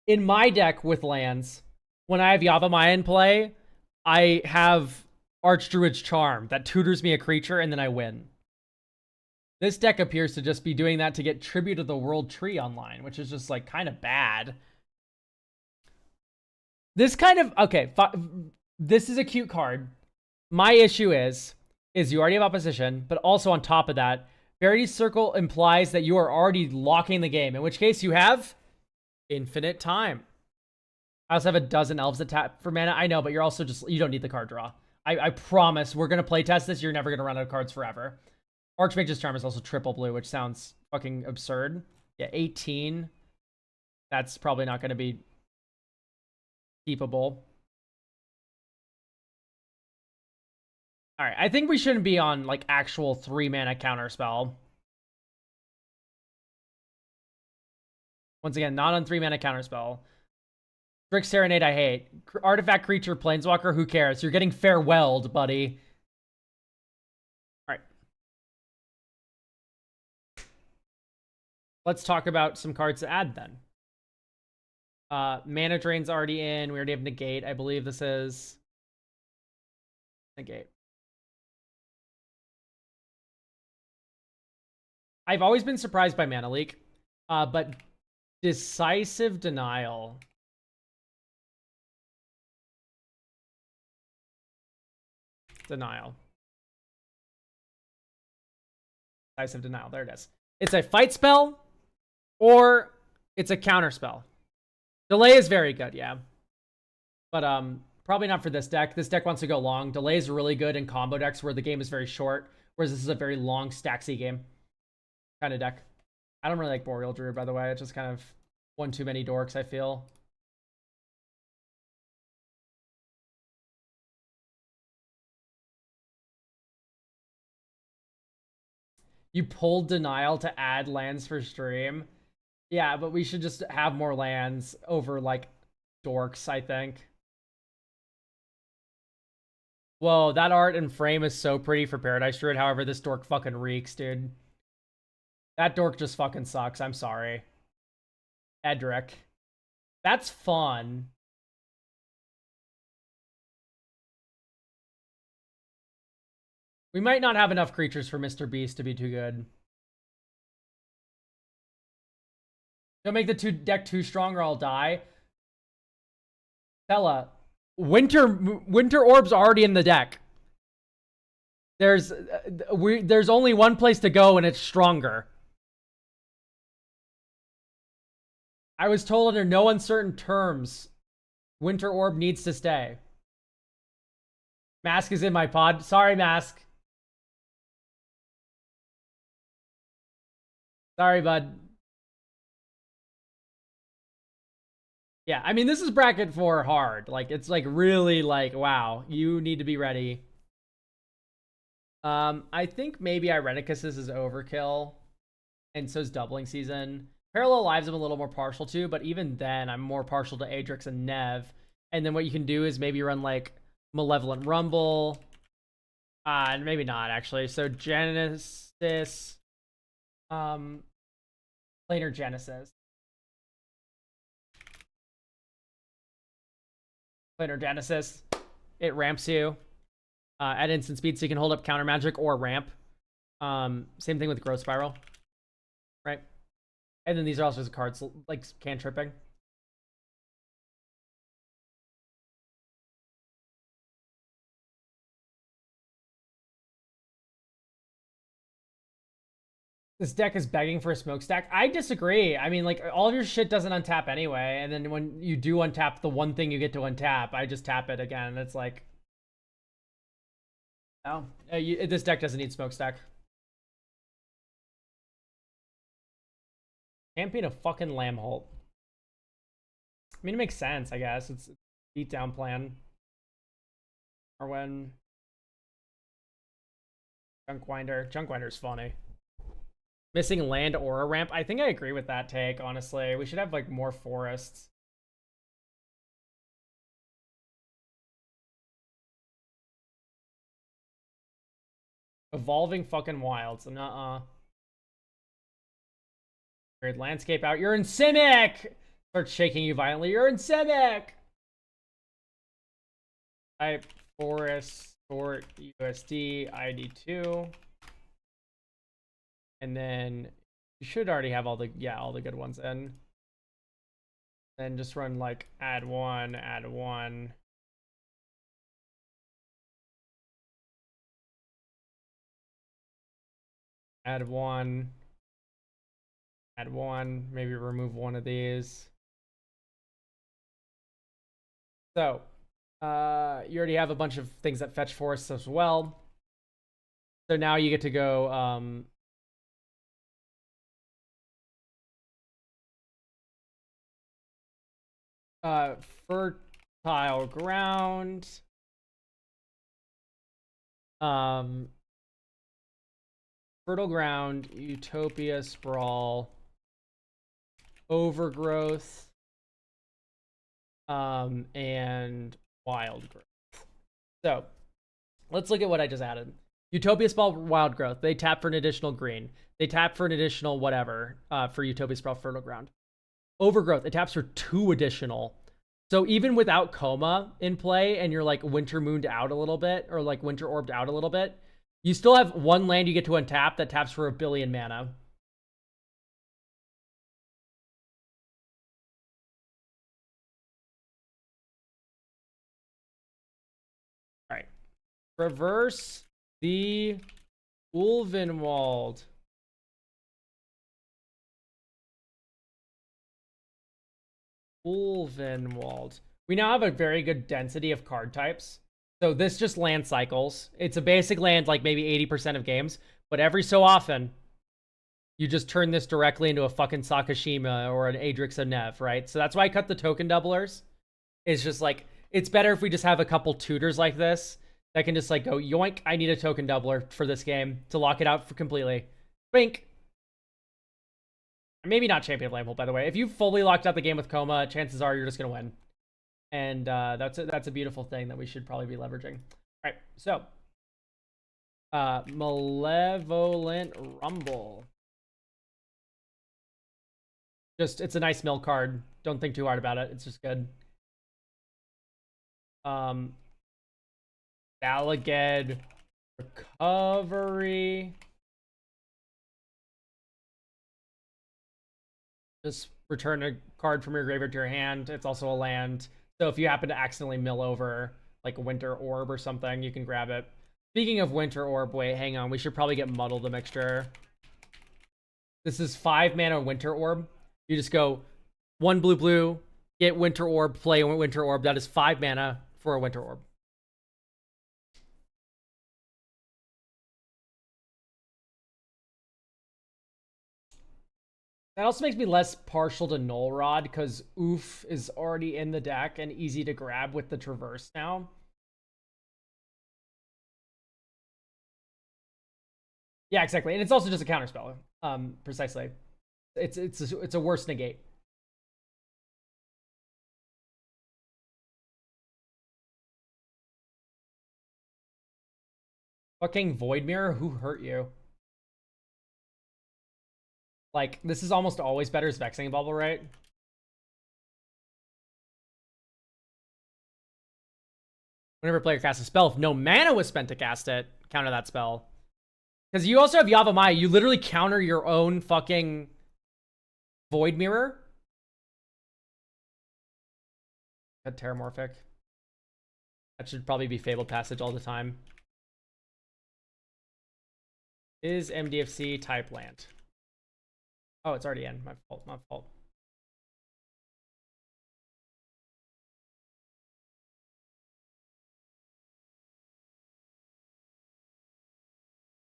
S1: in my deck with lands, when I have Yavimaya in play, I have Archdruid's Charm that tutors me a creature and then I win. This deck appears to just be doing that to get Tribute of the World Tree online, which is just like kind of bad. This kind of, okay, this is a cute card. My issue is you already have opposition, but also on top of that, Verity's Circle implies that you are already locking the game, in which case you have infinite time. I also have a dozen elves that tap for mana. I know, but you're also just, you don't need the card draw. I promise we're going to play test this. You're never going to run out of cards forever. Archmage's Charm is also triple blue, which sounds fucking absurd. Yeah, 18. That's probably not going to be keepable. All right, I think we shouldn't be on like actual 3-mana counterspell. Once again, not on 3-mana counterspell. Strict Serenade, I hate. Artifact creature, Planeswalker, who cares? You're getting farewelled, buddy. All right. Let's talk about some cards to add then. Mana Drain's already in. We already have Negate. I believe this is Negate. I've always been surprised by Mana Leak, but Decisive Denial. Denial. Decisive Denial. There it is. It's a fight spell, or it's a counter spell. Delay is very good, yeah. But probably not for this deck. This deck wants to go long. Delay is really good in combo decks where the game is very short, whereas this is a very long Staxy game kind of deck. I don't really like Boreal Druid, by the way. It's just kind of one too many dorks, I feel. You pulled Denial to add lands for stream. Yeah, but we should just have more lands over, like, dorks, I think. Whoa, that art and frame is so pretty for Paradise Druid. However, this dork fucking reeks, dude. That dork just fucking sucks. I'm sorry. Edric. That's fun. We might not have enough creatures for Mr. Beast to be too good. Don't make the deck too strong or I'll die. Bella, Winter Orb's already in the deck. There's only one place to go and it's stronger. I was told under no uncertain terms, Winter Orb needs to stay. Mask is in my pod. Sorry, Mask. Sorry, bud. Yeah, I mean, this is bracket 4 hard. Like, it's like really like, wow, you need to be ready. I think maybe Irenicus is overkill. And so is Doubling Season. Parallel Lives I'm a little more partial to, but even then, I'm more partial to Adrix and Nev. And then what you can do is maybe run like Malevolent Rumble. And maybe not, actually. So Genesis. Planar Genesis.
S2: Planar Genesis. It ramps you at instant speed, so you can hold up counter magic or ramp. Same thing with Growth Spiral, right? And then these are also cards like cantripping. This deck is begging for a smokestack. I disagree. I mean, like, all of your shit doesn't untap anyway, and then when you do untap the one thing you get to untap, I just tap it again. It's like, no, this deck doesn't need smokestack. Champion a fucking Lambholt. I mean, it makes sense, I guess. It's a beatdown plan. Or when Junkwinder's funny. Missing land or a ramp. I think I agree with that take, honestly. We should have like more forests. Evolving fucking wilds. Nuh-uh. Weird landscape out. You're in Simic! Starts shaking you violently. You're in Simic! Type forest sort USD ID2. And then you should already have all the good ones in. Then just run like add one, add one. Add one. Add one. Maybe remove one of these. So you already have a bunch of things that fetch forests as well. So now you get to go fertile ground, fertile ground, utopia, sprawl, overgrowth, and wild growth. So let's look at what I just added. Utopia, sprawl, wild growth. They tap for an additional green. They tap for an additional whatever for utopia, sprawl, fertile ground. Overgrowth, it taps for 2 additional. So even without Coma in play and you're like winter mooned out a little bit or like winter orbed out a little bit, you still have 1 land you get to untap that taps for 1 billion mana. All right. Reverse the Ulvenwald. Ulvenwald. We now have a very good density of card types. So this just land cycles. It's a basic land like maybe 80% of games, but every so often you just turn this directly into a fucking Sakashima or an Adrix Nev, right? So that's why I cut the token doublers. It's just like, it's better if we just have a couple tutors like this that can just like go, yoink, I need a token doubler for this game to lock it out for completely. Bink. Maybe not Champion of Lambholt, by the way. If you fully locked out the game with Coma, chances are you're just going to win. And that's a beautiful thing that we should probably be leveraging. All right, so Malevolent Rumble. Just, it's a nice mill card. Don't think too hard about it. It's just good. Dalaged Recovery. Just return a card from your graveyard to your hand. It's also a land. So if you happen to accidentally mill over like a Winter Orb or something, you can grab it. Speaking of Winter Orb, wait, hang on. We should probably get Muddle the Mixture. This is 5 mana Winter Orb. You just go 1 blue blue, get Winter Orb, play Winter Orb. That is 5 mana for a Winter Orb. That also makes me less partial to Null Rod because Oof is already in the deck and easy to grab with the Traverse now. Yeah, exactly. And it's also just a counterspell. Precisely. It's a worse negate. Fucking Void Mirror, who hurt you? Like, this is almost always better as Vexing Bubble, right? Whenever a player casts a spell, if no mana was spent to cast it, counter that spell. Because you also have Yavimaya. You literally counter your own fucking Void Mirror. A Terramorphic. That should probably be Fabled Passage all the time. Is MDFC type land? Oh, it's already in. My fault. My fault.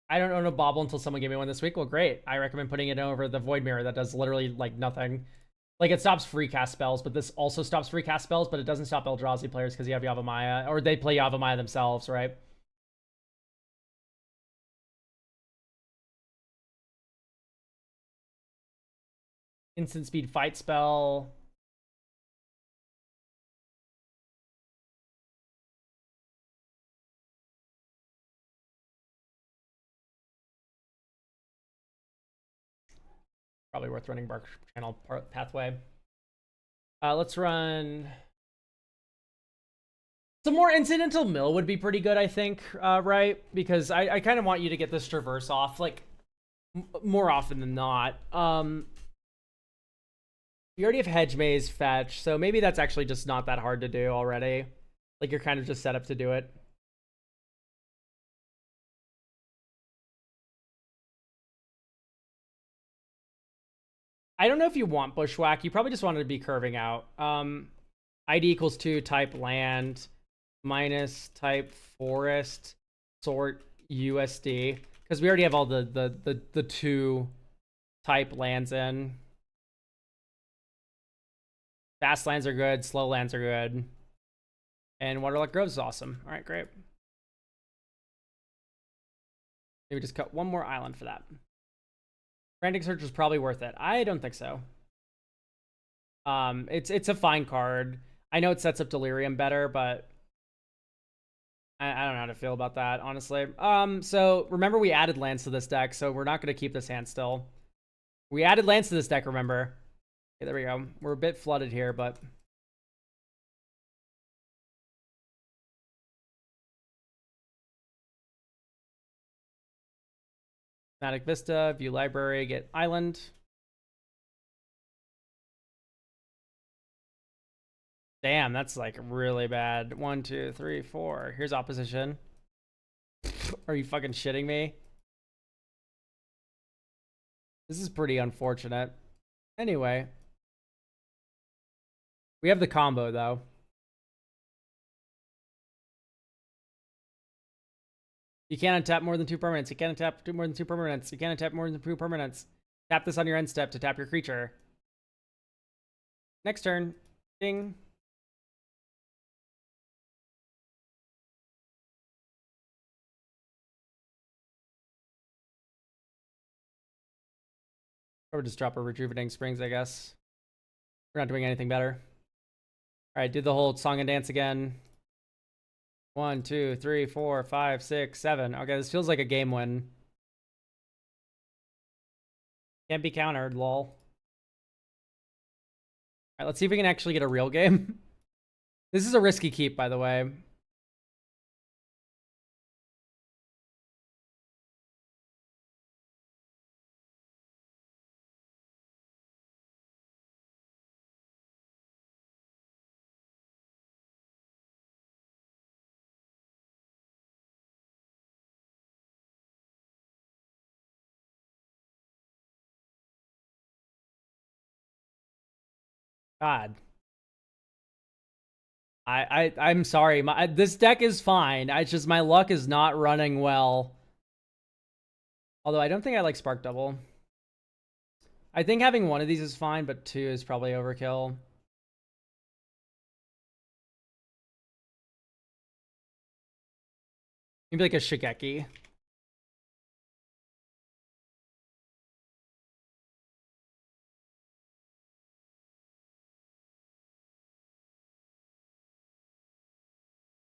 S2: I don't own a bauble until someone gave me one this week. Well, great. I recommend putting it over the Void Mirror that does literally like nothing. Like it stops free cast spells, but this also stops free cast spells, but it doesn't stop Eldrazi players because you have Yavimaya, or they play Yavimaya themselves, right? Instant speed fight spell. Probably worth running Bark Channel Pathway. Let's run... Some more Incidental Mill would be pretty good, I think, right? Because I kind of want you to get this Traverse off, like, more often than not. You already have Hedge Maze Fetch, so maybe that's actually just not that hard to do already. Like, you're kind of just set up to do it. I don't know if you want Bushwhack. You probably just wanted to be curving out. ID equals 2 type land minus type forest sort USD. Because we already have all the 2 type lands in. Fast lands are good. Slow lands are good. And Waterlock Grove is awesome. All right, great. Maybe just cut one more island for that. Frantic Search was probably worth it. I don't think so. It's a fine card. I know it sets up Delirium better, but I don't know how to feel about that, honestly. So remember we added lands to this deck, so we're not going to keep this hand still. We added lands to this deck, remember. Okay, there we go. We're a bit flooded here, but... Thematic Vista, view library, get island. Damn, that's like really bad. 1, 2, 3, 4. Here's opposition. Are you fucking shitting me? This is pretty unfortunate. Anyway. We have the combo, though. You can't untap more than 2 permanents. You can't untap more than 2 permanents. You can't untap more than 2 permanents. Tap this on your end step to tap your creature. Next turn. Ding. Or just drop a Rejuvenating Springs, I guess. We're not doing anything better. Alright, do the whole song and dance again. 1, 2, 3, 4, 5, 6, 7. Okay, this feels like a game win. Can't be countered, lol. Alright, let's see if we can actually get a real game. This is a risky keep, by the way. God. I'm sorry. This deck is fine. It's just my luck is not running well. Although I don't think I like Spark Double. I think having one of these is fine, but 2 is probably overkill. Maybe like a Shigeki.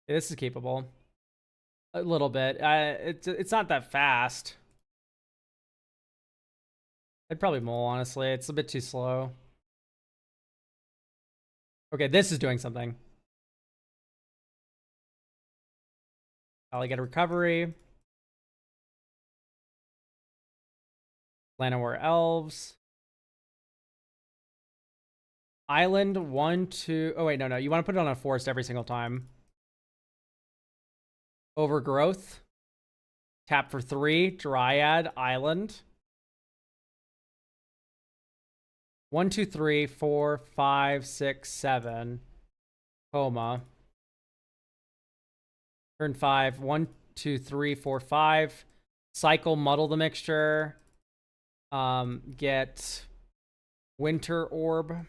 S2: Yeah, this is capable. A little bit. It's not that fast. I'd probably mull, honestly. It's a bit too slow. Okay, this is doing something. Alligator Recovery. Llanowar Elves. Island 1, 2. Oh, wait, no. You want to put it on a forest every single time. Overgrowth. Tap for 3. Dryad. Island. 1, 2, 3, 4, 5, 6, 7. Coma. Turn 5. 1, 2, 3, 4, 5. Cycle, muddle the mixture. Get Winter Orb.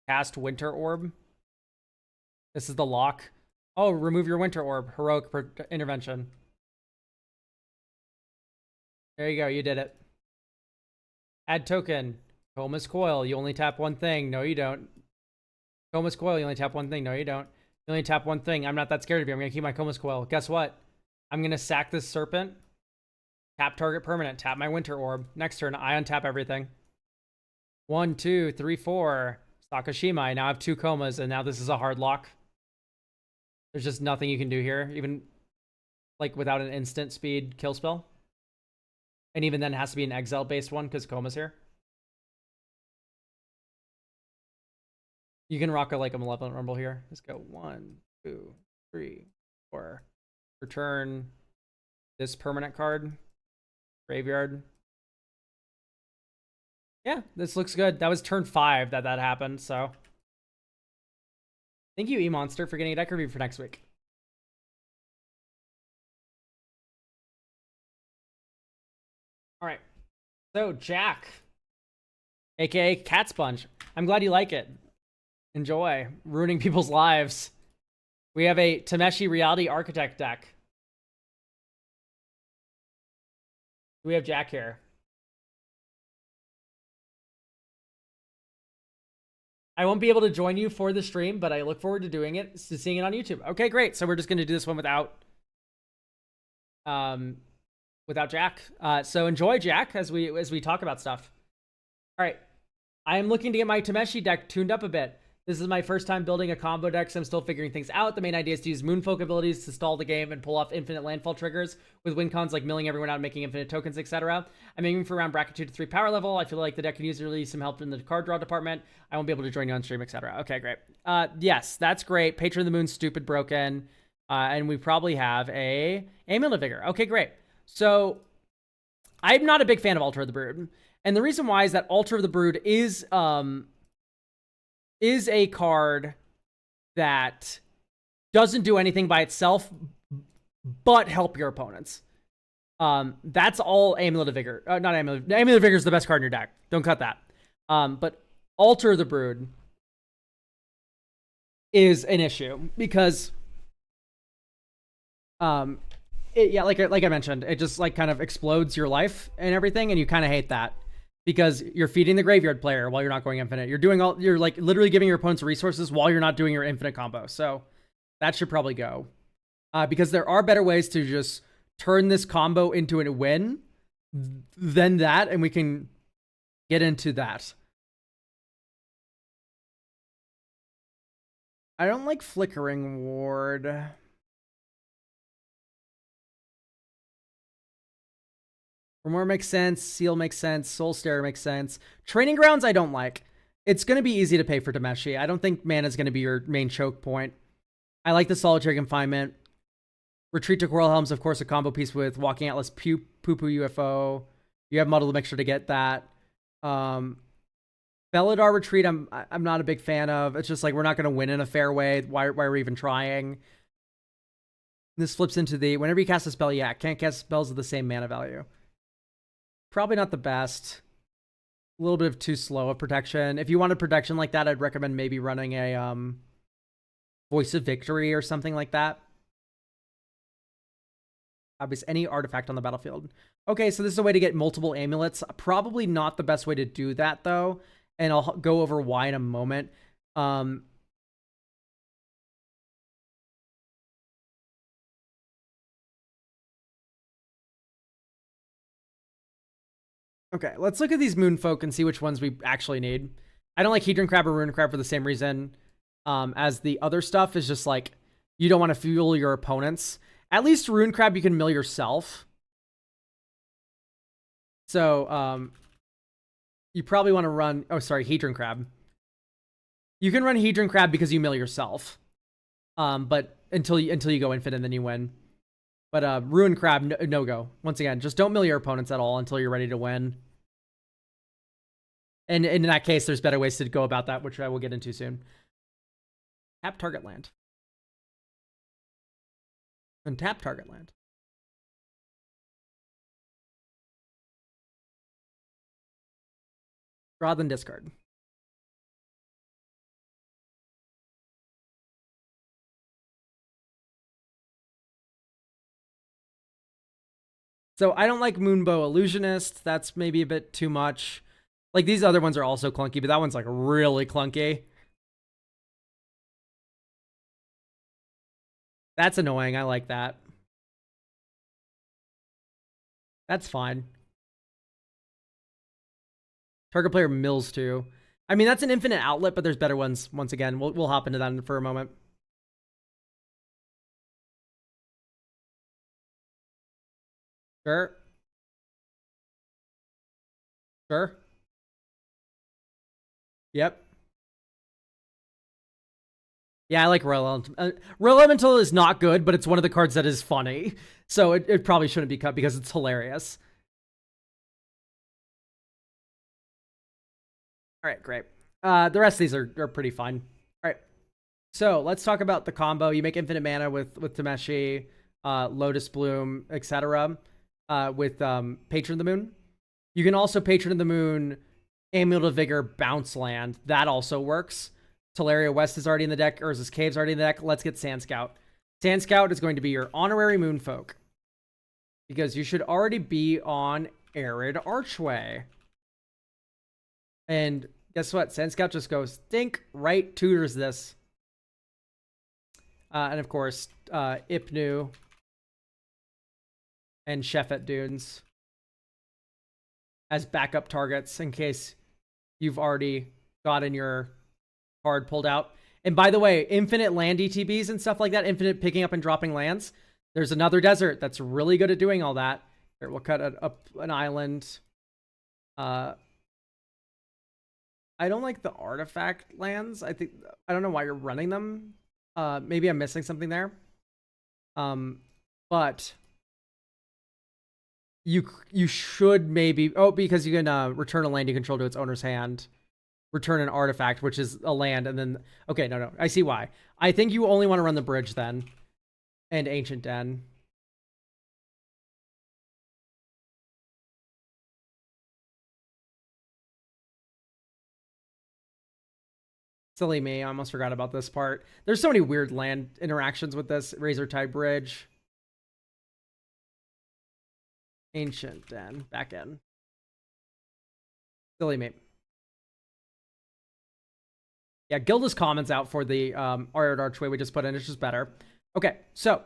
S2: Cast Winter Orb. This is the lock. Oh, remove your Winter Orb. Heroic intervention. There you go. You did it. Add token. Coma's Coil. You only tap one thing. No, you don't. Coma's Coil. You only tap one thing. No, you don't. You only tap one thing. I'm not that scared of you. I'm going to keep my Coma's Coil. Guess what? I'm going to sack this Serpent. Tap target permanent. Tap my Winter Orb. Next turn, I untap everything. 1, 2, 3, 4. Sakashima. I now have 2 Comas, and now this is a hard lock. There's just nothing you can do here, even like without an instant speed kill spell. And even then, it has to be an exile-based one because Coma's here. You can rock a like a Malevolent Rumble here. Let's go 1, 2, 3, 4. Return this permanent card. Graveyard. Yeah, this looks good. That was turn 5 that happened, so. Thank you, E-Monster, for getting a deck review for next week. All right. So, Jack, aka Cat Sponge. I'm glad you like it. Enjoy ruining people's lives. We have a Tameshi Reality Architect deck. We have Jack here. I won't be able to join you for the stream, but I look forward to doing it, to seeing it on YouTube. Okay, great. So we're just going to do this one without Jack. So enjoy Jack as we talk about stuff. All right. I am looking to get my Tameshi deck tuned up a bit. This is my first time building a combo deck, so I'm still figuring things out. The main idea is to use Moonfolk abilities to stall the game and pull off infinite landfall triggers with win cons like milling everyone out and making infinite tokens, etc. I'm aiming for around bracket 2 to 3 power level. I feel like the deck can use really some help in the card draw department. I won't be able to join you on stream, etc. Okay, great. Yes, that's great. Patron of the Moon, stupid, broken. And we probably have a Amulet of Vigor. Okay, great. So I'm not a big fan of Altar of the Brood. And the reason why is that Altar of the Brood is a card that doesn't do anything by itself but help your opponents. That's all Amulet of Vigor. Not Amulet. Amulet of Vigor is the best card in your deck. Don't cut that. But Altar of the Brood is an issue because like I mentioned, it just like kind of explodes your life and everything, and you kind of hate that. Because you're feeding the graveyard player while you're not going infinite. You're like literally giving your opponents resources while you're not doing your infinite combo. So that should probably go. Because there are better ways to just turn this combo into a win than that, and we can get into that. I don't like Flickering Ward. Remore makes sense. Seal makes sense. Soul Stare makes sense. Training Grounds I don't like. It's going to be easy to pay for Tameshi. I don't think mana is going to be your main choke point. I like the Solitary Confinement. Retreat to Coral Helms, of course, a combo piece with Walking Atlas, Poo Poo UFO. You have Muddle the Mixture to get that. Felidar Retreat, I'm not a big fan of. It's just like we're not going to win in a fair way. Why are we even trying? This flips into the whenever you cast a spell, yeah, can't cast spells with the same mana value. Probably not the best. A little bit of too slow of protection. If you wanted protection like that, I'd recommend maybe running a Voice of Victory or something like that. Obviously, any artifact on the battlefield. Okay, so this is a way to get multiple amulets. Probably not the best way to do that, though. And I'll go over why in a moment. Okay, let's look at these Moonfolk and see which ones we actually need. I don't like Hedron Crab or Rune Crab for the same reason as the other stuff is just like, you don't want to fuel your opponents.
S1: At least Rune Crab you can mill yourself. So, you probably want to run... Oh, sorry, Hedron Crab. You can run Hedron Crab because you mill yourself. But until you go infinite, then you win. But Ruin Crab, no go. Once again, just don't mill your opponents at all until you're ready to win. And in that case, there's better ways to go about that, which I will get into soon. Tap target land. And tap target land. Draw then discard. So I don't like Moonbow Illusionist. That's maybe a bit too much. Like, these other ones are also clunky, but that one's like really clunky. That's annoying. I like that. That's fine. Target player mills too. I mean, that's an infinite outlet, but there's better ones. Once again, we'll hop into that for a moment. Sure. Sure. Yep. Yeah, I like Royal Elemental. Royal Elemental is not good, but it's one of the cards that is funny. So it probably shouldn't be cut because it's hilarious. All right, great. The rest of these are pretty fine. All right. So let's talk about the combo. You make infinite mana with Tameshi, Lotus Bloom, etc. With Patron of the Moon. You can also Patron of the Moon, Amulet of Vigor, bounce land. That also works. Teleria West is already in the deck. Urza's Cave's already in the deck. Let's get Sand Scout. Sand Scout is going to be your honorary Moonfolk. Because you should already be on Arid Archway. And guess what? Sand Scout just goes, think, right, tutors this. And of course, Ipnu and Shefet Dunes as backup targets in case you've already gotten your card pulled out. And by the way, infinite land ETBs and stuff like that, infinite picking up and dropping lands. There's another desert that's really good at doing all that. Here, we'll cut up an island. I don't like the artifact lands. I don't know why you're running them. Maybe I'm missing something there. But you should maybe because you can return a land you control to its owner's hand, return an artifact, which is a land, and then no, I see why. I think you only want to run the bridge then, and Ancient Den. Silly me, I almost forgot about this part. There's so many weird land interactions with this Razor Tide Bridge. Ancient Den, back in. Silly me. Yeah, Gilda's comments out for the Arid Archway we just put in. It's just better. Okay, so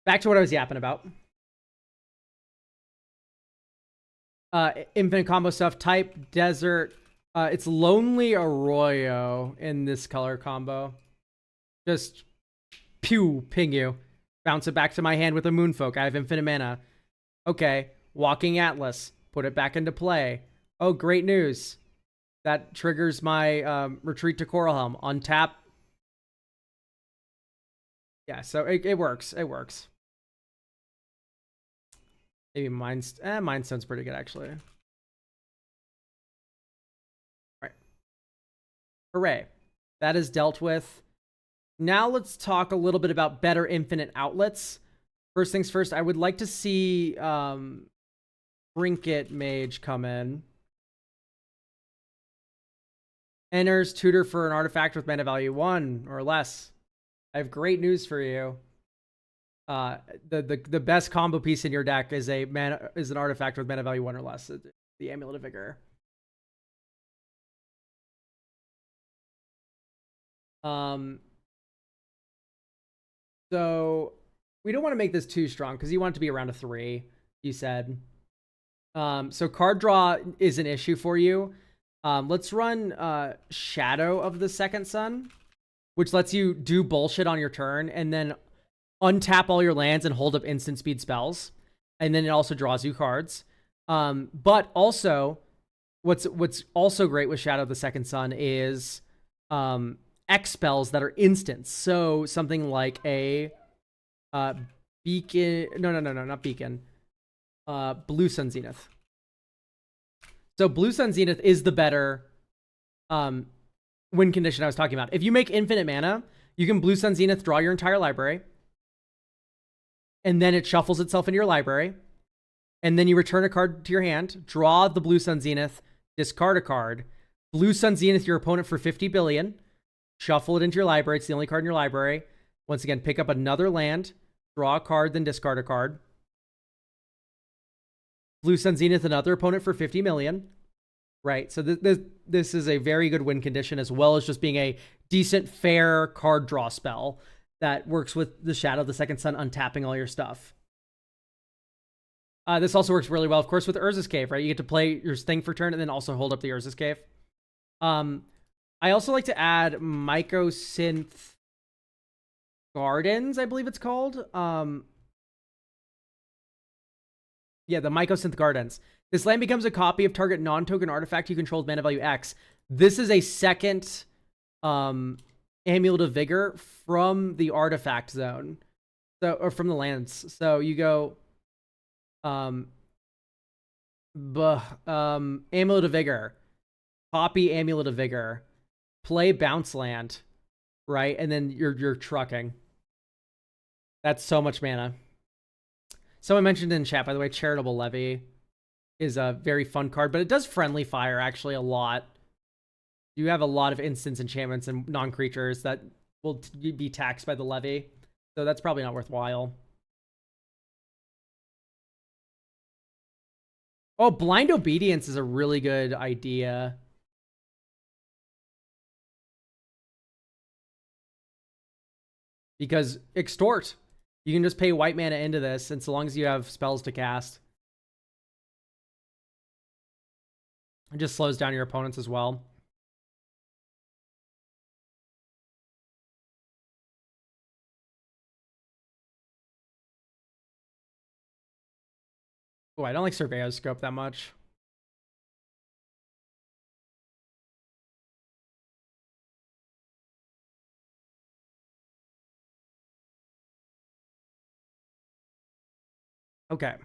S1: back to what I was yapping about. Infinite combo stuff. Type, desert. It's Lonely Arroyo in this color combo. Just ping you. Bounce it back to my hand with a Moonfolk. I have infinite mana. Okay, Walking Atlas. Put it back into play. Oh, great news. That triggers my Retreat to Coralhelm. Untap. Yeah, so it works. It works. Maybe Mindstone's pretty good, actually. Right. Hooray. That is dealt with. Now let's talk a little bit about better infinite outlets. First things first, I would like to see Trinket Mage come in. Enters tutor for an artifact with mana value 1 or less. I have great news for you. The best combo piece in your deck is an artifact with mana value 1 or less. The Amulet of Vigor. So we don't want to make this too strong because you want it to be around a 3, you said. So card draw is an issue for you. Let's run Shadow of the Second Sun, which lets you do bullshit on your turn, and then untap all your lands and hold up instant speed spells, and then it also draws you cards. But also, what's also great with Shadow of the Second Sun is X spells that are instants. So something like a Beacon. No, not Beacon. Blue Sun Zenith. So Blue Sun Zenith is the better win condition I was talking about. If you make infinite mana, you can Blue Sun Zenith, draw your entire library, and then it shuffles itself into your library, and then you return a card to your hand, draw the Blue Sun Zenith, discard a card, Blue Sun Zenith your opponent for 50 billion, shuffle it into your library. It's the only card in your library. Once again, pick up another land, draw a card, then discard a card. Blue Sun Zenith another opponent for 50 million. Right, so this is a very good win condition, as well as just being a decent, fair card draw spell that works with the Shadow of the Second Sun, untapping all your stuff. This also works really well, of course, with Urza's Cave, right? You get to play your thing for turn and then also hold up the Urza's Cave. I also like to add Mycosynth Gardens, I believe it's called. Yeah, the Mycosynth Gardens. This land becomes a copy of target non-token artifact you control with mana value X. This is a second Amulet of Vigor from the artifact zone. So, or from the lands. So you go Amulet of Vigor. Copy Amulet of Vigor. Play Bounce Land. Right? And then you're trucking. That's so much mana. Someone mentioned in chat, by the way, Charitable Levy is a very fun card, but it does friendly fire actually a lot. You have a lot of instants, enchantments, and non-creatures that will be taxed by the levy, so that's probably not worthwhile. Oh, Blind Obedience is a really good idea. Because Extort. You can just pay white mana into this, and so long as you have spells to cast. It just slows down your opponents as well. Oh, I don't like Surveyor's Scope that much. Okay.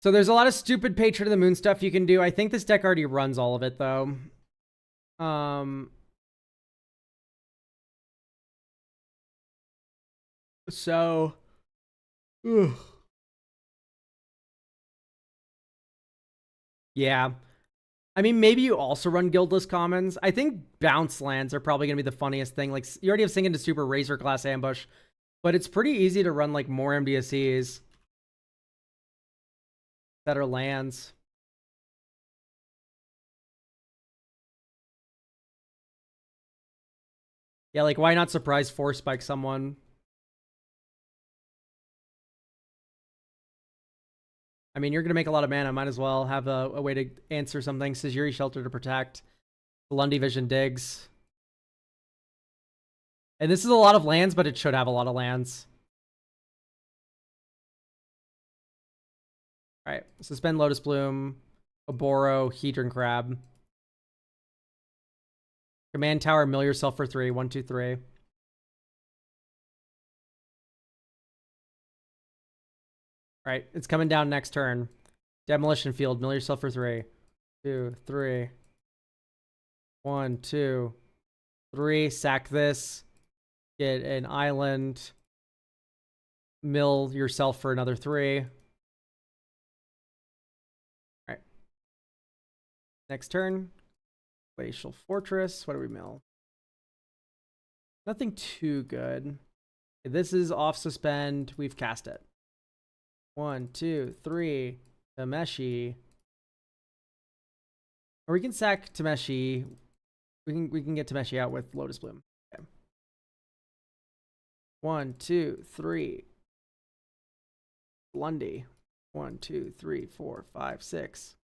S1: So there's a lot of stupid Patron of the Moon stuff you can do. I think this deck already runs all of it, though. So... Ugh. Yeah. I mean, maybe you also run Guildless Commons. I think bounce lands are probably going to be the funniest thing. Like, you already have Sink into Super, Razor Glass Ambush, but it's pretty easy to run, like, more MDSCs that are lands. Yeah, like, why not surprise Force Spike someone? I mean, you're going to make a lot of mana. Might as well have a way to answer something. Sejiri Shelter to protect. Lundy Vision Digs. And this is a lot of lands, but it should have a lot of lands. Alright. Suspend Lotus Bloom. Oboro. Hedron Crab. Command Tower. Mill yourself for 3. 1, 2, 3. Alright, it's coming down next turn. Demolition Field, mill yourself for 3. 2, 3. 1, 2, 3. Sack this. Get an island. Mill yourself for another 3. Alright. Next turn. Glacial Fortress. What do we mill? Nothing too good. This is off suspend. We've cast it. 1, 2, 3. Tameshi. Or we can sack Tameshi. We can get Tameshi out with Lotus Bloom. Okay. 1, 2, 3. Lundy. 1, 2, 3, 4, 5, 6.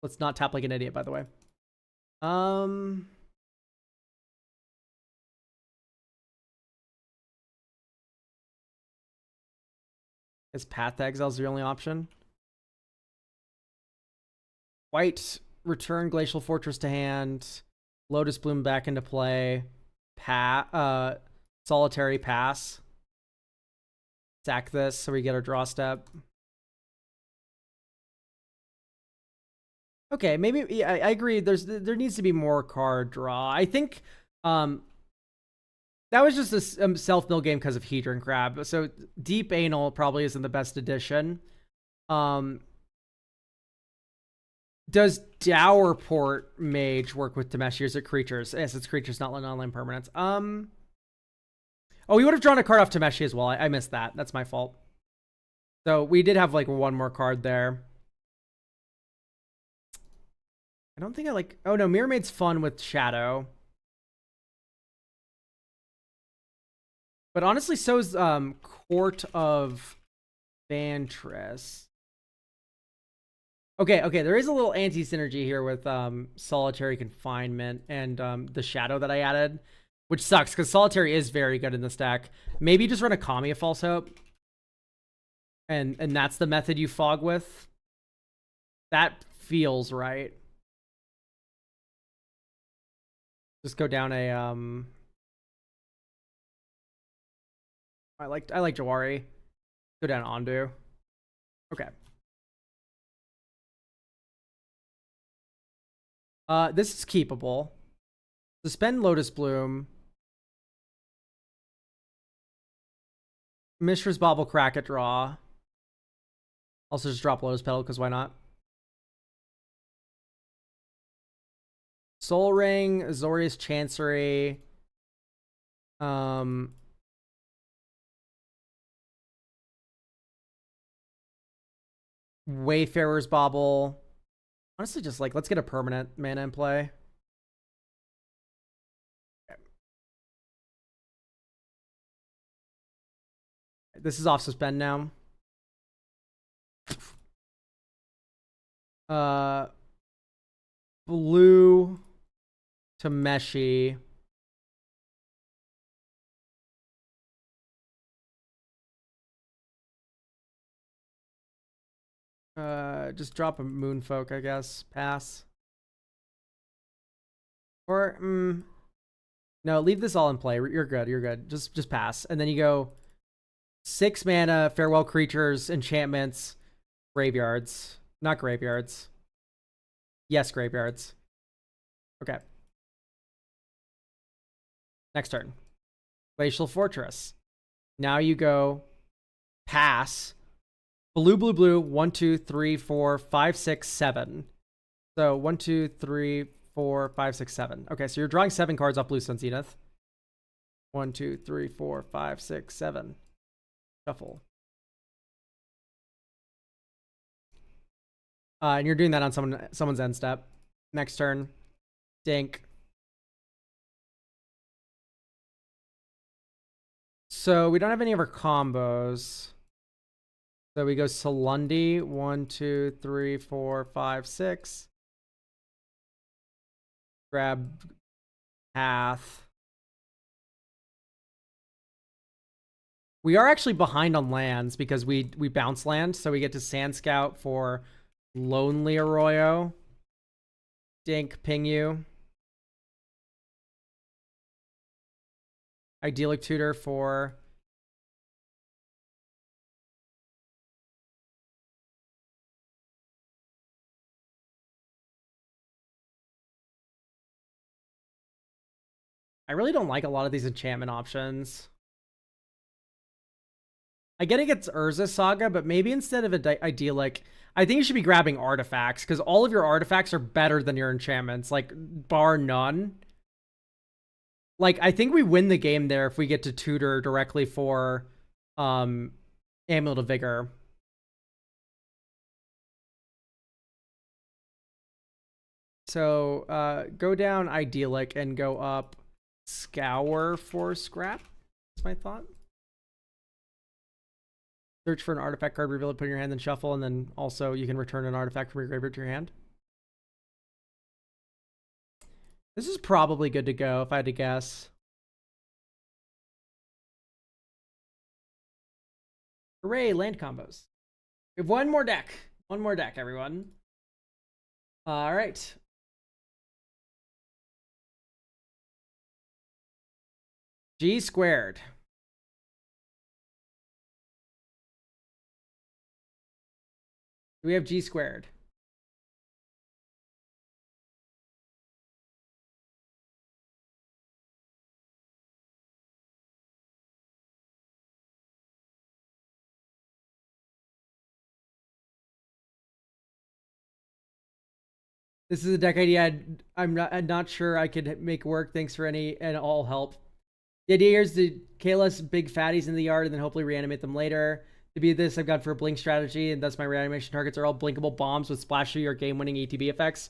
S1: Let's not tap like an idiot, by the way. Is Path Exile's the only option? White, return Glacial Fortress to hand. Lotus Bloom back into play. Solitary pass. Sack this so we get our draw step. Okay, maybe yeah, I agree. There needs to be more card draw. I think that was just a self-mill game because of Hedron Crab. So Deep Anal probably isn't the best addition. Does Dowerport Mage work with Tameshi? Or is it creatures? Yes, it's creatures, not online permanents. Oh, we would have drawn a card off Tameshi as well. I missed that. That's my fault. So we did have like one more card there. I don't think I like... Oh no, Mirror Maid's fun with Shadow. But honestly, so is Court of Vantress. Okay, there is a little anti-synergy here with Solitary Confinement and the Shadow that I added, which sucks because Solitary is very good in this deck. Maybe just run a Kami of False Hope, and that's the method you fog with. That feels right. Just go down a I like Jawari. Go down Ondu. Okay. This is keepable. Suspend Lotus Bloom. Mishra's Bauble Crack at draw. Also just drop Lotus Petal, because why not? Soul Ring, Azorius Chancery. Wayfarer's Bauble. Honestly, just like, let's get a permanent mana in play. This is off suspend now. Blue Tameshi. Just drop a Moonfolk, I guess. Pass. Or, no, leave this all in play. You're good. You're good. Just pass. And then you go 6 mana, Farewell Creatures, Enchantments, Graveyards. Not Graveyards. Yes, Graveyards. Okay. Next turn. Glacial Fortress. Now you go pass. Blue. 1, 2, 3, 4, 5, 6, 7. So 1, 2, 3, 4, 5, 6, 7. Okay, so you're drawing 7 cards off Blue Sun Zenith. 1, 2, 3, 4, 5, 6, 7. Shuffle. And you're doing that on someone's end step. Next turn. Dink. So we don't have any of our combos. So we go Salundi. 1, 2, 3, 4, 5, 6. Grab Path. We are actually behind on lands because we bounce land, so we get to Sand Scout for Lonely Arroyo. Dink, ping you. Idyllic Tutor for... I really don't like a lot of these enchantment options. I get it, it's Urza Saga, but maybe instead of Idyllic, I think you should be grabbing artifacts, because all of your artifacts are better than your enchantments, like, bar none. Like, I think we win the game there if we get to tutor directly for Amulet of Vigor. So, go down Idyllic and go up Scour for Scrap. That's my thought. Search for an artifact card, reveal it, put in your hand, then shuffle, and then also you can return an artifact from your graveyard to your hand. This is probably good to go if I had to guess. Hooray, land combos. We have one more deck. One more deck, everyone. All right. G squared. We have G squared. This is a deck idea I'm not sure I could make work. Thanks for any and all help. The idea here is to KLS big fatties in the yard and then hopefully reanimate them later. To be this, I've gone for a blink strategy, and thus my reanimation targets are all blinkable bombs with splashy or game-winning ETB effects.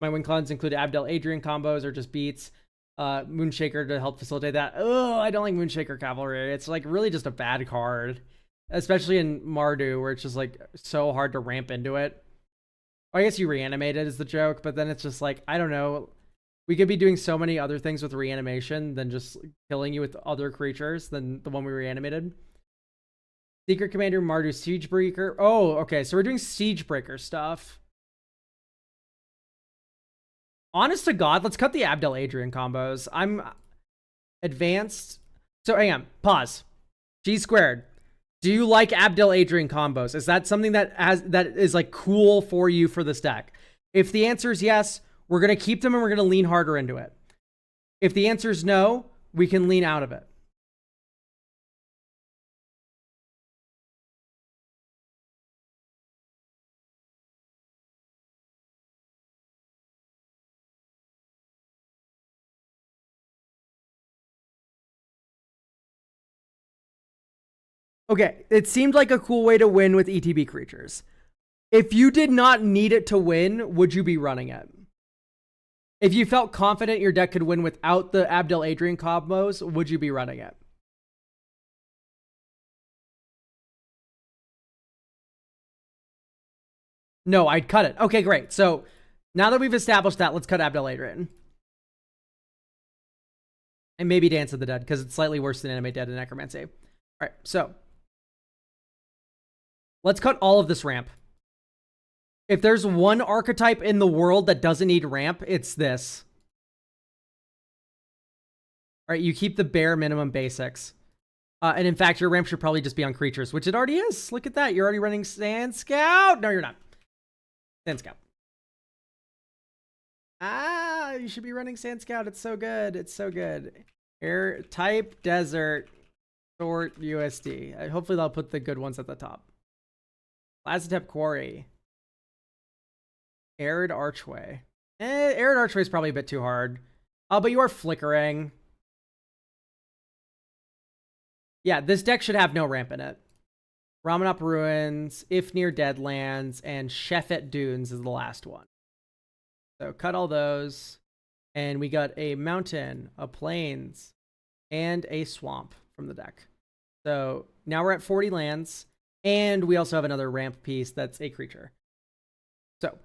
S1: My win cons include Abdel Adrian combos or just beats. Moonshaker to help facilitate that. Oh, I don't like Moonshaker Cavalry. It's like really just a bad card, especially in Mardu where it's just like so hard to ramp into it. I guess you reanimate it is the joke, but then it's just like, I don't know. We could be doing so many other things with reanimation than just killing you with other creatures than the one we reanimated. Secret Commander Mardu Siegebreaker. Oh, okay. So we're doing Siegebreaker stuff. Honest to God, let's cut the Abdel Adrian combos. I'm advanced. So hang on. Pause. G squared. Do you like Abdel Adrian combos? Is that something that is like cool for you for this deck? If the answer is yes, we're going to keep them and we're going to lean harder into it. If the answer is no, we can lean out of it. Okay, it seemed like a cool way to win with ETB creatures. If you did not need it to win, would you be running it? If you felt confident your deck could win without the Abdel Adrian combos, would you be running it? No, I'd cut it. Okay, great. So now that we've established that, let's cut Abdel Adrian. And maybe Dance of the Dead, because it's slightly worse than Animate Dead and Necromancy. All right, so let's cut all of this ramp. If there's one archetype in the world that doesn't need ramp, it's this. All right, you keep the bare minimum basics. And in fact, your ramp should probably just be on creatures, which it already is. Look at that. You're already running Sand Scout. No, you're not. Sand Scout. Ah, you should be running Sand Scout. It's so good. It's so good. Air type desert sort USD. Hopefully they'll put the good ones at the top. Lazatep Quarry. Arid Archway. Arid Archway is probably a bit too hard. But you are flickering. Yeah, this deck should have no ramp in it. Ramanop Ruins, If Near Deadlands, and Shefet Dunes is the last one. So cut all those. And we got a mountain, a plains, and a swamp from the deck. So now we're at 40 lands. And we also have another ramp piece that's a creature. So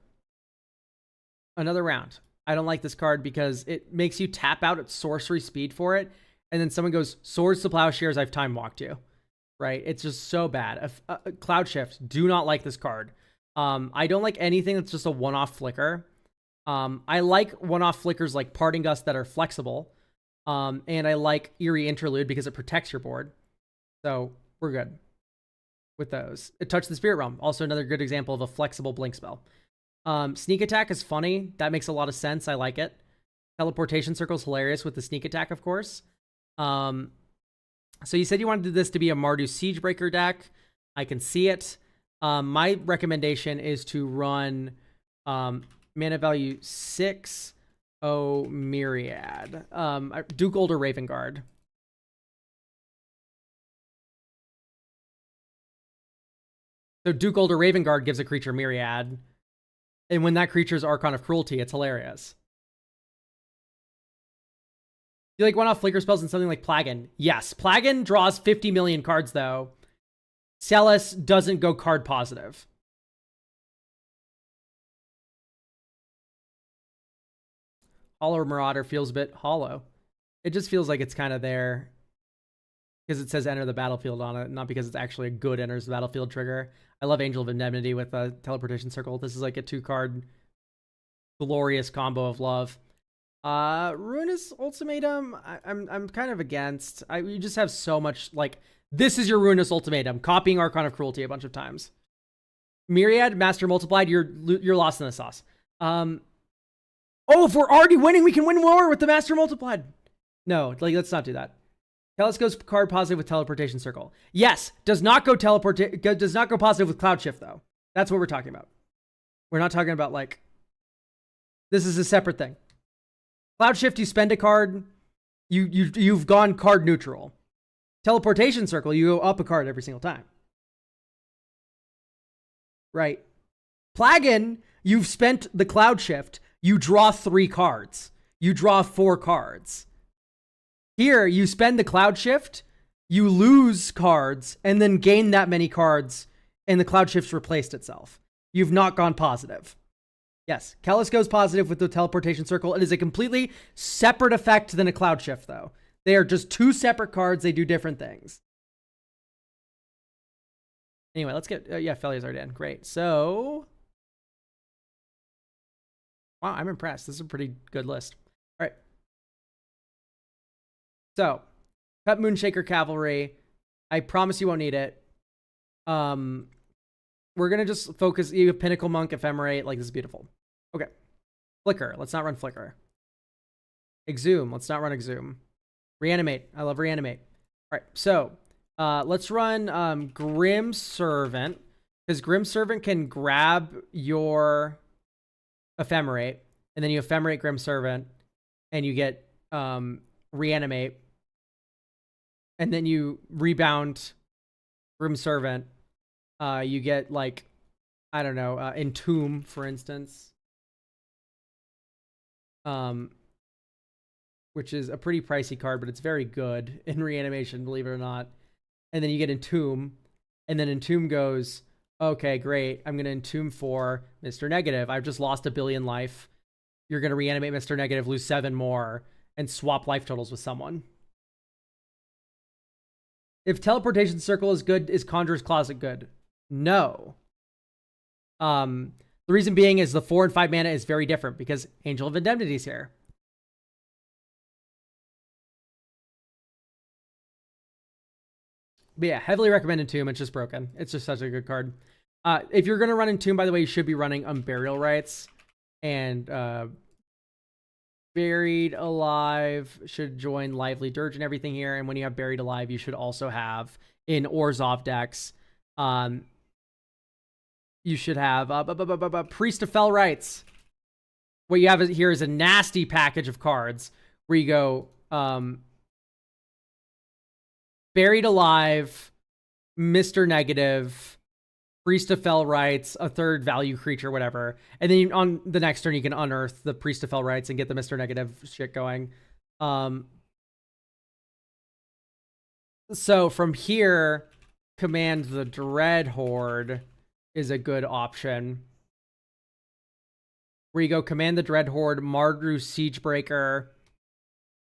S1: another round. I don't like this card because it makes you tap out at sorcery speed for it. And then someone goes, Swords to Plowshares, I've time walked you. Right? It's just so bad. Cloud Shift, do not like this card. I don't like anything that's just a one-off flicker. I like one-off flickers like Parting Gust that are flexible. And I like Eerie Interlude because it protects your board. So we're good with those. It Touched the Spirit Realm. Also another good example of a flexible blink spell. Sneak Attack is funny. That makes a lot of sense. I like it. Teleportation Circle is hilarious with the Sneak Attack, of course. So you said you wanted this to be a Mardu Siegebreaker deck. I can see it. My recommendation is to run mana value 6 Myriad. Duke Older Raven Guard. So Duke Older Raven Guard gives a creature Myriad. And when that creature's Archon of Cruelty, it's hilarious. Do you like one-off flicker spells and something like Plagan? Yes. Plagan draws 50 million cards, though. Celis doesn't go card positive. Hollow Marauder feels a bit hollow. It just feels like it's kind of there. because it says enter the battlefield on it, not because it's actually a good enters the battlefield trigger. I love Angel of Indemnity with a teleportation circle. This is like a 2-card glorious combo of love. Ruinous Ultimatum, I'm kind of against. You just have so much, like, this is your Ruinous Ultimatum, copying Archon of Cruelty a bunch of times. Myriad, Master Multiplied, you're lost in the sauce. Oh, if we're already winning, we can win more with the Master Multiplied. No, like, let's not do that. Telos goes card positive with Teleportation Circle. Yes, does not go positive with Cloud Shift, though. That's what we're talking about. We're not talking about, like, this is a separate thing. Cloud Shift, you spend a card, you've gone card neutral. Teleportation Circle, you go up a card every single time. Right. Plagan, you've spent the Cloud Shift, you draw 3 cards. You draw 4 cards. Here, you spend the Cloud Shift, you lose cards, and then gain that many cards, and the Cloud Shift's replaced itself. You've not gone positive. Yes, Kellis goes positive with the Teleportation Circle. It is a completely separate effect than a Cloud Shift, though. They are just 2 separate cards. They do different things. Anyway, let's get... yeah, Felia's already in. Great. So... wow, I'm impressed. This is a pretty good list. All right. So, Pet Moonshaker Cavalry. I promise you won't need it. We're going to just focus... you have Pinnacle Monk, Ephemerate. Like, this is beautiful. Okay. Flicker. Let's not run Flicker. Exhume. Let's not run Exhume. Reanimate. I love Reanimate. All right. So, let's run Grim Servant. Because Grim Servant can grab your Ephemerate. And then you Ephemerate Grim Servant. And you get Reanimate. And then you rebound Grim Servant. You get, like, I don't know, Entomb, for instance. Which is a pretty pricey card, but it's very good in reanimation, believe it or not. And then you get Entomb. And then Entomb goes, okay, great. I'm going to Entomb for Mr. Negative. I've just lost 1 billion life. You're going to reanimate Mr. Negative, lose 7 more, and swap life totals with someone. If Teleportation Circle is good, is Conjurer's Closet good? No. The reason being is the 4 and 5 mana is very different because Angel of Indemnity is here. But yeah, heavily recommend Entomb. It's just broken. It's just such a good card. If you're going to run Entomb, by the way, you should be running Unburial Rites. And Buried Alive should join Lively Dirge and everything here. And when you have Buried Alive, you should also have in Orzhov decks, you should have Priest of Fell Rites. What you have here is a nasty package of cards where you go Buried Alive, Mr. Negative, Priest of Fell Rites, a 3rd value creature, whatever. And then on the next turn, you can unearth the Priest of Fell Rites and get the Mr. Negative shit going. So from here, command the Dread Horde is a good option. Where you go command the Dread Horde, Mardu Siegebreaker,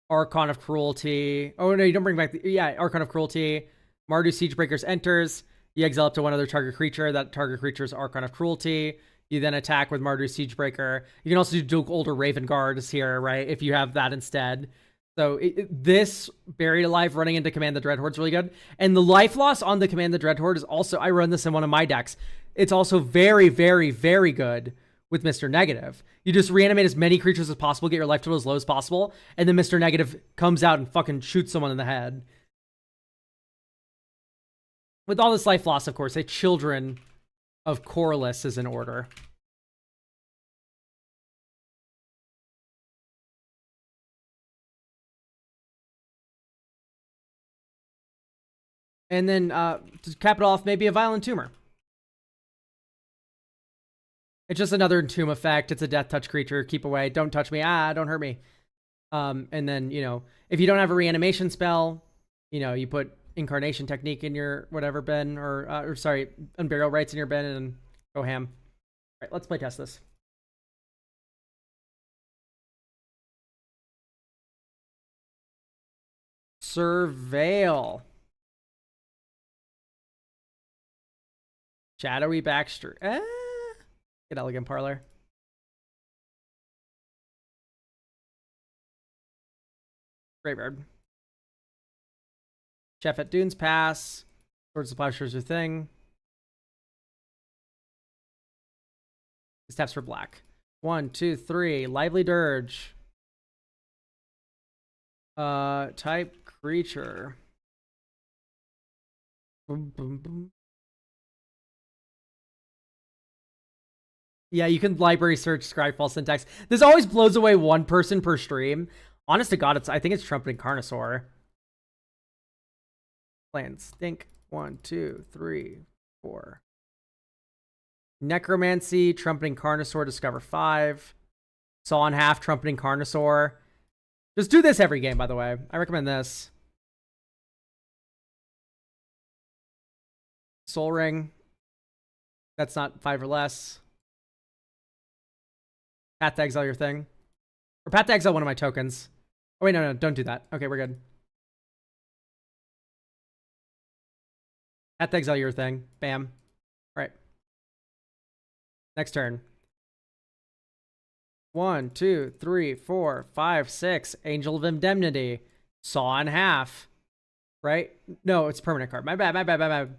S1: Archon of Cruelty. Oh, no, you don't bring back the... yeah, Archon of Cruelty. Mardu Siegebreakers enters. You exile up to one other target creature. That target creature is Archon of Cruelty. You then attack with Mardu Siegebreaker. You can also do Duke Older Raven Guards here, right? If you have that instead. So this Buried Alive running into Command the Dread Horde is really good. And the life loss on the Command the Dread Horde is also... I run this in one of my decks. It's also very, very, very good with Mr. Negative. You just reanimate as many creatures as possible, get your life total as low as possible, and then Mr. Negative comes out and fucking shoots someone in the head. With all this life loss, of course, a Children of Corliss is in order. And then, to cap it off, maybe a Violent Tumor. It's just another Entomb effect. It's a death touch creature. Keep away. Don't touch me. Don't hurt me. And then, you know, if you don't have a reanimation spell, you know, you put Incarnation Technique in your whatever bin, or sorry, Unburial Rites in your bin, and go ham. All right, let's play test this. Surveil. Shadowy Baxter. Get Elegant Parlor. Graveyard. Chef at Dunes, pass. Swords of Plowshares your thing. Steps for black. 1, 2, 3. Lively Dirge. Type creature. Boom, boom, boom. Yeah, you can library search Scryfall syntax. This always blows away one person per stream. Honest to God, I think it's Trumpeting Carnosaur. Plans. Think. 1, 2, 3, 4. Necromancy, Trumpeting Carnosaur, discover 5. Saw in half, Trumpeting Carnosaur. Just do this every game, by the way. I recommend this. Soul Ring. That's not 5 or less. Path to exile your thing. Or path to exile one of my tokens. Oh, wait, no, don't do that. Okay, we're good. Path to exile your thing. Bam. Right. Next turn. 1, 2, 3, 4, 5, 6. Angel of Indemnity. Saw in half. Right? No, it's permanent card. My bad.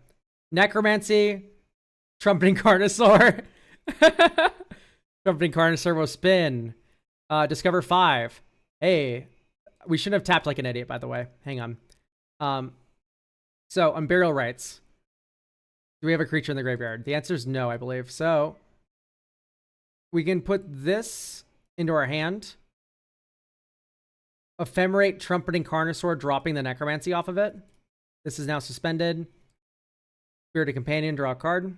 S1: Necromancy. Trumpeting Carnosaur. Trumpeting Carnosaur will spin. Discover 5. Hey, we shouldn't have tapped like an idiot, by the way. Hang on. So, Unburial Rites. Do we have a creature in the graveyard? The answer is no, I believe. So, we can put this into our hand. Ephemerate Trumpeting Carnosaur, dropping the Necromancy off of it. This is now suspended. Spirited Companion, draw a card.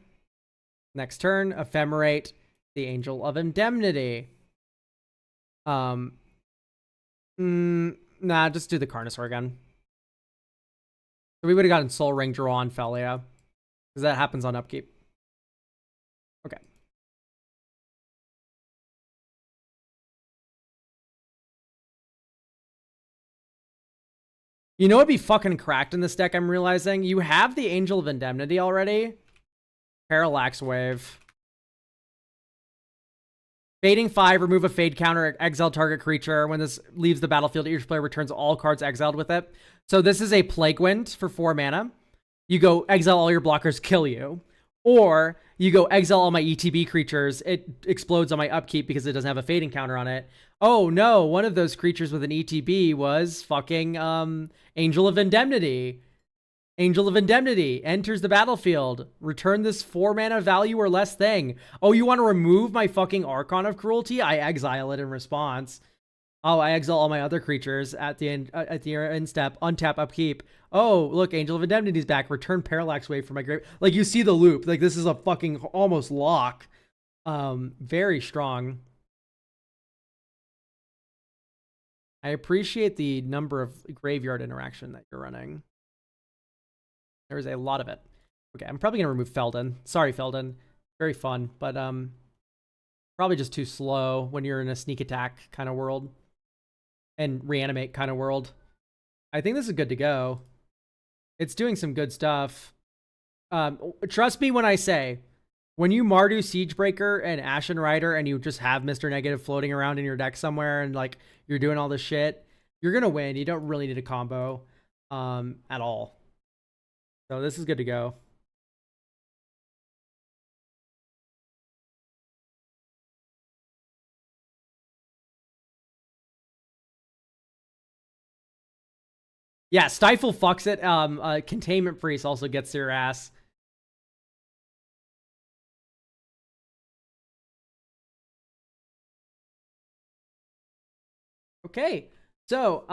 S1: Next turn, Ephemerate the Angel of Indemnity. Nah, just do the Carnosaur again. So we would have gotten Soul Ring, draw on Felia. Because that happens on upkeep. Okay. You know what'd be fucking cracked in this deck, I'm realizing? You have the Angel of Indemnity already. Parallax Wave. Fading 5, remove a fade counter, exile target creature. When this leaves the battlefield, each player returns all cards exiled with it. So this is a Plague Wind for 4 mana. You go exile all your blockers, kill you. Or you go exile all my ETB creatures. It explodes on my upkeep because it doesn't have a fading counter on it. Oh no, one of those creatures with an ETB was fucking Angel of Indemnity. Angel of Indemnity enters the battlefield. Return this 4 mana value or less thing. Oh, you want to remove my fucking Archon of Cruelty? I exile it in response. Oh, I exile all my other creatures at the end step. Untap, upkeep. Oh, look, Angel of Indemnity's back. Return Parallax Wave from my grave. Like, you see the loop. Like, this is a fucking almost lock. Very strong. I appreciate the number of graveyard interaction that you're running. There's a lot of it. Okay, I'm probably gonna remove Feldon. Sorry, Feldon. Very fun, but probably just too slow when you're in a sneak attack kind of world and reanimate kind of world. I think this is good to go. It's doing some good stuff. Trust me when I say, when you Mardu Siegebreaker and Ashen Rider and you just have Mr. Negative floating around in your deck somewhere and like you're doing all this shit, you're gonna win. You don't really need a combo at all. So this is good to go. Yeah, Stifle fucks it. Containment Priest also gets your ass. Okay, so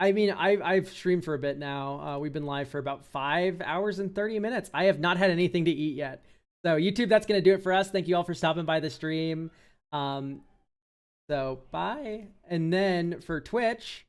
S1: I mean, I've streamed for a bit now. We've been live for about 5 hours and 30 minutes. I have not had anything to eat yet. So YouTube, that's gonna do it for us. Thank you all for stopping by the stream. So bye. And then for Twitch,